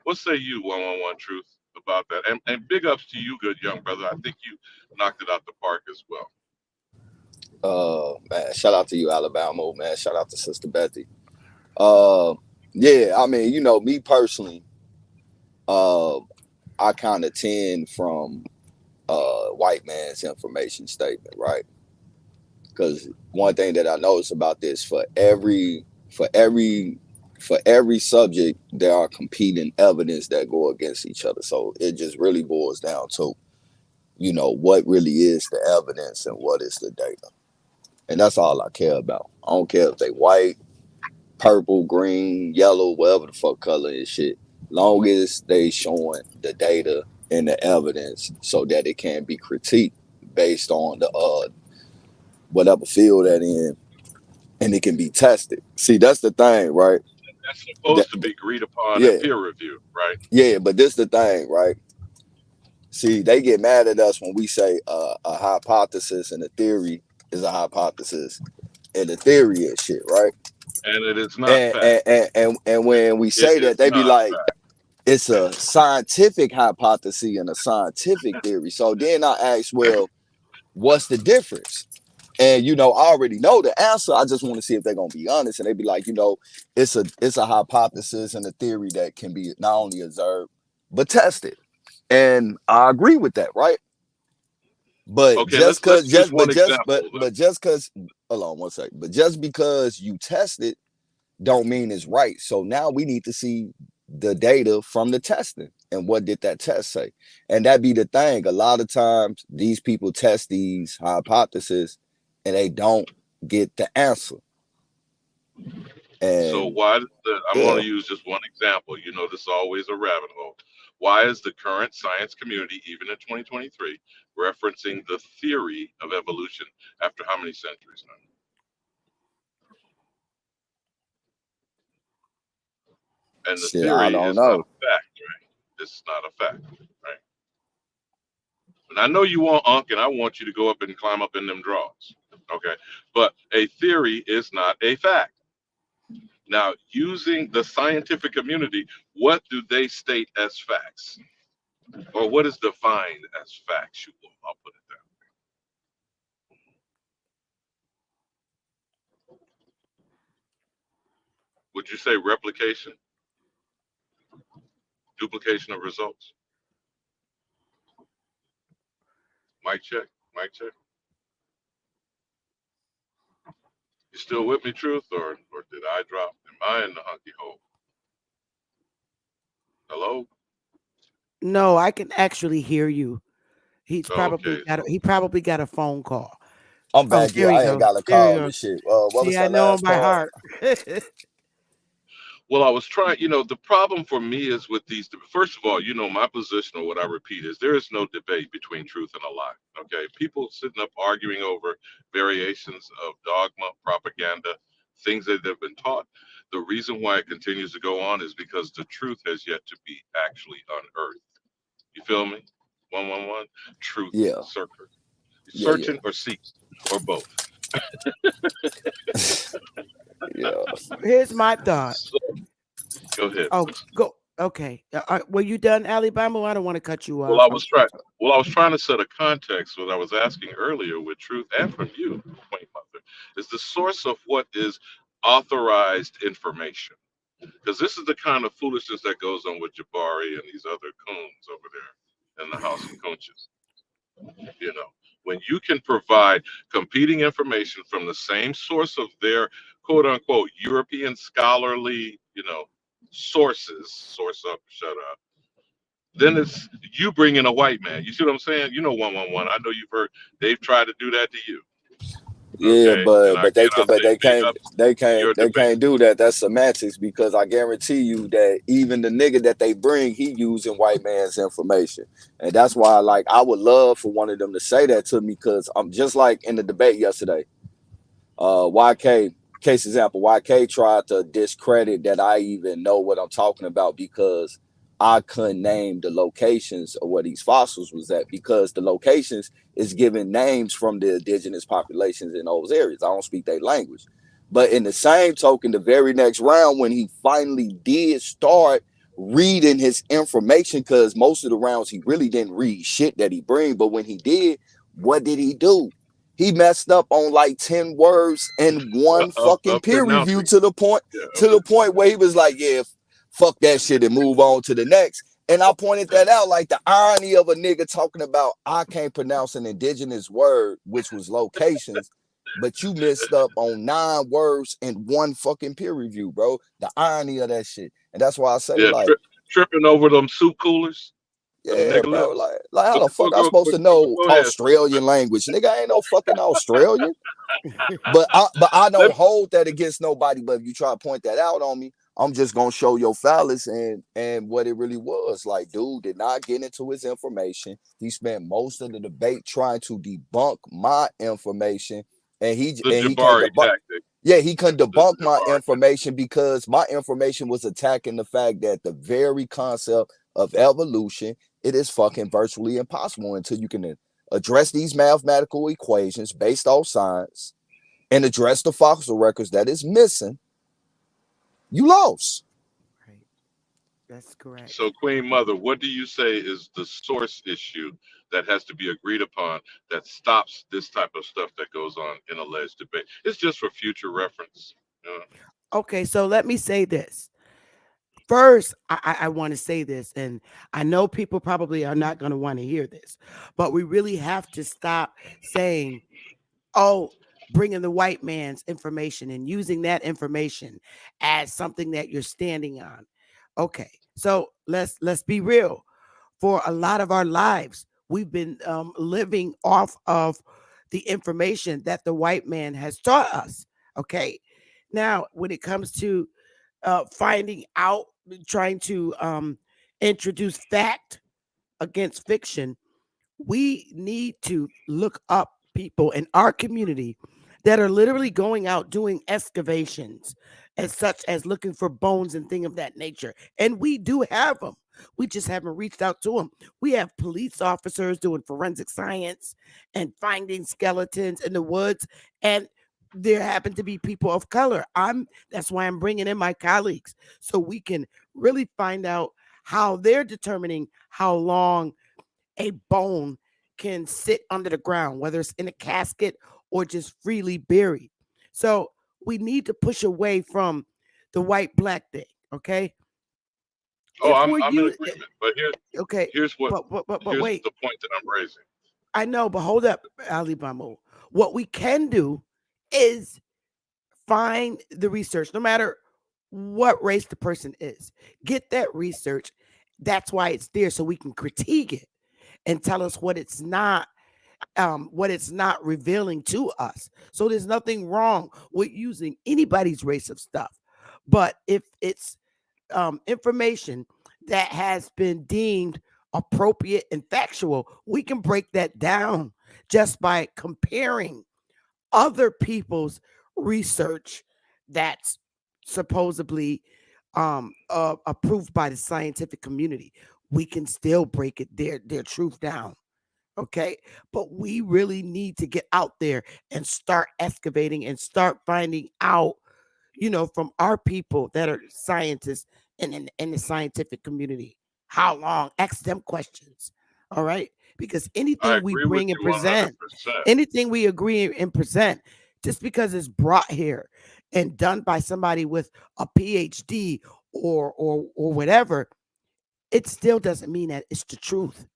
What say you, 111 Truth, about that? And big ups to you, good young brother. I think you knocked it out the park as well. Man, shout out to you, Alabama, man. Shout out to Sister Betty. Uh, yeah, I mean, me personally, uh, I kind of tend from white man's information statement, right? Because one thing that I notice about this, for every for every subject, there are competing evidence that go against each other. So it just really boils down to, what really is the evidence and what is the data. And that's all I care about. I don't care if they white, purple, green, yellow, whatever the fuck color is shit. Long as they showing the data and the evidence so that it can be critiqued based on the whatever field that in, and it can be tested. See, that's the thing, right? That's supposed to be agreed upon Yeah, and peer reviewed, right? yeah, but this the thing, right? See, they get mad at us when we say a hypothesis and a theory is a hypothesis and the theory is shit, right? And it is not And fact. and when we It say is that, they be not like, fact. it's a scientific hypothesis and a scientific theory. So then I ask, well, what's the difference? And I already know the answer. I just want to see if they're gonna be honest. And they be like, it's a hypothesis and a theory that can be not only observed but tested. And I agree with that, right? But Okay, just let's cause use just one but just example. but just cause hold on one second. But just because you test it don't mean it's right. So now we need to see the data from the testing and what did that test say. And that be the thing. A lot of times these people test these hypotheses and they don't get the answer. So And why I'm going yeah, to use just one example. You know, this is always a rabbit hole. Why is the current science community, even in 2023, referencing the theory of evolution after how many centuries now? And the shit, I theory don't is not know. a fact, right? It's not a fact, right? And I know you want Unc, and I want you to go up and climb up in them drawers, okay? But a theory is not a fact. Now, using the scientific community, what do they state as facts? Or what is defined as factual? I'll put it that way. Would you say replication, duplication of results? Mic check, mic check. You still with me, Truth, or did I drop? Am I in the hunky hole? Hello? No, I can actually hear you. He's probably Okay, got so he probably got a phone call. I'm Oh, back here. there he I ain't goes. got a There he call goes. and shit. What See, was I that know him last by part? heart. Well, I was trying, the problem for me is with these. First of all, my position, or what I repeat, is there is no debate between truth and a lie. Okay. People sitting up arguing over variations of dogma, propaganda, things that have been taught. The reason why it continues to go on is because the truth has yet to be actually unearthed. You feel me? 111, truth Yeah, searcher. yeah, yeah, Searching or seeking or both. yeah. Here's my thought. So, go ahead. Oh, go. Okay. Were you done, Alabama? I don't want to cut you Well, off. I was trying. Well, I was trying to set a context. What I was asking earlier, with truth and from you, Queen Mother, is the source of what is authorized information. Because this is the kind of foolishness that goes on with Jabari and these other coons over there in the House of Conches. You know, when you can provide competing information from the same source of their quote unquote European scholarly, sources, source up, shut up. Then it's you bring in a white man. You see what I'm saying? 111. I know you've heard they've tried to do that to you. Yeah, Okay, and but I get out. but They they made can't up your they debate. can't do that. That's semantics because I guarantee you that even the nigga that they bring, he using white man's information, and that's why like I would love for one of them to say that to me because I'm just like in the debate yesterday. YK, case example, YK tried to discredit that I even know what I'm talking about because I couldn't name the locations of where these fossils was at because the locations is given names from the indigenous populations in those areas. I don't speak their language. But in the same token, the very next round, when he finally did start reading his information, because most of the rounds he really didn't read shit that he bring, but when he did, what did he do? He messed up on like 10 words in one fucking Of peer review pronouncing. to the point Yeah, to the point where he was like, yeah, fuck that shit and move on to the next. And I pointed that out, like the irony of a nigga talking about I can't pronounce an indigenous word, which was locations, but you messed up on 9 words in one fucking peer review, bro. The irony of that shit. And that's why I say, yeah, like, tripping over them soup coolers, them yeah, nigga bro. lips. Like how Go, the go, fuck I go, supposed go, to know go ahead. Australian language? Nigga, I ain't no fucking Australian. But I Let don't hold that against nobody. But if you try to point that out on me, I'm just gonna show your phallus and what it really was. Like, dude did not get into his information. He spent most of the debate trying to debunk my information, and the he can't Jabari debunk. tactic. Yeah, he couldn't The debunk my Jabari. information because my information was attacking the fact that the very concept of evolution, it is fucking virtually impossible until you can address these mathematical equations based off science and address the fossil records that is missing. You lost. Right. That's correct. So, Queen Mother, what do you say is the source issue that has to be agreed upon that stops this type of stuff that goes on in alleged debate? It's just for future reference. Okay, so let me say this. First, I want to say this, and I know people probably are not going to want to hear this, but we really have to stop saying, oh, bringing the white man's information and using that information as something that you're standing on. Okay, so let's be real. For a lot of our lives, we've been living off of the information that the white man has taught us. Okay, now when it comes to finding out, trying to introduce fact against fiction, we need to look up people in our community that are literally going out doing excavations as such as looking for bones and things of that nature. And we do have them. We just haven't reached out to them. We have police officers doing forensic science and finding skeletons in the woods. And there happen to be people of color. That's why I'm bringing in my colleagues so we can really find out how they're determining how long a bone can sit under the ground, whether it's in a casket or just freely buried. So we need to push away from the white black thing. Okay. Oh, If I'm we're I'm in you agreement. But okay, here's what but here's wait, the point that I'm raising. I know, but hold up, Ali Bamo. What we can do is find the research, no matter what race the person is. Get that research. That's why it's there, so we can critique it and tell us what it's not revealing to us. So there's nothing wrong with using anybody's race of stuff. But if it's information that has been deemed appropriate and factual, we can break that down just by comparing other people's research that's supposedly approved by the scientific community. We can still break it their truth down. Okay, but we really need to get out there and start excavating and start finding out, from our people that are scientists and in the scientific community. How long? Ask them questions. All right. Because I anything we agree with bring and you 100%. present, anything we agree and present, just because it's brought here and done by somebody with a PhD or whatever, it still doesn't mean that it's the truth.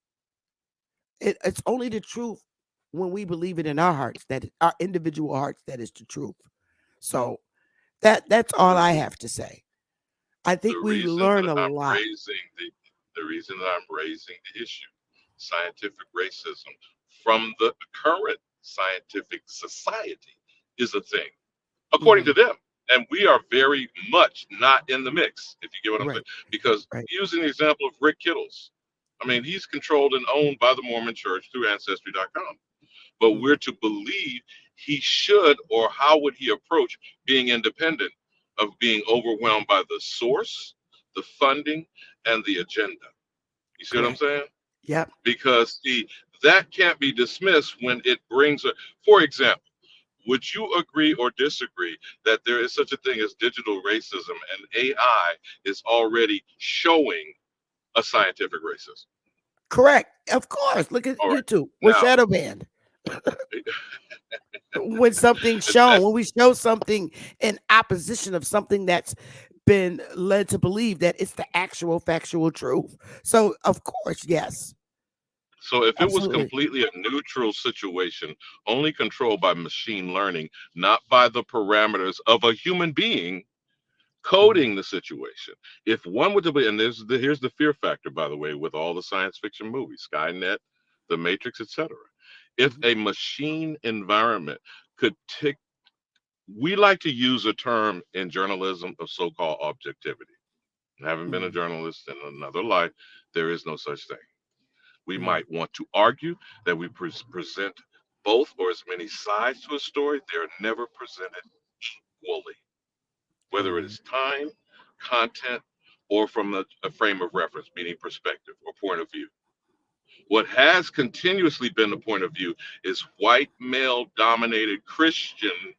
It's only the truth when we believe it in our hearts, that our individual hearts, that is the truth. So that's all I have to say. I think The we reason learn that a I'm lot. raising the reason that I'm raising the issue, scientific racism from the current scientific society is a thing, according to Mhm. them. And we are very much not in the mix, if you get what I'm saying. Right, Because right. using the example of Rick Kittles, I mean, he's controlled and owned by the Mormon Church through Ancestry.com. But we're Mhm. to believe he should, or how would he approach being independent of being overwhelmed by the source, the funding, and the agenda? You see what I'm Correct. saying? Yep. Because see, that can't be dismissed when it brings a, for example, would you agree or disagree that there is such a thing as digital racism and AI is already showing a scientific racism? Correct. Of course. Look at All right. YouTube. We're Now, shadow banned. When something's shown, when we show something in opposition of something that's been led to believe that it's the actual factual truth. So of course, yes. so if it was Absolutely. completely a neutral situation, only controlled by machine learning, not by the parameters of a human being Mhm. coding the situation. If one were to be, and here's the fear factor, by the way, with all the science fiction movies, Skynet, The Matrix, etc. If Mhm. a machine environment could tick, we like to use a term in journalism of so-called objectivity. Having been a Mhm. journalist in another life, there is no such thing. We Mhm. might want to argue that we present both or as many sides to a story. They're never presented equally, whether it Mhm. is time, content, or from a frame of reference, meaning perspective or point of view. What has continuously been the point of view is white male dominated Christian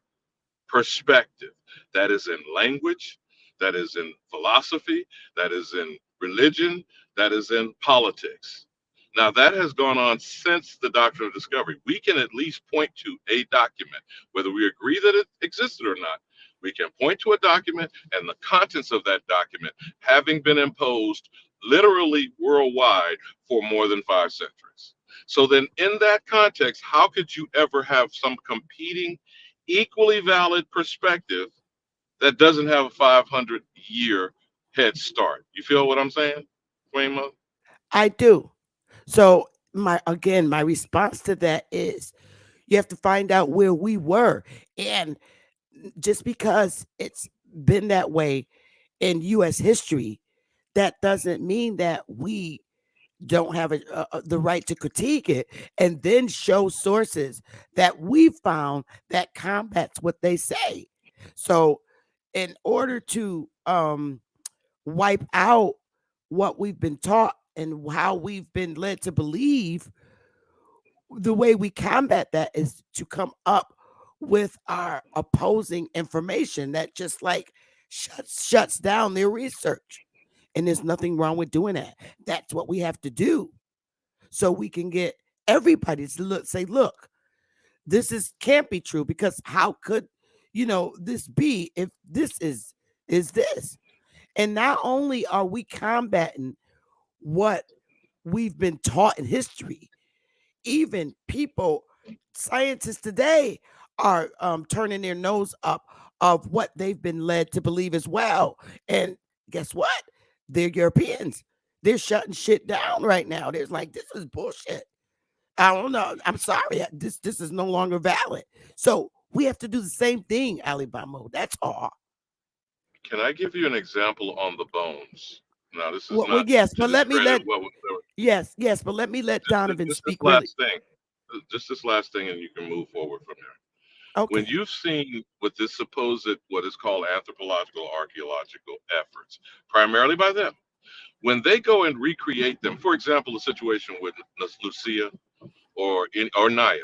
perspective. That is in language, that is in philosophy, that is in religion, that is in politics. Now, that has gone on since the doctrine of discovery. We can at least point to a document, whether we agree that it existed or not. We can point to a document and the contents of that document having been imposed literally worldwide for more than 5 centuries. So, then in that context, how could you ever have some competing equally valid perspective that doesn't have a 500-year head start? You feel what I'm saying, Queen Mo? I do. So my response to that is you have to find out where we were. And just because it's been that way in US history, that doesn't mean that we don't have the right to critique it and then show sources that we found that combats what they say. So in order to wipe out what we've been taught and how we've been led to believe, the way we combat that is to come up with our opposing information that just like shuts down their research. And there's nothing wrong with doing that. That's what we have to do so we can get everybody to look, this is can't be true, because how could this be if this is this? And not only are we combating what we've been taught in history, even people, scientists today are turning their nose up of what they've been led to believe as well. And guess what? They're Europeans. They're shutting shit down right now. They're like, this is bullshit. I don't know. I'm sorry. This is no longer valid. So we have to do the same thing, Alibama. That's all. Can I give you an example on the bones? Now, this is Well, not yes, to but let me discredit let what was yes, but let me let Donovan just this speak really. last thing. Just this last thing, and you can move forward from there. When Okay. you've seen with this supposed what is called anthropological archaeological efforts, primarily by them, when they go and recreate them, for example, the situation with Lucia or Naya,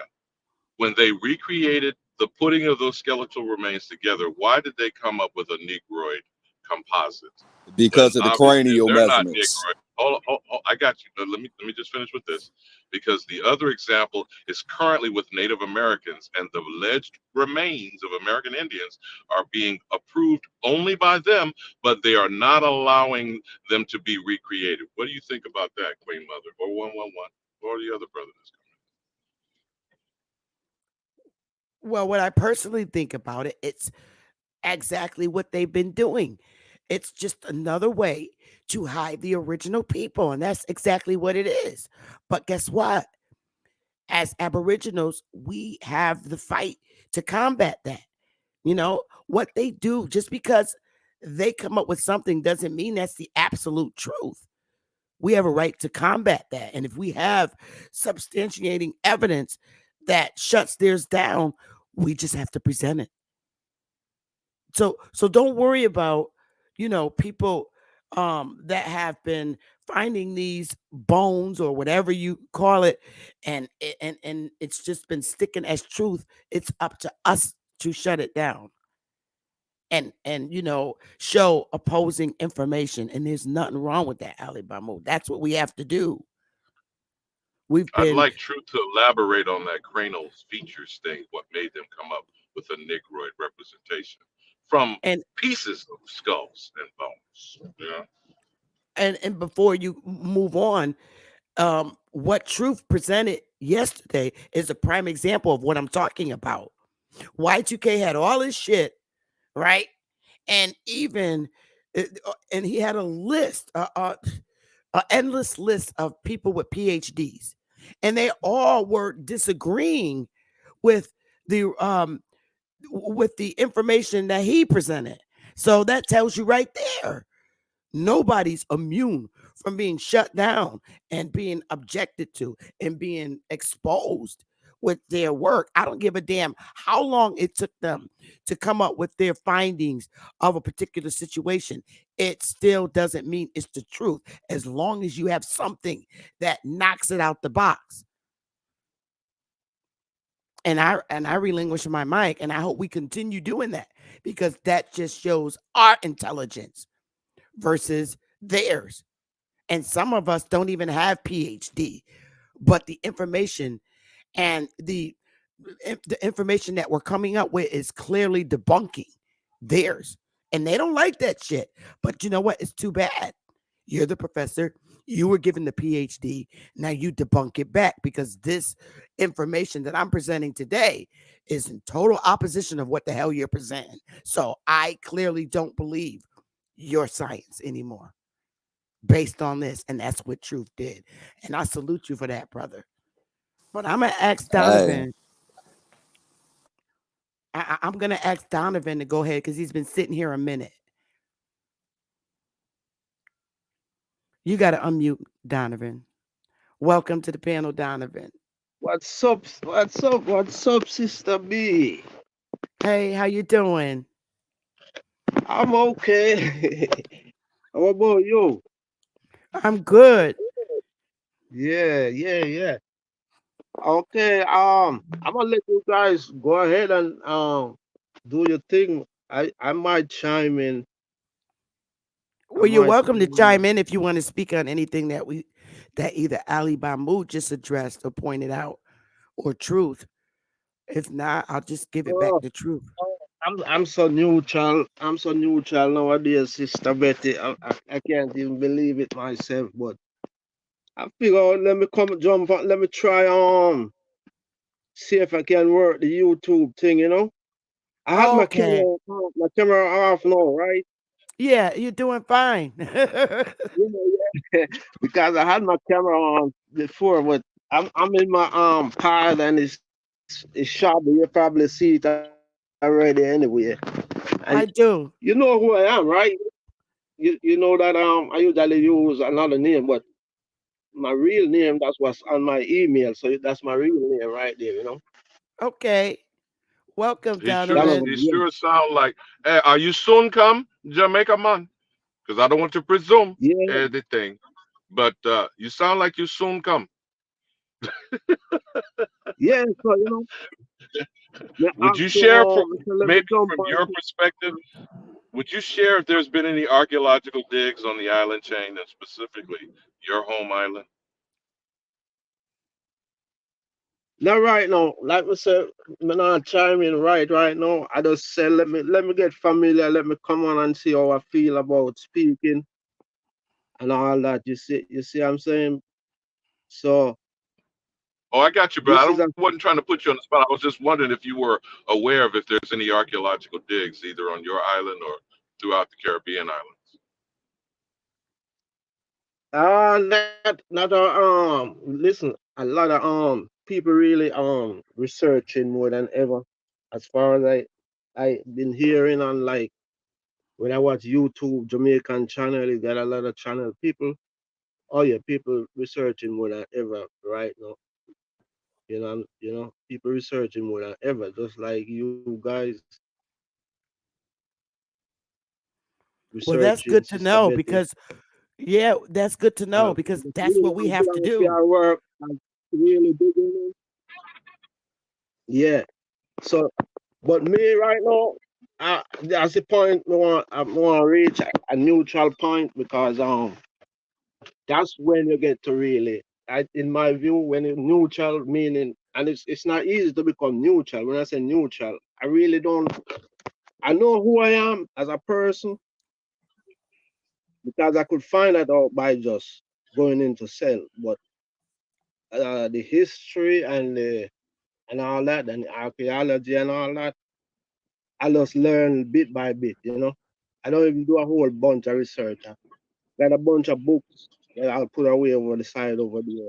when they recreated the putting of those skeletal remains together, why did they come up with a Negroid composite? When because of the obviously cranial they're not measurements. Negroid. Hold, I got you. But let me just finish with this, because the other example is currently with Native Americans, and the alleged remains of American Indians are being approved only by them, but they are not allowing them to be recreated. What do you think about that, Queen Mother, or 111, or the other brother that's Well, what I personally think about it, it's exactly what they've been doing. It's just another way to hide the original people, and that's exactly what it is. But guess what? As Aboriginals, we have the fight to combat that. You know, what they do, just because they come up with something doesn't mean that's the absolute truth. We have a right to combat that. And if we have substantiating evidence that shuts theirs down, we just have to present it. So don't worry about, people that have been finding these bones or whatever you call it, and it's just been sticking as truth. It's up to us to shut it down and show opposing information, and there's nothing wrong with that, Alibama. That's what we have to do. We've I'd been like Truth to elaborate on that cranial features thing, what made them come up with a Negroid representation from and pieces of skulls and bones. Yeah. and before you move on, what Truth presented yesterday is a prime example of what I'm talking about. Y2K had all his shit, right? And even and he had a list, a endless list of people with PhDs, and they all were disagreeing with the information that he presented. So that tells you right there, nobody's immune from being shut down and being objected to and being exposed with their work. I don't give a damn how long it took them to come up with their findings of a particular situation. It still doesn't mean it's the truth as long as you have something that knocks it out the box. And I relinquish my mic, and I hope we continue doing that, because that just shows our intelligence versus theirs. And some of us don't even have PhD, but the information and the information that we're coming up with is clearly debunking theirs. And they don't like that shit. But you know what? It's too bad. You're the professor. You were given the PhD. Now you debunk it back, because this information that I'm presenting today is in total opposition of what the hell you're presenting. So I clearly don't believe your science anymore based on this. And that's what Truth did. And I salute you for that, brother. But I'm going to ask Hey, Donovan. I'm going to ask Donovan to go ahead, because he's been sitting here a minute. You got to unmute, Donovan. Welcome to the panel, Donovan. What's up? What's up? What's up, Sister B? Hey, how you doing? I'm okay. How about you? I'm good. Yeah. Okay. I'm gonna let you guys go ahead and do your thing. I might chime in. I Well, you're might. welcome to chime in if you want to speak on anything that either Ali Bamu just addressed or pointed out, or Truth. If not, I'll just give it back Oh, to Truth. I'm so neutral. I'm so neutral nowadays, Sister Betty. I can't even believe it myself. But I figure out, let me come jump on. Let me try see if I can work the YouTube thing. I had Okay. my camera off now, right? Yeah, you're doing fine. Yeah. Because I had my camera on before, but I'm in my pod and it's sharp. You probably see it already anyway. And I do. You know who I am, right? You know that I usually use another name, but my real name, that's what's on my email. So that's my real name right there, you know. Okay. Welcome, He sure Donovan, Donovan. he yeah. sure sound like, hey, are you soon come, Jamaica man? Because I don't want to presume Yeah, anything, but you sound like you soon come. yeah, so you know, me Would ask you you, share from so let me maybe jump from on your perspective? Would you share if there's been any archaeological digs on the island chain and specifically your home island? not right now. Like we said, me not chime in right now. I just say let me get familiar, let me come on and see how I feel about speaking and all that. You see what I'm saying? So Oh, I got you, bro. this is a Wasn't trying to put you on the spot. I was just wondering if you were aware of if there's any archaeological digs either on your island or throughout the Caribbean islands. not listen, a lot of people really researching more than ever. As far as I been hearing on, like, when I watch YouTube Jamaican channel, you got a lot of channel people. Oh yeah, people researching more than ever right now. People researching more than ever, just like you guys Well, that's researching, good to Sister know Betty. because, yeah, that's good to know because Just that's really what we have to want to see do. our work and really digging in. Yeah. So, but me right now, that's the point I want to reach a neutral point, because that's when you get to really, in my view, when you neutral meaning, and it's not easy to become neutral. When I say neutral, I really don't. I know who I am as a person, because I could find that out by just going into cell. But the history and all that, and the archaeology and all that, I just learn bit by bit. I don't even do a whole bunch of research. I got a bunch of books that I'll put away over the side over there,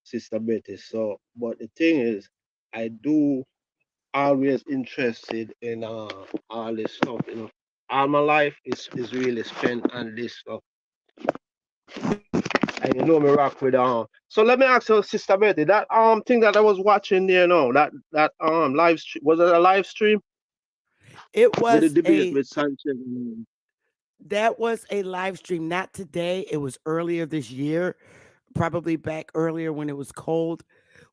Sister Betty. So, but the thing is, I do always interested in all this stuff. All my life is really spent on this stuff. And me rock with. So let me ask you, Sister Betty, that thing that I was watching there now, that live stream, was it a live stream It with the was debate a with Sanchez? That was a live stream, not today. It was earlier this year, probably back earlier when it was cold,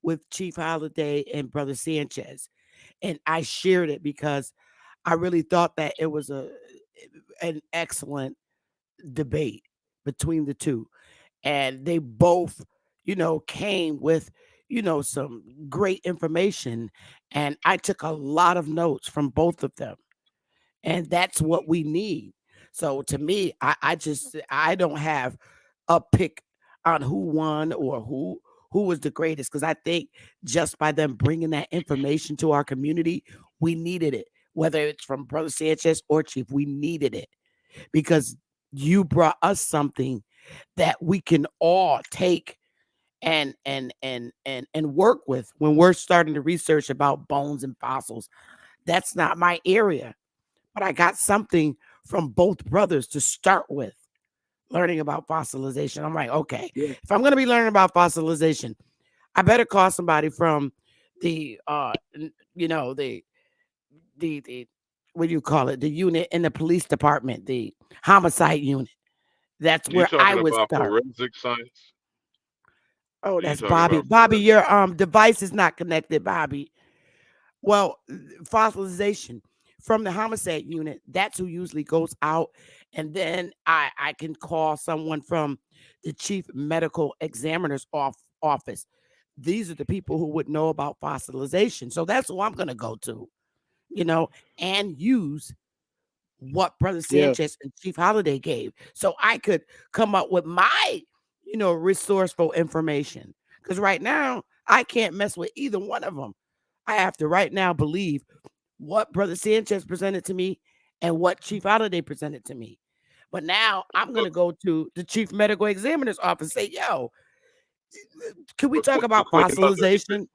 with Chief Holiday and Brother Sanchez. And I shared it because I really thought that it was an excellent debate between the two. And they both, came with, some great information. And I took a lot of notes from both of them. And that's what we need. So to me, I don't have a pick on who won or who was the greatest, because I think just by them bringing that information to our community, we needed it. Whether it's from Brother Sanchez or Chief, we needed it because you brought us something that we can all take and work with when we're starting to research about bones and fossils. That's not my area, but I got something from both brothers to start with, learning about fossilization. I'm like, okay, Yeah, if I'm going to be learning about fossilization, I better call somebody from the the what do you call it, the unit in the police department, the homicide unit. That's You where I talking would about start. forensic science? Oh, Are you that's talking Bobby. about Bobby, forensic? your device is not connected, Bobby. Well, fossilization from the homicide unit, that's who usually goes out. And then I can call someone from the chief medical examiner's office. These are the people who would know about fossilization. So that's who I'm going to go to, and use what Brother yeah, Sanchez and Chief Holiday gave. So I could come up with my, resourceful information. Because right now, I can't mess with either one of them. I have to right now believe what Brother Sanchez presented to me and what Chief Holiday presented to me. But now I'm going But, to go to the chief medical examiner's office and say, yo, can we talk but about Queen Mother, fossilization?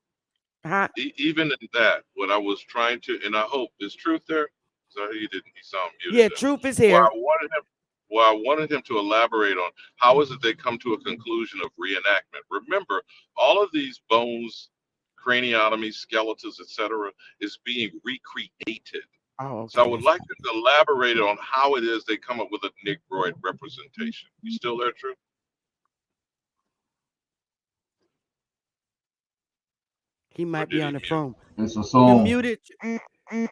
Huh? even in that, what I was trying to, and I hope there's truth there. So he didn't. He sound muted Yeah, then. Truth is Well, I here. wanted him. Well, I wanted him to elaborate on how is it they come to a conclusion of reenactment. Remember, all of these bones, craniotomies, skeletons, etc., is being recreated. Oh, So I okay, would that's like him to elaborate on how it is they come up with a Negroid representation. You still there, True? he Or might be did he on the mute? phone. It's You're assumed. muted.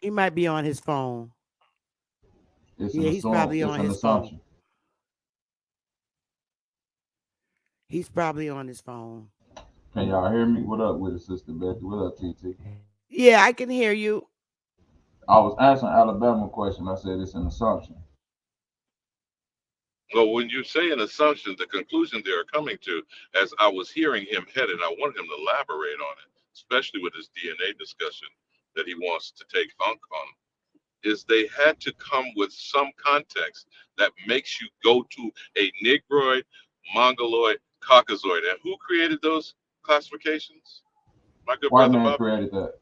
He might be on his phone. It's an Yeah, he's assumption. probably It's on an his phone. assumption. He's probably on his phone. Can y'all hear me? What up with it, Sister Betty? What up, TT? Yeah, I can hear you. I was answering Alabama question. I said it's an assumption. Well, when you say an assumption, the conclusion they are coming to, as I was hearing him headed, I want him to elaborate on it, especially with his DNA discussion that he wants to take funk on, is they had to come with some context that makes you go to a Negroid, Mongoloid, Caucasoid. And who created those classifications? My good White brother man Bobby. created that.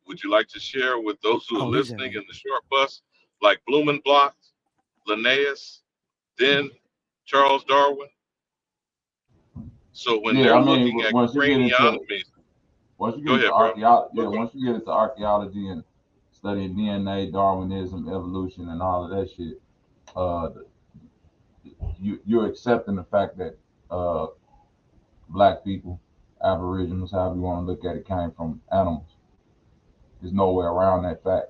Would you like to share with those who are Oh, he's on. listening in the short bus, like Blumenbach, Linnaeus, then Charles Darwin? So when Yeah, they're I mean, looking at once you get into craniotomies, Once you get go into ahead, bro. archaeology, yeah, once you get into archaeology and studying DNA, Darwinism, evolution, and all of that shit, uh, you're accepting the fact that uh, black people, Aboriginals, however you want to look at it, came from animals. There's no way around that fact.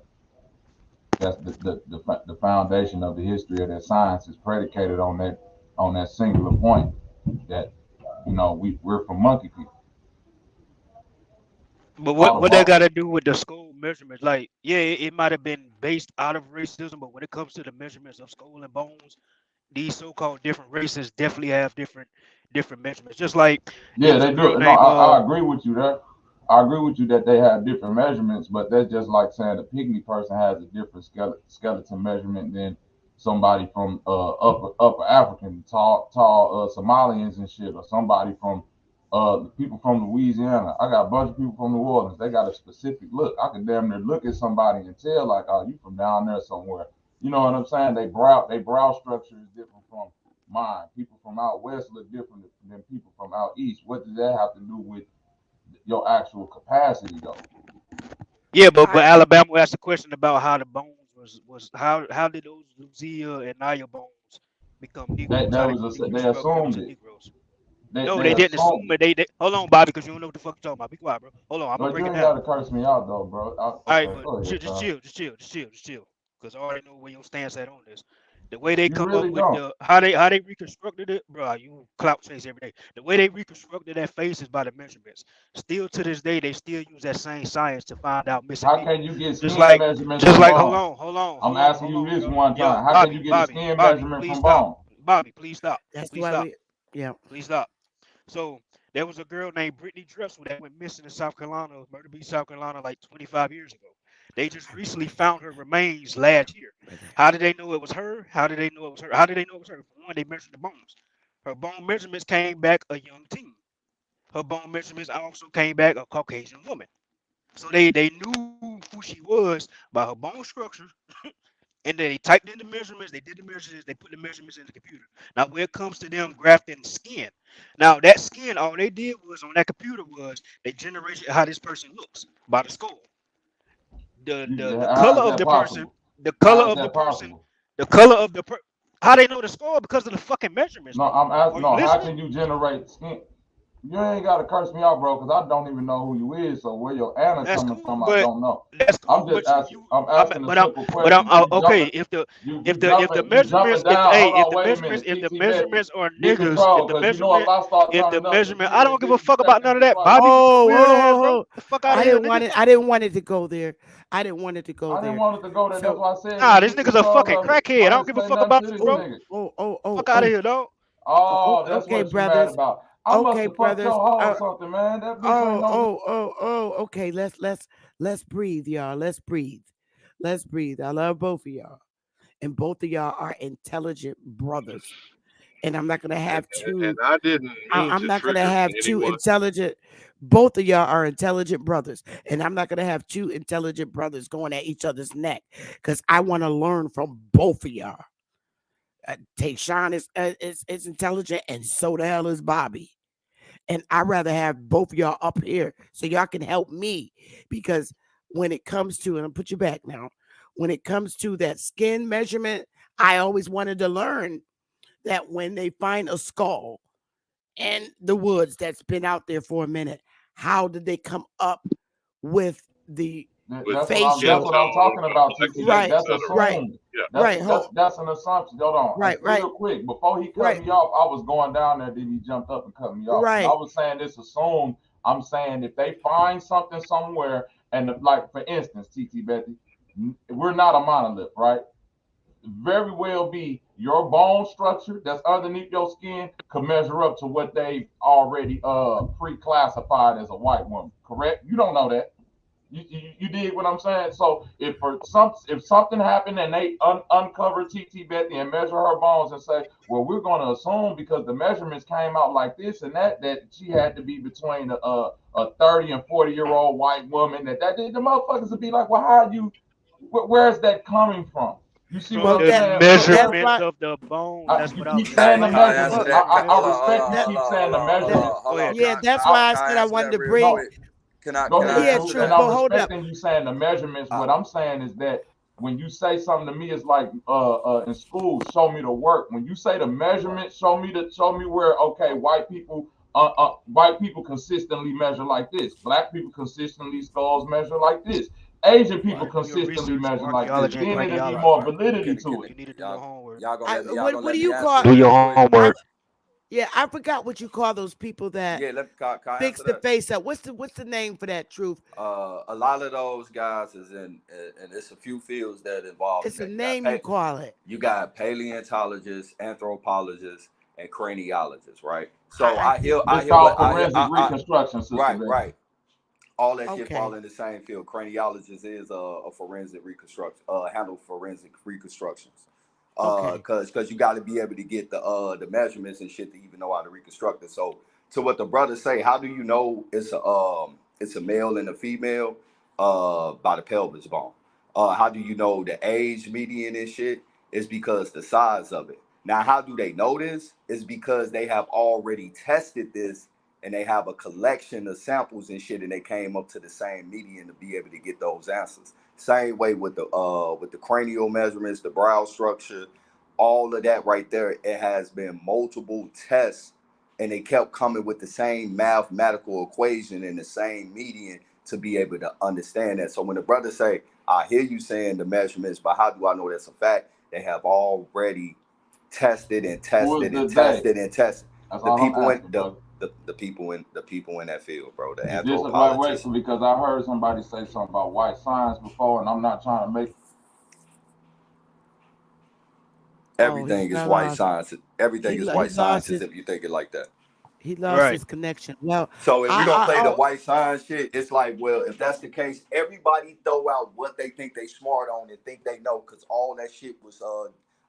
That's the foundation of the history of that science is predicated on that singular point that we're from monkey people. But All what the that got to do with the skull measurements? Like, yeah, it might have been based out of racism, but when it comes to the measurements of skull and bones, these so-called different races definitely have different measurements. Just like it Yeah, was a they girl do. No, named I agree with you there. I agree with you that they have different measurements, but that's just like saying a pygmy person has a different skeleton measurement than somebody from upper African, tall Somalians and shit, or somebody from people from Louisiana. I got a bunch of people from New Orleans. They got a specific look. I can damn near look at somebody and tell like, oh, you from down there somewhere. You know what I'm saying? They brow structure is different from mine. People from out west look different than people from out east. What does that have to do with your actual capacity, though? yeah, but Alabama asked a question about how the bones was how did those Lucia and Naya bones become Negroes? How That they was they reconstruct them assumed into it. Negroes? They No, they they didn't assume assumed it. it. They hold on, Bobby, because you don't know what the fuck you're talking about. Be quiet, bro. Hold on, I'm gonna But break you it ain't down. gotta curse me out though, bro. All right, Okay, but go ahead, just Tom. chill, just chill. Because I already know where your stance at on this. The way they You come up really with don't. the how they reconstructed it, bro. You clout chase every day. The way they reconstructed that face is by the measurements. Still to this day, they still use that same science to find out missing How people. can you get Just skin like, measurements just from like, bone? I'm asking hold you on, this bro. one Yo, time. How can you get a skin Bobby, measurement please from stop. bone? Bobby, please stop. That's Please why stop. we. Yeah. Please stop. So there was a girl named Brittany Drexel that went missing in South Carolina, Murder Beach, South Carolina, like 25 years ago. They just recently found her remains last year. How did they know it was her? How did they know it was her? How did they know it was her? For one, they measured the bones. Her bone measurements came back a young teen. Her bone measurements also came back a Caucasian woman. So they knew who she was by her bone structure, and then they typed in the measurements, they did the measurements, they put the measurements in the computer. Now, when it comes to them grafting skin, now that skin, all they did was on that computer was they generated how this person looks by the skull. The How color is of that the person, possible? the color How is of the that person, possible? the color of the per. How they know the skull? Because of the fucking measurements, No, bro. I'm asking. Are you No, how listening? can you generate skin? You ain't gotta curse me out, bro, because I don't even know who you is. So where your Anna That's coming cool, from, I but don't know. that's I'm cool. just But asking. I'm asking a simple I'm question. You okay. jumping. If the You jumping measurements down. Hold on. Wait a minute. if the TT Becky, measurements are get niggas control, because you know if I start if the turning up, measurement I don't it's give a fuck about disrespecting none of me that, twice. Bobby, with your Oh, weird ass, bro. oh, Get the fuck out I of here, didn't want nigga. it. I didn't want it to go there. I didn't want it to go I didn't there. want it to go there. That's So, why I said Nah, just this get nigga's a control fucking of it. crackhead. I I don't didn't give a say fuck nothing about to you, this bro. nigga. Fuck out of here, dog. That's okay, what you mad brothers. about. I must Okay, have fucked your brothers. hoe or something, man. That bitch ain't no. Okay. Let's breathe, y'all. Let's breathe. Let's breathe. I love both of y'all, and both of y'all are intelligent brothers. and I'm not gonna have And two. I didn't mean I'm to not gonna trigger have two anyone. intelligent. Both of y'all are intelligent brothers, and I'm not gonna have two intelligent brothers going at each other's neck because I want to learn from both of y'all. Tayshawn is intelligent, and so the hell is Bobby. And I'd rather have both of y'all up here so y'all can help me because when it comes to, and I'll put you back now, when it comes to that skin measurement, I always wanted to learn that when they find a skull in the woods that's been out there for a minute, how did they come up with the With That's facial? what I'm talking about, TT. complexity, Right, That's etc. right, assumed. Yeah. right, That's an assumption. Hold on. right, right, Real quick, before he cut right, me off, I was going down there, then he jumped up and cut me off. When I right. was saying this assumed, I'm saying if they find something somewhere, and like for instance, TT Betty, we're not a monolith, right? Very well be your bone structure that's underneath your skin could measure up to what they already pre-classified as a white woman. Correct? You don't know that. You dig what I'm saying? So if something happened and they uncover TT Betty and measure her bones and say, well, we're going to assume because the measurements came out like this and that she had to be between a 30 and 40-year-old white woman, that the motherfuckers would be like, well, how are you? Where's that coming from? You see what From Well, I'm the that saying? that's measurement why of the bone. That's You what I keep was saying the explaining. I'll The answer measurement. that. measurement. I Hold on, hold respect on, you that hold keep on, saying hold the on, hold that measurement. on, hold Go on. ahead. yeah, that's I, why I Can I said I answer wanted that to real bring. quick? Can I Go can ahead, I Yeah, answer Truth. And truth, that? I'm but hold up. respecting you saying the measurements. What I'm saying is that when you say something to me, it's like in school, show me the work. When you say the measurement, show me where white people consistently measure like this. Black people consistently skulls measure like this. Asian You need people to do your consistently research on measure like this. archaeology and Then it'll be Right, craniology. more right. validity Can to it. You need to do your y'all homework. y'all gonna What let do me you answer call? Do real your quick? I homework. Yeah, I forgot what you call those people that Yeah, can I fix answer the that? face up. What's the name for that? Truth. A lot of those guys is in, and it's a few fields that involve in It's a that. name you call it. You got paleontologists, anthropologists, and craniologists, right? So I think It's I hear called what forensic reconstruction, Sister right, Betty. right. All that shit fall okay. in the same field. Craniologist is a forensic reconstruction, handle forensic reconstructions. Okay. Cause you got to be able to get the measurements and shit to even know how to reconstruct it. So to what the brothers say, how do you know it's a male and a female? By the pelvis bone. How do you know the age median and shit? Is because the size of it. Now, how do they know this? Is because they have already tested this and they have a collection of samples and shit, and they came up to the same median to be able to get those answers. Same way with the cranial measurements, the brow structure, all of that right there. It has been multiple tests, and they kept coming with the same mathematical equation and the same median to be able to understand that. So when the brothers say, "I hear you saying the measurements, but how do I know that's a fact?" They have already tested and Who is tested the and they? tested and tested That's the all I'm people in asking, brother. the people in that field, bro. The Is this a wait, anthropologists. because I heard somebody say something about white science before, and I'm not trying to make Oh, he Everything is got white lost. science. Everything is He white lost sciences his if you think it like that. Right. connection. Well, So if we I gonna I play the oh, white science shit, it's like, well, if that's the case, everybody throw out what they think they smart on and think they know, because all that shit was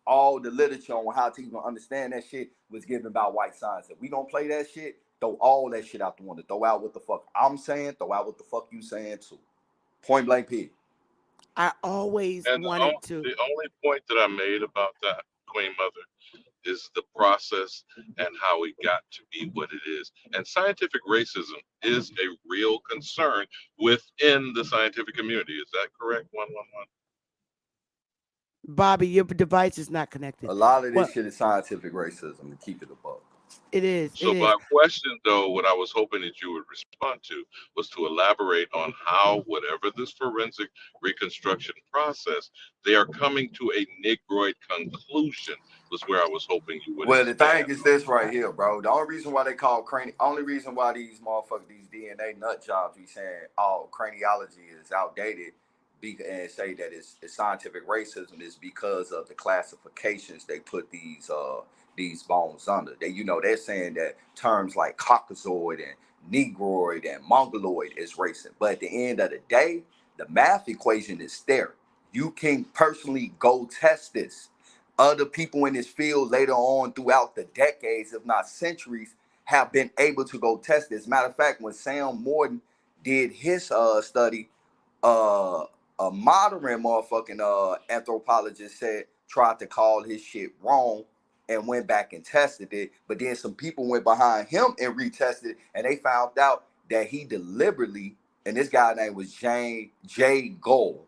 all the literature on how to even understand that shit was given by white science. If we gonna play that shit, throw all that shit out the window. Throw out what the fuck I'm saying, throw out what the fuck you saying too. Point blank period. I always And wanted to. the only point that I made about that, Queen Mother, is the process and how it got to be what it is. And scientific racism is a real concern within the scientific community. Is that correct? 111. Bobby, your device is not connected. A lot of Well, this shit is scientific racism, to keep it a buck. it is. It So is. my question, though, what I was hoping that you would respond to was to elaborate on how, whatever this forensic reconstruction process, they are coming to a Negroid conclusion. Was where I was hoping you would Well, the thing expand. is this right here, bro. The only reason why they call only reason why these motherfuckers, these DNA nut jobs, be saying, "Oh, craniology is outdated," and say that it's scientific racism is because of the classifications they put these bones under. They're saying that terms like Caucasoid and Negroid and Mongoloid is racist. But at the end of the day, the math equation is there. You can personally go test this. other people in this field later on throughout the decades, if not centuries, have been able to go test this. Matter of fact, when Sam Morton did his study, uh, a modern motherfucking anthropologist tried to call his shit wrong and went back and tested it. But then some people went behind him and retested it, and they found out that he deliberately, and this guy name was Jay Gold,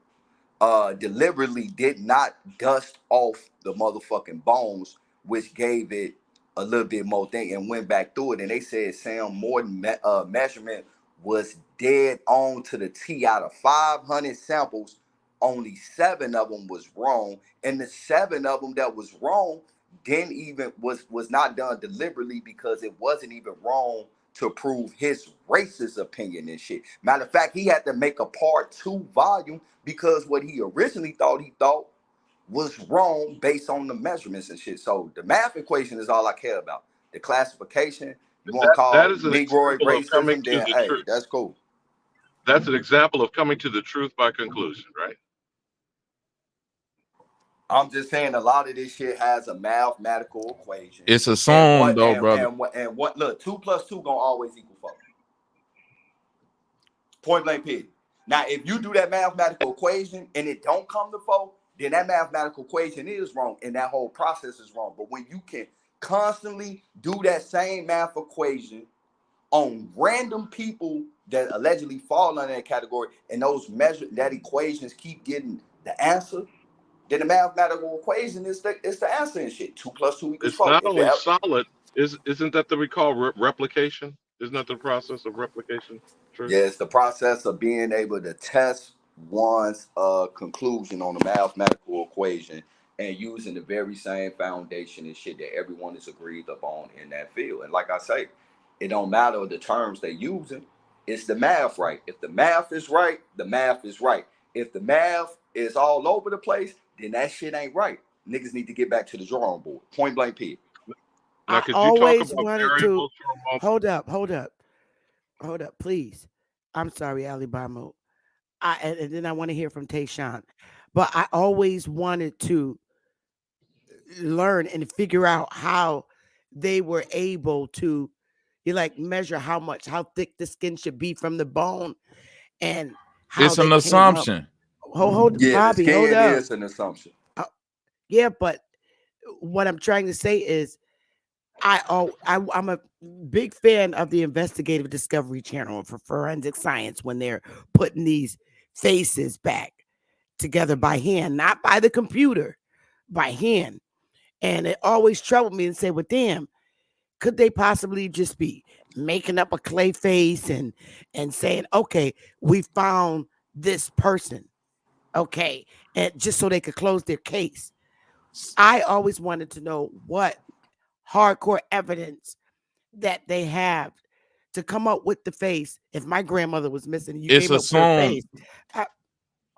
deliberately did not dust off the motherfucking bones, which gave it a little bit more thing, and went back through it. And they said Sam Morton measurement was dead on to the T. Out of 500 samples, only 7 of them was wrong. And the 7 of them that was wrong didn't even was not done deliberately, because it wasn't even wrong to prove his racist opinion and shit. Matter of fact, he had to make a part 2 volume because what he originally thought was wrong based on the measurements and shit. So the math equation is all I care about. The classification, you want to That call is an Negroid example of coming racism, to then the hey, truth. that's cool. That's an example of coming to the truth by conclusion, right? I'm just saying a lot of this shit has a mathematical equation. It's And assumed what though, and brother. what look, 2 plus 2 gonna always equal 4. Point blank period. Now, if you do that mathematical equation and it don't come to 4, then that mathematical equation is wrong and that whole process is wrong. But when you can constantly do that same math equation on random people that allegedly fall under that category, and that equations keep getting the answer, then the mathematical equation is the answer and shit. 2 plus 2 equals It's 4. not only solid. Isn't that the we call replication? Isn't that the process of replication? True. Yeah, it's the process of being able to test one's conclusion on a mathematical equation and using the very same foundation and shit that everyone is agreed upon in that field. And like I say, it don't matter the terms they're using. It's the math right. If the math is right, the math is right. If the math is all over the place, then that shit ain't right. Niggas need to get back to the drawing board. Point blank period. Now, I could you talk always about wanted to variables for a moment? hold up, please. I'm sorry, Alibama. And then I want to hear from Tayshawn. But I always wanted to learn and figure out how they were able to measure how thick the skin should be from the bone and how It's they an came up. assumption. Hold Yeah, the Bobby, hold skin up. is an assumption. Yeah, but what I'm trying to say is I'm a big fan of the investigative discovery channel for forensic science when they're putting these faces back together by hand, not by the computer, by hand. And it always troubled me and say, well, damn, could they possibly just be making up a clay face and saying, okay, we found this person. Okay. And just so they could close their case. I always wanted to know what hardcore evidence that they have to come up with the face. If my grandmother was missing and you It's came up with her assumed. face.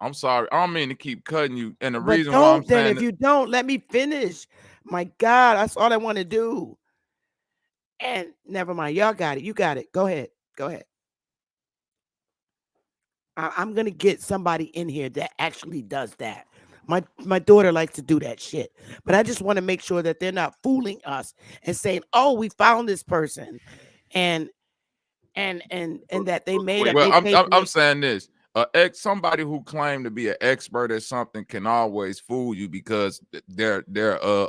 I'm sorry. I don't mean to keep cutting you. And the But reason why I'm don't then. saying If you don't, let me finish. My God, that's all I want to do. And never mind. Y'all got it. You got it. Go ahead. Go ahead. I'm gonna get somebody in here that actually does that. My daughter likes to do that shit, but I just want to make sure that they're not fooling us and saying, "Oh, we found this person," and and that they made up well, their I'm case. I'm, I'm saying this. Somebody who claimed to be an expert at something can always fool you because their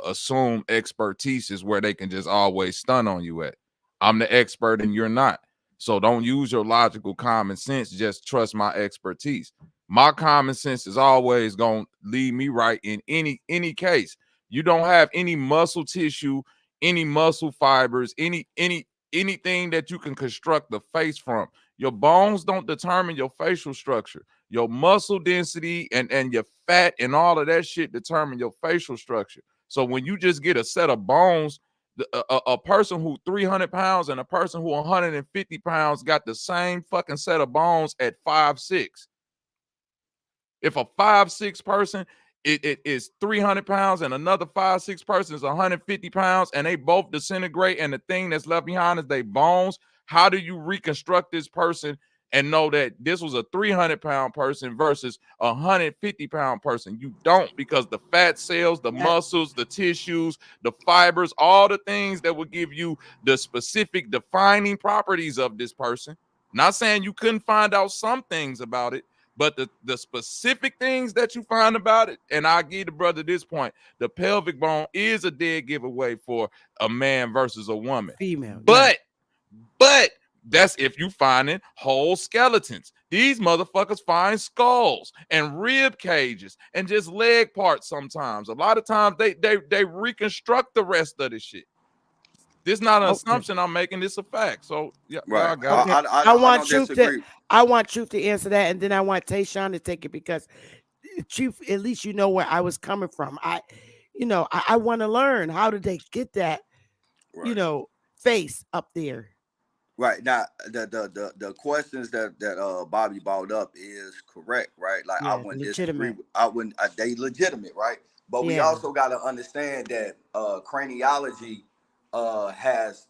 assumed expertise is where they can just always stun on you at. I'm the expert and you're not. So don't use your logical common sense. Just trust my expertise. My common sense is always going to lead me right in any case. You don't have any muscle tissue, any muscle fibers, anything that you can construct the face from. Your bones don't determine your facial structure. Your muscle density and your fat and all of that shit determine your facial structure. So when you just get a set of bones, a person who 300 pounds and a person who 150 pounds got the same fucking set of bones at 5'6". If a 5'6" person it is 300 pounds and another 5'6" person is 150 pounds and they both disintegrate and the thing that's left behind is their bones, how do you reconstruct this person and know that this was a 300-pound person versus a 150-pound person. You don't, because the fat cells, the muscles, the tissues, the fibers, all the things that will give you the specific defining properties of this person. Not saying you couldn't find out some things about it, but the specific things that you find about it, and I'll give the brother this point, the pelvic bone is a dead giveaway for a man versus a woman. Female. But that's if you finding whole skeletons. These motherfuckers find skulls and rib cages and just leg parts sometimes. A lot of times they reconstruct the rest of the shit. This not an assumption I'm making, this a fact. So yeah, Right. got it. I want don't Truth to Truth to answer that, and then I want Tayshawn to take it, because Chief, at least you know where I was coming from. I want to learn, how did they get that, face up there. Right. Now the questions that Bobby brought up is correct, right? Like I Yeah, wouldn't disagree legitimate. with, I wouldn't they legitimate, right? But we Yeah. also got to understand that craniology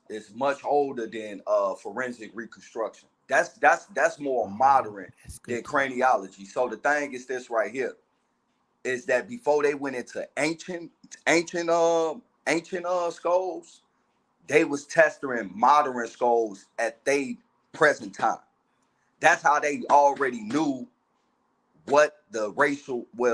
is much older than forensic reconstruction. That's more modern than craniology. So the thing is this right here is that before they went into ancient skulls, they was testing modern skulls at they present time. That's how they already knew what the racial, we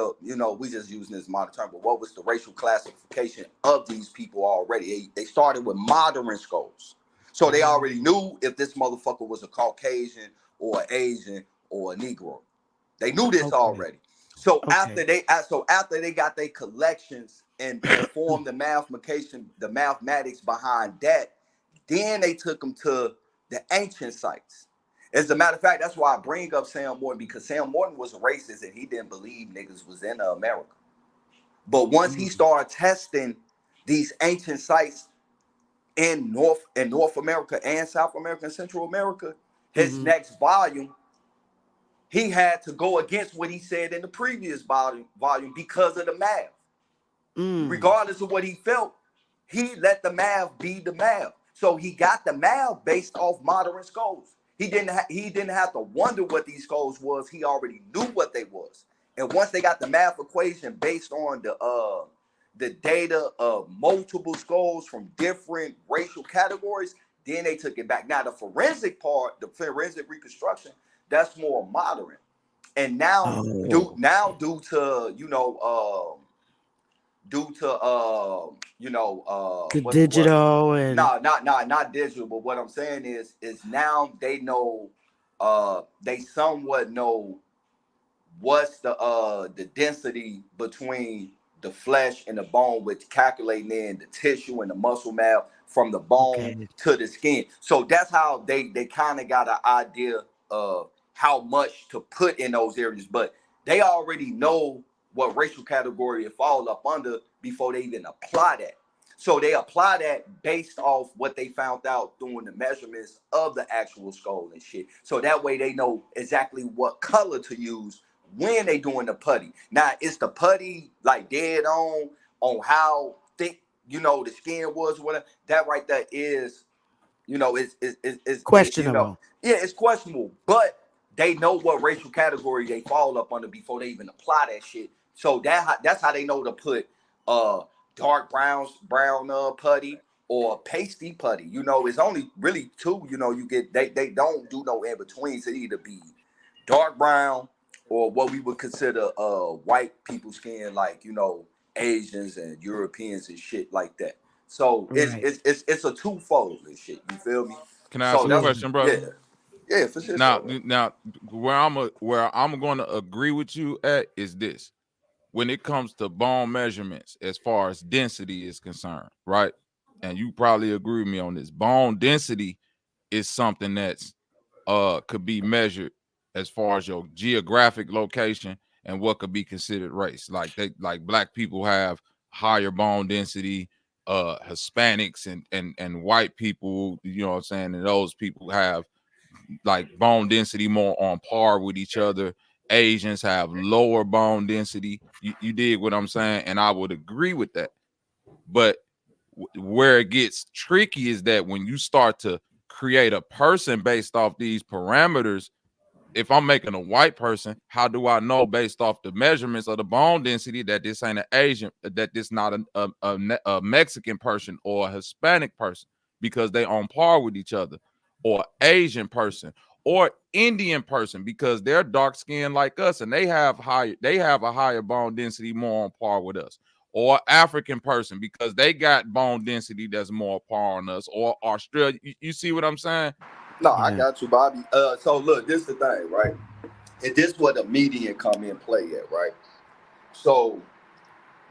just using this modern term, but what was the racial classification of these people already. They started with modern skulls. So they already knew if this motherfucker was a Caucasian or Asian or a Negro. They knew this already. So after they got their collections and formed the mathematics behind that, then they took them to the ancient sites. As a matter of fact, that's why I bring up Sam Morton, because Sam Morton was a racist and he didn't believe niggas was in America. But once he started testing these ancient sites in North America and South America and Central America, his next volume, he had to go against what he said in the previous volume because of the math. Regardless of what he felt, he let the math be the math. So he got the math based off modern skulls. He didn't have to wonder what these skulls was. He already knew what they was. And once they got the math equation based on the data of multiple skulls from different racial categories, then they took it back. Now the forensic part, the forensic reconstruction, that's more modern. And now due to the digital and not digital, but what I'm saying is now they know, they somewhat know what's the density between the flesh and the bone, with calculating in the tissue and the muscle mass from the bone to the skin. So that's how they kind of got an idea of how much to put in those areas, but they already know what racial category it fall up under before they even apply that. So they apply that based off what they found out doing the measurements of the actual skull and shit. So that way they know exactly what color to use when they doing the putty. Now, is the putty like dead on how thick, the skin was, whatever? That right there is, it's questionable. It's questionable, but they know what racial category they fall up under before they even apply that shit. So that's how they know to put dark brown putty or pasty putty. It's only really two. You get they don't do no in betweens. It either be dark brown or what we would consider white people skin, like Asians and Europeans and shit like that. So it's a twofold and shit. You feel me? Can I ask you a question, brother? Yeah, for sure. Now, where I'm going to agree with you at is this: when it comes to bone measurements, as far as density is concerned, right? And you probably agree with me on this. Bone density is something that's could be measured as far as your geographic location and what could be considered race. Like black people have higher bone density, Hispanics and white people, you know what I'm saying, and those people have like bone density more on par with each other. Asians have lower bone density. You dig what I'm saying? And I would agree with that. But where it gets tricky is that when you start to create a person based off these parameters, if I'm making a white person, how do I know based off the measurements of the bone density that this ain't an Asian, that this not a Mexican person or a Hispanic person, because they on par with each other, or Asian person or Indian person because they're dark skinned like us and they have a higher bone density, more on par with us, or African person because they got bone density that's more par on us, or Australia. You see what I'm saying? No, I got you, Bobby. So look, this is the thing, right? And this is where the median come in play at, right? So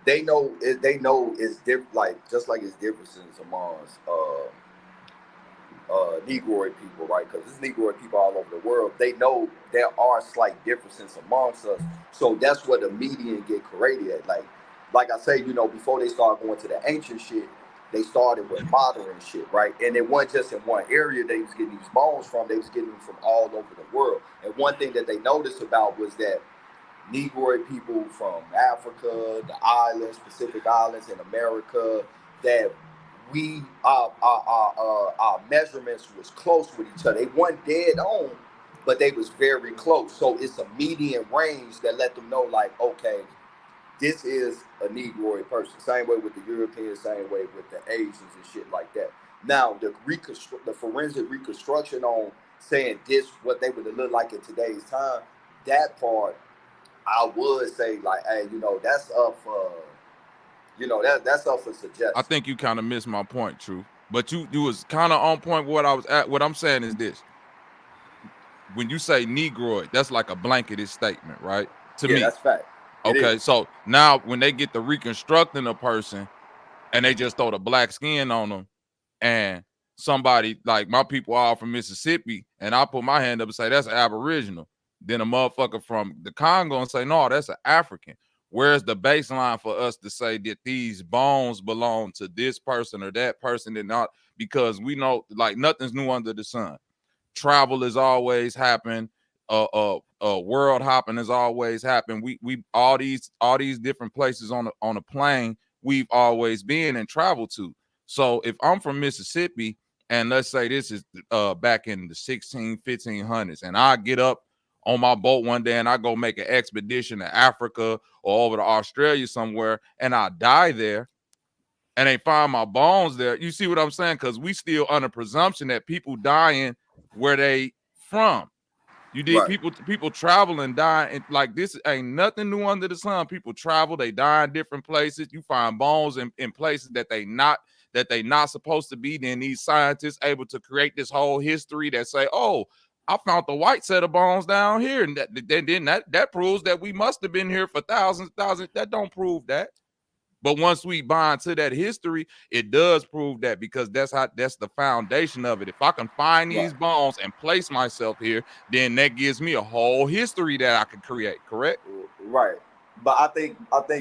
they know it's different, like just like it's differences amongst Negroid people, right? Because there's Negroid people all over the world. They know there are slight differences amongst us, so that's where the median get created at. Like I say, before they start going to the ancient shit, they started with modern shit, right? And it wasn't just in one area they was getting these bones from; they was getting them from all over the world. And one thing that they noticed about was that Negroid people from Africa, the islands, Pacific Islands in America, that our measurements was close with each other. They weren't dead on, but they was very close. So it's a median range that let them know, like, okay, this is a Negroid person. Same way with the Europeans, same way with the Asians and shit like that. Now the forensic reconstruction on saying this what they would have looked like in today's time, that part I would say, like, hey, that's up for that's up for I suggestion. think you kind of missed my point, True. But you was kind of on point with what I was at. What I'm saying is this: when you say Negroid, that's like a blanketed statement, right? To Yeah, me. that's fact. It is. Okay, so now when they get to reconstructing a person and they just throw the black skin on them, and somebody like my people are from Mississippi, and I put my hand up and say that's an Aboriginal, then a motherfucker from the Congo and say no, that's an African. Where's the baseline for us to say that these bones belong to this person or that person and not? Because we know like nothing's new under the sun. Travel has always happened. World hopping has always happened. We all these different places on a plane we've always been and traveled to. So if I'm from Mississippi and let's say this is back in the 1500s and I get up on my boat one day and I go make an expedition to Africa or over to Australia somewhere and I die there and they find my bones there. You see what I'm saying? Because we still under presumption that people dying where they from. You did Right. people travel and die, and like this ain't nothing new under the sun. People travel, they die in different places. You find bones in places that they not supposed to be. Then these scientists able to create this whole history that say, oh, I found the white set of bones down here, and that proves that we must have been here for thousands. That don't prove that. But once we bind to that history, it does prove that because that's the foundation of it. If I can find Right. these bones and place myself here, then that gives me a whole history that I can create, correct? Right. But I think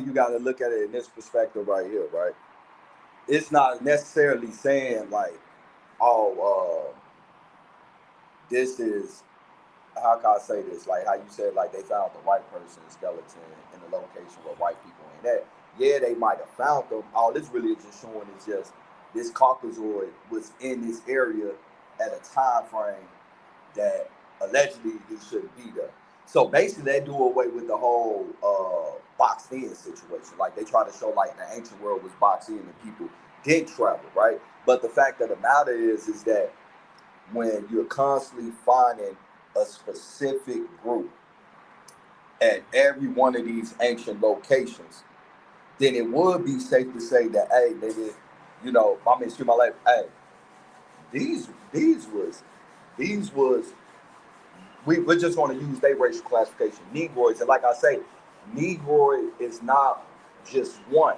you got to look at it in this perspective right here, right? It's not necessarily saying like, oh, this is how can I say this? Like how you said, like they found the white person's skeleton in a location where white people ain't at. Yeah, they might have found them. All this really is just showing is just this Caucasoid was in this area at a time frame that allegedly he shouldn't be there. So basically, they do away with the whole boxed in situation. Like they try to show like the ancient world was boxed in and people did travel, right? But the fact of the matter is that when you're constantly finding a specific group at every one of these ancient locations, then it would be safe to say that, hey, they did, excuse my life, hey, these was we're just going to use their racial classification, Negroids. And like I say, Negroid is not just one;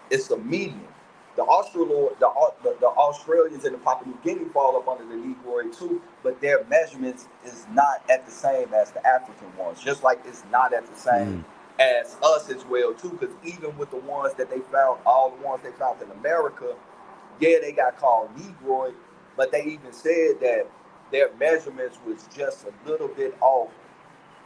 it's a median. The Australians and the Papua New Guinea fall up under the Negroid too, but their measurements is not at the same as the African ones. Just like it's not at the same as us as well too. Because even with the ones that they found, all the ones they found in America, yeah, they got called Negroid, but they even said that their measurements was just a little bit off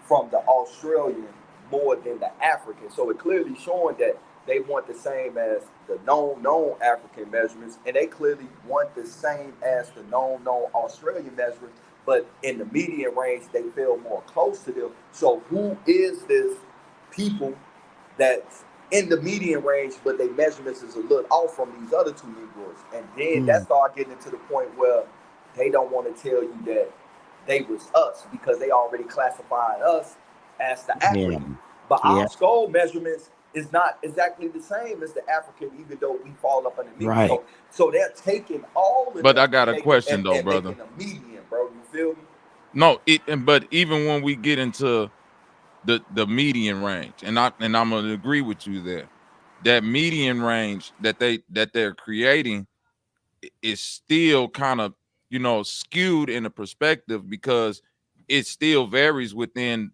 from the Australian more than the African. So it clearly showing that they want the same as the known African measurements, and they clearly want the same as the known Australian measurements. but in the median range, they feel more close to them. So who is this people that's in the median range, but their measurements is a little off from these other two Negroes? And then that start getting to the point where they don't want to tell you that they was us because they already classifying us as the Yeah. African. But Yeah. our skull measurements is not exactly the same as the African, even though we fall up underneath. Right. So they're taking all of But them I got and a question though, and brother. making a median, bro. You feel me? No, but even when we get into the median range, and I'm gonna agree with you there, that median range that they're creating is still kind of, skewed in the perspective, because it still varies within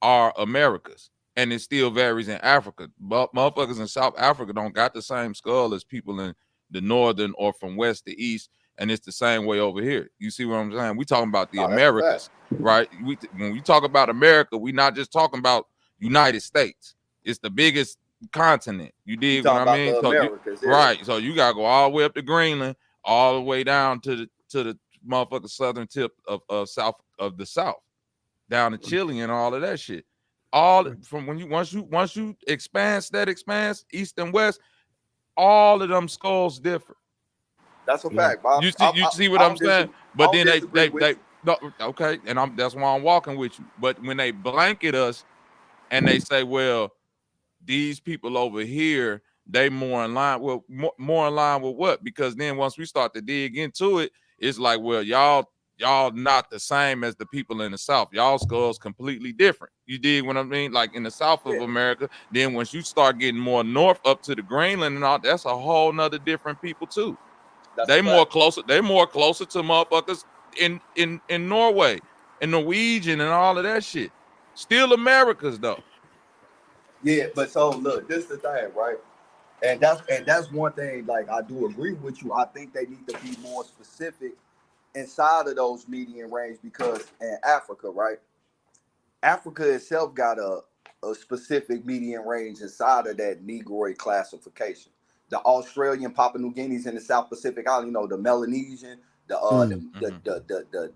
our Americas, and it still varies in Africa. But motherfuckers in South Africa don't got the same skull as people in the northern or from west to east, and it's the same way over here. You see what I'm saying? We talking about the No, that's a fact. Americas, right? When we talk about America, we not just talking about United States. It's the biggest continent. You You dig what talking I about mean? the So Americas, yeah. right. So you gotta go all the way up to Greenland, all the way down to the motherfucking southern tip of south of the South, down to Chile and all of that shit. All from once you expand that expands east and west, all of them skulls differ. That's a Yeah. fact, Bob. You see what I I'm don't saying? disagree. I But don't then disagree with they you. no, okay, and that's why I'm walking with you. But when they blanket us and they say, well, these people over here, they more in line. Well, more in line with what? Because then once we start to dig into it, it's like, well, y'all not the same as the people in the South. Y'all skulls completely different. You dig what I mean? Like in the South of Yeah, America, then once you start getting more north up to the Greenland and all, that's a whole nother different people too. that's a fact. They more closer to motherfuckers in Norway and Norwegian and all of that shit. Still Americas though. Yeah, but so look, this is the thing, right? And that's one thing. Like I do agree with you. I think they need to be more specific inside of those median range because in Africa, right? Africa itself got a specific median range inside of that Negroid classification. The Australian, Papua New Guineas, and the South Pacific Island, the Melanesian, the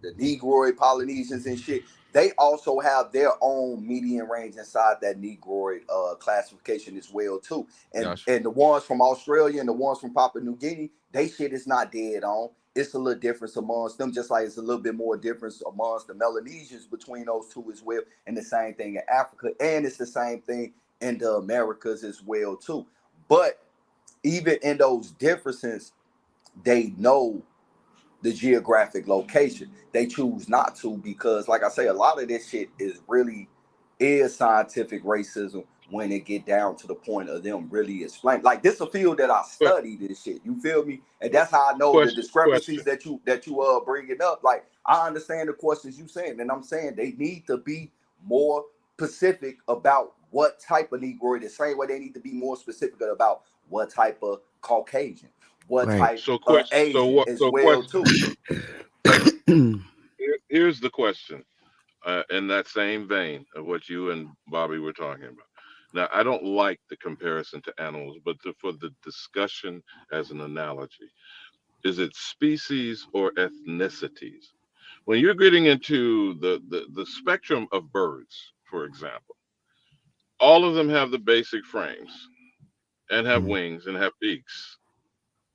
the Negroid Polynesians and shit. They also have their own median range inside that Negroid classification as well too. And Gotcha. and the ones from Australia and the ones from Papua New Guinea, they shit is not dead on. It's a little difference amongst them, just like it's a little bit more difference amongst the Melanesians between those two as well, and the same thing in Africa, and it's the same thing in the Americas as well too. But even in those differences, they know the geographic location. They choose not to because, like I say, a lot of this shit is scientific racism when it get down to the point of them really explain. Like this a field that I Que- study this shit. You feel me? And that's how I know the question. discrepancies that you bringing up. Like I understand the questions you saying, and I'm saying they need to be more specific about what type of Negro. The same way they need to be more specific about what type of Caucasian, what Right. type So of question. So Asian what? as So well question. too. Here's the question. In that same vein of what you and Bobby were talking about. Now, I don't like the comparison to animals, but for the discussion as an analogy, is it species or ethnicities? When you're getting into the spectrum of birds, for example, all of them have the basic frames and have wings and have beaks.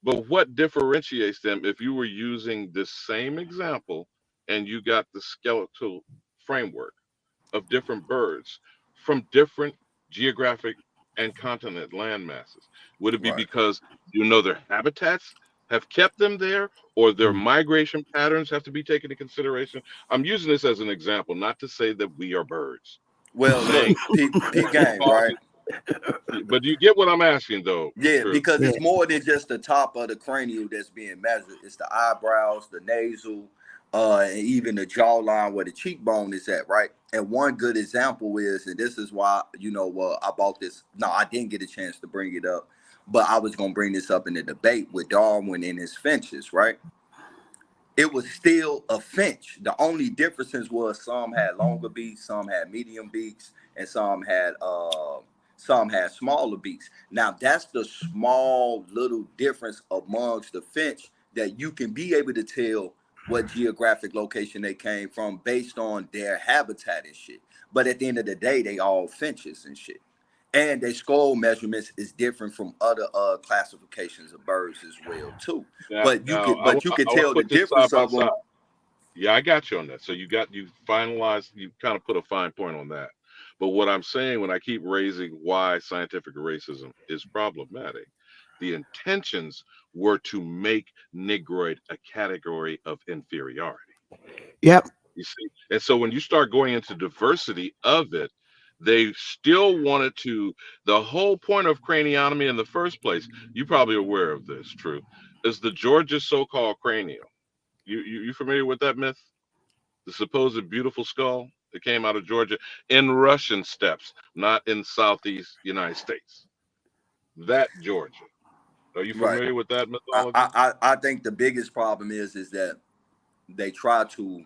But what differentiates them if you were using the same example and you got the skeletal framework of different birds from different geographic and continent land masses? Would it be Right. because their habitats have kept them there or their migration patterns have to be taken into consideration? I'm using this as an example, not to say that we are birds. I'm Well, look, saying peep what game, right? causes, but you get what I'm asking though, Yeah, Trill. because Yeah. it's more than just the top of the cranial that's being measured. It's the eyebrows, the nasal, and even the jawline where the cheekbone is at, right? And one good example is, and this is why, I bought this. No, I didn't get a chance to bring it up, but I was gonna bring this up in the debate with Darwin and his finches, right? It was still a finch. The only differences was some had longer beaks, some had medium beaks, and some had smaller beaks. Now that's the small little difference amongst the finch that you can be able to tell what geographic location they came from based on their habitat and shit. But at the end of the day, they all finches and shit. And their skull measurements is different from other classifications of birds as well too. But you Now could but you I could want to tell the put this side difference by of them. side. Yeah, I got you on that. So you finalized, you kind of put a fine point on that. But what I'm saying when I keep raising why scientific racism is problematic, the intentions were to make Negroid a category of inferiority. Yep. You see? And so when you start going into diversity of it, they still wanted to, the whole point of craniotomy in the first place, you probably aware of this, True, is the Georgia so-called cranial. You familiar with that myth? The supposed beautiful skull that came out of Georgia in Russian steppes, not in Southeast United States. That Georgia. Are you Right. familiar with that mythology? I think the biggest problem is that they try to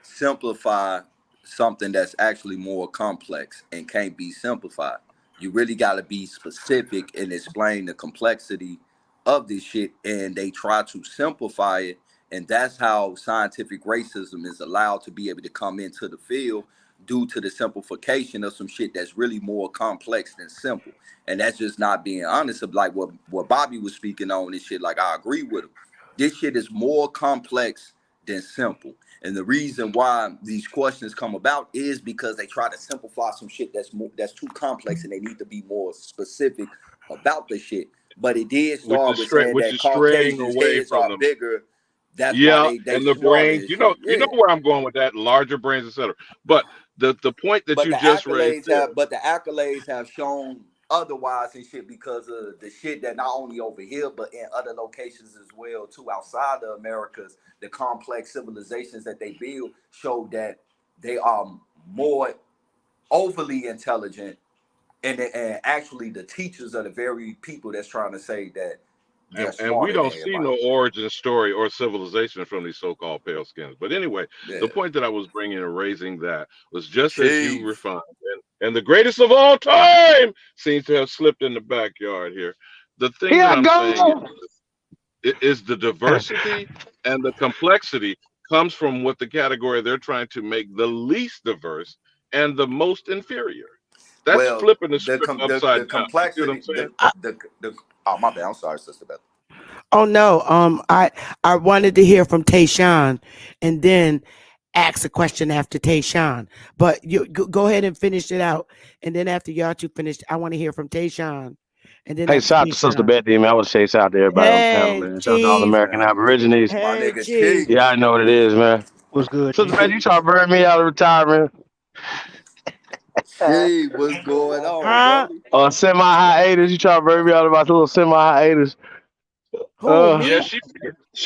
simplify something that's actually more complex and can't be simplified. You really got to be specific and explain the complexity of this shit, and they try to simplify it, and that's how scientific racism is allowed to be able to come into the field due to the simplification of some shit that's really more complex than simple. And that's just not being honest. Of like what Bobby was speaking on this shit, like I agree with him. This shit is more complex than simple. And the reason why these questions come about is because they try to simplify some shit that's too complex, and they need to be more specific about the shit. But it did start with saying Which that is straying Caucasians' away heads from are them. bigger. That's why Yeah, they and the smarter brains, and shit. you know Yeah. where I'm going with that, larger brains, etc. But the point that But you the just raised accolades there, have shown otherwise and shit, because of the shit that not only over here but in other locations as well too, outside the Americas, the complex civilizations that they build show that they are more overly intelligent, and actually the teachers are the very people that's trying to say that they're and we smarter than don't see everybody. no origin story or civilization from these so-called pale skins. But anyway, Yeah. the point that I was bringing and raising that was just as you Chief. refined, and the greatest of all time seems to have slipped in the backyard here. The thing Here that I I'm saying go. is the diversity and the complexity comes from what the category they're trying to make the least diverse and the most inferior. That's Well, flipping the the script upside down. You see what I'm complexity, saying? the oh my bad, I'm sorry, Sister Beth. Oh no. I wanted to hear from Tayshawn, and then ask a question after Tayshawn. But you go ahead and finish it out, and then after y'all two finished, I want to hear from Tayshawn, and then Hey, after shout out to Sister Tayshawn. Betty, man. I want to say shout out to everybody on the panel, Hey man. Shout out to all the Chief. American Aborigines. My Hey nigga Chief. Chief. Yeah, I know what it is, man. What's good, Sister Chief? Betty, you trying to burn me out of retirement? Chief, what's going on, Huh? brother? Semi-hiatus. You trying to burn me out of my little semi-hiatus? Who, Yeah, me? she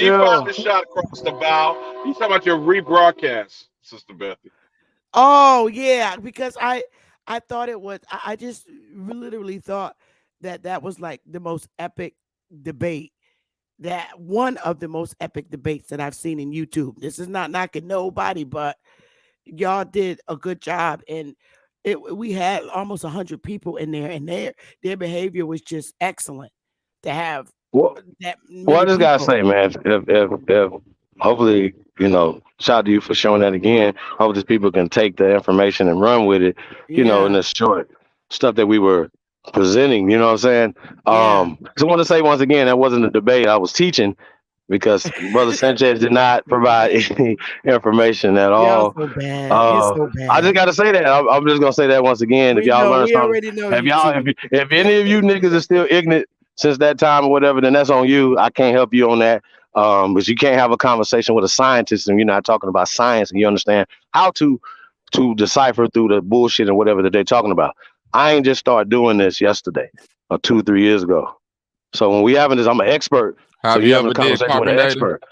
Yeah. fired the shot across the bow. You talking about your rebroadcast, Sister Bethy? Oh yeah, because I thought it was. I just literally thought that was like the most epic debate. That one of the most epic debates that I've seen in YouTube. This is not knocking nobody, but y'all did a good job, and we had almost 100 people in there, and their behavior was just excellent to have Well, that well, I many just gotta people. say, man, if hopefully, shout out to you for showing that again. Hope these people can take the information and run with it, in Yeah, the short stuff that we were presenting, you know what I'm saying? yeah. Just want to say once again, that wasn't a debate. I was teaching because Brother Sanchez did not provide any information at Y'all all. so bad. You're so I just bad. gotta say that. I'm just gonna say that once again. If We y'all know. learn We something, already know if you, y'all, Chief. if any of you niggas are still ignorant since that time or whatever, then that's on you. I can't help you on that. Because you can't have a conversation with a scientist and you're not talking about science and you understand how to decipher through the bullshit and whatever that they're talking about. I ain't just started doing this yesterday or 2-3 years ago. So when we having this, I'm an expert. So Have you you having a ever did conversation with carbon an dating? expert.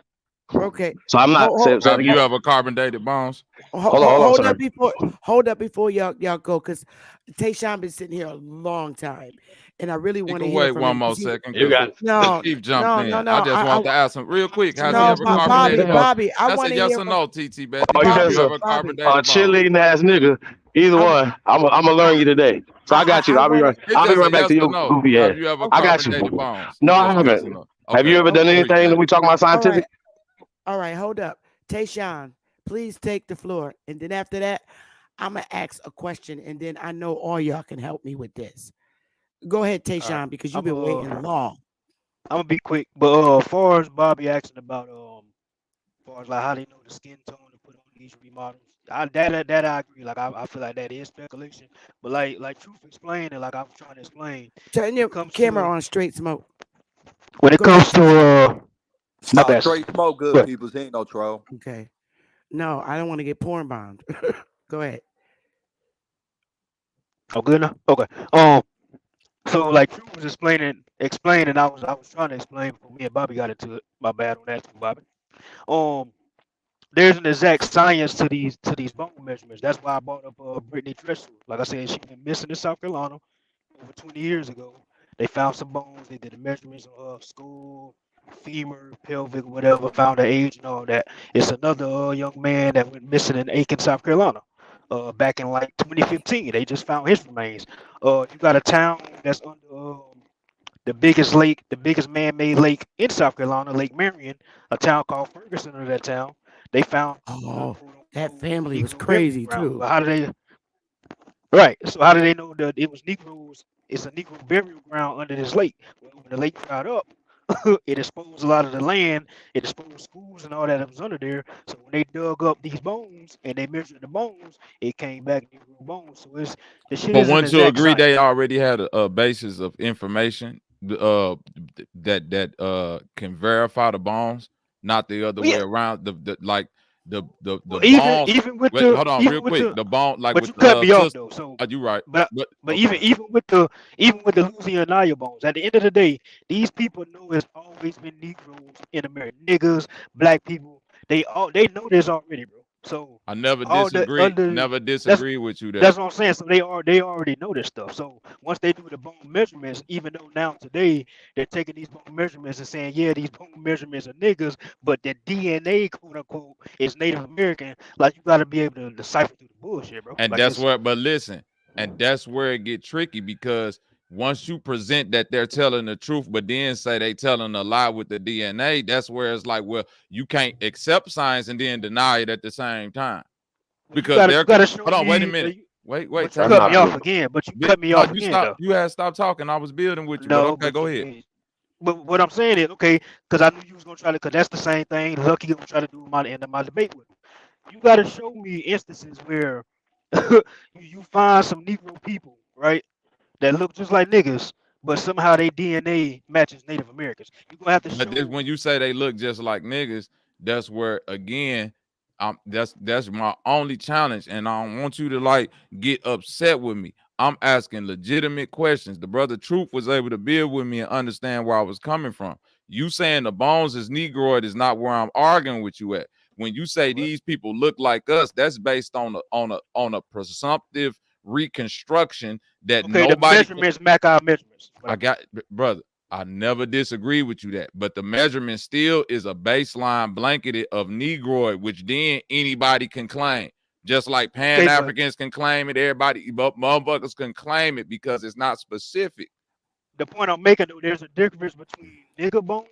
Okay. So I'm not Hold, saying hold, that Have you again. ever carbon dated bones? Hold on, hold sir. up before y'all go, because Tayshawn been sitting here a long time, and I really He want to can hear wait from one him more because he. second You because got it. the No, chief jumped no, in. no, I no. just want to ask him real quick. Has he No, ever carbon dated bones? Bobby. I That's want a to yes hear or from no, TT Betty. Oh, you Have just you Bobby. ever carbon Bobby. a dated bones? cheerleading ass nigga. Either I, one. I'm gonna learn you today. So I got you. I want to. It's I'll be just a right back to yes or your no. goofy ass. Have you ever I got carbon you. dated bones? No, It's I just a yes or haven't. no. Have you Okay, ever done anything appreciate that it. we talking about All right. scientific? All right. Hold up. Tayshawn, please take the floor. And then after that, I'm going to ask a question. And then I know all y'all can help me with this. Go ahead, All right. Tayshawn, because you've I'm been waiting long. I'm gonna be quick, but far as Bobby asking about far as like how they know the skin tone to put on these remodels, that I agree. Like I feel like that is speculation, but like Truth explained and like I was trying to explain, Turn when your it comes camera to on straight smoke. when it Go ahead, comes to Tayshawn. my Nah, bad. straight smoke, good What? people. He ain't no troll. Okay. No, I don't want to get porn bombed. Go ahead. Oh, good enough. Okay. So like Truth was explaining, I was trying to explain before me and Bobby got into it. My bad on that too, Bobby. Um, there's an exact science to these bone measurements. That's why I brought up Brittany Dressel. Like I said, she went missing in South Carolina over 20 years ago. They found some bones. They did the measurements on her skull, femur, pelvic, whatever. Found her age and all that. It's another young man that went missing in Aiken, South Carolina. Back in like 2015, they just found his remains. You got a town that's under the biggest lake, the biggest man-made lake in South Carolina, Lake Marion, a town called Ferguson in that town. They found the Oh, quote that unquote family was Negro burial crazy ground. too. But how do they right? So how do they know that it was Negroes? It's a Negro burial ground under this lake. Well, when the lake dried up, it exposed a lot of the land. It exposed schools and all that was under there. So when they dug up these bones and they measured the bones, it came back Negro bones. So it's the shit But is an once you exact agree, they science. already had a basis of information that can verify the bones, not the other Well, way yeah. around. The like the Well, even bones. even with Wait, the hold on, even real with quick. the The bone, like but with you the cut me off sister. though. So You right, but but but okay. even with the Louisiana bones, at the end of the day, these people know it's always been Negroes in America, niggas, black people. They know this already, bro. So I never all the disagree. under Never that's disagree with you there. that's what I'm saying. So they already know this stuff. So once they do the bone measurements, even though now today they're taking these bone measurements and saying, yeah, these bone measurements are niggas, but the DNA quote unquote is Native American. Like you got to be able to decipher through the bullshit, bro. And Like that's it's where, but listen, and that's where it get tricky because once you present that they're telling the truth, but then say they telling a lie with the DNA, that's where it's like, well, you can't accept science and then deny it at the same time. well, you Because gotta you there could gotta show hold on, wait a me. minute. Wait, But you time That's cut not me out. off true. again. But you cut me No, off you again stop, though. you had stopped talking. I was building with you, but No, okay, but go you ahead. did. But what I'm saying is, okay, because I knew you was gonna try to, because that's the same thing Lucky gonna try to do in my end of my debate with him. You gotta show me instances where you find some Negro people, right, that look just like niggas, but somehow their DNA matches Native Americans. You're gonna have to But this, show. when you say they look just like niggas, that's where again, that's my only challenge, and I don't want you to like get upset with me. I'm asking legitimate questions. The brother Truth was able to build with me and understand where I was coming from. You saying the bones is Negroid is not where I'm arguing with you at. When you say What? these people look like us, that's based on a presumptive reconstruction that Okay, the nobody. measurements match our measurements. What I I mean. got, brother. I never disagree with you that, but the measurement still is a baseline blanketed of Negroid, which then anybody can claim. Just like Pan Okay, but Africans can claim it, everybody, but motherfuckers can claim it because it's not specific. the point I'm making though, there's a difference between nigger bones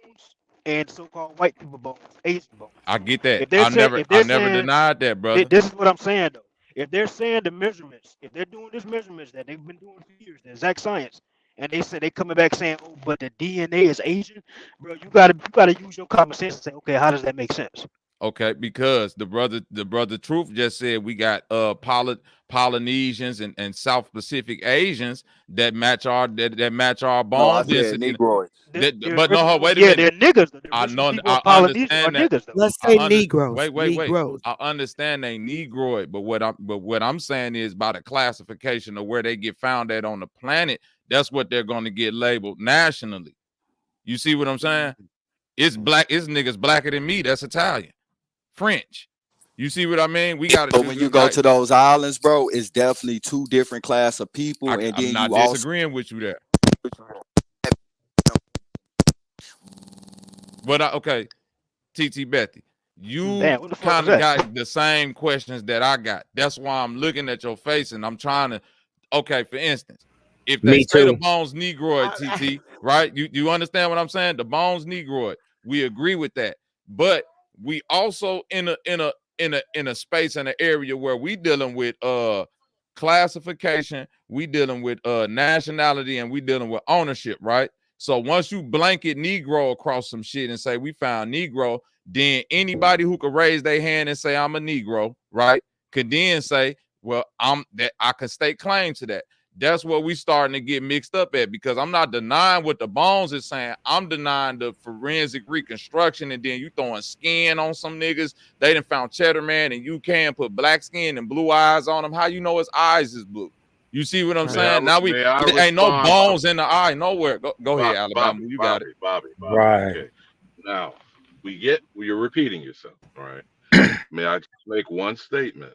and so-called white people bones, Asian bones. I get that. If they're saying, if I they're never saying, denied that, brother. this is what I'm saying though. If they're saying the measurements, if they're doing this measurements that they've been doing for years, the exact science, and they say they coming back saying, oh, but the DNA is Asian, bro, you gotta use your common sense and say, okay, how does that make sense? Okay, because the brother Truth just said we got Polynesians and South Pacific Asians that match our No, I bone said density. Negroids. But no, wait a Yeah, minute. they're niggas. The I original know, people I of Polynesia are understand that. niggas though. Let's I say under Negroes. wait. Negroes. I understand they Negroid, but what I'm saying is by the classification of where they get found at on the planet, that's what they're going to get labeled nationally. You see what I'm saying? It's black, it's niggas blacker than me. That's Italian, French. You see what I mean? We got to But do when you go like to those islands, bro, it's definitely two different class of people, and I'm then not you also disagreeing with you there. But okay, TT Bethy, you Damn, what the fuck was kind of that? got the same questions that I got. That's why I'm looking at your face and I'm trying to. Okay, for instance, if they Me say the too. bones Negroid, TT, right? You understand what I'm saying? The bones Negroid. We agree with that. But we also in a space in an area where we dealing with classification, we dealing with nationality, and we dealing with ownership, right? So once you blanket Negro across some shit and say we found Negro, then anybody who could raise their hand and say I'm a Negro, right, could then say, well, I can stake claim to that. That's what we starting to get mixed up at, because I'm not denying what the Bones is saying. I'm denying the forensic reconstruction, and then you throwing skin on some niggas. They done found Cheddar Man, and you can put black skin and blue eyes on him. How you know his eyes is blue? You see what I'm saying? Now may I there ain't no respond, bones in the eye nowhere. Go ahead, Alabama. You got it. Bobby. Right. Okay. Now you're repeating yourself. All right. May I just make one statement,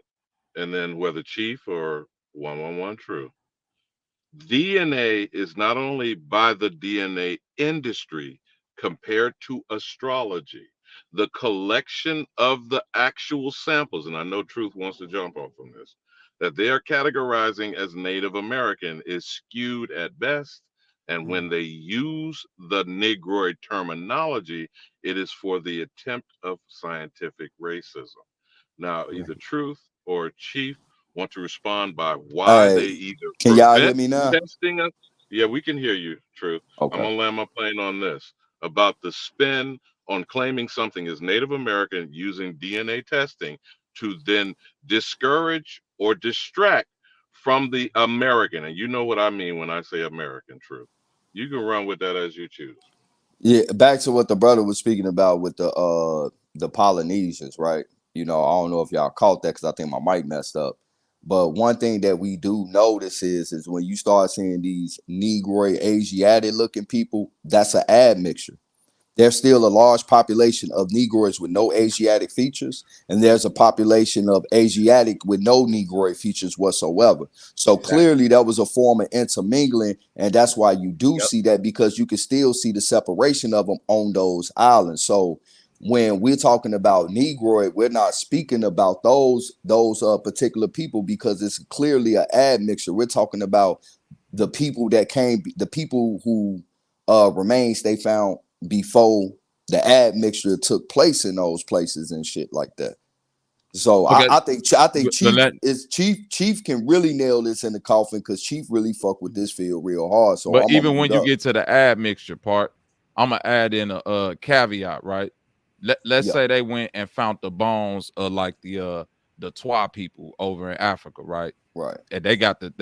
and then whether Chief or 111 True, DNA is not only by the DNA industry compared to astrology, the collection of the actual samples, and I know Truth wants to jump off from this, that they are categorizing as Native American is skewed at best. And when they use the Negroid terminology, it is for the attempt of scientific racism. Now, either Truth or Chief want to respond by why they Hey, either can y'all hear prevent me now? testing us. Yeah, we can hear you, Truth. I'm Okay. gonna land my plane on this about the spin on claiming something is Native American using DNA testing to then discourage or distract from the American. And you know what I mean when I say American, Truth. You can run with that as you choose. Yeah, back to what the brother was speaking about with the Polynesians, right? You know, I don't know if y'all caught that because I think my mic messed up. But one thing that we do notice is when you start seeing these Negroid Asiatic looking people, that's an admixture. There's still a large population of Negroids with no Asiatic features, and there's a population of Asiatic with no Negroid features whatsoever. So clearly that was a form of intermingling, and that's why you do see that, because you can still see the separation of them on those islands. So when we're talking about Negroid, we're not speaking about those particular people, because it's clearly an admixture. We're talking about the people that came, the people who remains they found before the admixture took place in those places and shit like that. So Okay. I think Chief can really nail this in the coffin, because Chief really fuck with this field real hard. So But I'm even gonna when mute you up. get to the admixture part, I'm gonna add in a caveat, right? Let's Yeah. say they went and found the bones of like the Twa people over in Africa, right? Right. And they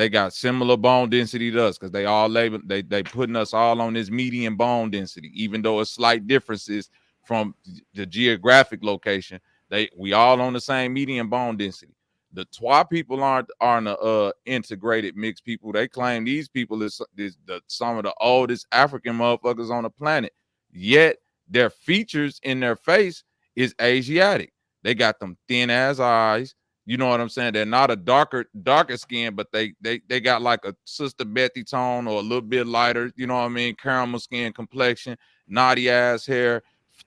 got similar bone density to us, because they all label they putting us all on this median bone density, even though it's slight differences from the geographic location. We all on the same median bone density. The Twa people aren't a integrated mixed people. They claim these people is some of the oldest African motherfuckers on the planet. Yet their features in their face is Asiatic. They got them thin ass eyes. You know what I'm saying? They're not a darker skin, but they got like a Sister Betty tone or a little bit lighter. You know what I mean? Caramel skin complexion, naughty ass hair,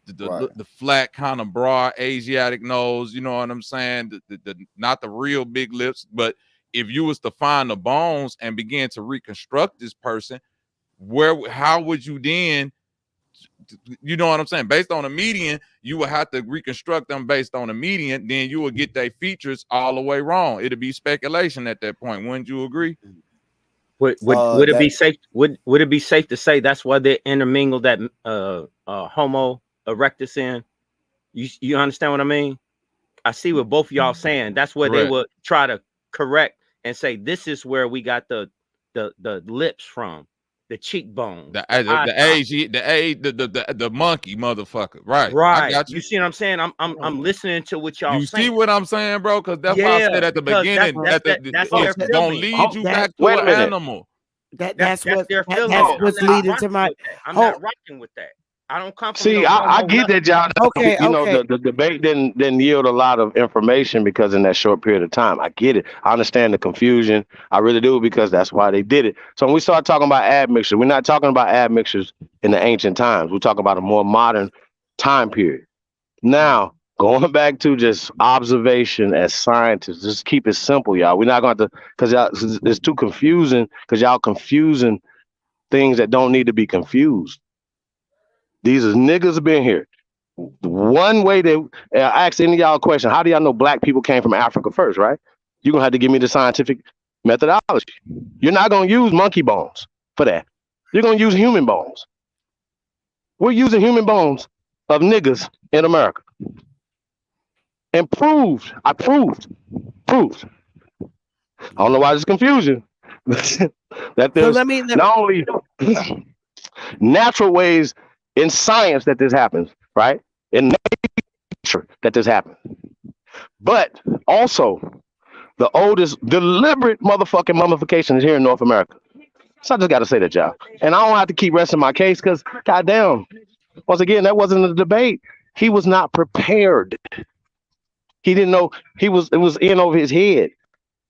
the flat kind of broad Asiatic nose. You know what I'm saying? The not the real big lips, but if you was to find the bones and begin to reconstruct this person, how would you then? You know what I'm saying? Based on a median, you would have to reconstruct them based on a median. Then you would get their features all the way wrong. It'd be speculation at that point. Wouldn't you agree? Would it be safe? Would it be safe to say that's why they intermingled that Homo erectus in? You understand what I mean? I see what both of y'all saying. That's where they would try to correct and say this is where we got the lips from, the cheekbone, the monkey motherfucker. Right. Right. I got you. You see what I'm saying? I'm listening to what y'all You saying. see what I'm saying, bro? Because that's why I said at the beginning that's it's gonna lead you back to an animal. That's their feeling. That's what's leading to my. I'm not rocking with that. I don't come from. See, I get that, y'all. Okay, you know, the debate didn't yield a lot of information because in that short period of time. I get it. I understand the confusion. I really do, because that's why they did it. So when we start talking about admixture, we're not talking about admixtures in the ancient times. We're talking about a more modern time period. Now, going back to just observation as scientists, just keep it simple, y'all. We're not going to, because y'all, it's too confusing, because y'all confusing things that don't need to be confused. These is niggas been here. one way that I asked any of y'all a question, how do y'all know black people came from Africa first, right? You're gonna have to give me the scientific methodology. You're not gonna use monkey bones for that. You're gonna use human bones. We're using human bones of niggas in America. And I proved. I don't know why there's confusion. That there's not only natural ways in science that this happens, right? In nature that this happens. But also the oldest deliberate motherfucking mummification is here in North America. So I just got to say that, y'all. And I don't have to keep resting my case because, goddamn, once again, that wasn't a debate. He was not prepared. He didn't know it was in over his head.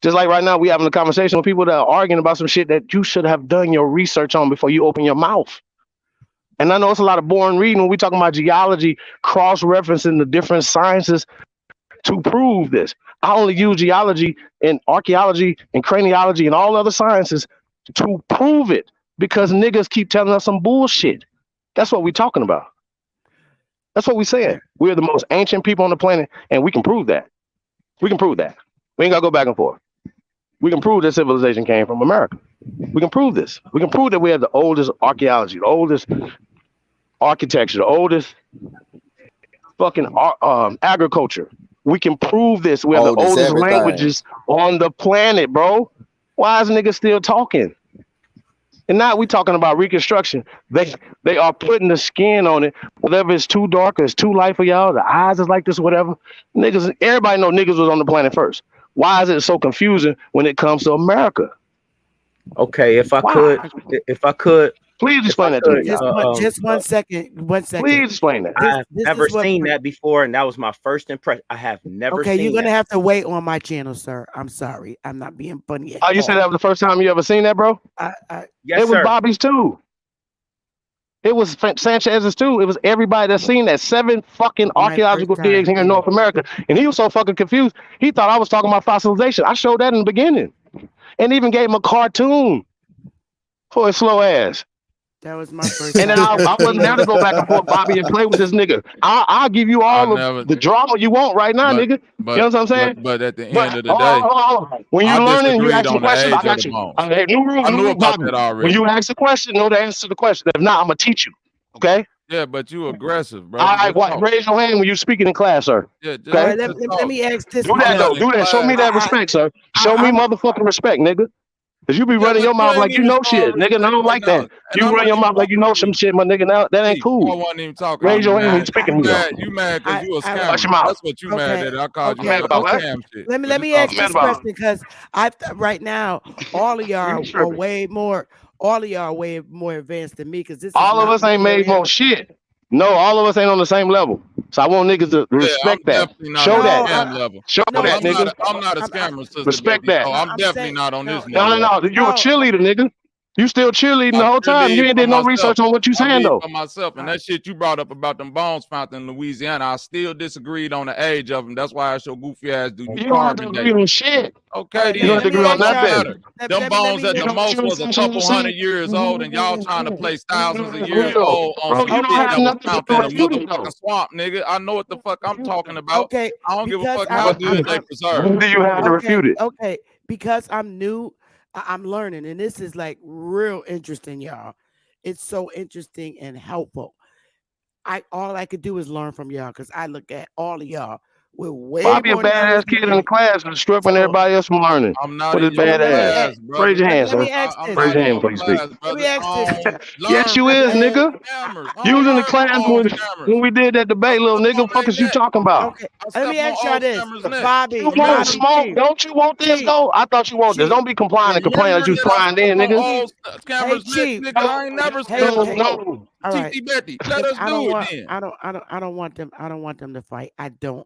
Just like right now, we having a conversation with people that are arguing about some shit that you should have done your research on before you open your mouth. And I know it's a lot of boring reading when we talking about geology, cross-referencing the different sciences to prove this. I only use geology and archaeology and craniology and all other sciences to prove it because niggas keep telling us some bullshit. That's what we talking about. That's what we saying. We're the most ancient people on the planet, and we can prove that. We can prove that. We ain't gotta go back and forth. We can prove that civilization came from America. We can prove this. We can prove that we have the oldest archaeology, the oldest architecture, the oldest fucking agriculture. We can prove this. We have the oldest everything. languages on the planet, bro. Why is niggas still talking? And now we talking about reconstruction. They are putting the skin on it. Whatever it's too dark or it's too light for y'all, the eyes is like this, whatever. Niggas, everybody know niggas was on the planet first. Why is it so confusing when it comes to America? Okay, if I could, please explain that to me. Just 1 second. 1 second. Please explain that. I've never seen that before, and that was my first impression. I have never seen that. Okay, you're gonna have to wait on my channel, sir. I'm sorry. I'm not being funny. Oh, you said that was the first time you ever seen that, bro? Yes, it was sir. Bobby's too. It was Sanchez's too. It was everybody that's seen that 7 fucking archaeological digs here in North America. And he was so fucking confused. He thought I was talking about fossilization. I showed that in the beginning. And even gave him a cartoon for his slow ass. That was my first. And then I wasn't there to go back and forth, Bobby, and play with this nigga. I'll give you all of the drama you want right now, nigga. You know what I'm saying? But at the end of the day, when you're learning, you ask a question. I got you. New rule, I knew about Bobby. that already. When you ask a question, know the answer to the question. If not, I'm gonna teach you. Okay? Yeah, but you aggressive, bro. All right, raise your hand when you're speaking in class, sir. Yeah, okay? Let me ask this. Do that though. Do that. Show me that respect, sir. Show me motherfucking respect, nigga. Cause you be running your mouth like you know shit, nigga. And I don't like that. You run your mouth like you know some shit, my nigga. Now that ain't cool. I wasn't even talking. Raise your hand when you speaking. You mad because you a scammer. Watch your mouth. That's what you mad at. I called you about scam shit. Let me ask this question because right now all of y'all are way more. All of y'all are way more advanced than me because this. All of us ain't made more shit. No, all of us ain't on the same level. So I want niggas to respect that. Show that. Level. Show that, nigga. I'm not a scammer, sister. Respect that. Oh, I'm definitely not on this. No. You a cheerleader, nigga. You still cheerleading the whole time. You ain't did no research on what you saying though. For myself, and that shit you brought up about them bones found in Louisiana, I still disagreed on the age of them. That's why I show goofy ass do. You don't have to agree on shit. Okay, you don't have to agree on nothing. Them bones at the most was a couple hundred years old, and y'all trying to place thousands of years old on some shit that was found in a motherfucking swamp, nigga. I know what the fuck I'm talking about. Okay, I don't give a fuck how good they preserve. When do you have to refute it? Okay, because I'm new. I'm learning, and this is like real interesting, y'all. It's so interesting and helpful. All I could do is learn from y'all because I look at all of y'all with way Bobby a more badass kid in the class and stripping everybody else from learning. I'm not with his badass. Raise your hand, sir. Raise your hand before you speak. Let me ask this. Yes, you is, nigga. You was in the class when we did that debate, little nigga. Fuck is you talking about? Okay, let me ask y'all this, Bobby. You want smoke? Don't you want this though? I thought you want this. Don't be complying and complaining like you flying in, nigga. Cameras Chief. nigga. I ain't never seen no. All right. TT Betty, let us do it then. I don't want them. I don't want them to fight. I don't.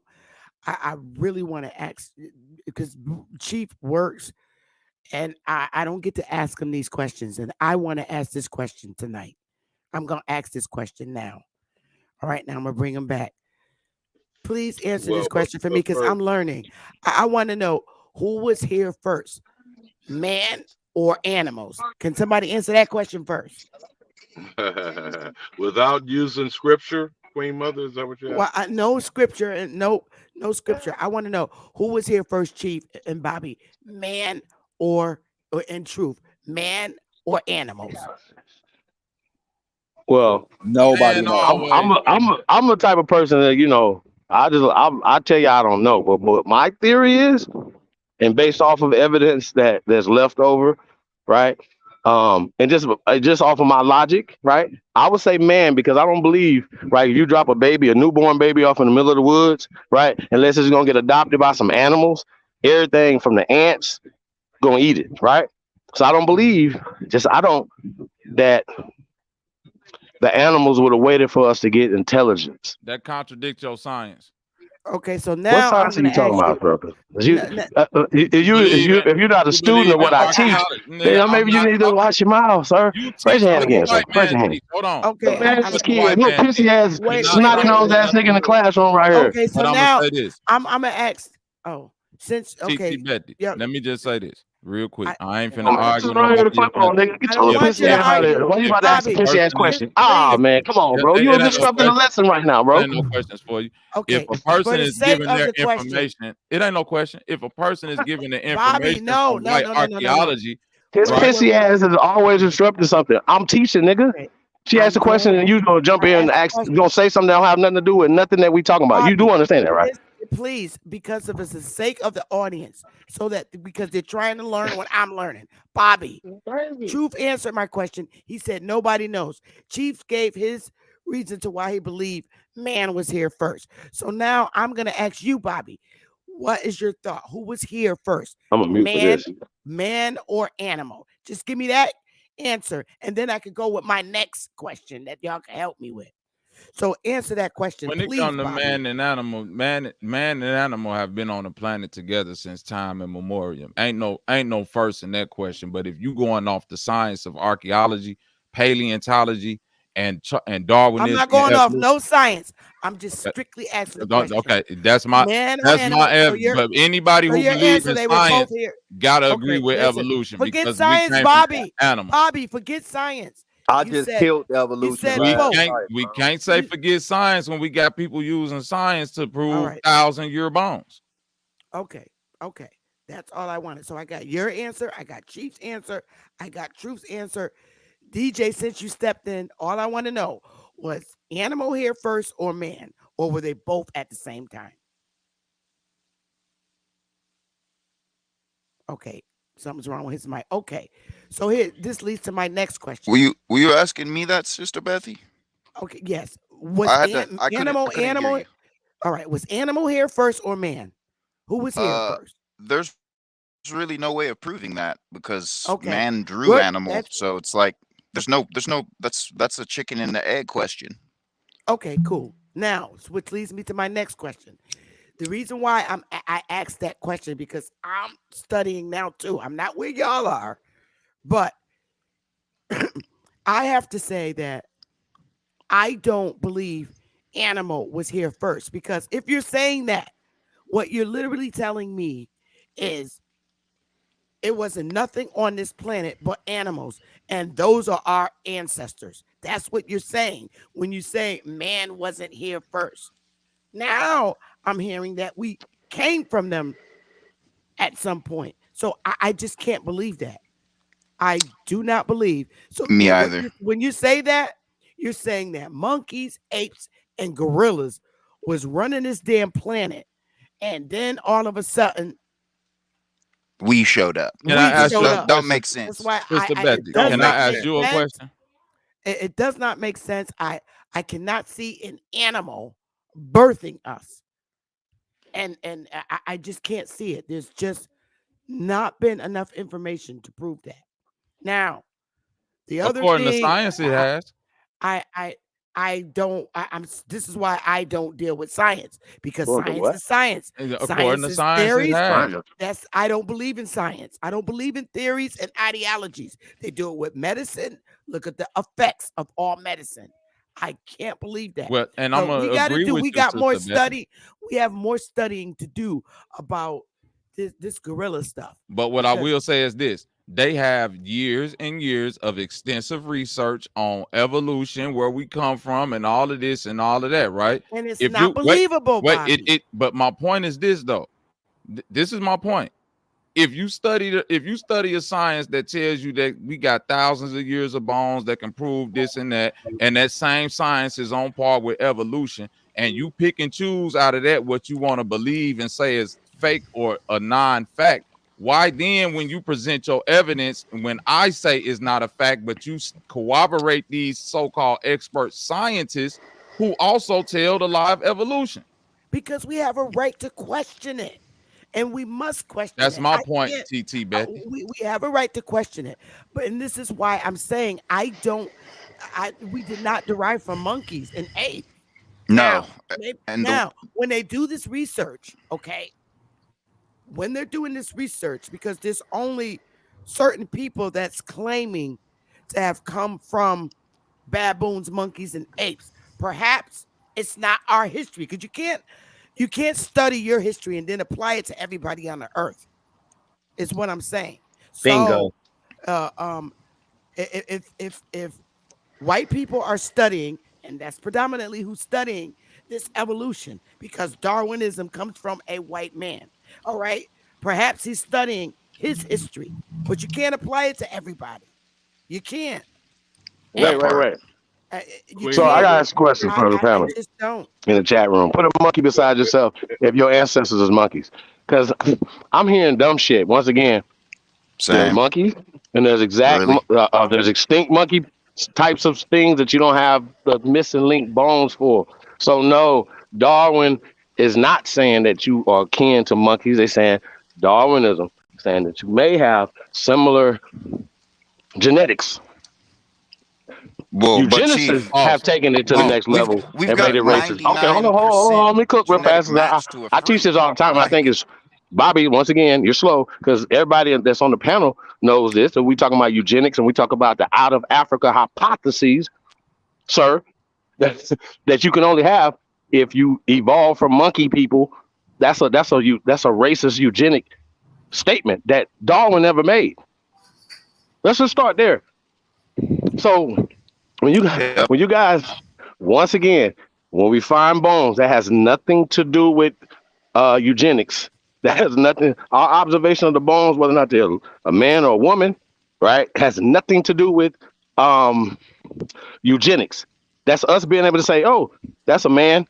I really want to ask because Chief works, and I don't get to ask him these questions, and I want to ask this question tonight. I'm gonna ask this question now. All right, now I'm gonna bring him back. Please answer this question for me because I'm learning. I want to know who was here first, man or animals? Can somebody answer that question first? Without using scripture, Queen Mother? Is that what you're Well, asking? no scripture and no scripture. I want to know who was here first, Chief and Bobby, man or in truth, man or animals. Well, Nobody Man, knows. always. I'm the type of person that I tell you I don't know, but my theory is, and based off of evidence that's left over, right? And just off of my logic, right? I would say man because I don't believe, right? If you drop a newborn baby off in the middle of the woods, right? Unless it's gonna get adopted by some animals, everything from the ants gonna eat it, right? So I don't believe, I don't that the animals would have waited for us to get intelligence. That contradicts your science. Okay, so What now I'm science are gonna you talking ask you. about, brother? n- n- If you're not a You student believe of in what I teach, archaeology. Nigga, then I'm maybe you not need to talking. watch your mouth, sir. You Raise teach your hand what the again, sir. white Raise man your hand. teach. Hold on. Okay, You teach Man, what this the white kid, little man pissy teach. ass, You're wait, not wait, snotty wait, talking nose wait. about ass nigga nothing in the new. classroom right here. Okay, so But I'm gonna now say this. I'm gonna ask. Oh, since T okay, Betty. yeah, Let me just say this real quick. I I ain't finna Oh, man, this is argue no right here more to with your football, brother. nigga. Get I your don't little If want a you pissy to ass out of person, argue, here. Why you if, about to if ask a a Bobby. pissy ass person is question? Ah, Please, man, come on, bro. You it were ain't no disrupting the question. lesson right now, It bro. ain't no questions for you. If okay, a for person the is sake giving of their the question, information, it ain't no question. If a person is giving the Bobby, information no, from no, white no, no, no, no, no. archaeology, His Wait, right? wait, pissy wait. ass is always disrupting something. I'm teaching, nigga. Okay, She asked I'm a question going. and you gonna jump I in and asked the ask, question, gonna say something that don't have nothing to do with nothing that we talking about. You do Bobby. understand that, For right? this, please, because of the sake of the audience, so that because they're trying to learn what I'm learning, Bobby. Truth answered my question. He said nobody knows. Chief gave his reason to why he believed man was here first. So now I'm gonna ask you, Bobby, what is your thought? Who was here first? I'm a mute for Man, this. man or animal? Just give me that answer, and then I could go with my next question that y'all can help me with. So answer that question, When it please, comes to Bobby. man and animal, man and animal have been on the planet together since time immemorial. Ain't no first in that question. But if you going off the science of archaeology, paleontology, and I'm Darwinism not and going off evolution, no science. I'm just strictly asking the question. okay, that's my Man or that's my animal? but anybody So who your believe answer, in they were both science here. gotta agree Okay, with listen. evolution Forget because we science, came from Bobby. animals. Bobby, forget science. I You just said killed you evolution said We last both. can't night, we bro. can't say You forget science when we got people using science to all prove right. 1,000-year bones. Okay. Okay. That's all I wanted. So I got your answer, I got Chief's answer, I got Truth's answer. DJ, since you stepped in, all I want to know was animal here first or man, or were they both at the same time? Okay, something's wrong with his mic. Okay, so here, this leads to my next Were question. you asking me that, Sister Bethy? Okay, yes, was I animal couldn't hear you. All right, was animal here first or man? Who was here Uh, first? there's really no way of proving that because Okay, man drew good. animal, That's so it's like there's no that's a chicken and the egg question. okay. Cool. Now, which leads me to my next question. The reason why I asked that question because I'm studying now too. I'm not where y'all are, but I have to say that I don't believe animal was here first because if you're saying that, what you're literally telling me is it wasn't nothing on this planet but animals, and those are our ancestors. That's what you're saying when you say man wasn't here first. Now I'm hearing that we came from them at some point. So I just can't believe that. I do not believe. So Me what either. when you say that, you're saying that monkeys, apes, and gorillas was running this damn planet, and then all of a sudden We showed up. Can I we ask showed you a up. Don't question, make That's sense. why Sister it Betty? does Don't Can I make not ask make sense. you a sense. question? It does not make sense. I cannot see an animal birthing us, and I just can't see it. There's just not been enough information to prove that. Now, the other According to thing science, it has. I I I don't I'm this is why I don't deal with science because Going to science what? is science. According Science to is science, it theories. has. That's I don't believe in science. I don't believe in theories and ideologies. They do it with medicine. Look at the effects of all medicine. I can't believe that. Well, and I'm But we gonna got to agree do. with We you, got more Sister Betty. study. We have more studying to do about this gorilla stuff But what I because will say is this: they have years and years of extensive research on evolution, where we come from, and all of this and all of that, right? And it's If not you wait, believable, Bobby. but my point is this though. This is my point. If you study a science that tells you that we got thousands of years of bones that can prove this and that same science is on par with evolution, and you pick and choose out of that what you want to believe and say is fake or a non-fact, why then when you present your evidence, when I say it's not a fact, but you corroborate these so-called expert scientists who also tell the lie of evolution? Because we have a right to question it. And we must question That's it. my I point, can't. TT Betty. We have a right to question it. But and this is why I'm saying we did not derive from monkeys and apes. No, and the Now, when they do this research, okay, when they're doing this research, because there's only certain people that's claiming to have come from baboons, monkeys, and apes. Perhaps it's not our history, because you can't study your history and then apply it to everybody on the earth. Is what I'm saying. So, Bingo. if white people are studying, and that's predominantly who's studying this evolution, because Darwinism comes from a white man. All right, perhaps he's studying his history, but you can't apply it to everybody. You can't. Wait, And wait, wait. you So I can't. got to ask a question for the I panel just don't. in the chat room. Put a monkey beside yourself if your ancestors is monkeys, because I'm hearing dumb shit once again. There's same. monkeys, and there's Really? there's extinct monkey types of things that you don't have the missing link bones for. So no, Darwin is not saying that you are kin to monkeys. They're saying Darwinism, saying that you may have similar genetics. Well, but Eugenicists Chief, have taken it to the next we've level we've and made got it racist. Okay, hold on, hold on, hold on. Let me cook real genetic fast. match to a I teach freak. this all the time. And I think Like, it's Bobby. Once again, you're slow because everybody that's on the panel knows this. And we talking about eugenics and we talk about the out of Africa hypotheses, sir. That you can only have if you evolve from monkey people. That's a racist eugenic statement that Darwin never made. Let's just start there. So yep. when you guys once again when we find bones that has nothing to do with eugenics, that has nothing, our observation of the bones, whether or not they're a man or a woman, right, has nothing to do with um eugenics. That's us being able to say, oh, that's a man,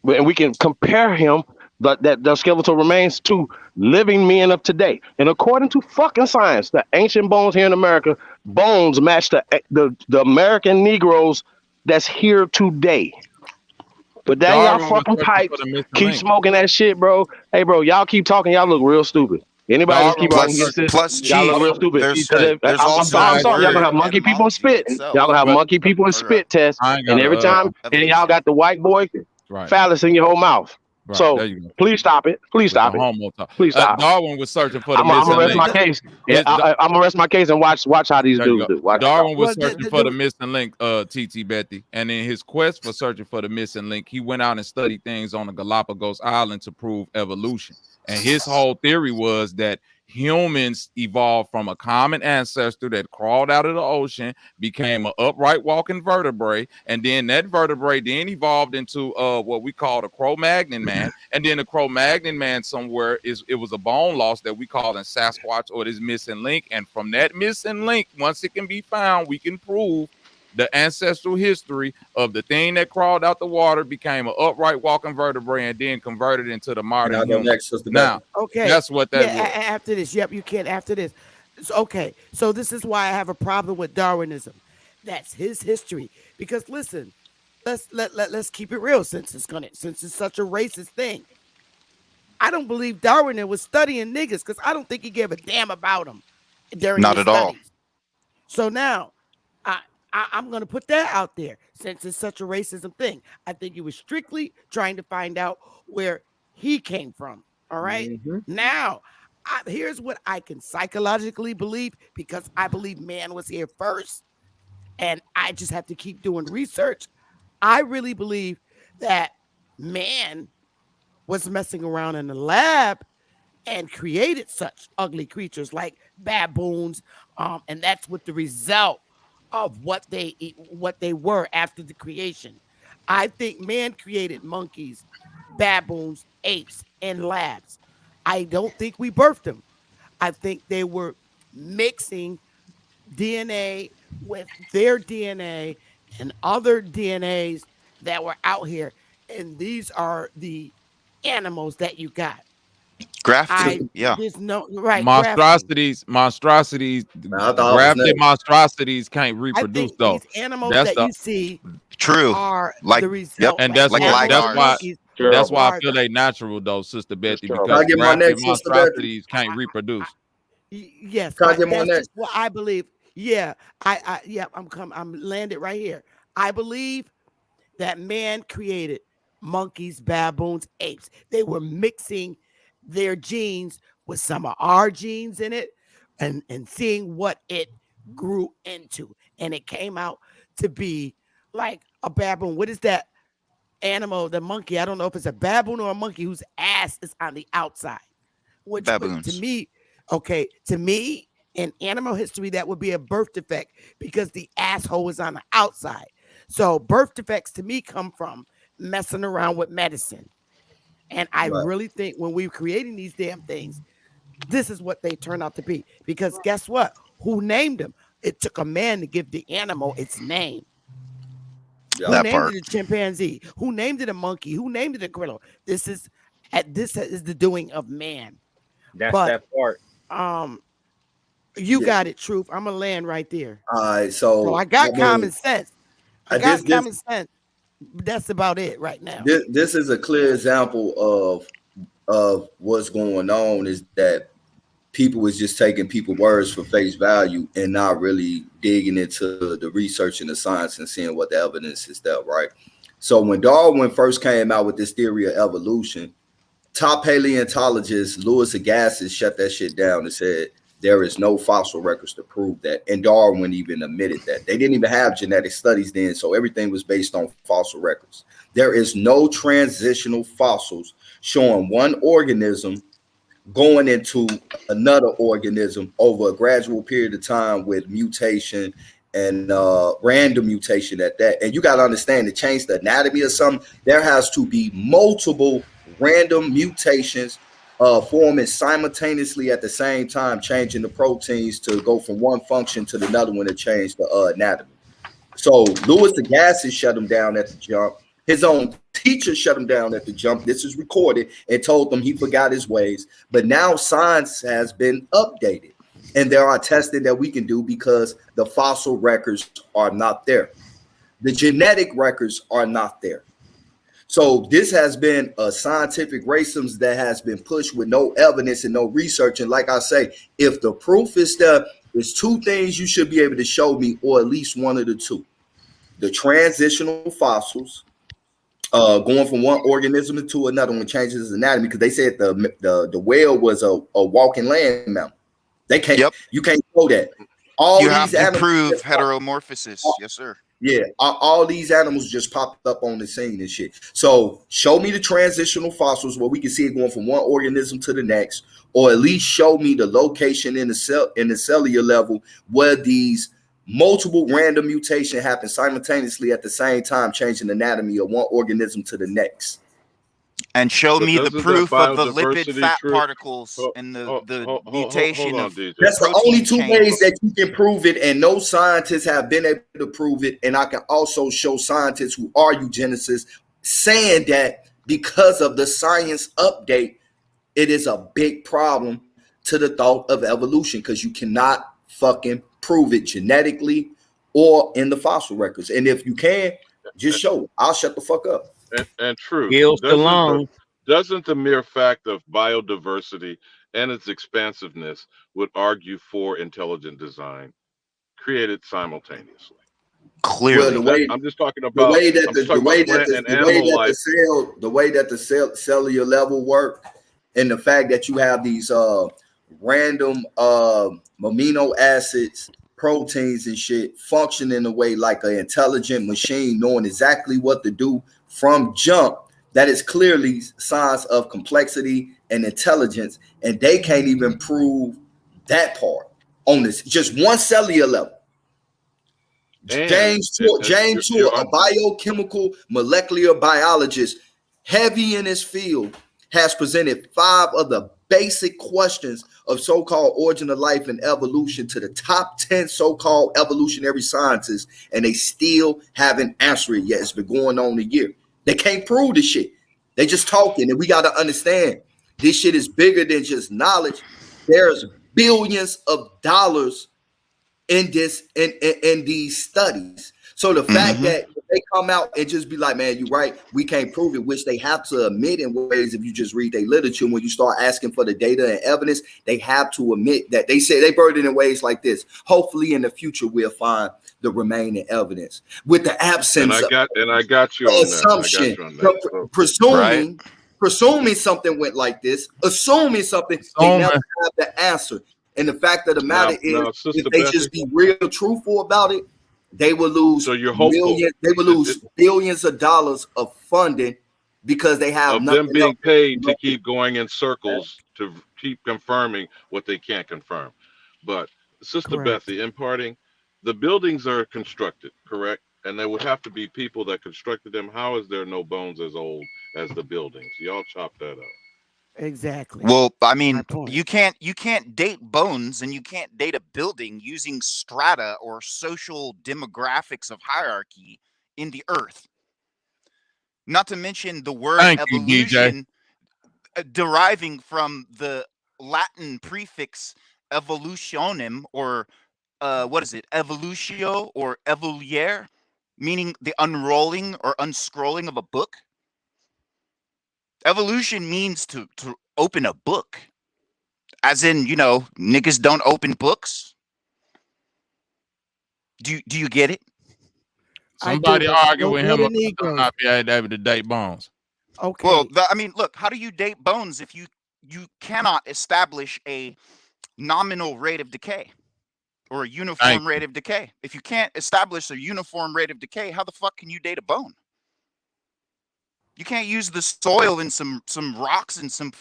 and we can compare him, that the skeletal remains, to living men of today. And according to fucking science, the ancient bones here in America, bones match the American Negroes that's here today. But dang, y'all Darwin was fucking searching for pipes, the missing keep link. smoking that shit, bro. Hey, bro, y'all keep talking. Y'all look real stupid. Anybody just Darwin keep was arguing Plus, against searching. this, plus, y'all look Chief, real stupid. there's Because TJ, there's I'm also sorry, I I'm sorry. Y'all agree. gonna have genetic monkey people and etymology spit. Y'all itself. gonna have But monkey people and Okay. spit test. I ain't And gotta every time, and then y'all Evolution. got the white boy right. phallus in your whole mouth. Right. There So you go. please stop it. Please With the stop it. homo talk. Please stop. Darwin was searching for the I'm gonna missing rest link. my case. Yeah, His, I'm gonna rest my case and watch how these there you dudes go. do. Watch how Darwin was Well, searching for the missing link, TT Betty. And in his quest for searching for the missing link, he went out and studied things on the Galapagos Island to prove evolution. And his whole theory was that humans evolved from a common ancestor that crawled out of the ocean, became an upright walking vertebrae, and then that vertebrae then evolved into what we call the Cro-Magnon man. And then the Cro-Magnon man somewhere it was a bone loss that we call in Sasquatch, or this missing link. And from that missing link, once it can be found, we can prove the ancestral history of the thing that crawled out the water, became an upright walking vertebrae, and then converted into the modern I'll go human. next, Sister Now, Bethany. Okay. that's what that Yeah, was. after this. Yep, you can after this. Okay. So this is why I have a problem with Darwinism. That's his history. Because listen, let's keep it real, since it's such a racist thing. I don't believe Darwin was studying niggas, because I don't think he gave a damn about them during Not his at all. studies. So now I'm going to put that out there, since it's such a racism thing. I think he was strictly trying to find out where he came from. All right. Now, here's what I can psychologically believe, because I believe man was here first, and I just have to keep doing research. I really believe that man was messing around in the lab and created such ugly creatures like baboons, and that's what the result of what they were after the creation. I think man created monkeys, baboons, apes, and labs. I don't think we birthed them. I think they were mixing DNA with their DNA and other DNAs that were out here. And these are the animals that you got. Grafting, yeah. There's no right grafting. Monstrosities, Man, I thought I was grafted next. monstrosities can't I reproduce think though. these animals That's that the you see True. are Like, the yep, result, and like that's like what animals that's and why lignars. monkeys that's why I are feel the they natural though, Sister Betty, Can because I get my grafted next, Sister Betty? monstrosities can't reproduce. yes, Can I get my that's next? just what I believe. Yeah, yeah, I'm landed right here. I believe that man created monkeys, baboons, apes. They were mixing their genes with some of our genes in it and seeing what it grew into. And it came out to be like a baboon. What is that animal, the monkey? I don't know if it's a baboon or a monkey whose ass is on the outside, which would to Baboons. me, okay, to me in animal history, that would be a birth defect because the asshole is on the outside. So birth defects to me come from messing around with medicine. And I Right. really think when we were creating these damn things, this is what they turn out to be. Because guess what? Who named them? It took a man to give the animal its name. Yeah. Who That named part. it a chimpanzee? Who named it a monkey? Who named it a gorilla? This is the doing of man. That's But that part. um, you Yeah. got it, truth. I'm gonna land right there. All right. So So I I got common mean, sense. I this got this common sense. But that's about it right now. this is a clear example of what's going on. Is that people is just taking people words for face value and not really digging into the research and the science and seeing what the evidence is there, right? So when Darwin first came out with this theory of evolution, top paleontologist Louis Agassiz shut that shit down and said there is no fossil records to prove that. And Darwin even admitted that. They didn't even have genetic studies then, so everything was based on fossil records. There is no transitional fossils showing one organism going into another organism over a gradual period of time with mutation and random mutation at that. And you got to understand to change the anatomy of something, there has to be multiple random mutations forming simultaneously at the same time, changing the proteins to go from one function to another one to change the anatomy. So Louis Agassiz shut him down at the jump. His own teacher shut him down at the jump. This is recorded and told them he forgot his ways. But now science has been updated. And there are testing that we can do because the fossil records are not there. The genetic records are not there. So this has been a scientific racism that has been pushed with no evidence and no research. And like I say, if the proof is there, there's two things you should be able to show me, or at least one of the two. The transitional fossils, going from one organism to another one changes its anatomy, because they said the whale was a walking land mammal. They can't Yep. you can't show that. All You these have to animals prove just pop, heteromorphosis. Yes, sir. yeah, all these animals just popped up on the scene and shit. So show me the transitional fossils where we can see it going from one organism to the next, or at least show me the location in the cell in the cellular level where these multiple random mutation happen simultaneously at the same time, changing the anatomy of one organism to the next. And show But me the doesn't that proof of the lipid biodiversity fat truth? particles and the Hold mutation on, of DJ. That's the only protein two change. ways that you can prove it, and no scientists have been able to prove it. And I can also show scientists who are eugenicists saying that because of the science update, it is a big problem to the thought of evolution, because you cannot fucking prove it genetically or in the fossil records. And if you can, just show it. I'll shut the fuck up. And truth, Gills to doesn't the lungs. doesn't the mere fact of biodiversity and its expansiveness would argue for intelligent design created simultaneously? Well, Clearly. I'm just talking about plant and animal life. the way that the cellular level work, and the fact that you have these random amino acids, proteins and shit function in a way like an intelligent machine knowing exactly what to do from jump that is clearly signs of complexity and intelligence, and they can't even prove that part on this just one cellular level. And James Tour, a biochemical molecular biologist heavy in his field, has presented 5 of the basic questions of so-called origin of life and evolution to the top 10 so-called evolutionary scientists, and they still haven't answered it yet. It's been going on a year. They can't prove this shit. They just talking, and we got to understand this shit is bigger than just knowledge. There's billions of dollars in this in these studies. So the fact that they come out and just be like, man, you're right, we can't prove it, which they have to admit in ways. If you just read their literature, when you start asking for the data and evidence, they have to admit that they say they burden it in ways like this. Hopefully in the future we'll find the remaining evidence with the absence I got you on assumption, presuming something went like this, assuming something, they never have the answer. And the fact of the matter is, if they just be real truthful about it, they will lose billions of dollars of funding because they have of them being paid to keep going in circles to keep confirming what they can't confirm. But Sister Bethy, in parting, the buildings are constructed, correct? And there would have to be people that constructed them. How is there no bones as old as the buildings? Y'all chop that up. Exactly. Well, I mean, you can't date bones and you can't date a building using strata or social demographics of hierarchy in the earth. Not to mention the word evolution deriving from the Latin prefix evolutionem, or what is it? Evolutio or evoluere, meaning the unrolling or unscrolling of a book. Evolution means to open a book. As in, you know, niggas don't open books. Do you get it? Somebody argue with him about not be able to date bones. Okay. Well, I mean, look, how do you date bones if you cannot establish a nominal rate of decay or a uniform rate of decay? If you can't establish a uniform rate of decay, how the fuck can you date a bone? You can't use the soil and some rocks and some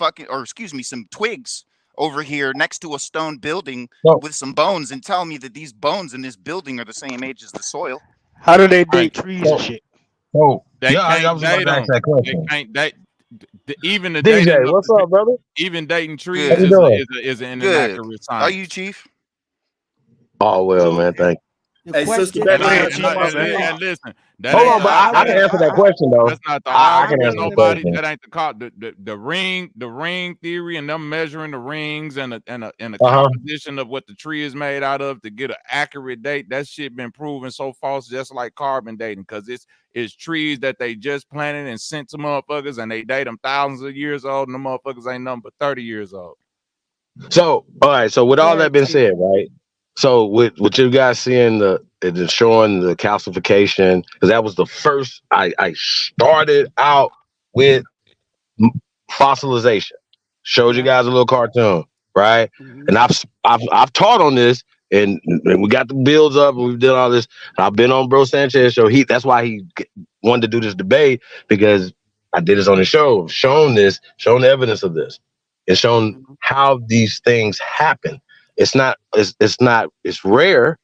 twigs over here next to a stone building with some bones and tell me that these bones in this building are the same age as the soil. How do they date trees and shit? Oh, they I was about to ask that question. They can't even the DJ, dating what's up, brother? Even dating trees is an inaccurate science. Are you, Chief? Oh well, man, thank you. Hey, Sister Listen, hold on, but I can answer that question though. That's not the I can argument. answer the Nobody. question. That ain't the ring theory and them measuring the rings and the composition of what the tree is made out of to get an accurate date. That shit been proven so false, just like carbon dating, because it's trees that they just planted and sent to motherfuckers, and they date them thousands of years old, and the motherfuckers ain't nothing but 30 years old. So, all right. So, with all that being said, right? So, with you guys seeing it showing the calcification, because that was the first I started out with fossilization. Showed you guys a little cartoon, right? And I've taught on this, and we got the builds up, and we did all this. I've been on Bro Sanchez show. That's why he wanted to do this debate, because I did this on the show, shown the evidence of this, and shown how these things happen. It's rare,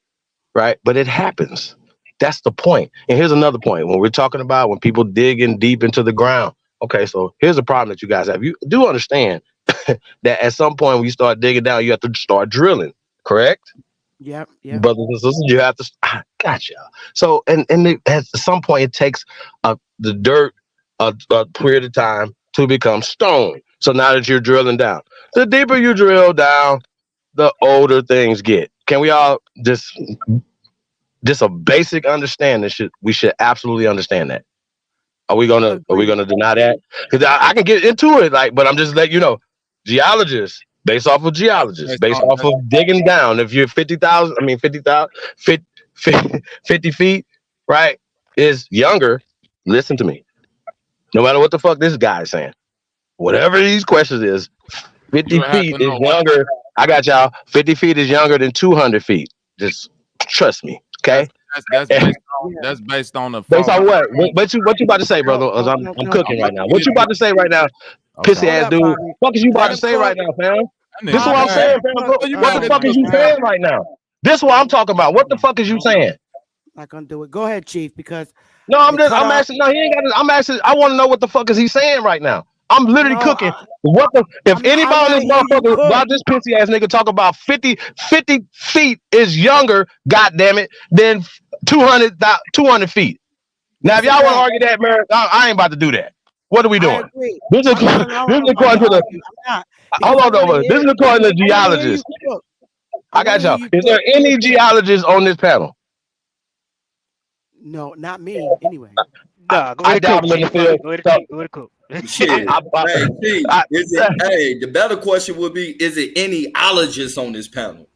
right? But it happens. That's the point. And here's another point. When we're talking about when people dig in deep into the ground. Okay, so here's a problem that you guys have. You do understand that at some point when you start digging down, you have to start drilling, correct? Yep. Brothers and sisters, you have to. Gotcha. So, at some point, it takes the dirt a period of time to become stone. So now that you're drilling down, the deeper you drill down, the older things get. Can we all just a basic understanding? We should absolutely understand that. Are we gonna deny that? Because I can get into it, but I'm just letting you know, geologists, based off of digging down. If you're 50 feet, right, is younger. Listen to me. No matter what the fuck this guy is saying, whatever these questions is, 50 feet is younger. I got y'all. 50 feet is younger than 200 feet. Just trust me, okay? That's based on the Based on phone. what? What you about to say, brother? I'm cooking right now. What you about to say right now? Pissy Hold ass up, dude. Bobby. What is you about Let to him say cook. right now, fam? This is what Bobby, I'm let saying, him fam. cook. What the Oh fuck my is you God. saying right now? This is what I'm talking about. What the fuck is you saying? Not gonna do it. Go ahead, Chief, because No, the I'm cutoff. asking. No, he ain't got. I'm asking. I want to know what the fuck is he saying right now. I'm literally No, cooking. What the? If I anybody on want this to hear you motherfucker, cook. while this pissy ass nigga talk about 50 feet is younger, goddamn it, than 200 feet. Now, if That's a y'all want to fact. argue that, man, I ain't about to do that. What are we I doing? agree. This is Oh no, no, no, this I'm is about to according to the. argue. I'm not because Hold on, over. This is according to I want to hear you geologists. cook. I I want got to hear y'all. you Is there cook. any geologists on this panel? No, not me. Anyway. Nah, go I ahead and cook, dabble in the Chief. field. Go ahead and So, cook. Go ahead and cook. Shit. Hey, Chief, I, is it? Hey, the better question would be: is it any ologists on this panel?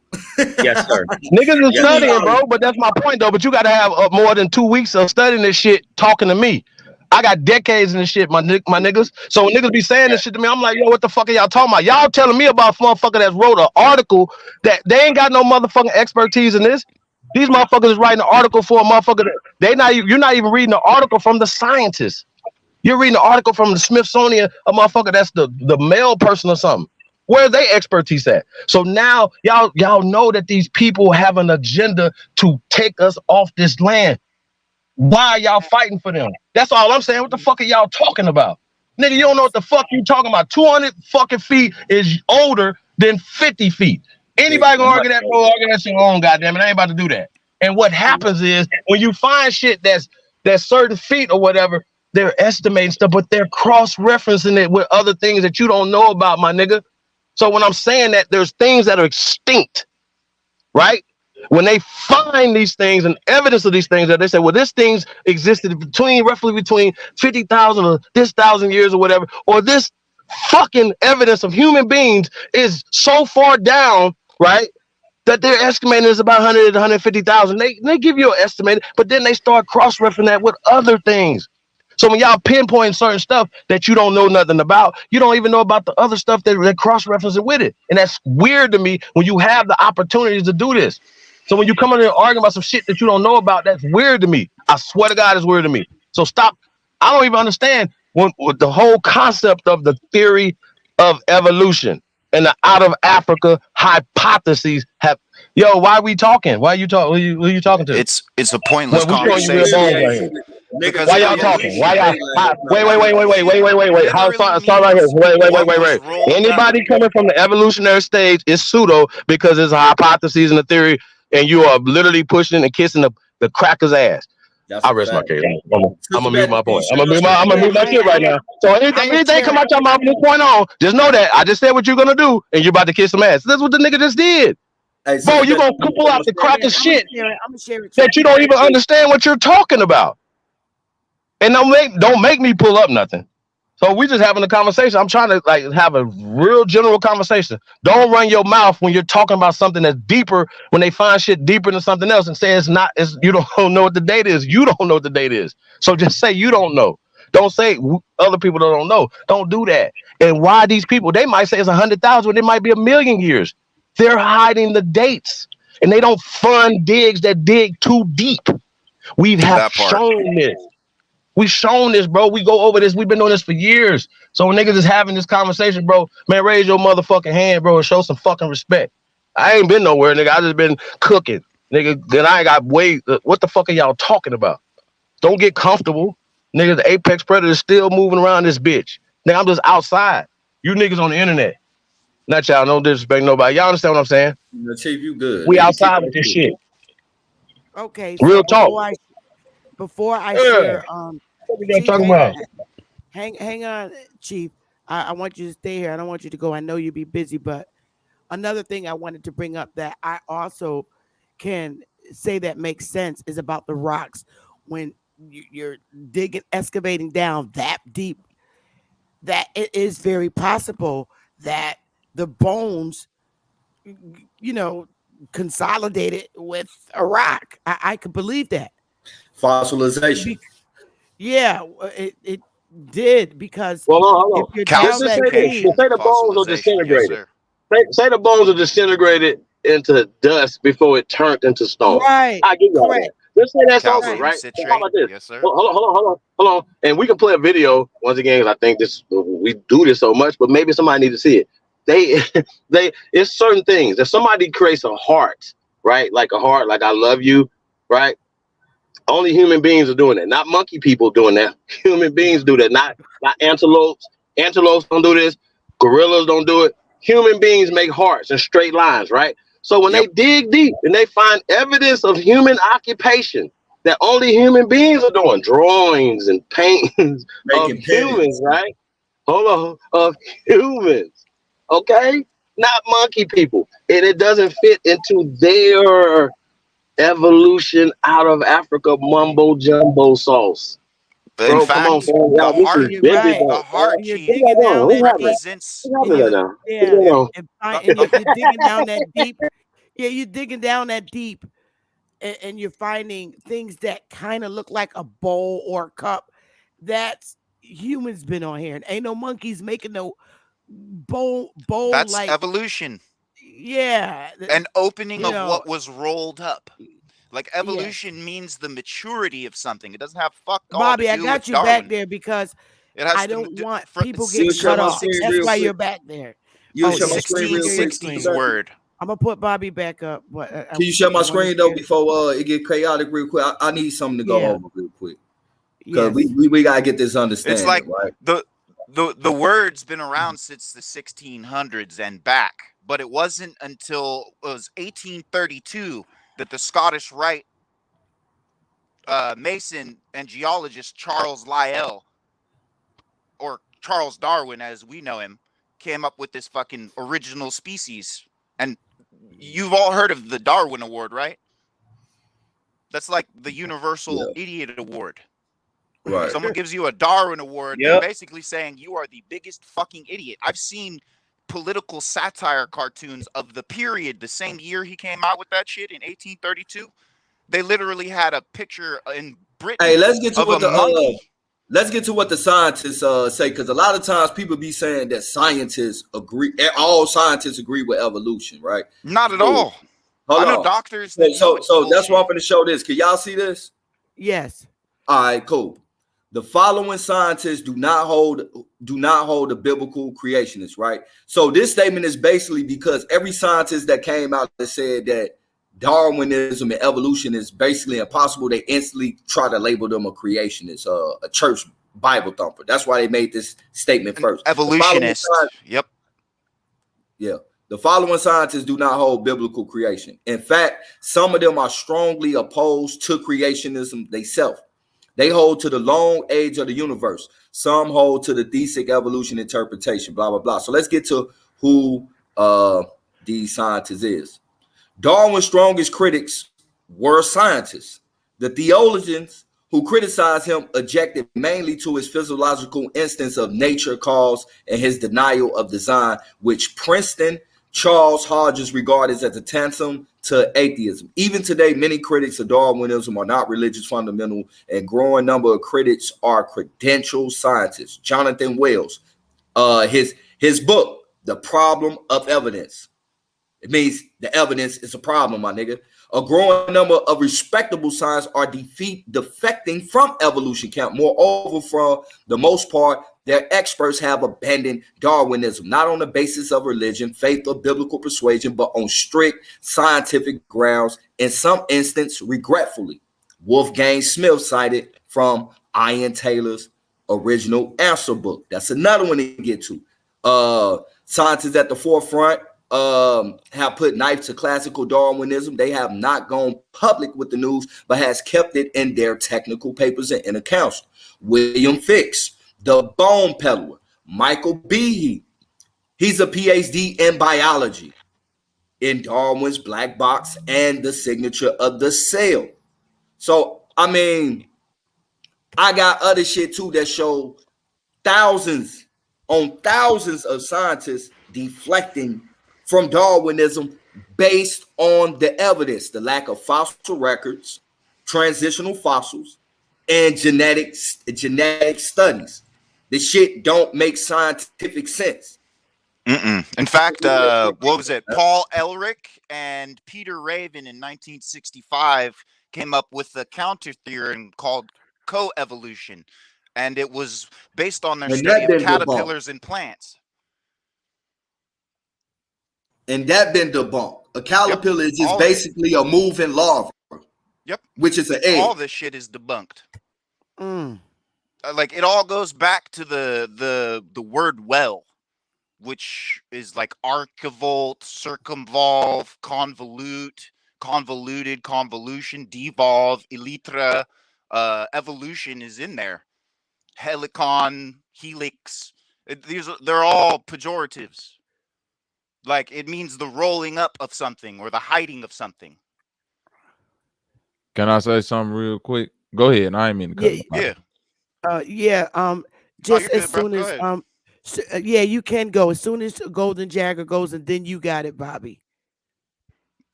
Yes, sir. Niggas is Any studying, bro. ologists? But that's my point, though. But you got to have more than 2 weeks of studying this shit, talking to me. I got decades in this shit, my niggas. So when niggas be saying this shit to me, I'm like, yo, what the fuck are y'all talking about? Y'all telling me about a motherfucker that wrote an article that they ain't got no motherfucking expertise in this. These motherfuckers is writing an article for a motherfucker that you're not even reading the article from the scientists. You're reading an article from the Smithsonian, a motherfucker that's the male person or something. Where's their expertise at? So now y'all know that these people have an agenda to take us off this land. Why are y'all fighting for them? That's all I'm saying. What the fuck are y'all talking about? Nigga, you don't know what the fuck you talking about. 200 fucking feet is older than 50 feet. Anybody gonna argue that, bro? Argue that shit on, goddamn it. I ain't about to do that. And what happens is when you find shit that's certain feet or whatever, they're estimating stuff, but they're cross-referencing it with other things that you don't know about, my nigga. So when I'm saying that there's things that are extinct, right? When they find these things and evidence of these things, that they say, well, this thing's existed roughly between 50,000 or this thousand years or whatever, or this fucking evidence of human beings is so far down, right? That they're estimating is about 100 to 150,000. They give you an estimate, but then they start cross-referencing that with other things. So when y'all pinpoint certain stuff that you don't know nothing about, you don't even know about the other stuff that cross-reference it with it. And that's weird to me when you have the opportunities to do this. So when you come in there arguing about some shit that you don't know about, that's weird to me. I swear to God, it's weird to me. So stop. I don't even understand what the whole concept of the theory of evolution and the out of Africa hypotheses have. Yo, why are we talking? Why are you talking? Who are you talking to? It's a pointless Well, we showing you real bones right conversation here. because Why it y'all really talking? means Why y'all? Wait. it really Start right here. means what was Wait. rolled back. Anybody coming from the evolutionary stage is pseudo because it's a hypothesis and a theory, and you are literally pushing and kissing the cracker's ass. That's I a rest my fact. case. I'm gonna mute my point. I'm Yeah, gonna mute my shit right now. So anything come out your mouth from this point on, just know that I just said what you're gonna do, and you're about to kiss some ass. That's what the nigga just did. Hey, Bro, Sister you Beth, gonna pull out the cracker I'm gonna shit share it, Chief. that you don't even understand what you're talking about. And don't make me pull up nothing. So we just having a conversation. I'm trying to like have a real general conversation. Don't run your mouth when you're talking about something that's deeper. When they find shit deeper than something else and say it's not. You don't know what the date is. You don't know what the date is. So just say you don't know. Don't say other people don't know. Don't do that. And why these people? They might say it's 100,000, but it might be 1,000,000 years. They're hiding the dates, and they don't fund digs that dig too deep. We have That part. shown this. We've shown this, bro. We go over this. We've been doing this for years. So when niggas is having this conversation, bro, man, raise your motherfucking hand, bro, and show some fucking respect. I ain't been nowhere, nigga. I just been cooking, nigga. Then I ain't got what the fuck are y'all talking about? Don't get comfortable, nigga. The apex predator is still moving around this bitch. Nigga, I'm just outside. You niggas on the internet. Not y'all. No disrespect nobody. Y'all understand what I'm saying? Chief, you good, We nigga. Keep outside that with this shit. shit. Okay, so Real talk. before I Yeah. share, What we Chief, talking about? hang on, Chief. I want you to stay here. I don't want you to go. I know you'll be busy, but another thing I wanted to bring up that I also can say that makes sense is about the rocks. When you're excavating down that deep, that it is very possible that the bones, consolidated with a rock. I could believe that. Fossilization. Yeah, it did because Well, hold if on. you're Let's down just that say this. deep, Calcification, Say the bones are fossilization. Yes, disintegrated. sir. Say the bones are disintegrated into dust before it turned into stone. right, I give y'all correct. that. let's say that's over, calcium right? So how citrate. about this? Yes, sir. Hold on, and we can play a video once again. 'Cause I think we do this so much, but maybe somebody needs to see it. They it's certain things. If somebody creates a heart, right, like a heart, like I love you, right? Only human beings are doing that, not monkey people doing that. Human beings do that, not antelopes. Antelopes don't do this. Gorillas don't do it. Human beings make hearts in straight lines, right? So when they dig deep and they find evidence of human occupation that only human beings are doing, drawings and paintings of Making humans, pennies. right? Hold on, of humans, okay? Not monkey people. And it doesn't fit into their evolution out of Africa mumbo jumbo sauce. In Bro, come on, fact, fam. the Y'all, this And is heart, you're busy, right. the bro. heart And you're What's chief digging going down on? that What's happening? deep. represents What's And happening right you, now? What's yeah, going on? and you're digging down that deep. Yeah, you're digging down that deep, and you're finding things that kind of look like a bowl or a cup. That's humans been on here, and ain't no monkeys making no bowl that's like evolution. yeah, An opening you of know, what was rolled up. Like yes. evolution means the maturity of something. It doesn't have fuck all to Bobby, I do got with you back Darwin. there because It has I to don't want for people You getting share cut my off. screen That's real why sixties. you're quick. back there. You Oh, share my yeah, screen you real quick, good. Sister 1660s Betty. word. I'm gonna put Bobby back up, but Can you share I my want to screen though share. before it get chaotic real quick? I need something to go Yeah. over real quick because Yes. we gotta get this It's understanding, like right? the word's been around since the 1600s and back, but it wasn't until it was 1832 that the Scottish Rite Mason and geologist Charles Lyell, or Charles Darwin as we know him, came up with this fucking original species. And you've all heard of the Darwin Award, right? That's like the universal Yeah, idiot award. right. Someone gives you a Darwin Award, they're Yep. basically saying you are the biggest fucking idiot. I've seen political satire cartoons of the period, the same year he came out with that shit in 1832. They literally had a picture in Hey, Britain of a monkey. let's get to what the scientists say because a lot of times people be saying that scientists agree. All scientists agree with evolution, right? Not at Cool. all. Hold I know on. doctors So that know so it's so that's why I'm bullshit. going to show this. Can y'all see this? Yes. All right, cool. The following scientists do not hold a biblical creationist, right? So this statement is basically because every scientist that came out that said that Darwinism and evolution is basically impossible, they instantly try to label them a creationist, a church Bible thumper. That's why they made this statement An first. evolutionist. Yep. Yeah. The following scientists do not hold biblical creation. In fact, some of them are strongly opposed to creationism themselves. They hold to the long age of the universe. Some hold to the theistic evolution interpretation, blah, blah, blah. So let's get to who these scientists is. Darwin's strongest critics were scientists. The theologians who criticized him objected mainly to his physiological instance of nature cause and his denial of design, which Princeton Charles Hodges regarded as a tantum to atheism. Even today, many critics of Darwinism are not religious fundamental, and growing number of critics are credentialed scientists. Jonathan Wells, his book, The Problem of Evidence. It means the evidence is a problem, my nigga. A growing number of respectable science are defecting from evolution camp. Moreover, for the most part, their experts have abandoned Darwinism, not on the basis of religion, faith, or biblical persuasion, but on strict scientific grounds. In some instance, regretfully, Wolfgang Smith cited from Ian Taylor's original answer book. That's another one to get to. Scientists at the forefront have put knife to classical Darwinism. They have not gone public with the news, but has kept it in their technical papers and in accounts. William Fix, the bone peddler. Michael Behe, he's a PhD in biology, in Darwin's black box and the signature of the cell. So, I mean, I got other shit too that show thousands on thousands of scientists deflecting from Darwinism based on the evidence, the lack of fossil records, transitional fossils, and genetic studies. This shit don't make scientific sense. In fact, what was it? Paul Elric and Peter Raven in 1965 came up with a counter theory called coevolution, and it was based on their And study that of been debunked. caterpillars and plants. And that been debunked. A caterpillar is just all of it. basically a moving larva. Yep. Which is an egg. All this shit is debunked. Like it all goes back to the word well, which is like archivolt, circumvolve, convolute, convoluted, convolution, devolve, elytra, evolution is in there. Helicon, helix, they're all pejoratives. Like it means the rolling up of something or the hiding of something. Can I say something real quick? Go ahead. I ain't mean to cut nobody. Just good, as soon as yeah, you can go as soon as Golden Jagger goes, and then you got it, Bobby.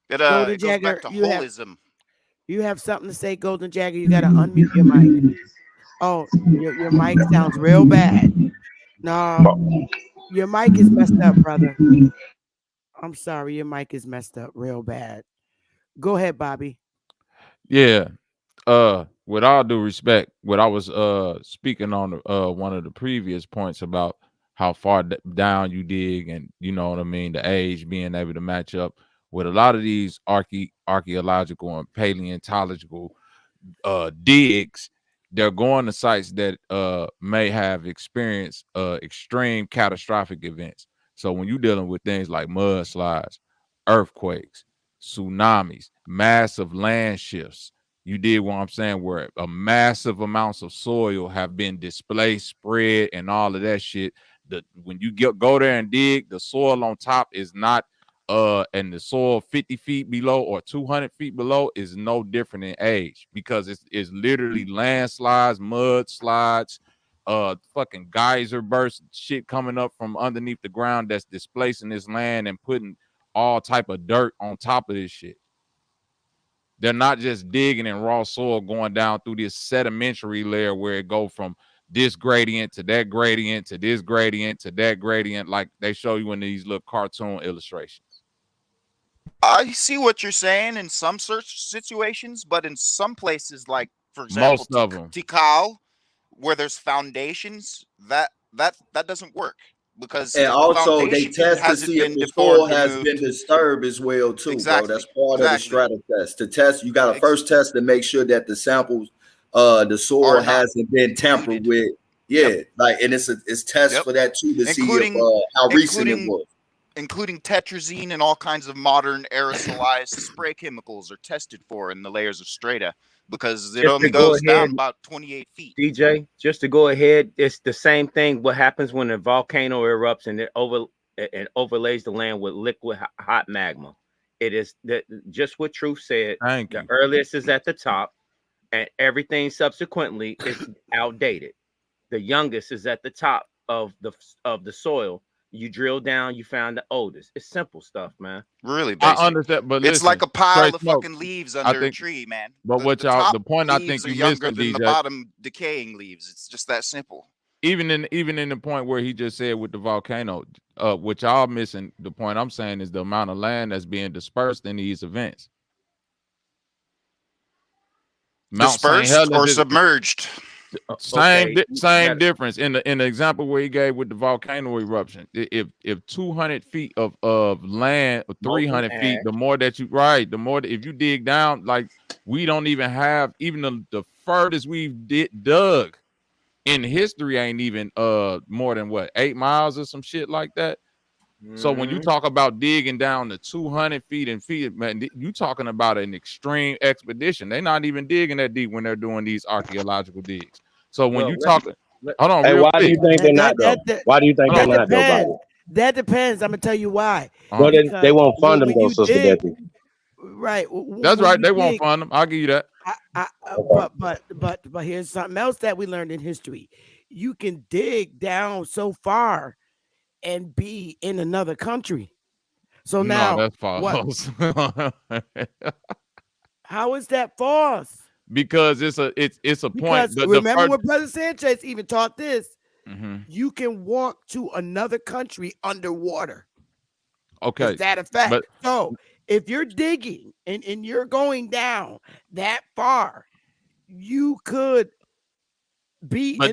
Golden It goes Jagger, back to holism. You have something to say, Golden Jagger. You got to unmute your mic. Oh, your mic sounds real bad. No, your mic is messed up, brother. I'm sorry, your mic is messed up real bad. Go ahead, Bobby. Yeah. With all due respect, what I was speaking on one of the previous points about how far down you dig, and you know what I mean, the age being able to match up with a lot of these archaeological and paleontological digs. They're going to sites that may have experienced extreme catastrophic events. So when you're dealing with things like mudslides, earthquakes, tsunamis, massive land shifts, you did what I'm saying, where a massive amounts of soil have been displaced, spread, and all of that shit. When you go there and dig, the soil on top is not and the soil 50 feet below or 200 feet below is no different in age, because it's literally landslides, mudslides, fucking geyser burst shit coming up from underneath the ground that's displacing this land and putting all type of dirt on top of this shit. They're not just digging in raw soil, going down through this sedimentary layer where it go from this gradient to that gradient to this gradient to that gradient, like they show you in these little cartoon illustrations. I see what you're saying in some search situations, but in some places, like for example, most of them, Tikal, where there's foundations, that doesn't work, because and the also they foundation test to hasn't see if been the soil deformed, has removed. been disturbed as well too, bro. That's part of the Exactly. strata test. To test, you got to first test to make sure that the samples, the soil hasn't been tampered with. Yeah, like, and it's tests for that too, to see if how recent it was. Including tetrazine and all kinds of modern aerosolized spray chemicals are tested for in the layers of strata, because it only goes down about 28 feet. DJ, just to go ahead, it's the same thing what happens when a volcano erupts and it overlays the land with liquid hot magma. It is just what Truth said. The earliest is at the top, and everything subsequently is outdated. The youngest is at the top of the soil. You drill down, you found the oldest. It's simple stuff, man. Really basic. I understand, but it's listen, like a pile of fucking leaves under a tree, man. But the point I think you missed, than DJ, the bottom decaying leaves. It's just that simple. Even in the point where he just said with the volcano, what y'all missing, the point I'm saying is the amount of land that's being dispersed in these events. Dispersed or submerged? Same difference in the example where he gave with the volcano eruption. If 200 feet of land, or 300 feet, the more that the more if you dig down, like we don't even have the furthest we've dug in history ain't even more than 8 miles or some shit like that. So when you talk about digging down to 200 feet and feet, man, you talking about an extreme expedition. They're not even digging that deep when they're doing these archeological digs. So when you talk, hold on, real why quick. do you think they're not though? Why do you think they're not though, Bobby? That depends. I'm gonna tell you why. Well, then they won't fund them though, Sister Betty. Right. That's right. They won't fund them. I'll give you that. But here's something else that we learned in history. You can dig down so far and be in another country. So now that's false. How is that false? Because it's a point. Remember what Brother Sanchez even taught this. You can walk to another country underwater. Okay. Is that a fact? So if you're digging and you're going down that far, you could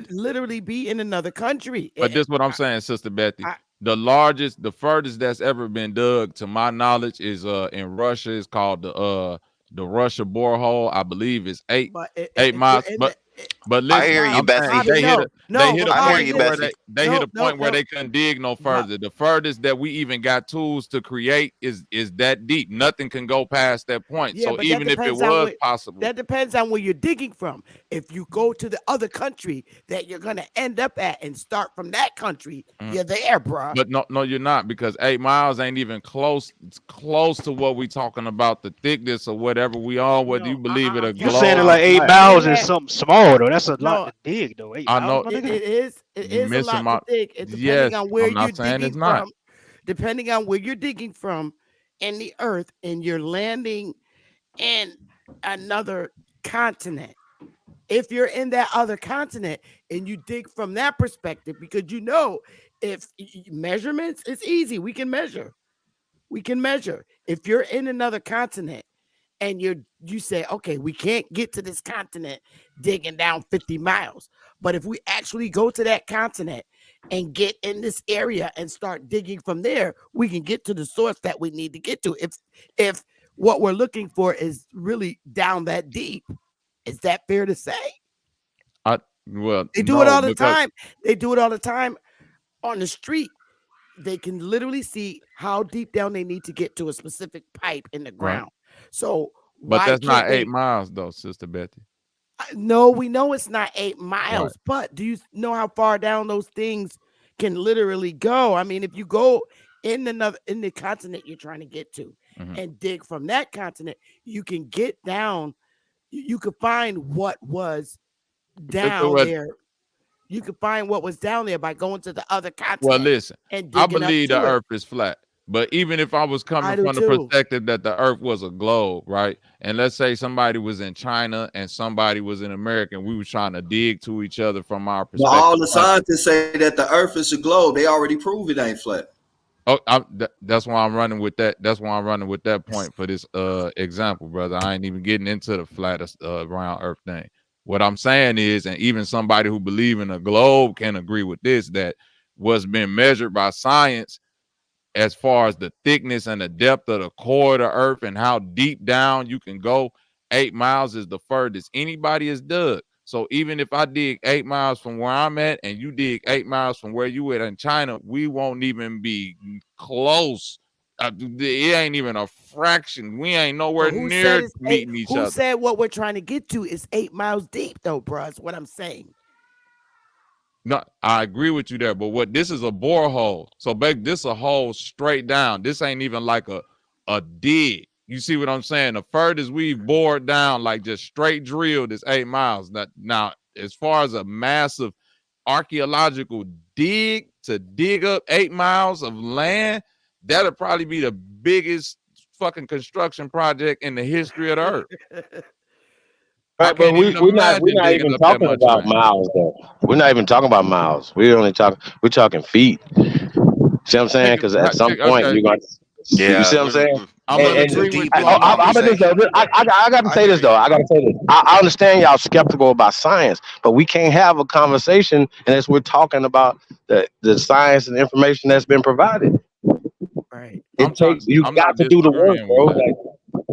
literally be in another country. But this is what I'm saying, Sister Betty. The furthest that's ever been dug, to my knowledge, is in Russia. It's called the Russia borehole. I believe it's 8 miles. But listen, hear you, I'm saying Bessie. they hit a point where Bessie. they hit a point where they couldn't dig no further. The furthest that we even got tools to create is that deep. Nothing can go past that point. Yeah, So but even if it was possible, that depends on where you're digging from. If you go to the other country that you're gonna end up at and start from that country, you're there, bro. But no, you're not, because 8 miles ain't even close. It's close to what we talking about, the thickness or whatever we are, whether you believe it or You saying it like 8 miles is something small though? That's a lot to dig though. 8 I miles, know my nigga? It is a lot to dig. It depending Yes, on where I'm not you're saying digging it's not. from. Depending on where you're digging from in the earth, and you're landing in another continent. If you're in that other continent and you dig from that perspective, because if measurements, it's easy. We can measure. If you're in another continent and you say, okay, we can't get to this continent digging down 50 miles. But if we actually go to that continent and get in this area and start digging from there, we can get to the source that we need to get to. If what we're looking for is really down that deep, is that fair to say? They do it all the time. They do it all the time on the street. They can literally see how deep down they need to get to a specific pipe in the ground. So but why that's can't not 8 miles though, Sister Betty. No, we know it's not 8 miles, but do you know how far down those things can literally go? I mean, if you go in the continent you're trying to get to and dig from that continent, you can get down. You could find what was down there. You could find what was down there by going to the other continent. Well, listen, and I digging believe up the to it. earth is flat. But even if I was coming do from the too. perspective that the earth was a globe, right? And let's say somebody was in China and somebody was in America, and we were trying to dig to each other from our But perspective. all the scientists say that the earth is a globe. They already prove it ain't flat. Oh, that's why I'm running with that. That's why I'm running with that point for this example, brother. I ain't even getting into the flattest round earth thing. What I'm saying is, and even somebody who believe in a globe can agree with this, that what's been measured by science as far as the thickness and the depth of the core of the earth and how deep down you can go, 8 miles is the furthest anybody has dug. So even if I dig 8 miles from where I'm at and you dig 8 miles from where you at in China, we won't even be close. It ain't even a fraction. We ain't nowhere near meeting each other. Who said what we're trying to get to is 8 miles deep, though, bro? That's what I'm saying. No, I agree with you there, but this is a borehole. So this a hole straight down. This ain't even like a dig. You see what I'm saying? The furthest we've bored down, like just straight drilled, is 8 miles. Now, as far as a massive archaeological dig to dig up 8 miles of land, that'll probably be the biggest fucking construction project in the history of the earth. Right, but we're not even talking about miles though. We're not even talking about miles. We're talking feet. See what I'm saying? Because at some point you're going. You see what I'm saying? I got to say this though. I understand y'all skeptical about science, but we can't have a conversation unless we're talking about the science and information that's been provided. Right. You got to do the work, bro. Like,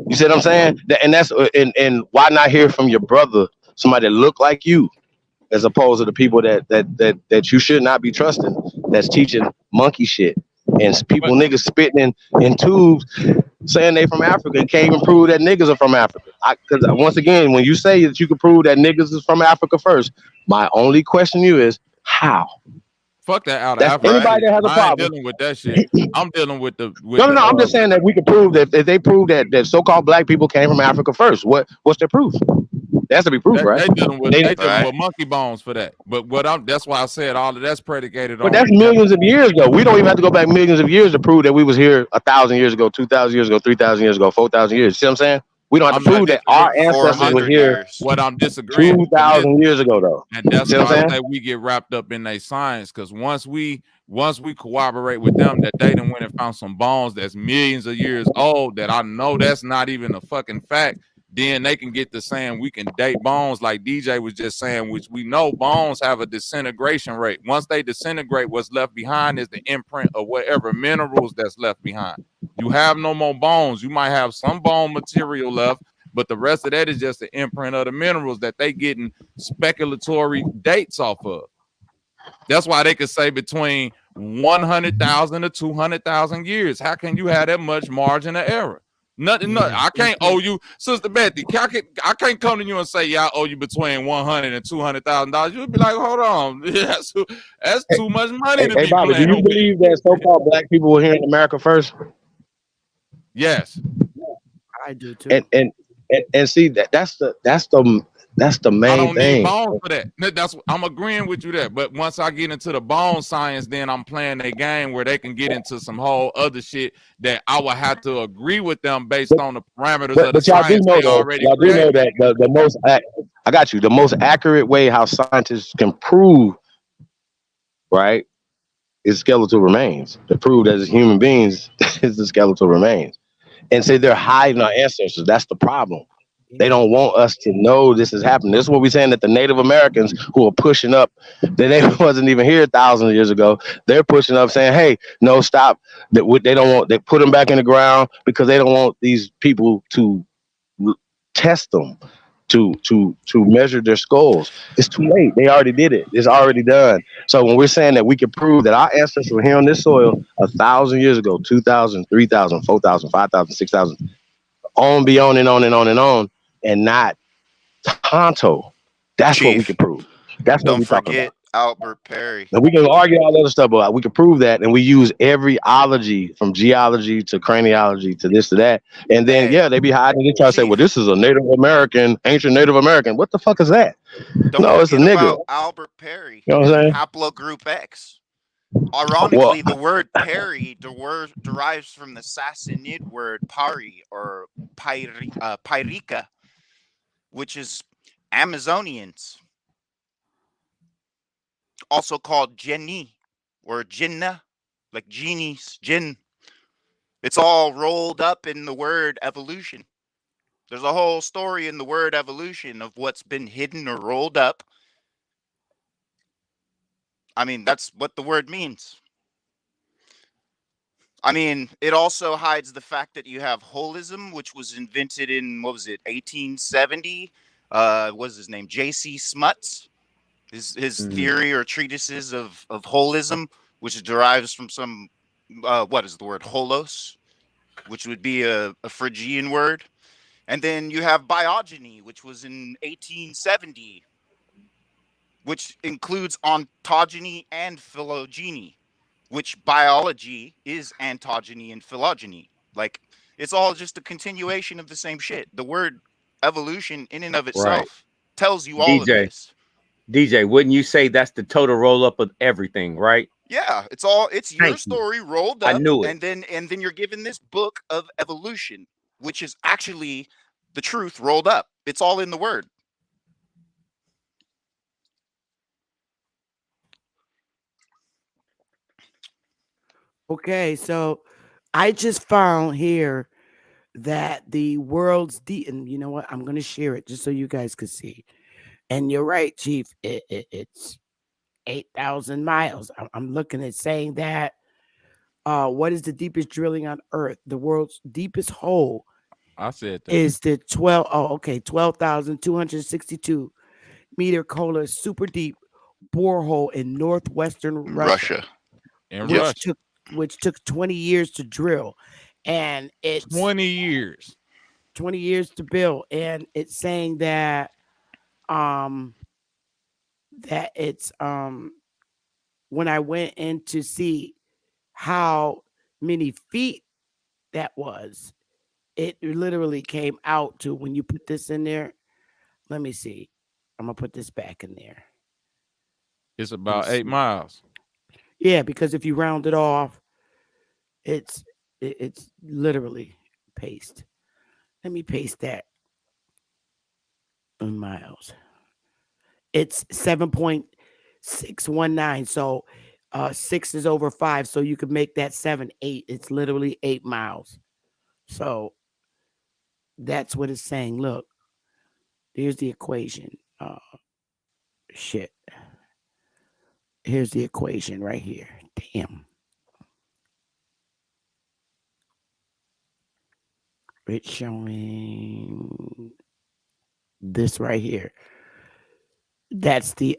you see what I'm saying? And why not hear from your brother, somebody that look like you, as opposed to the people that you should not be trusting, that's teaching monkey shit and niggas spitting in tubes, saying they from Africa and can't even prove that niggas are from Africa. Because once again, when you say that you can prove that niggas is from Africa first, my only question to you is how. Fuck that out of Africa. Anybody that has a problem. I ain't dealing with that shit. I'm dealing with the. No. I'm just saying that we can prove that if they prove that so-called black people came from Africa first. What's their proof? There has to be proof, right? They dealing with monkey bones for that. But that's why I said all of that's predicated on. But that's millions of years ago. We don't even have to go back millions of years to prove that we was here 1,000 years ago, 2,000 years ago, 3,000 years ago, 4,000 years. See what I'm saying? We don't have I'm to not prove that our disagreeing. ancestors were 400 here years. What I'm disagreeing with them is, 2,000 years ago, though. and that's See what why I'm I saying? say we get wrapped up in their science, because once we cooperate with them that they done went and found some bones that's millions of years old that I know that's not even a fucking fact, then they can get to saying we can date bones like DJ was just saying, which we know bones have a disintegration rate. Once they disintegrate, what's left behind is the imprint of whatever minerals that's left behind. You have no more bones. You might have some bone material left, but the rest of that is just the imprint of the minerals that they getting speculatory dates off of. That's why they could say between 100,000 to 200,000 years. How can you have that much margin of error? Nothing. Yeah. I can't owe you, Sister Betty. I can't come to you and say, yeah, I owe you between 100 and $200,000. You'll be like, hold on, that's too much money to Hey, be Bobby, do playing you with. believe that so-called black people were here in America first? Yes. I do too. And see that's the I main don't need thing. bones for that. That's I'm agreeing with you there. But once I get into the bone science, then I'm playing a game where they can get into some whole other shit that I would have to agree with them based on the parameters of the But y'all do science know they though, already y'all do know created. that I got you. The most accurate way how scientists can prove, right, is skeletal remains. To prove that as human beings is the skeletal remains. And say they're hiding our ancestors. That's the problem. They don't want us to know this is happening. This is what we're saying, that the Native Americans who are pushing up, that they wasn't even here thousands of years ago. They're pushing up saying, hey, no, stop. That what they don't want, they put them back in the ground because they don't want these people to test them, to measure their skulls. It's too late. They already did it. It's already done. So when we're saying that we can prove that our ancestors were here on this soil 1,000 years ago, 2,000, 3,000, 4,000, 5,000, 6,000, on, beyond, and on and on and on, and not Tonto. That's what we Chief, can prove. That's what don't we're talking about. forget Albert Perry. And we can argue all that other stuff, but we can prove that, and we use every ology from geology to craniology to this to that. And then Hey, yeah, they be hiding. They try to say, "Well, Chief, this is a Native American, ancient Native American." What the fuck is that? don't No, it's a forget nigga. about Albert Perry You know what I'm and saying? haplogroup X. Well, Ironically, the word Perry derives from the Sassanid word pari or Pairika, which is Amazonians, also called Jenny or Jinnah, like genies, jinn. It's all rolled up in the word evolution. There's a whole story in the word evolution of what's been hidden or rolled up. I mean, that's what the word means. I mean, it also hides the fact that you have holism, which was invented in, what was it, 1870? What was his name? J.C. Smuts. His theory or treatises of holism, which derives from some, what is the word, holos, which would be a Phrygian word. And then you have biogeny, which was in 1870, which includes ontogeny and phylogeny, which biology is ontogeny and phylogeny. Like, it's all just a continuation of the same shit. The word evolution in and of Right. itself tells you all of DJ, this. DJ, wouldn't you say that's the total roll up of everything, right? Yeah, it's your Thank you. story rolled I up, knew it. and then you're given this book of evolution, which is actually the truth rolled up. It's all in the word. Okay, so I just found here that the world's deep, and you know what? I'm gonna share it just so you guys could see. And you're right, Chief. It's 8,000 miles. I'm looking at saying that. What is the deepest drilling on Earth? The world's deepest hole I said that. is the 12. Oh, okay, 12,262 meter Kola super deep borehole in northwestern Russia, Russia. In Yep. Russia. which took 20 years to drill, and it's 20 years. 20 years to build. And it's saying um that it's when I went in to see how many feet that was, it literally came out to, when you put this in there. Let me see. I'm gonna put this back in there. It's Let me about 8 see. miles. Yeah, because if you round it off, it's literally paste. Let me paste that in miles. It's 7.619. So 6 is over 5. So you could make that 7, 8. It's literally 8 miles. So that's what it's saying. Look, here's the equation. Shit. Here's the equation right here. Damn. It's showing this right here. That's the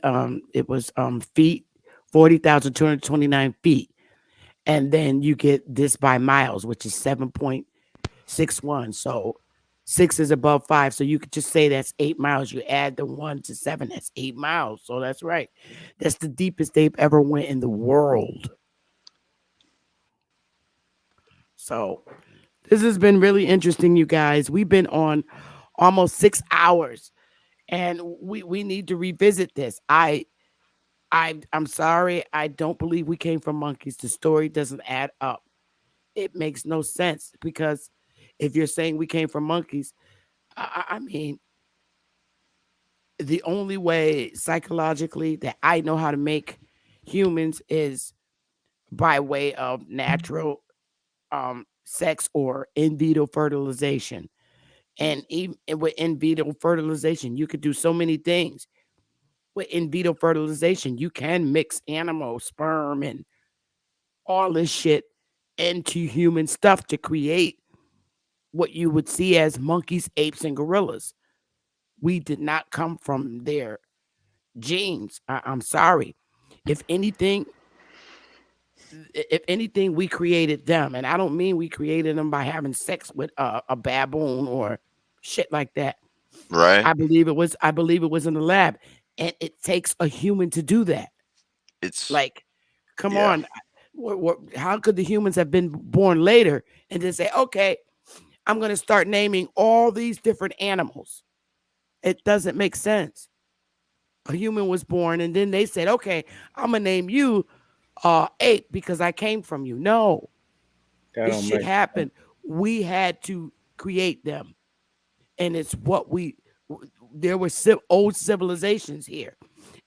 it was feet, 40,229 feet. And then you get this by miles, which is 7.61. So 6 is above 5. So you could just say that's 8 miles. You add the 1 to 7, that's 8 miles. So that's right. That's the deepest they've ever went in the world. So this has been really interesting, you guys. We've been on almost 6 hours, and we need to revisit this. I'm sorry. I don't believe we came from monkeys. The story doesn't add up. It makes no sense because if you're saying we came from monkeys, I mean, the only way psychologically that I know how to make humans is by way of natural sex or in vitro fertilization. And even with in vitro fertilization, you could do so many things. With in vitro fertilization, you can mix animal sperm and all this shit into human stuff to create what you would see as monkeys, apes, and gorillas. We did not come from their genes. I'm sorry. If anything, we created them, and I don't mean we created them by having sex with a baboon or shit like that. Right. I believe it was in the lab, and it takes a human to do that. It's Like, come yeah. on, how could the humans have been born later and then say, okay, I'm going to start naming all these different animals? It doesn't make sense. A human was born, and then they said, okay, I'm going to name you ape because I came from you. No, That this don't shit make sense. happened. We had to create them, and it's what there were old civilizations here,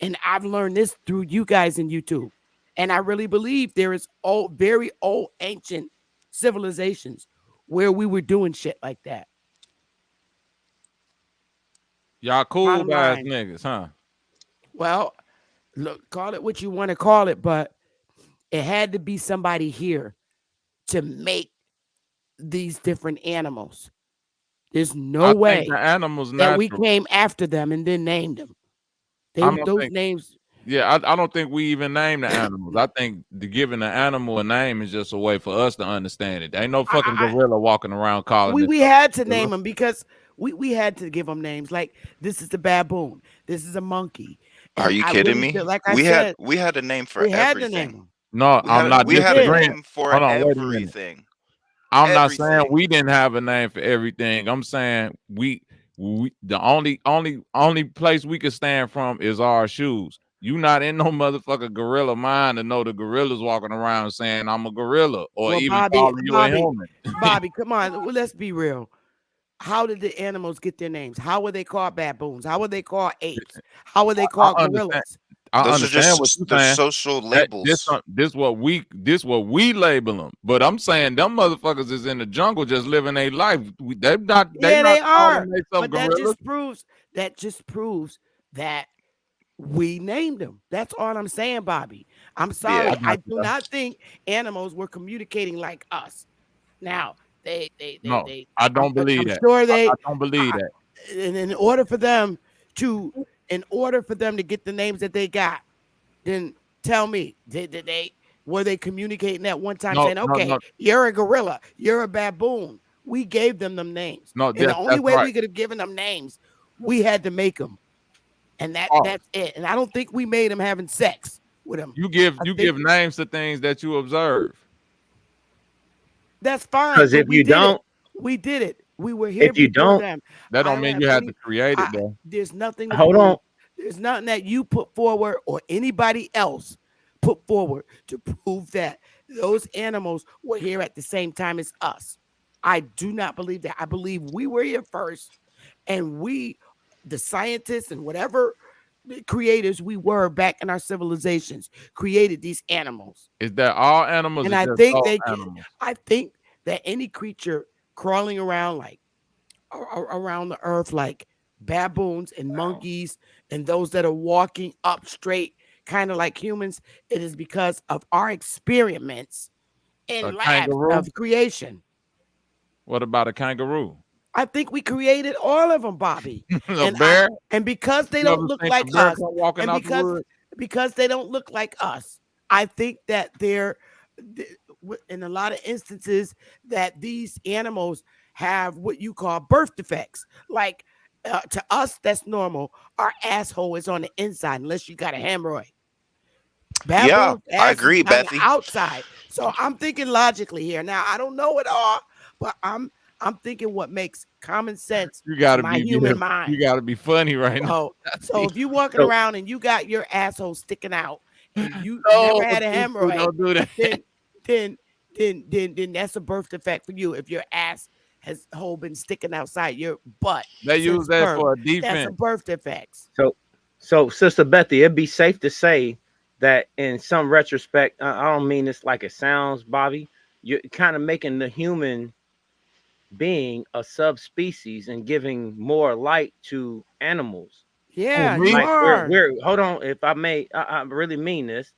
and I've learned this through you guys in YouTube. And I really believe there is very old ancient civilizations where we were doing shit like that. Y'all cool Bottom ass line. niggas, huh? Well, look, call it what you want to call it, but it had to be somebody here to make these different animals. There's no I think the way animals that we natural. came after them and then named them. I don't Those think. names. Yeah, I don't think we even name the animals. I think giving the animal a name is just a way for us to understand it. There ain't no fucking gorilla walking around calling this We stuff had to gorilla. name them because we had to give them names. Like, this is a baboon, this is a monkey, Are and you I kidding really feel me? like I said We had a name for we had to name everything. them. No, I'm not We had a disagreeing. name for Hold on, wait a minute. everything. I'm not saying Everything. we didn't have a name for everything. I'm saying we the only place we could stand from is our shoes. You not in no motherfucker gorilla mind to know the gorillas walking around saying I'm a gorilla or Well, even Bobby, calling you a Bobby, human. Bobby, come on. Well, let's be real. How did the animals get their names? How were they called baboons? How were they called apes? How were they I called understand. gorillas? I Those are understand what just you're the saying. social That labels. this what we label them. But I'm saying them motherfuckers is in the jungle just living their life. They Yeah, not they calling are. themselves But that gorillas. just proves that we named them. That's all I'm saying, Bobby. I'm I sorry. Yeah. I got you do though. not think animals were communicating like us. Now, No, I don't believe I'm that. sure I don't believe that. and in order for them to get the names that they got, then tell me, did they were they communicating at one time No, saying, no, okay, no, you're a gorilla, you're a baboon? We gave them names, no. and the only That's way right. we could have given them names, we had to make them, and Oh, that's it. And I don't think we made them having sex with them. I you think give names to things that you observe. that's fine, Because but if you don't, we did it. We were here if you before don't, them. That I don't don't mean have you had to any. create it though. There's nothing to hold prove. on. There's nothing that you put forward or anybody else put forward to prove that those animals were here at the same time as us. I do not believe that. I believe we were here first, and we, the scientists and whatever the creators we were back in our civilizations, created these animals. Is that all animals And or I just think all they, animals? I think that any creature crawling around like around the earth, like baboons and monkeys, and those that are walking up straight, kind of like humans, it is because of our experiments A in labs kangaroo? of creation. What about a kangaroo? I think we created all of them, Bobby. A And I bear? and because they You don't ever look seen a like bear us, come walking and out the wood? because they don't look like us, I think that in a lot of instances that these animals have what you call birth defects. Like to us, that's normal. Our asshole is on the inside, unless you got a hemorrhoid. Yeah, Baboon's I ass is agree, on the Bethy. outside. So I'm thinking logically here. Now I don't know it all, but I'm thinking what makes common sense You to gotta my be human being, you mind. gotta be funny right now. So if you walking So around and you got your asshole sticking out and you No, never had a people hemorrhoid, don't do that. then then then that's a birth defect for you. If your ass has hole been sticking outside your butt They use since that birth, for a that's a defense. birth defect. so Sister Bethy, it'd be safe to say that in some retrospect, I don't mean this like it sounds, Bobby. You're kind of making the human being a subspecies and giving more light to animals. Oh, Yeah, you me? Like are. we're hold on, if I may, I really mean this.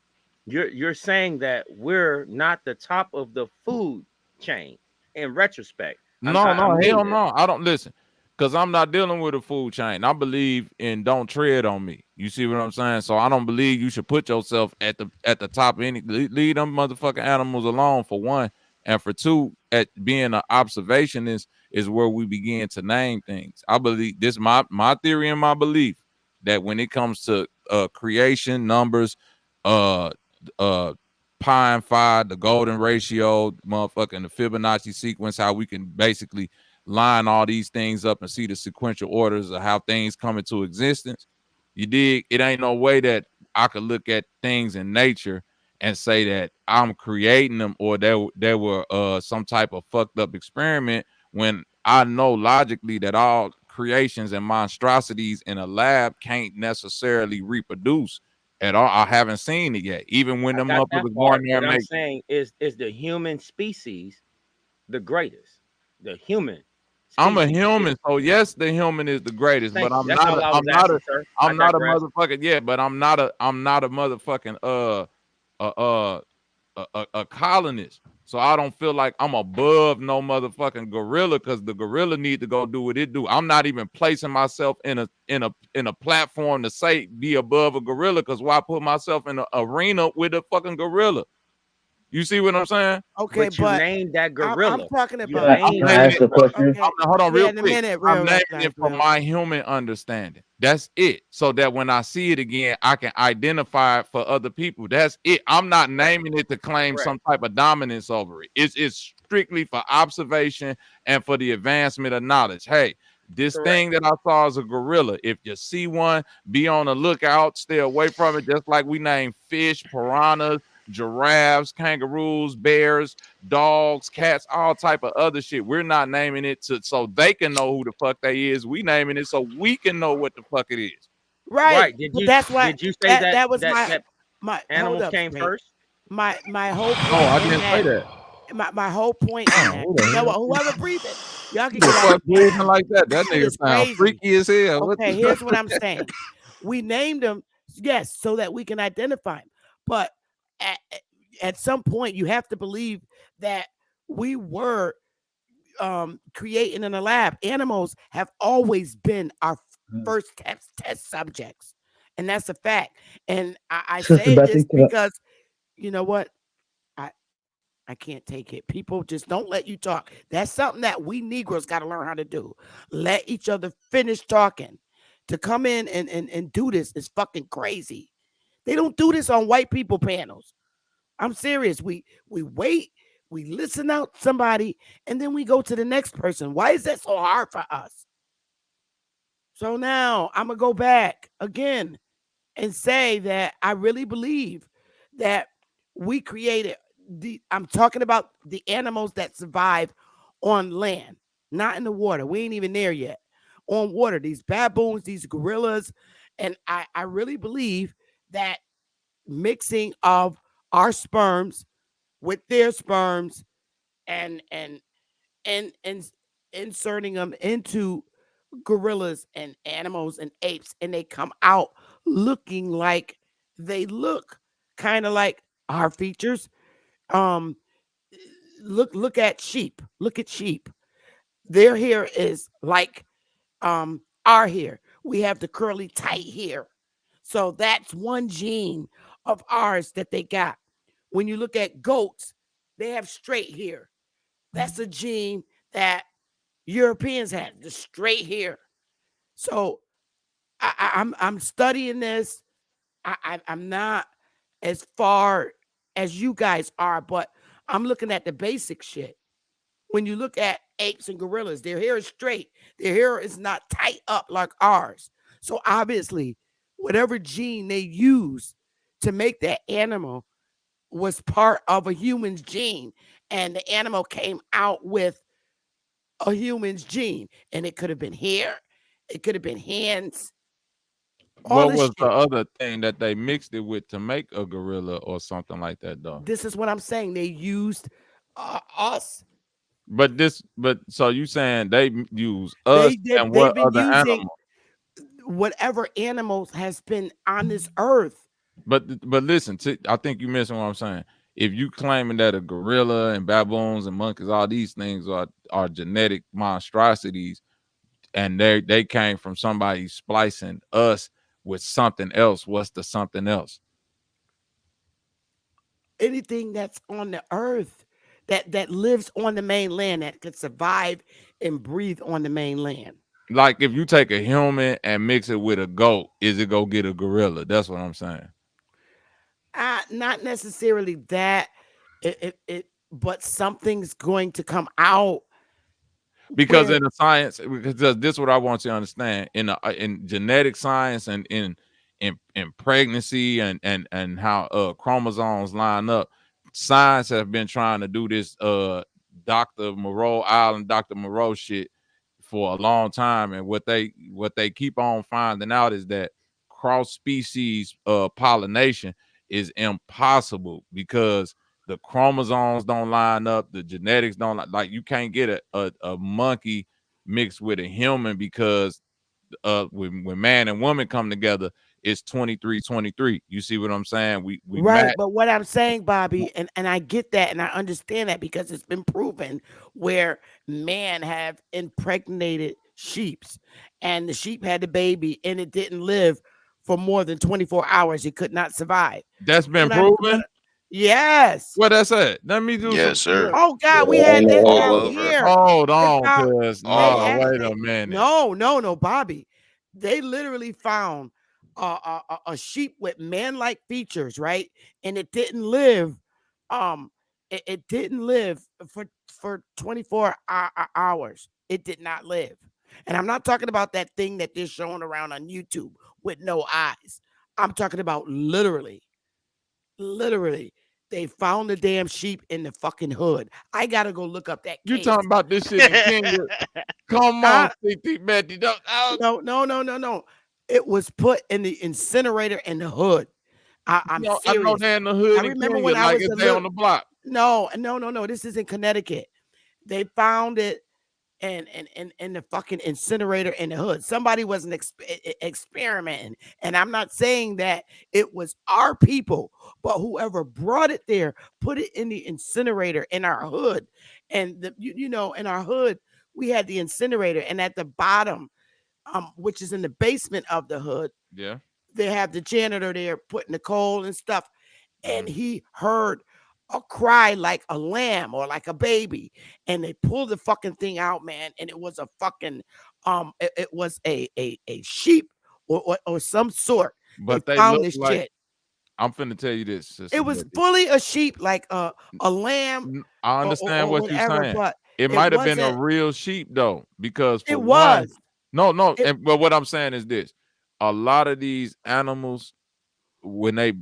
You're saying that we're not the top of the food chain in retrospect. No, I no, mean hell this. no. I don't listen. Because I'm not dealing with a food chain. I believe in don't tread on me. You see what I'm saying? So I don't believe you should put yourself at the top of any leave them motherfucking animals alone for one. And for two, at being an observationist is where we begin to name things. I believe this my theory and my belief that when it comes to creation, numbers, uh uh pi and phi, the golden ratio, motherfucking the Fibonacci sequence, how we can basically line all these things up and see the sequential orders of how things come into existence. You dig? It ain't no way that I could look at things in nature and say that I'm creating them or there were some type of fucked up experiment when I know logically that all creations and monstrosities in a lab can't necessarily reproduce at all. I haven't seen it yet. Even when I them got that motherfuckers go part, in there but and I'm make saying is the human species the greatest? The human I'm a species is. human, so yes, the human is the greatest, but Thank you. That's all I was asking, sir. I I'm not a digress. motherfucker. Yeah, but I'm not a motherfucking uh uh a colonist. So I don't feel like I'm above no motherfucking gorilla because the gorilla need to go do what it do. I'm not even placing myself in a platform to say be above a gorilla because why put myself in an arena with a fucking gorilla? You see what I'm saying? Okay, But you but named that I'm gorilla. talking You about I'm Can named I that naming ask it. a gorilla. question? okay. Hold on, Yeah, real in a quick. minute, I'm real naming recognize, it from real. my human understanding. That's it. So that when I see it again, I can identify it for other people. That's it. I'm not Correct. naming it to claim Correct. some type of dominance over it. It's strictly for observation and for the advancement of knowledge. Hey, this Correct. thing that I saw is a gorilla. If you see one, be on the lookout, stay away from it. Just like we name fish, piranhas, giraffes, kangaroos, bears, dogs, cats, all type of other shit. We're not naming it so they can know who the fuck they is. We naming it so we can know what the fuck it is. Right, Right. but that's why Did you say that that was that my that hold animals up came straight. first? My whole Oh, point I in didn't say that, that. my whole point in Damn, that. who the You know hell? what? Whoever breathing, y'all Who can get the out fuck the chat. breathing like that? That This shit nigga is sound crazy. freaky as hell. What Okay, the here's what I'm saying. We named them, yes, so that we can identify them. But at, at some point, you have to believe that we were creating in a lab. Animals have always been our first test subjects, and that's a fact. And I Sister say this Betty, can I, because you know what? I I can't take it. People just don't let you talk. That's something that we Negroes got to learn how to do. Let each other finish talking. To come in and do this is fucking crazy. They don't do this on white people panels. I'm serious. We wait, we listen out somebody, and then we go to the next person. Why is that so hard for us? So now I'm gonna go back again and say that I really believe that we created I'm talking about the animals that survive on land, not in the water. We ain't even there yet. On water, these baboons, these gorillas, and I really believe that mixing of our sperms with their sperms and inserting them into gorillas and animals and apes, and they come out looking like they look kind of like our features. Um, look at sheep. Look at sheep. Their hair is like our hair. We have the curly tight hair. So that's one gene of ours that they got. When you look at goats, they have straight hair. That's a gene that Europeans have, the straight hair. So I'm studying this. I'm not as far as you guys are, but I'm looking at the basic shit. When you look at apes and gorillas, their hair is straight. Their hair is not tight up like ours. So obviously, whatever gene they use to make that animal was part of a human's gene, and the animal came out with a human's gene, and it could have been hair, it could have been hands, all What this was the shit. other thing that they mixed it with to make a gorilla or something like that, though? This is what I'm saying. They used us. But so you saying they use us and They've what been other using animal? whatever animals has been on this earth. But listen, I think you missing what I'm saying. If you claiming that a gorilla and baboons and monkeys, all these things are genetic monstrosities, and they came from somebody splicing us with something else, what's the something else? Anything that's on the earth that lives on the mainland, that could survive and breathe on the mainland. Like if you take a human and mix it with a goat, is it gonna get a gorilla? That's what I'm saying. Not necessarily that. But something's going to come out Because where in the science, because this is what I want you to understand in genetic science and in pregnancy and how chromosomes line up. Science have been trying to do this Dr. Moreau shit for a long time, and what they keep on finding out is that cross species pollination is impossible because the chromosomes don't line up, the genetics don't like you can't get a monkey mixed with a human because when man and woman come together, it's 23-23. You see what I'm saying? We right. match. But what I'm saying, Bobby, and I get that and I understand that because it's been proven where man have impregnated sheeps and the sheep had the baby and it didn't live for more than 24 hours. It could not survive. That's been What I'm what proven. Yes. What that's at? Let me do some. Yes, sir. Oh God, we had this All out over. here. Hold They on, found cuz they no, All had wait over. they a minute. no, Bobby. They literally found a sheep with man-like features, right? And it didn't live. It didn't live for 24 hours. It did not live. And I'm not talking about that thing that they're showing around on YouTube with no eyes. I'm talking about literally. They found the damn sheep in the fucking hood. I gotta go look up that You case. talking about this shit in Kenya? Come on, Uh, CT Betty. no. It was put in the incinerator in the hood. I'm I know serious. they're in the I hood in remember Kenya, when I like was it's a they little. on the block. No. This is in Connecticut. They found it and the fucking incinerator in the hood. Somebody wasn't experimenting. And I'm not saying that it was our people, but whoever brought it there put it in the incinerator in our hood. And in our hood, we had the incinerator, and at the bottom, which is in the basement of the hood, Yeah. they have the janitor there putting the coal and stuff. And he heard a cry like a lamb or like a baby, and they pulled the fucking thing out, man, and it was a fucking it was a sheep or some sort. They But they found look this like shit. I'm finna tell you this, It Sister was Betty. fully a sheep, like a lamb I or, or, understand or what you're whatever, saying. but It it might have been a wasn't. real sheep though, because for It one, was. no, It, but what I'm saying is this: a lot of these animals, when they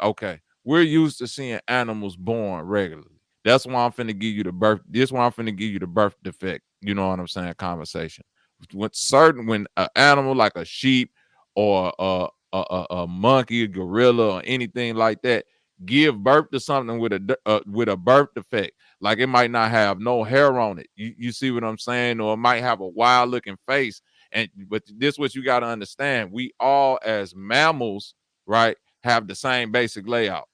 okay, we're used to seeing animals born regularly. That's why I'm finna give you the birth. This why I'm finna give you the birth defect. You know what I'm saying? Conversation. When an animal like a sheep or a monkey, a gorilla, or anything like that give birth to something with a birth defect, like it might not have no hair on it. You see what I'm saying? Or it might have a wild looking face. But this what you got to understand. We all as mammals, right, have the same basic layout.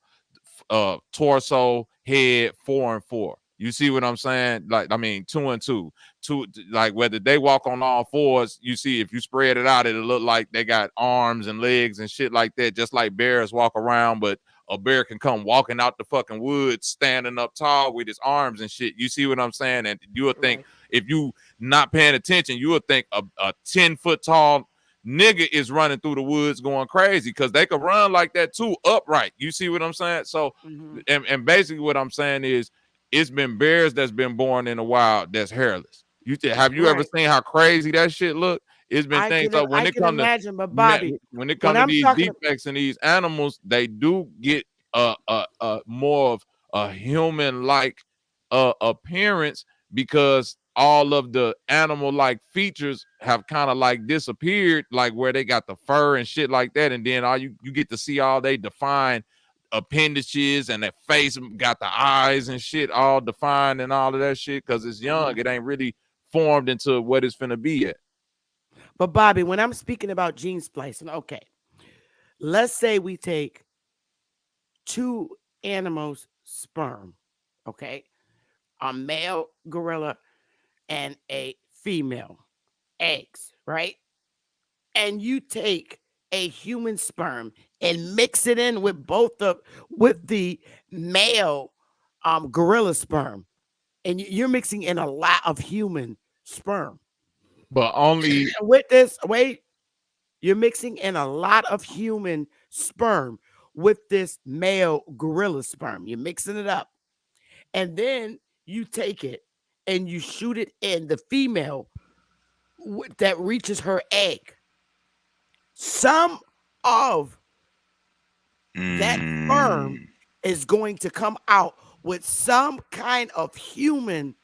Torso, head, 4 and 4. You see what I'm saying? Like, I mean, 2 and 2. Like whether they walk on all fours, you see if you spread it out, it'll look like they got arms and legs and shit like that, just like bears walk around, but a bear can come walking out the fucking woods standing up tall with his arms and shit. You see what I'm saying? And you would think if you not paying attention, you would think a 10-foot tall nigga is running through the woods going crazy because they could run like that too, upright. You see what I'm saying? So, and basically what I'm saying is it's been bears that's been born in the wild that's hairless. Have you ever seen how crazy that shit look? It's been things. So when I it can comes to imagine, but Bobby, when it when comes to I'm these talking, defects in these animals, they do get more of a human like appearance because all of the animal like features have kind of like disappeared, like where they got the fur and shit like that, and then all you get to see all they defined appendages and that face got the eyes and shit all defined and all of that shit because it's young. It ain't really formed into what it's finna be yet. But Bobby, when I'm speaking about gene splicing, okay, let's say we take 2 animals' sperm, okay, a male gorilla and a female eggs, right? And you take a human sperm and mix it in with with the male gorilla sperm, and you're mixing in a lot of human sperm. But only with this, you're mixing in a lot of human sperm with this male gorilla sperm. You're mixing it up. And then you take it and you shoot it in the female that reaches her egg. Some of that sperm is going to come out with some kind of human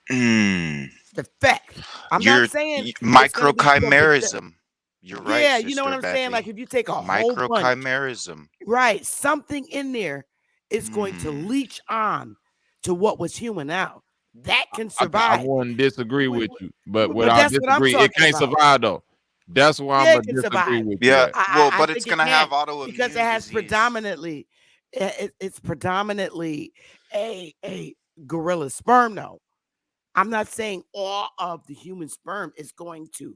defect. I'm You're not saying it's going to be microchimerism. You're right, yeah, you know what Sister I'm saying? Like Bethy. if you take a whole bunch, Microchimerism. right, something in there is going to leach on to what was human now. That can I survive. wouldn't disagree with you, but what But I that's what I'm disagree, it talking can't about. survive though. That's why I'm Yeah, gonna it can disagree survive. with you Yeah, at. well, I but it's think it gonna have can because it autoimmune has disease. predominantly it's predominantly a gorilla sperm though. I'm not saying all of the human sperm is going to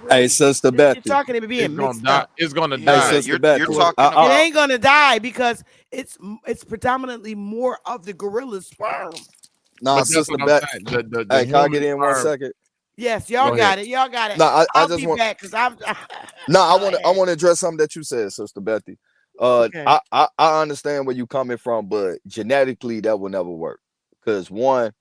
Hey, really. Sister You're Betty. talking about It's being gonna mixed die. up. It's gonna Hey, Yeah, die. Sister you're Betty. talking It about ain't gonna die because it's predominantly more of the gorilla sperm. Nah, But that's Sister what I'm Bet. saying. The Hey, can I get human in one sperm. second? Yes, y'all Go ahead. got it. Y'all got it. No, I I'll just be want. back because I'm. No, I Go want to. I ahead. want to address something that you said, Sister Betty. Okay. I understand where you coming from, but genetically that will never work. Because one,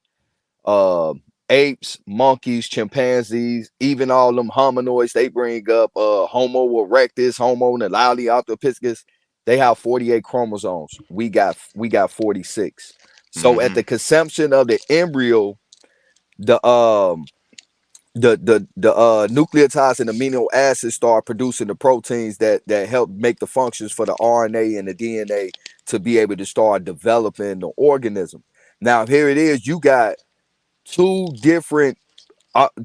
uh, apes, monkeys, chimpanzees, even all them hominoids, they bring up Homo erectus, Homo nalaleopithecus. They have 48 chromosomes. We got 46. So at the conception of the embryo, the nucleotides and amino acids start producing the proteins that help make the functions for the RNA and the DNA to be able to start developing the organism. Now here it is, you got 2 different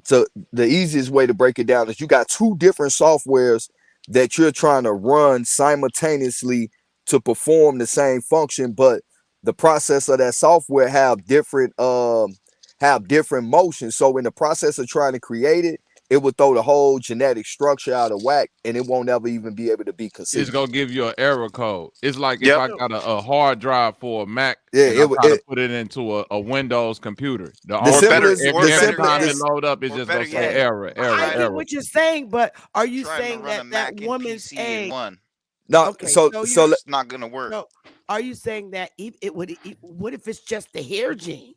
so the easiest way to break it down is you got 2 different softwares that you're trying to run simultaneously to perform the same function, but the process of that software have different motions. So in the process of trying to create it, it would throw the whole genetic structure out of whack and it won't ever even be able to be It's conceived. gonna give you an error code. It's like if Yep. I got a hard drive for a Mac Yeah, and I'm trying to put it into a Windows computer. The the Or only better, simplest or every better time yet, it load up, it's or just better gonna say yet, error, I error, get error. what you're saying, but are you trying to saying run a that Mac and woman's PC in egg? one. now Okay, so so so you're It's not gonna work. so are you saying that it would? What if it's just the hair gene,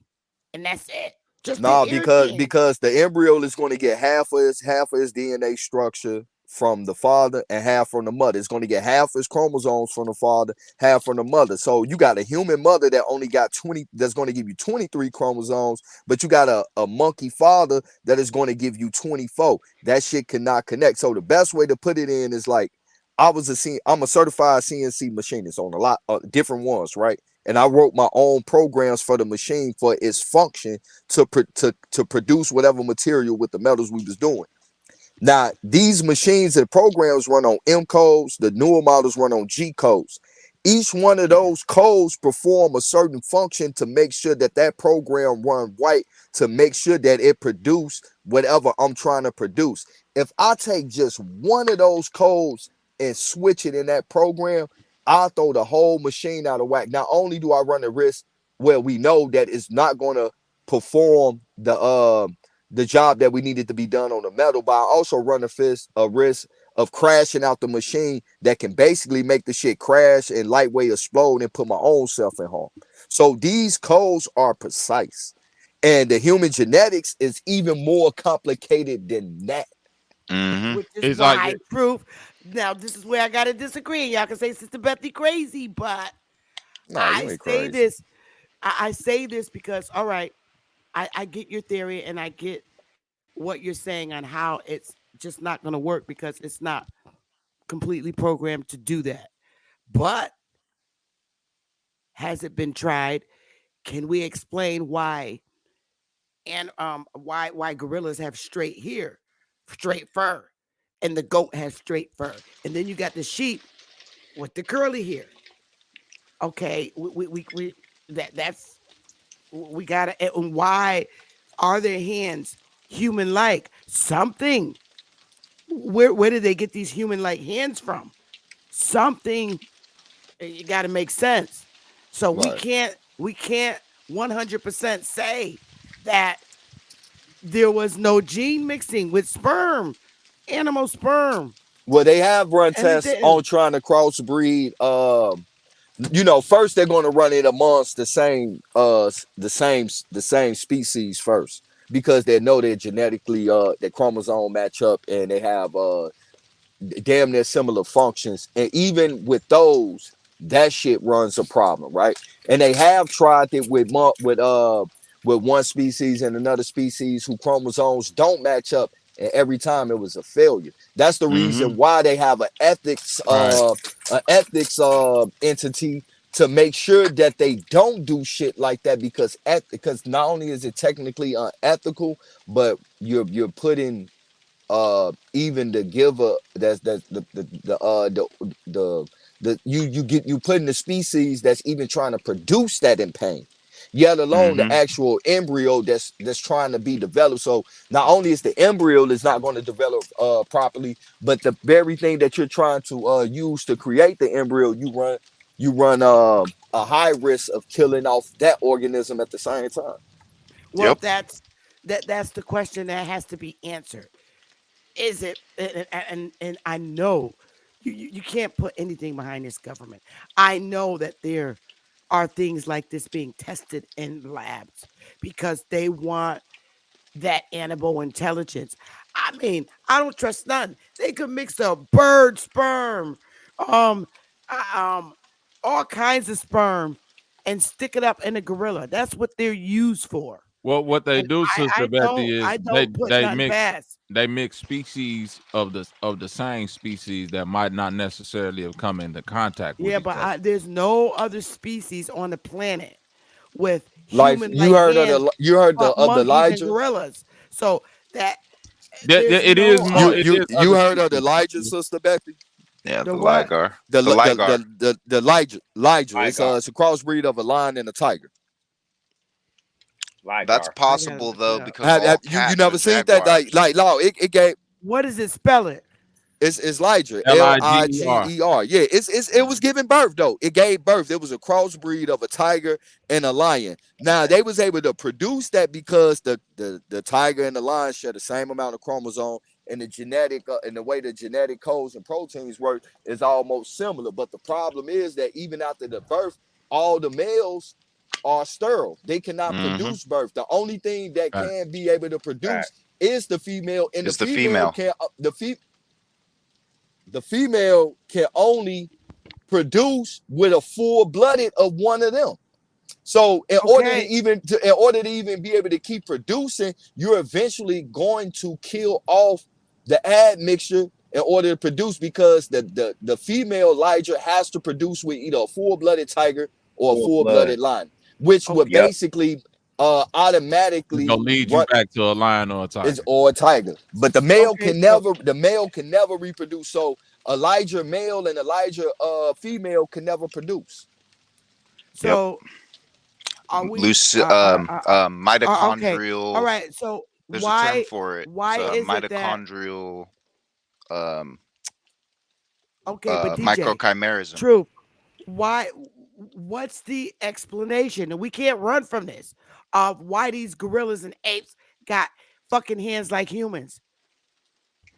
and that's it? Just the no, hair gene. because the embryo is going to get half of its DNA structure from the father and half from the mother. It's going to get half its chromosomes from the father, half from the mother. So you got a human mother that only got 20, that's going to give you 23 chromosomes, but you got a monkey father that is going to give you 24. That shit cannot connect. So the best way to put it in is like, I'm a certified CNC machinist on a lot of different ones, right? And I wrote my own programs for the machine for its function to produce whatever material with the metals we was doing. Now, these machines and programs run on M codes, the newer models run on G codes. Each one of those codes perform a certain function to make sure that that program run right, to make sure that it produce whatever I'm trying to produce. If I take just one of those codes and switch it in that program, I'll throw the whole machine out of whack. Not only do I run the risk where we know that it's not going to perform the job that we needed to be done on the metal, but I also run a risk of crashing out the machine that can basically make the shit crash and lightweight explode and put my own self in harm. So these codes are precise. And the human genetics is even more complicated than that. Mm-hmm. Which is It's why like proof. Now, this is where I gotta disagree. Y'all can say Sister Bethy crazy, but Nah, you I ain't say crazy. this. I say this because, all right, I get your theory and I get what you're saying on how it's just not going to work because it's not completely programmed to do that. But has it been tried? Can we explain why? And why gorillas have straight hair, straight fur, and the goat has straight fur, and then you got the sheep with the curly hair. Okay, we that's we gotta. And why are their hands human like? Something. Where did they get these human like hands from? Something. You got to make sense. So Right. we can't 100% say that there was no gene mixing with sperm, animal sperm, Well, they have run and it tests on didn't. trying to crossbreed. First they're going to run it amongst the same species first, because they know they're genetically their chromosome match up and they have damn near similar functions. And even with those, that shit runs a problem, right? And they have tried it with one species and another species who chromosomes don't match up, and every time it was a failure. That's the Mm-hmm. reason why they have right. an ethics entity to make sure that they don't do shit like that, because not only is it technically unethical, but you're putting even the giver, that's the you putting the species that's even trying to produce that in pain, yet alone the Mm-hmm. actual embryo that's trying to be developed. So not only is the embryo is not going to develop properly, but the very thing that you're trying to use to create the embryo, you run a high risk of killing off that organism at the same time. Well, Yep. that's the question that has to be answered. Is it? And I know you can't put anything behind this government. I know that there are things like this being tested in labs because they want that animal intelligence. I mean, I don't trust none. They could mix a bird sperm, um, um, all kinds of sperm, and stick it up in a gorilla. That's what they're used for. What they And do, Sister Bethy, I is they don't put they nothing mix past. they mix species of the same species that might not necessarily have come into contact with Yeah, each but other. there's no other species on the planet with Like you human-like heard of hands the you heard but of the monkeys and Elijah. gorillas. So that There- there's it is no more. You other. It you is you other heard of the species. Elijah, Sister Becky? Yeah, The the what? ligar. The The li- ligar. the Elijah. Ligar. It's a crossbreed of a lion and a tiger. That's Ligar. I gotta possible look it though, up. because Have all you cats are never seen that? jaguars. No, it gave. What does it spell it? It's Elijah, Liger. Liger. Yeah, it was giving birth though. It gave birth. It was a crossbreed of a tiger and a lion. Now they was able to produce that because the tiger and the lion share the same amount of chromosome, and the genetic and the way the genetic codes and proteins work is almost similar. But the problem is that even after the birth, all the males are sterile. They cannot Mm-hmm. produce birth. The only thing that Right. can be able to produce is the female, and the Is the female female. can the female can only produce with a full-blooded of one of them. So in order to even be able to keep producing, you're eventually going to kill off the admixture in order to produce, because the female Elijah has to produce with either a full-blooded tiger or a full-blooded lion, which would basically automatically gonna lead you back to a lion or a tiger. Or a tiger. But the male can never reproduce. So Elijah male and Elijah female can never produce. So are we mitochondrial? Okay. All right. So there's a term why for it. Why it's is it that mitochondrial but DJ, microchimerism. True. What's the explanation? And we can't run from this of why these gorillas and apes got fucking hands like humans.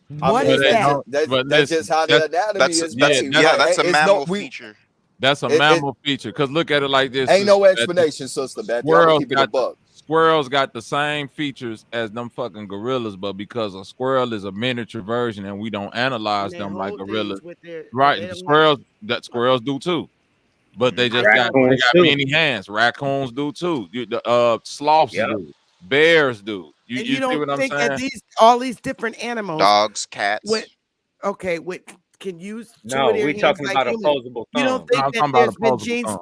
What is that? That's just how the anatomy is made. That's a mammal feature. That's a mammal feature. Because look at it like this. Ain't no explanation, sister. Squirrels got the same features as them fucking gorillas, but because a squirrel is a miniature version and we don't analyze them like gorillas. Right. Squirrels do too. But they just got many hands. Raccoons do too. Sloths do. Bears do. You see don't what I'm think saying? that all these different animals, dogs, cats, can use no, we're talking like about opposable thumbs. You don't think that there's been genes?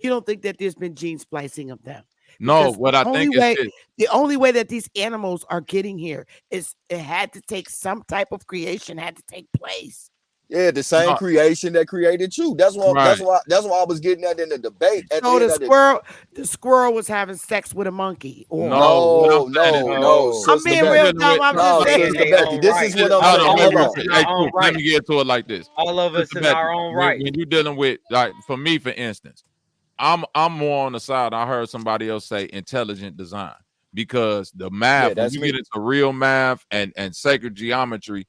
You don't think that there's been gene splicing of them? No, what I think is the only way that these animals are getting here is it had to take some type of creation had to take place. Yeah, the same creation that created you. That's why I was getting at in the debate. So the squirrel was having sex with a monkey. Or no. I'm being real dumb. I'm just saying. This is what I'm saying. Let me get to it like this. All of us in our own right. When you're dealing with, like, for me, for instance, I'm more on the side. I heard somebody else say intelligent design, because the math, when you get into real math and sacred geometry,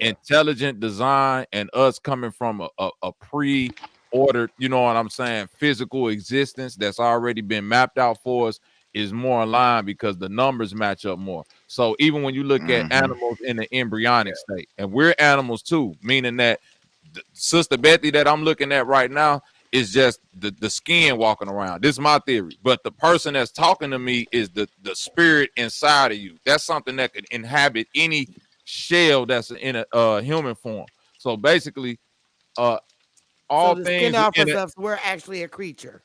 intelligent design and us coming from a pre-ordered, you know what I'm saying, physical existence that's already been mapped out for us is more in line because the numbers match up more. So even when you look at animals in the embryonic state, and we're animals too, meaning that Sister Betty that I'm looking at right now is just the skin walking around. This is my theory. But the person that's talking to me is the spirit inside of you. That's something that could inhabit any shell that's in a human form. So basically, all the things skin off of us, we're actually a creature.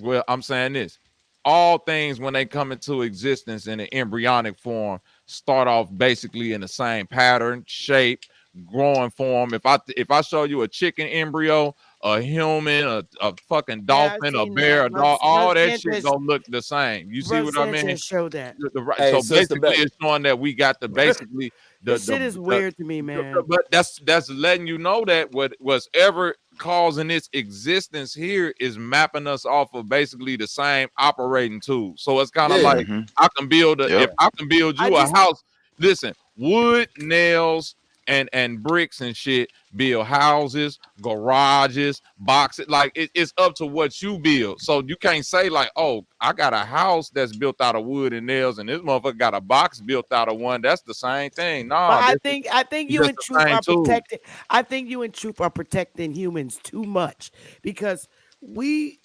Well, I'm saying this. All things, when they come into existence in an embryonic form, start off basically in the same pattern, shape, growing form. If I show you a chicken embryo, a human, a fucking dolphin, a bear, a dog, all that shit gonna look the same. You see what I mean? Show that. So basically, it's showing that we got the basically the shit is weird to me, man. But that's letting you know that what's ever causing its existence here is mapping us off of basically the same operating tool. So it's kind of like I can build if I can build you a house. Listen, wood, nails, and bricks and shit, build houses, garages, boxes. Like it's up to what you build. So you can't say like, oh, I got a house that's built out of wood and nails, and this motherfucker got a box built out of one. That's the same thing. No, I think you in truth are protecting. I think you in truth are protecting humans too much, because we've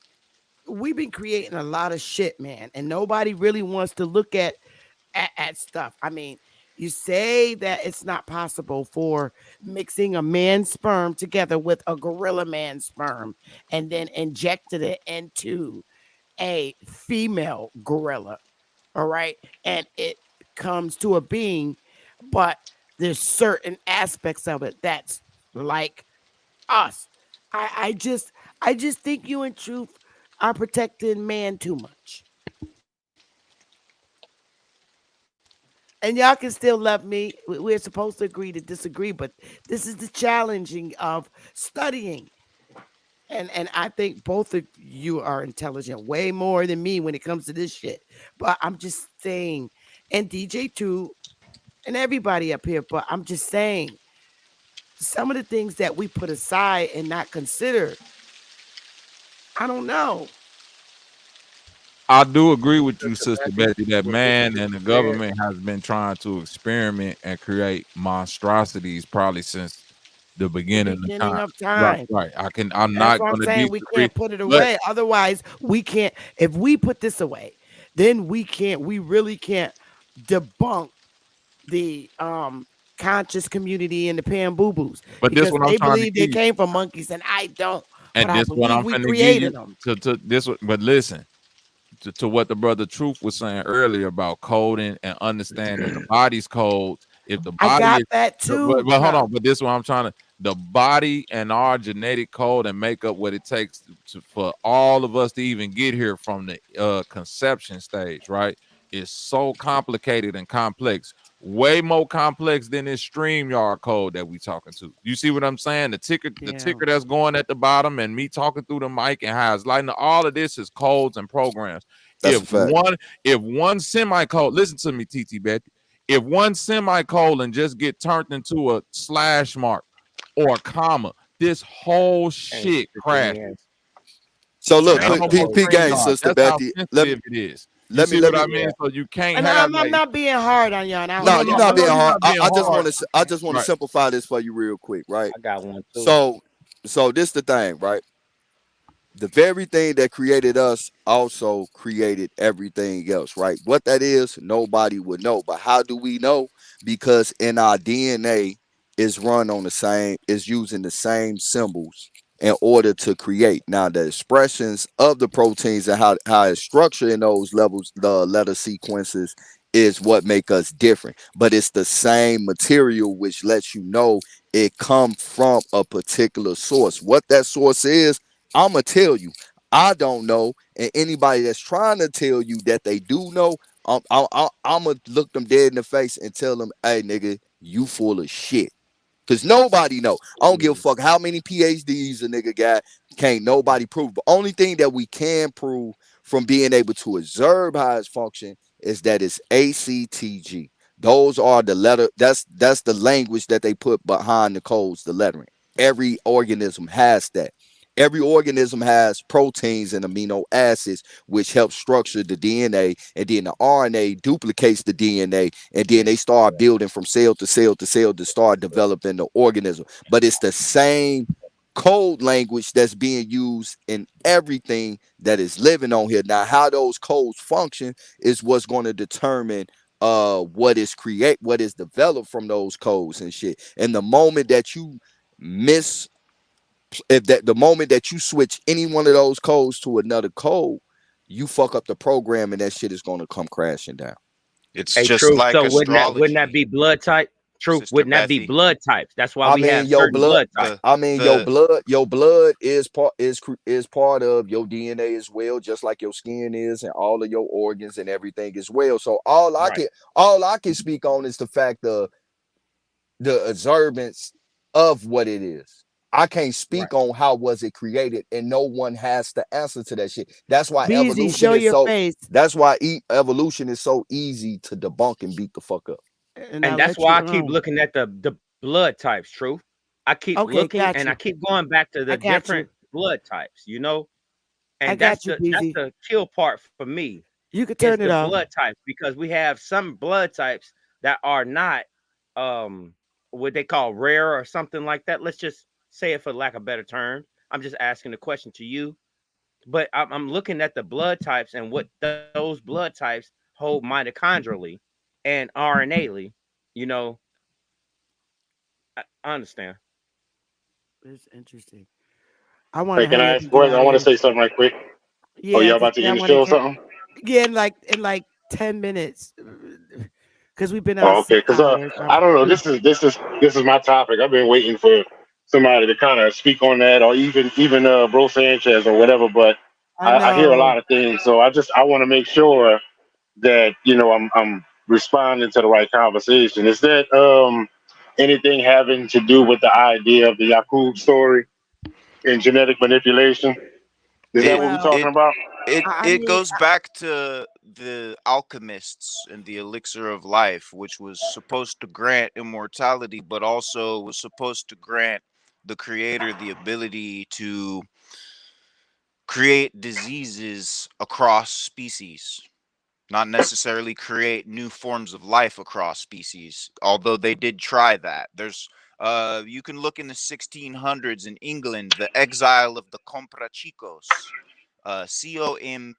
been creating a lot of shit, man, and nobody really wants to look at stuff. I mean, you say that it's not possible for mixing a man's sperm together with a gorilla man's sperm and then injected it into a female gorilla. All right. And it comes to a being, but there's certain aspects of it that's like us. I just think you in truth are protecting man too much. And y'all can still love me. We're supposed to agree to disagree, but this is the challenging of studying. And I think both of you are intelligent, way more than me when it comes to this shit. But I'm just saying, and DJ too, and everybody up here, but I'm just saying, some of the things that we put aside and not consider, I don't know. I do agree with you, Sister Betty, that man and the government has been trying to experiment and create monstrosities probably since the The beginning of beginning time. of Right, time. right. I'm That's not what I'm gonna saying. We disagree, can't put it but away. Otherwise, we can't. If we put this away, then we can't. We really can't debunk the conscious community and the pan boo boos this because what I'm they trying to believe they give you. came from monkeys, and I don't. But And I this what believe I'm we finna give you created them. to this. But listen, to what the brother Truth was saying earlier about coding and understanding the body's codes. If the I body got is, that too, but hold Chuck. on, but this is what I'm trying to. The body and our genetic code and make up what it takes for all of us to even get here from the conception stage, right? Is so complicated and complex, way more complex than this StreamYard code that we talking to. You see what I'm saying? The Yeah. ticker that's going at the bottom, and me talking through the mic and how it's lighting. All of this is codes and programs. That's a fact. If one semicolon, listen to me, TT Betty. If one semicolon just get turned into a slash mark or a comma, this whole shit crashes. So It look, ain't no more P screen game, guard. Sister That's how Betty. sensitive it is. You Let me see let what me I mean? So you can't And have I'm like not being hard on y'all. Now no, hold you're on. I not know being you're hard. not being I just hard. want to Right. simplify this for you real quick, right? I got one too. So this the thing, right? The very thing that created us also created everything else, right? What that is, nobody would know. But how do we know? Because in our DNA is run on the same, is using the same symbols in order to create. Now, the expressions of the proteins and how it's structured in those levels, the letter sequences is what make us different. But it's the same material which lets you know it come from a particular source. What that source is, I'ma tell you, I don't know, and anybody that's trying to tell you that they do know, I'ma look them dead in the face and tell them, "Hey, nigga, you full of shit." Cause nobody know. I don't give a fuck how many PhDs a nigga got. Can't nobody prove. The only thing that we can prove from being able to observe how it's function is that it's ACTG. Those are the letter. That's the language that they put behind the codes, the lettering. Every organism has that. Every organism has proteins and amino acids, which help structure the DNA, and then the RNA duplicates the DNA, and then they start building from cell to cell to cell to start developing the organism. But it's the same code language that's being used in everything that is living on here. Now, how those codes function is what's going to determine what is developed from those codes and shit. And the moment that you miss if that the moment that you switch any one of those codes to another code, you fuck up the program and that shit is going to come crashing down. It's Hey, just Truth. like So wouldn't that astrology, be blood type? Truth. Sister Wouldn't that be Bethy. blood types? That's why I we mean, have certain blood types. The your blood is part of your DNA as well, just like your skin is, and all of your organs and everything as well. So Right. all I can speak on is the fact of the observance of what it is. I can't Right. speak on how was it created, and no one has the answer to that shit. That's why Beezy, evolution show is your so. face, That's why evolution is so easy to debunk and beat the fuck up. and And I'll that's let you why I keep alone. looking at the blood types. Truth. I keep Okay, looking got and I you. keep going back to I the got you. different blood types. I And got you, that's Beezy. the kill part for me You can is turn it the off. blood types because we have some blood types that are not what they call rare or something like that. Let's just say it for lack of better terms. I'm just asking the question to you, but I'm looking at the blood types and what those blood types hold mitochondrially and RNAly. You know, I understand. It's interesting. I want Hey, to can hurry I up ask a and get question? out I of want to here. say something right quick. Oh, Yeah, y'all just about to I end the want to show or get. something? Yeah, in like 10 minutes, because we've been on Oh, okay. 6 hours. I don't know. This is my topic. I've been waiting for somebody to kind of speak on that, or even Bro Sanchez or whatever. But I I hear a know. lot of things, so I want to make sure that I'm responding to the right conversation. Is that anything having to do with the idea of the Yakub story and genetic manipulation? Is that it what we're Well, talking it about? I it mean, goes back to the alchemists and the elixir of life, which was supposed to grant immortality, but also was supposed to grant the creator the ability to create diseases across species, not necessarily create new forms of life across species, although they did try that. There's You can look in the 1600s in England, the exile of the Comprachicos, Comprachikos.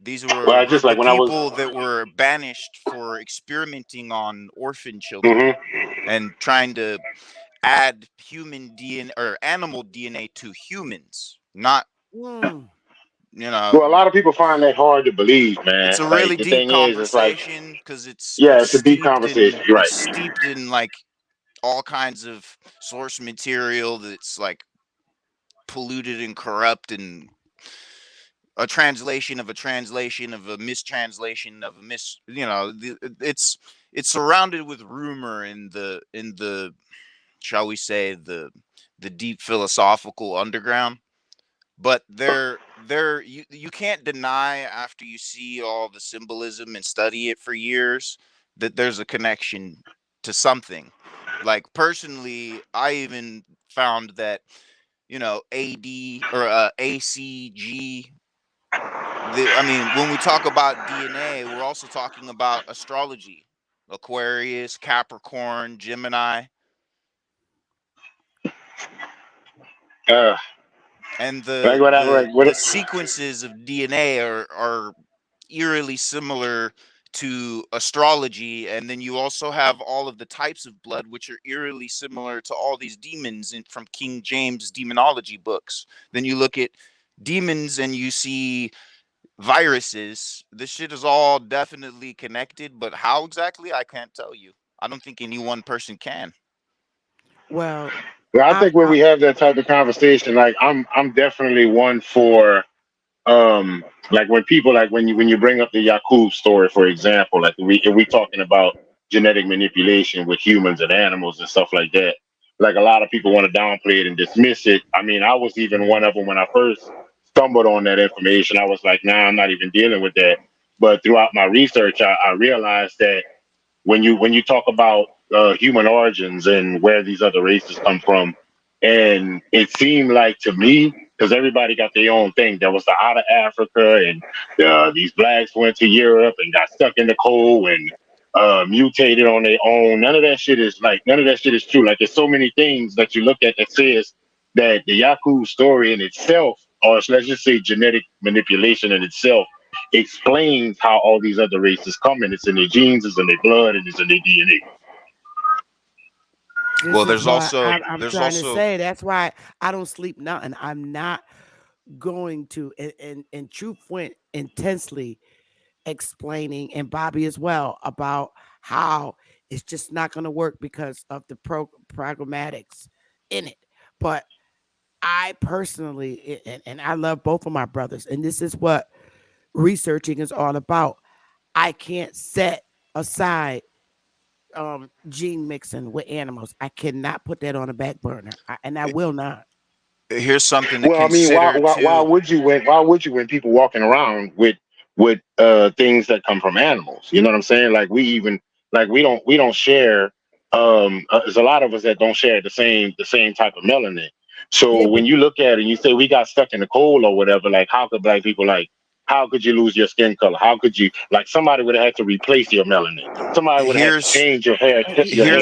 These were Well, just like the when I was. people that were banished for experimenting on orphan children Hmm. and trying to add human DNA or animal DNA to humans. Not, Mm. you know, Well, a lot of people find that hard to believe, man. it's a Like really the deep thing is, it's like, conversation because it's yeah, it's it's a deep steeped conversation. in You're it's right. steeped in like all kinds of source material that's like polluted and corrupt and a translation of a translation of a mistranslation of a it's surrounded with rumor in the shall we say the deep philosophical underground. But you can't deny after you see all the symbolism and study it for years that there's a connection to something. Like personally, I even found that AD or ACG. I mean, when we talk about DNA, we're also talking about astrology, Aquarius, Capricorn, Gemini. Uh, And like the whatever. the Like what? the sequences of DNA are eerily similar to astrology, and then you also have all of the types of blood which are eerily similar to all these demons from King James demonology books. Then you look at demons and you see viruses. This shit is all definitely connected, but how exactly I can't tell you. I don't think any one person can. Well, Well, I I'm think when we have that type of conversation, like I'm definitely one for like when people like when you bring up the Yakub story, for example, like if we talking about genetic manipulation with humans and animals and stuff like that, like a lot of people want to downplay it and dismiss it. I mean, I was even one of them when I first stumbled on that information. I was like, nah, I'm not even dealing with that. But throughout my research, I realized that when you talk about human origins and where these other races come from, and it seemed like to me because everybody got their own thing. There was the out of Africa, and these blacks went to Europe and got stuck in the cold and mutated on their own. None of that shit is true. Like there's so many things that you look at that says that the Yakub story in itself, or let's just say genetic manipulation in itself, explains how all these other races come, and it's in their genes, it's in their blood, and it's in their DNA. This Well, is there's what also I'm there's trying to also say. That's why I don't sleep nothing. I'm not going to, and Truth went intensely explaining, and Bobby as well, about how it's just not going to work because of the programmatics in it. But I personally, and I love both of my brothers, and this is what researching is all about. I can't set aside gene mixing with animals. I cannot put that on a back burner, and I will not. here's something to Well, I mean, consider why too. would you when people walking around with things that come from animals? You know what I'm saying? Like we don't share. There's a lot of us that don't share the same type of melanin. Yeah, So but when you look at it and you say we got stuck in the cold or whatever, like how could black people like? How could you lose your skin color? How could you like somebody would have had to replace your melanin? Somebody would have had to Here's change your here's hair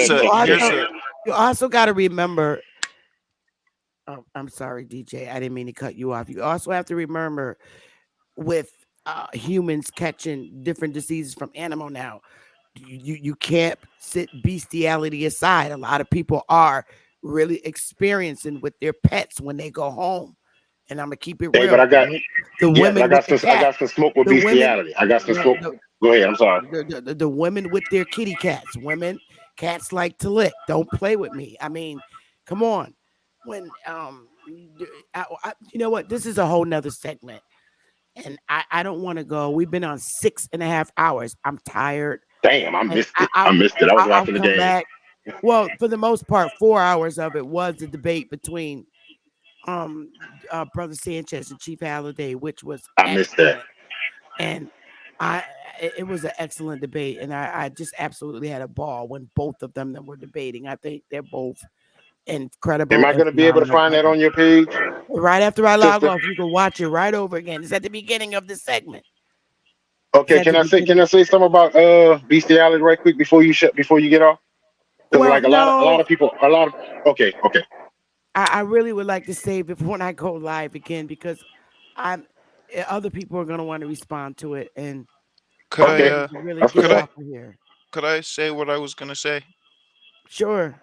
a here's texture. a you also got to remember. Oh, I'm sorry, DJ. I didn't mean to cut you off. You also have to remember with humans catching different diseases from animal now. You can't sit bestiality aside. A lot of people are really experiencing with their pets when they go home. And I'm gonna keep it Hey, but real. The yeah, but women with the I cat, got some smoke with the women, bestiality. I got some the smoke. the, Go ahead. I'm sorry. the women with their kitty cats. Cats like to lick. Don't play with me. I mean, come on. When you know what? This is a whole nother segment, and I don't want to go. We've been on 6.5 hours. I'm tired, Damn, I and missed it. I missed it. I was I'll watching the come game. back. Well, for the most part, 4 hours of it was the debate between um brother Sanchez and Chief Halliday, which was I missed that. excellent. And I it was an excellent debate, and I just absolutely had a ball when both of them that were debating. I think they're both Am incredible I and going to be able to phenomenal find that brothers. on your page, Right after I log sister? off, you can watch it right over again. It's at the beginning of the segment. Okay, can I say something about bestiality right quick before you get off? Because Well, like a lot no, of people, okay. I really would like to save it for when I go live again because I'm other people are gonna want to respond to it, and Could I'm I Okay, ready to really that's get what's could I up. off of here. could I say what I was gonna say? Sure.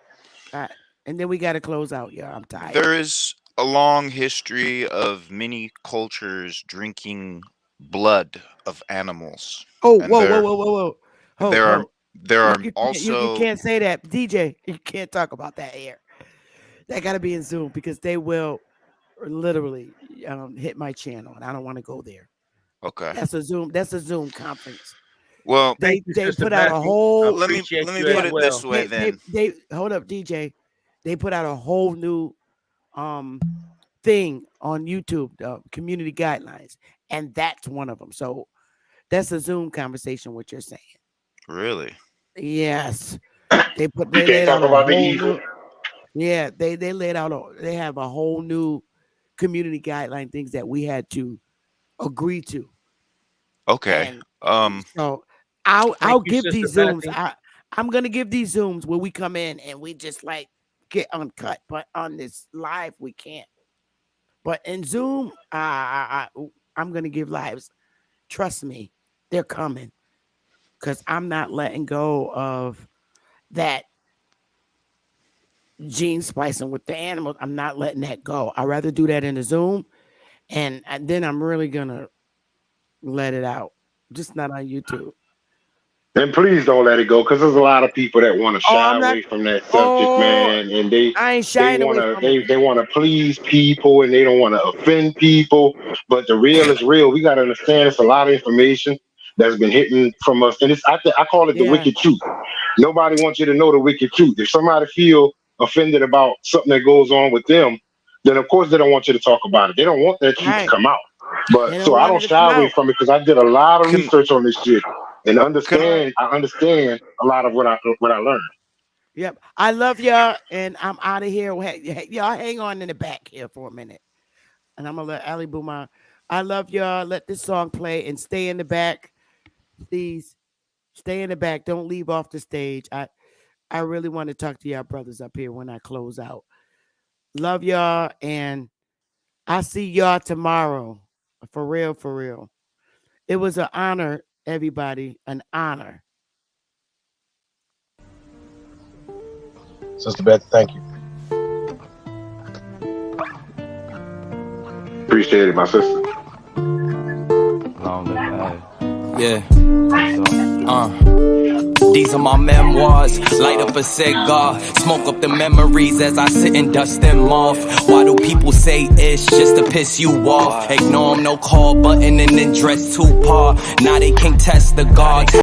Uh, and then we got to close out, y'all. I'm tired. There is a long history of many cultures drinking blood of animals, Oh, and whoa, whoa, whoa, whoa, whoa. Ho, there are ho. there You, are you also can't say that, DJ. You can't talk about that here. That got to be in Zoom because they will literally hit my channel, and I don't want to go there. okay. That's a Zoom. That's a Zoom conference. Well, Thank you, They Sister put out a Bessie. I whole appreciate let me you as put yeah. it this well. way then. They hold up, DJ. They put out a whole new um thing on YouTube, community guidelines, and that's one of them. So that's a Zoom conversation. What you're saying? Really? Yes, You they can't laid talk out a about the whole evil. new yeah they laid out they have a whole new community guideline things that we had to agree to, Okay. and so I'll Thank I'll you, give Sister these Zooms. Bessie. I'm gonna give these Zooms where we come in and we just like get uncut, but on this live we can't. But in Zoom, I'm gonna give lives. Trust me, they're coming because I'm not letting go of that gene splicing with the animals. I'm not letting that go. I'd rather do that in the Zoom, and then I'm really gonna let it out, just not on YouTube. And please don't let it go, because there's a lot of people that want to Oh, shy I'm not. away from that subject, Oh, man, and I ain't they shying want away to from it. they want to please people, and they don't want to offend people. But the real is real. We got to understand it's a lot of information that's been hitting from us, and I call it the Yeah. wicked truth. Nobody wants you to know the wicked truth. If somebody feel offended about something that goes on with them, then of course they don't want you to talk about it. They don't want that truth to Right. come out. They But don't so I want it don't to come shy away out. from it because I did a lot of Can research on this shit and can I I understand a lot of what I learned. Yep. I love y'all, and I'm out of here. Y'all hang on in the back here for a minute, and I'm gonna let Ali Bouma. I love y'all. Let this song play and stay in the back, please. Stay in the back. Don't leave off the stage. I really want to talk to y'all brothers up here when I close out. Love y'all, and I'll see y'all tomorrow. For real, for real. It was an honor, everybody. An honor. Sister Beth, thank you. Appreciate it, my sister. Long live yeah. These are my memoirs. Light up a cigar, smoke up the memories as I sit and dust them off. Why do people say it's just to piss you off? Ignore them, no call button and then dress too par. Now they can't test the guard.